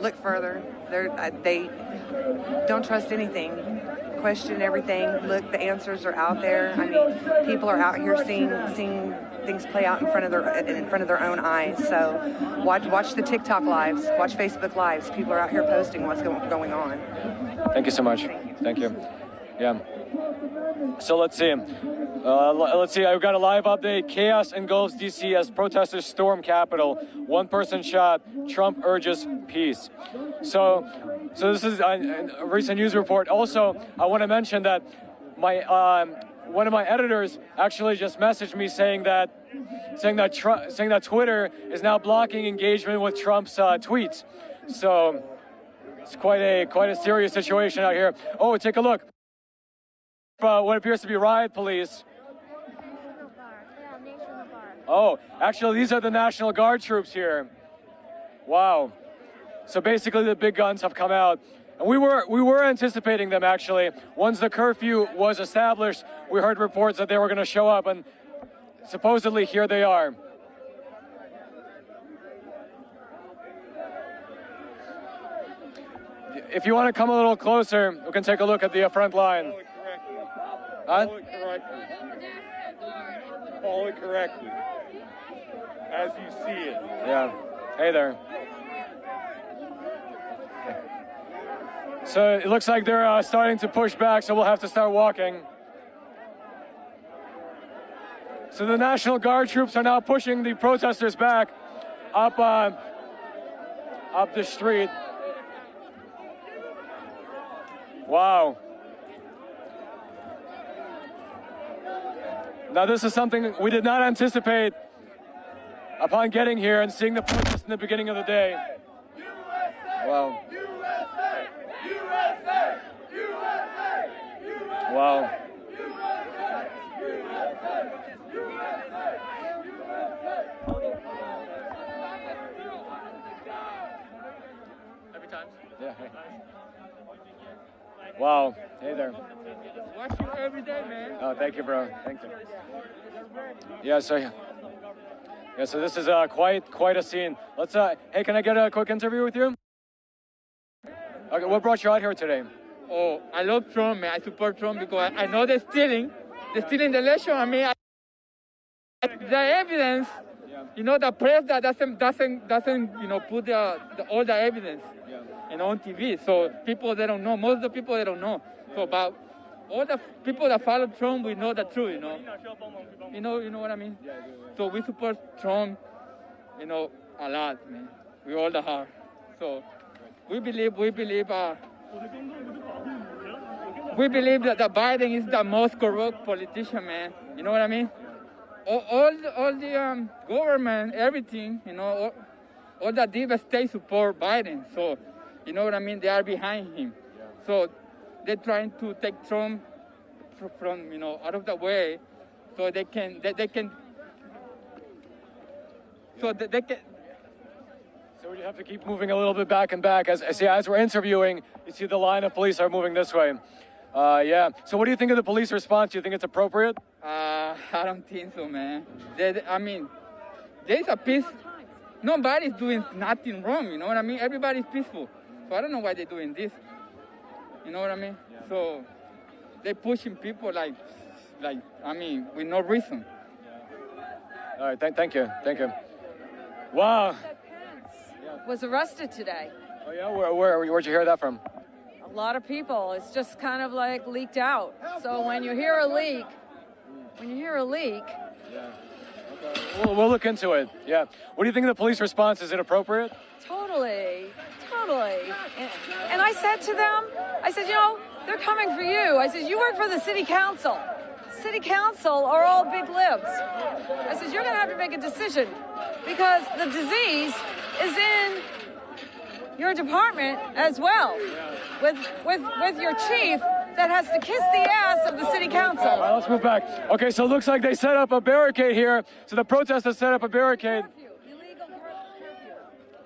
Look further. They don't trust anything. Question everything. Look, the answers are out there. People are out here seeing things play out in front of their own eyes. So watch the TikTok lives, watch Facebook lives. People are out here posting what's going on. Thank you so much. Thank you. Yeah. So let's see. I've got a live update. Chaos engulfs D.C. as protesters storm Capitol. One person shot. Trump urges peace. So this is a recent news report. Also, I want to mention that one of my editors actually just messaged me saying that Twitter is now blocking engagement with Trump's tweets. So it's quite a serious situation out here. Oh, take a look. What appears to be riot police. Oh, actually, these are the National Guard troops here. Wow. So basically, the big guns have come out. And we were anticipating them, actually. Once the curfew was established, we heard reports that they were going to show up, and supposedly here they are. If you want to come a little closer, we can take a look at the front line. Call it correctly. Call it correctly. As you see it. Yeah. Hey there. So it looks like they're starting to push back, so we'll have to start walking. So the National Guard troops are now pushing the protesters back up the street. Wow. Now this is something we did not anticipate upon getting here and seeing the protest in the beginning of the day. Wow. Wow. Every time. Yeah. Wow. Hey there. Watch you every day, man. Oh, thank you, bro. Thank you. Yeah. So this is quite a scene. Let's hey, can I get a quick interview with you? Okay. What brought you out here today? Oh, I love Trump, man. I support Trump because I know they're stealing the election. I mean, the evidence. You know, the press that doesn't put all the evidence on TV. So people they don't know. Most of the people they don't know. So about all the people that follow Trump, we know the truth. You know what I mean. So we support Trump. A lot, man. We all the heart. So we believe that Biden is the most corrupt politician, man. You know what I mean? All the government, everything, all the deep state support Biden. So, you know what I mean? They are behind him. So they're trying to take Trump from out of the way, so they can. So we have to keep moving a little bit back and back. As we're interviewing, you see the line of police are moving this way. Yeah. So what do you think of the police response? Do you think it's appropriate? I don't think so, man. There's a peace. Nobody's doing nothing wrong, you know what I mean? Everybody's peaceful. So I don't know why they're doing this. You know what I mean? Yeah. So they're pushing people with no reason. Yeah. All right, thank you. Wow. Was arrested today. Oh yeah, where'd you hear that from? A lot of people. It's just kind of like leaked out. So when you hear a leak, yeah. Okay. We'll look into it. Yeah. What do you think of the police response? Is it appropriate? Totally. And I said to them, they're coming for you. I said, you work for the city council. City council are all big libs. I said, you're going to have to make a decision because the disease is in your department as well, with your chief that has to kiss the ass of the city council. All right, let's move back. Okay, so it looks like they set up a barricade here. So the protesters set up a barricade.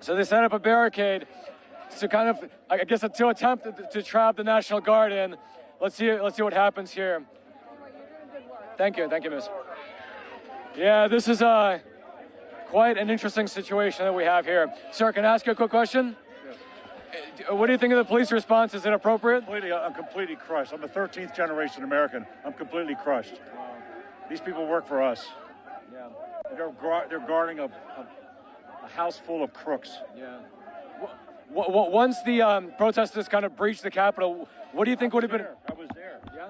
So they set up a barricade to kind of, I guess, to attempt to trap the National Guard in. Let's see what happens here. Thank you, miss. Yeah, this is quite an interesting situation that we have here. Sir, can I ask you a quick question? What do you think of the police response? Is it appropriate? I'm completely crushed. I'm a 13th generation American. I'm completely crushed. Wow. These people work for us. Yeah. They're guarding a house full of crooks. Yeah. Once the protesters kind of breached the Capitol, what do you think would have been? I was there. Yeah.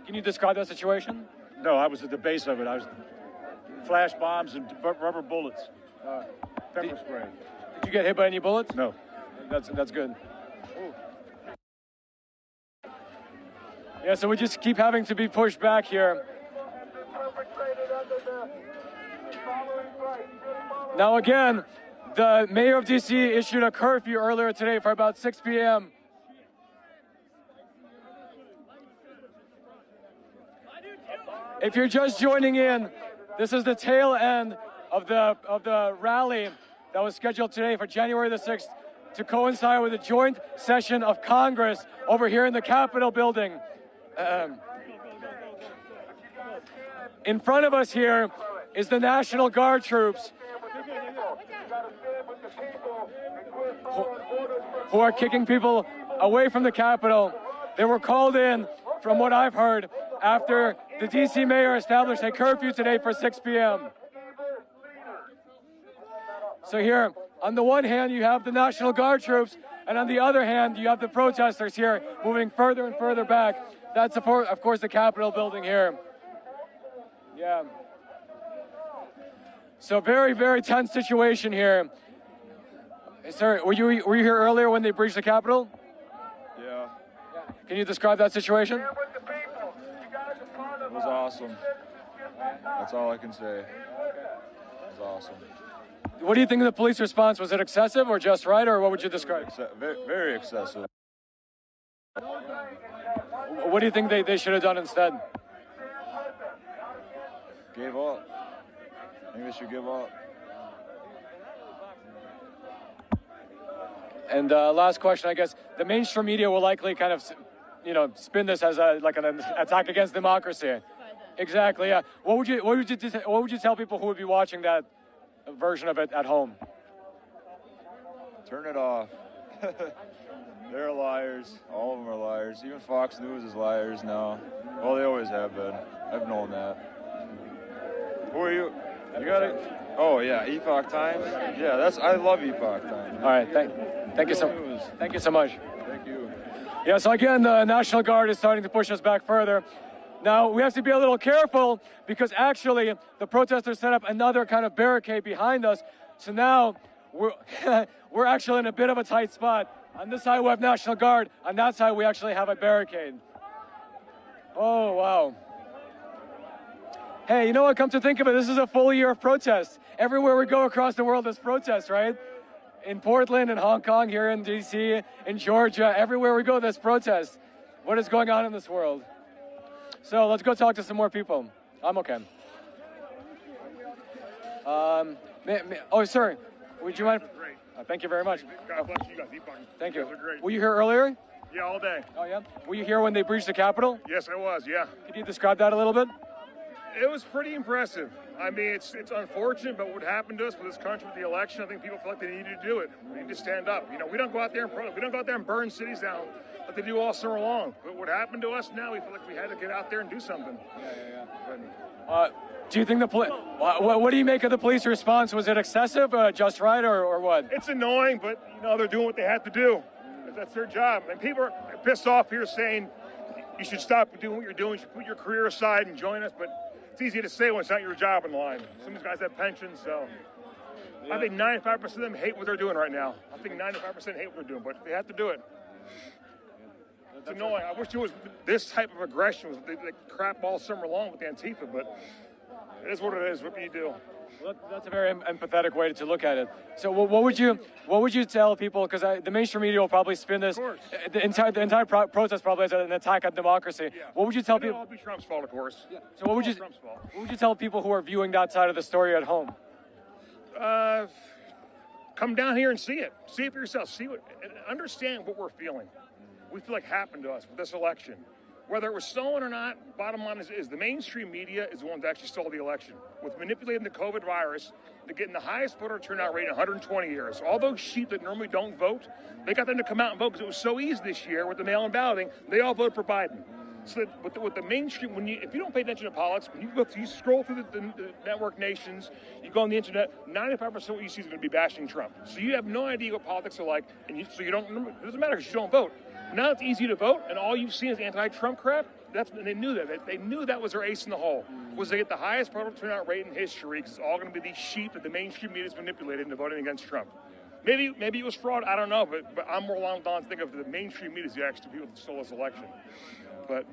Can you describe that situation? No, I was at the base of it. I was flash bombs and rubber bullets, pepper spray. Did you get hit by any bullets? No. That's good. Ooh. Yeah, so we just keep having to be pushed back here. Now again, the mayor of DC issued a curfew earlier today for about 6 p.m. If you're just joining in, this is the tail end of the rally that was scheduled today for January the 6th to coincide with a joint session of Congress over here in the Capitol building. In front of us here is the National Guard troops who are kicking people away from the Capitol. They were called in, from what I've heard, after the D.C. mayor established a curfew today for 6 p.m. So here, on the one hand, you have the National Guard troops, and on the other hand, you have the protesters here moving further and further back. That's, of course, the Capitol building here. Yeah. So very, very tense situation here. Sir, were you here earlier when they breached the Capitol? Yeah. Can you describe that situation? It was awesome. That's all I can say. It was awesome. What do you think of the police response? Was it excessive or just right, or what would you describe? Very excessive. What do you think they should have done instead? Gave up. I think they should give up. And last question, I guess, the mainstream media will likely kind of, spin this as like an attack against democracy. Exactly. Yeah. What would you tell people who would be watching that version of it at home? Turn it off. They're liars. All of them are liars. Even Fox News is liars now. Well, they always have been. I've known that. Who are you? You got it? Oh yeah, Epoch Times. Yeah, I love Epoch Times. All right, thank you so much. Thank you. Yeah, so again, the National Guard is starting to push us back further. Now, we have to be a little careful because actually the protesters set up another kind of barricade behind us. So now we're actually in a bit of a tight spot. On this side, we have National Guard. On that side, we actually have a barricade. Oh, wow. Hey, you know what? Come to think of it, this is a full year of protests. Everywhere we go across the world, there's protests, right? In Portland, in Hong Kong, here in D.C., in Georgia, everywhere we go, there's protests. What is going on in this world? So let's go talk to some more people. I'm okay. Oh, sir, would you mind? Thank you very much. God bless you guys. Thank you. guys are great. Were you here earlier? Yeah, all day. Oh, yeah? Were you here when they breached the Capitol? Yes, I was, yeah. Could you describe that a little bit? It was pretty impressive. I mean, it's unfortunate, but what happened to us with this country with the election, I think people feel like they need to do it. We need to stand up. We don't go out there and we don't go out there and burn cities down like they do all summer long. But what happened to us now, we feel like we had to get out there and do something. Yeah. Do you think the police? What do you make of the police response? Was it excessive, just right, or what? It's annoying, but they're doing what they have to do. That's their job. And people are pissed off here saying you should stop doing what you're doing. You should put your career aside and join us. But it's easy to say when it's not your job in the line. Some of these guys have pensions, so I think 95% of them hate what they're doing right now. I think 95% hate what they're doing, but they have to do it. It's annoying. I wish there was this type of aggression was like crap all summer long with the Antifa, but it is what it is. What can you do? Well, that's a very empathetic way to look at it. So, what would you tell people? Because the mainstream media will probably spin this the entire protest probably as an attack on democracy. Yeah. What would you tell people? It'll all be Trump's fault, of course. Yeah. So, what would you tell people who are viewing that side of the story at home? Come down here and see it. See it for yourself. Understand what we're feeling. We feel like happened to us with this election. Whether it was stolen or not, bottom line is the mainstream media is the one that actually stole the election. With manipulating the COVID virus, they're getting the highest voter turnout rate in 120 years. All those sheep that normally don't vote, they got them to come out and vote because it was so easy this year with the mail-in balloting, they all voted for Biden. So that with the mainstream, if you don't pay attention to politics, when you scroll through the network nations, you go on the internet, 95% of what you see is going to be bashing Trump. So you have no idea what politics are like, and it doesn't matter because you don't vote. Now it's easy to vote, and all you've seen is anti-Trump crap. They knew that. They knew that was their ace in the hole, was they get the highest voter turnout rate in history because it's all going to be these sheep that the mainstream media is manipulated into voting against Trump. Maybe it was fraud, I don't know, but I'm more along the lines think of the mainstream media as the actual people that stole this election. But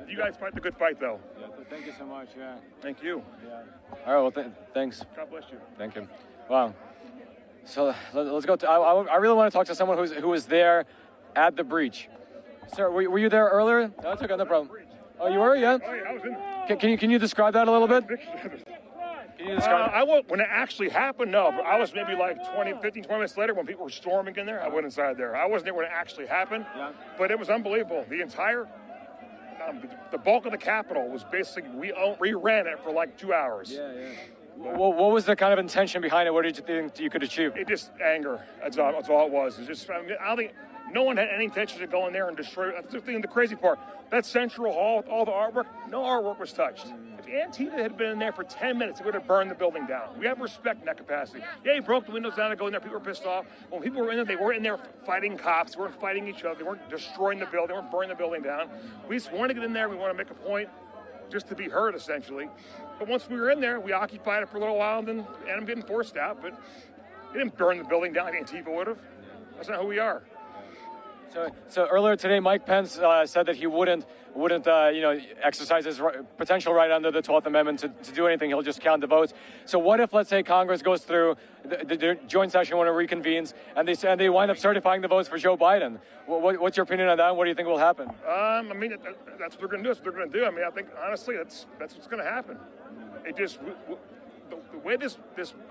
you guys fight the good fight, though. Yeah, thank you so much. Yeah. Thank you. Yeah. All right. Well, thanks. God bless you. Thank you. Wow. So let's go. I really want to talk to someone who was there at the breach. Sir, were you there earlier? No, it's okay. No problem. Oh, you were? Yeah. Oh, yeah, I was in there. Can you describe that a little bit? Can you describe? When it actually happened, no. But I was maybe like 15, 20 minutes later when people were storming in there. I went inside there. I wasn't there when it actually happened. Yeah. But it was unbelievable. The entire. The bulk of the Capitol was basically, we ran it for like 2 hours. Yeah. What was the kind of intention behind it? What did you think you could achieve? It just anger. That's all it was. It's just, I don't think No one had any intention to go in there and destroy it. That's the thing, the crazy part. That central hall with all the artwork, no artwork was touched. If Antifa had been in there for 10 minutes, it would have burned the building down. We have respect in that capacity. Yeah, he broke the windows down to go in there. People were pissed off. When people were in there, they weren't in there fighting cops. They weren't fighting each other. They weren't destroying the building. They weren't burning the building down. We just want to get in there. We want to make a point just to be heard, essentially. But once we were in there, we occupied it for a little while and then ended up getting forced out. But they didn't burn the building down like Antifa would have. That's not who we are. So earlier today, Mike Pence said that he wouldn't exercise his potential right under the 12th Amendment to do anything. He'll just count the votes. So what if, let's say, Congress goes through the joint session when it reconvenes and they wind up certifying the votes for Joe Biden? What's your opinion on that? And what do you think will happen? I mean, that's what they're going to do. That's what they're going to do. I mean, I think honestly, that's what's going to happen. It just. The way this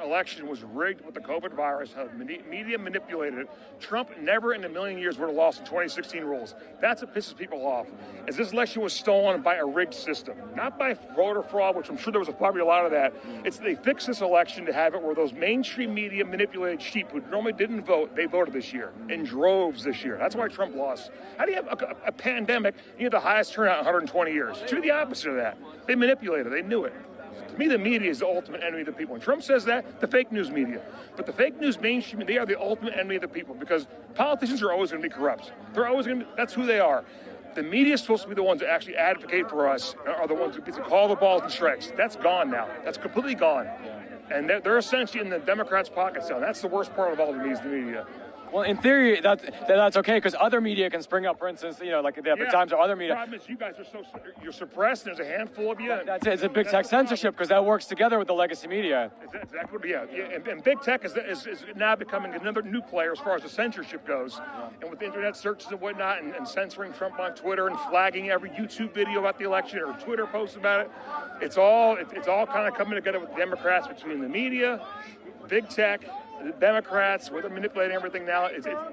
election was rigged with the COVID virus, how media manipulated it, Trump never in a million years would have lost the 2016 rules. That's what pisses people off, is this election was stolen by a rigged system, not by voter fraud, which I'm sure there was probably a lot of that. It's they fixed this election to have it where those mainstream media manipulated sheep who normally didn't vote, they voted this year, in droves this year. That's why Trump lost. How do you have a pandemic, you have the highest turnout in 120 years? Do the opposite of that. They manipulated, they knew it. To me, the media is the ultimate enemy of the people. When Trump says that, the fake news media. But the fake news mainstream, they are the ultimate enemy of the people because politicians are always going to be corrupt. They're always going to be, that's who they are. The media is supposed to be the ones that actually advocate for us, are the ones who get to call the balls and strikes. That's gone now. That's completely gone. And they're essentially in the Democrats' pockets now. That's the worst part of all of these, the media. Well, in theory, that's okay because other media can spring up. For instance, like the Epoch Times or other media. The problem is you guys are you're suppressed. There's a handful of you. That's it. It's a big tech censorship because that works together with the legacy media. Exactly. Yeah. And big tech is now becoming another new player as far as the censorship goes. And with internet searches and whatnot, and censoring Trump on Twitter and flagging every YouTube video about the election or Twitter post about it, it's all kind of coming together with the Democrats between the media, big tech. The Democrats, where they're manipulating everything now,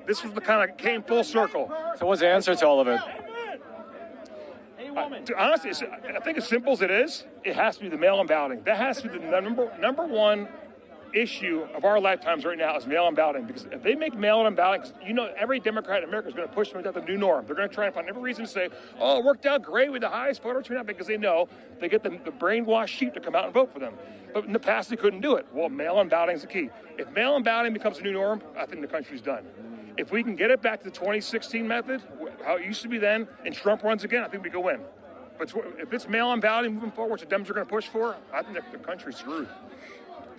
this was the kind of came full circle. So what's the answer to all of it? Honestly, I think as simple as it is, it has to be the mail-in balloting. That has to be the number one issue of our lifetimes right now is mail-in balloting. Because if they make mail-in balloting, every Democrat in America is going to push them into the new norm. They're going to try and find every reason to say, oh, it worked out great with the highest voter turnout because they know they get the brainwashed sheep to come out and vote for them. But in the past, they couldn't do it. Well, mail-in balloting is the key. If mail-in balloting becomes a new norm, I think the country's done. If we can get it back to the 2016 method, how it used to be then, and Trump runs again, I think we can win. But if it's mail-in balloting moving forward, which the Dems are going to push for, I think the country's screwed.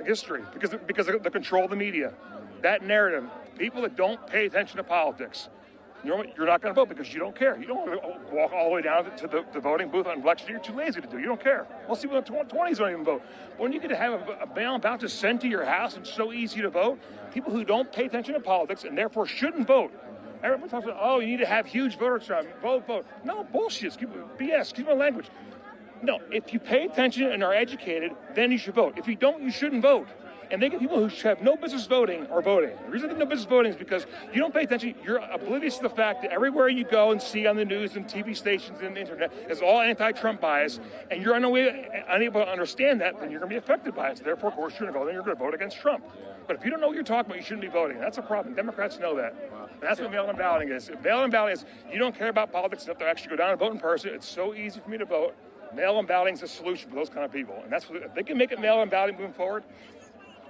History, because of the control of the media. That narrative, people that don't pay attention to politics, you're not going to vote because you don't care. You don't walk all the way down to the voting booth on election day. You're too lazy to do. You don't care. Well, see, when the 20s don't even vote. But when you get to have a mail-in ballot just sent to your house, it's so easy to vote. People who don't pay attention to politics and therefore shouldn't vote. Everyone talks about, oh, you need to have huge voter turnout. Vote. No, bullshit. BS. Excuse my language. No, if you pay attention and are educated, then you should vote. If you don't, you shouldn't vote. And they get people who have no business voting or voting. The reason they have no business voting is because you don't pay attention. You're oblivious to the fact that everywhere you go and see on the news and TV stations and the internet is all anti-Trump bias, and you're unable to understand that, then you're going to be affected by it. So therefore, of course, you're going to go, then you're going to vote against Trump. But if you don't know what you're talking about, you shouldn't be voting. That's a problem. Democrats know that. And that's what mail-in balloting is. Mail-in balloting is you don't care about politics enough to actually go down and vote in person. It's so easy for me to vote. Mail-in balloting is a solution for those kind of people. And that's what, if they can make it mail-in balloting moving forward,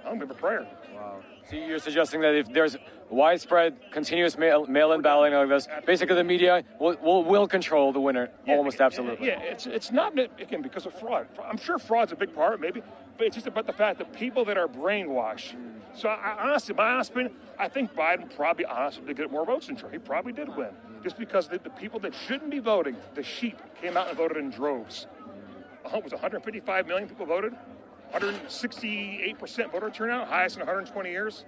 I'm going to have a prayer. Wow. So you're suggesting that if there's widespread, continuous mail-in balloting like this, basically the media will control the winner almost absolutely. Yeah, it's not, again, because of fraud. I'm sure fraud's a big part, maybe, but it's just about the fact that people that are brainwashed. So honestly, my honest opinion, I think Biden probably honestly did get more votes than Trump. He probably did win. Just because the people that shouldn't be voting, the sheep, came out and voted in droves. It was 155 million people voted. 168% voter turnout, highest in 120 years.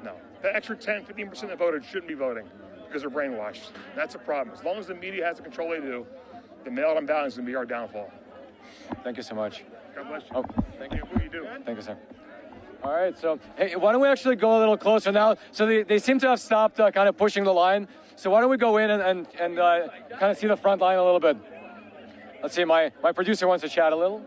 No, the extra 10, 15% that voted shouldn't be voting because they're brainwashed. That's a problem. As long as the media has the control they do, the mail-in balloting is going to be our downfall. Thank you so much. God bless you. Oh, thank you. What you do. Thank you, sir. All right, so hey, why don't we actually go a little closer now? So they seem to have stopped kind of pushing the line. So why don't we go in and kind of see the front line a little bit? Let's see, my producer wants to chat a little.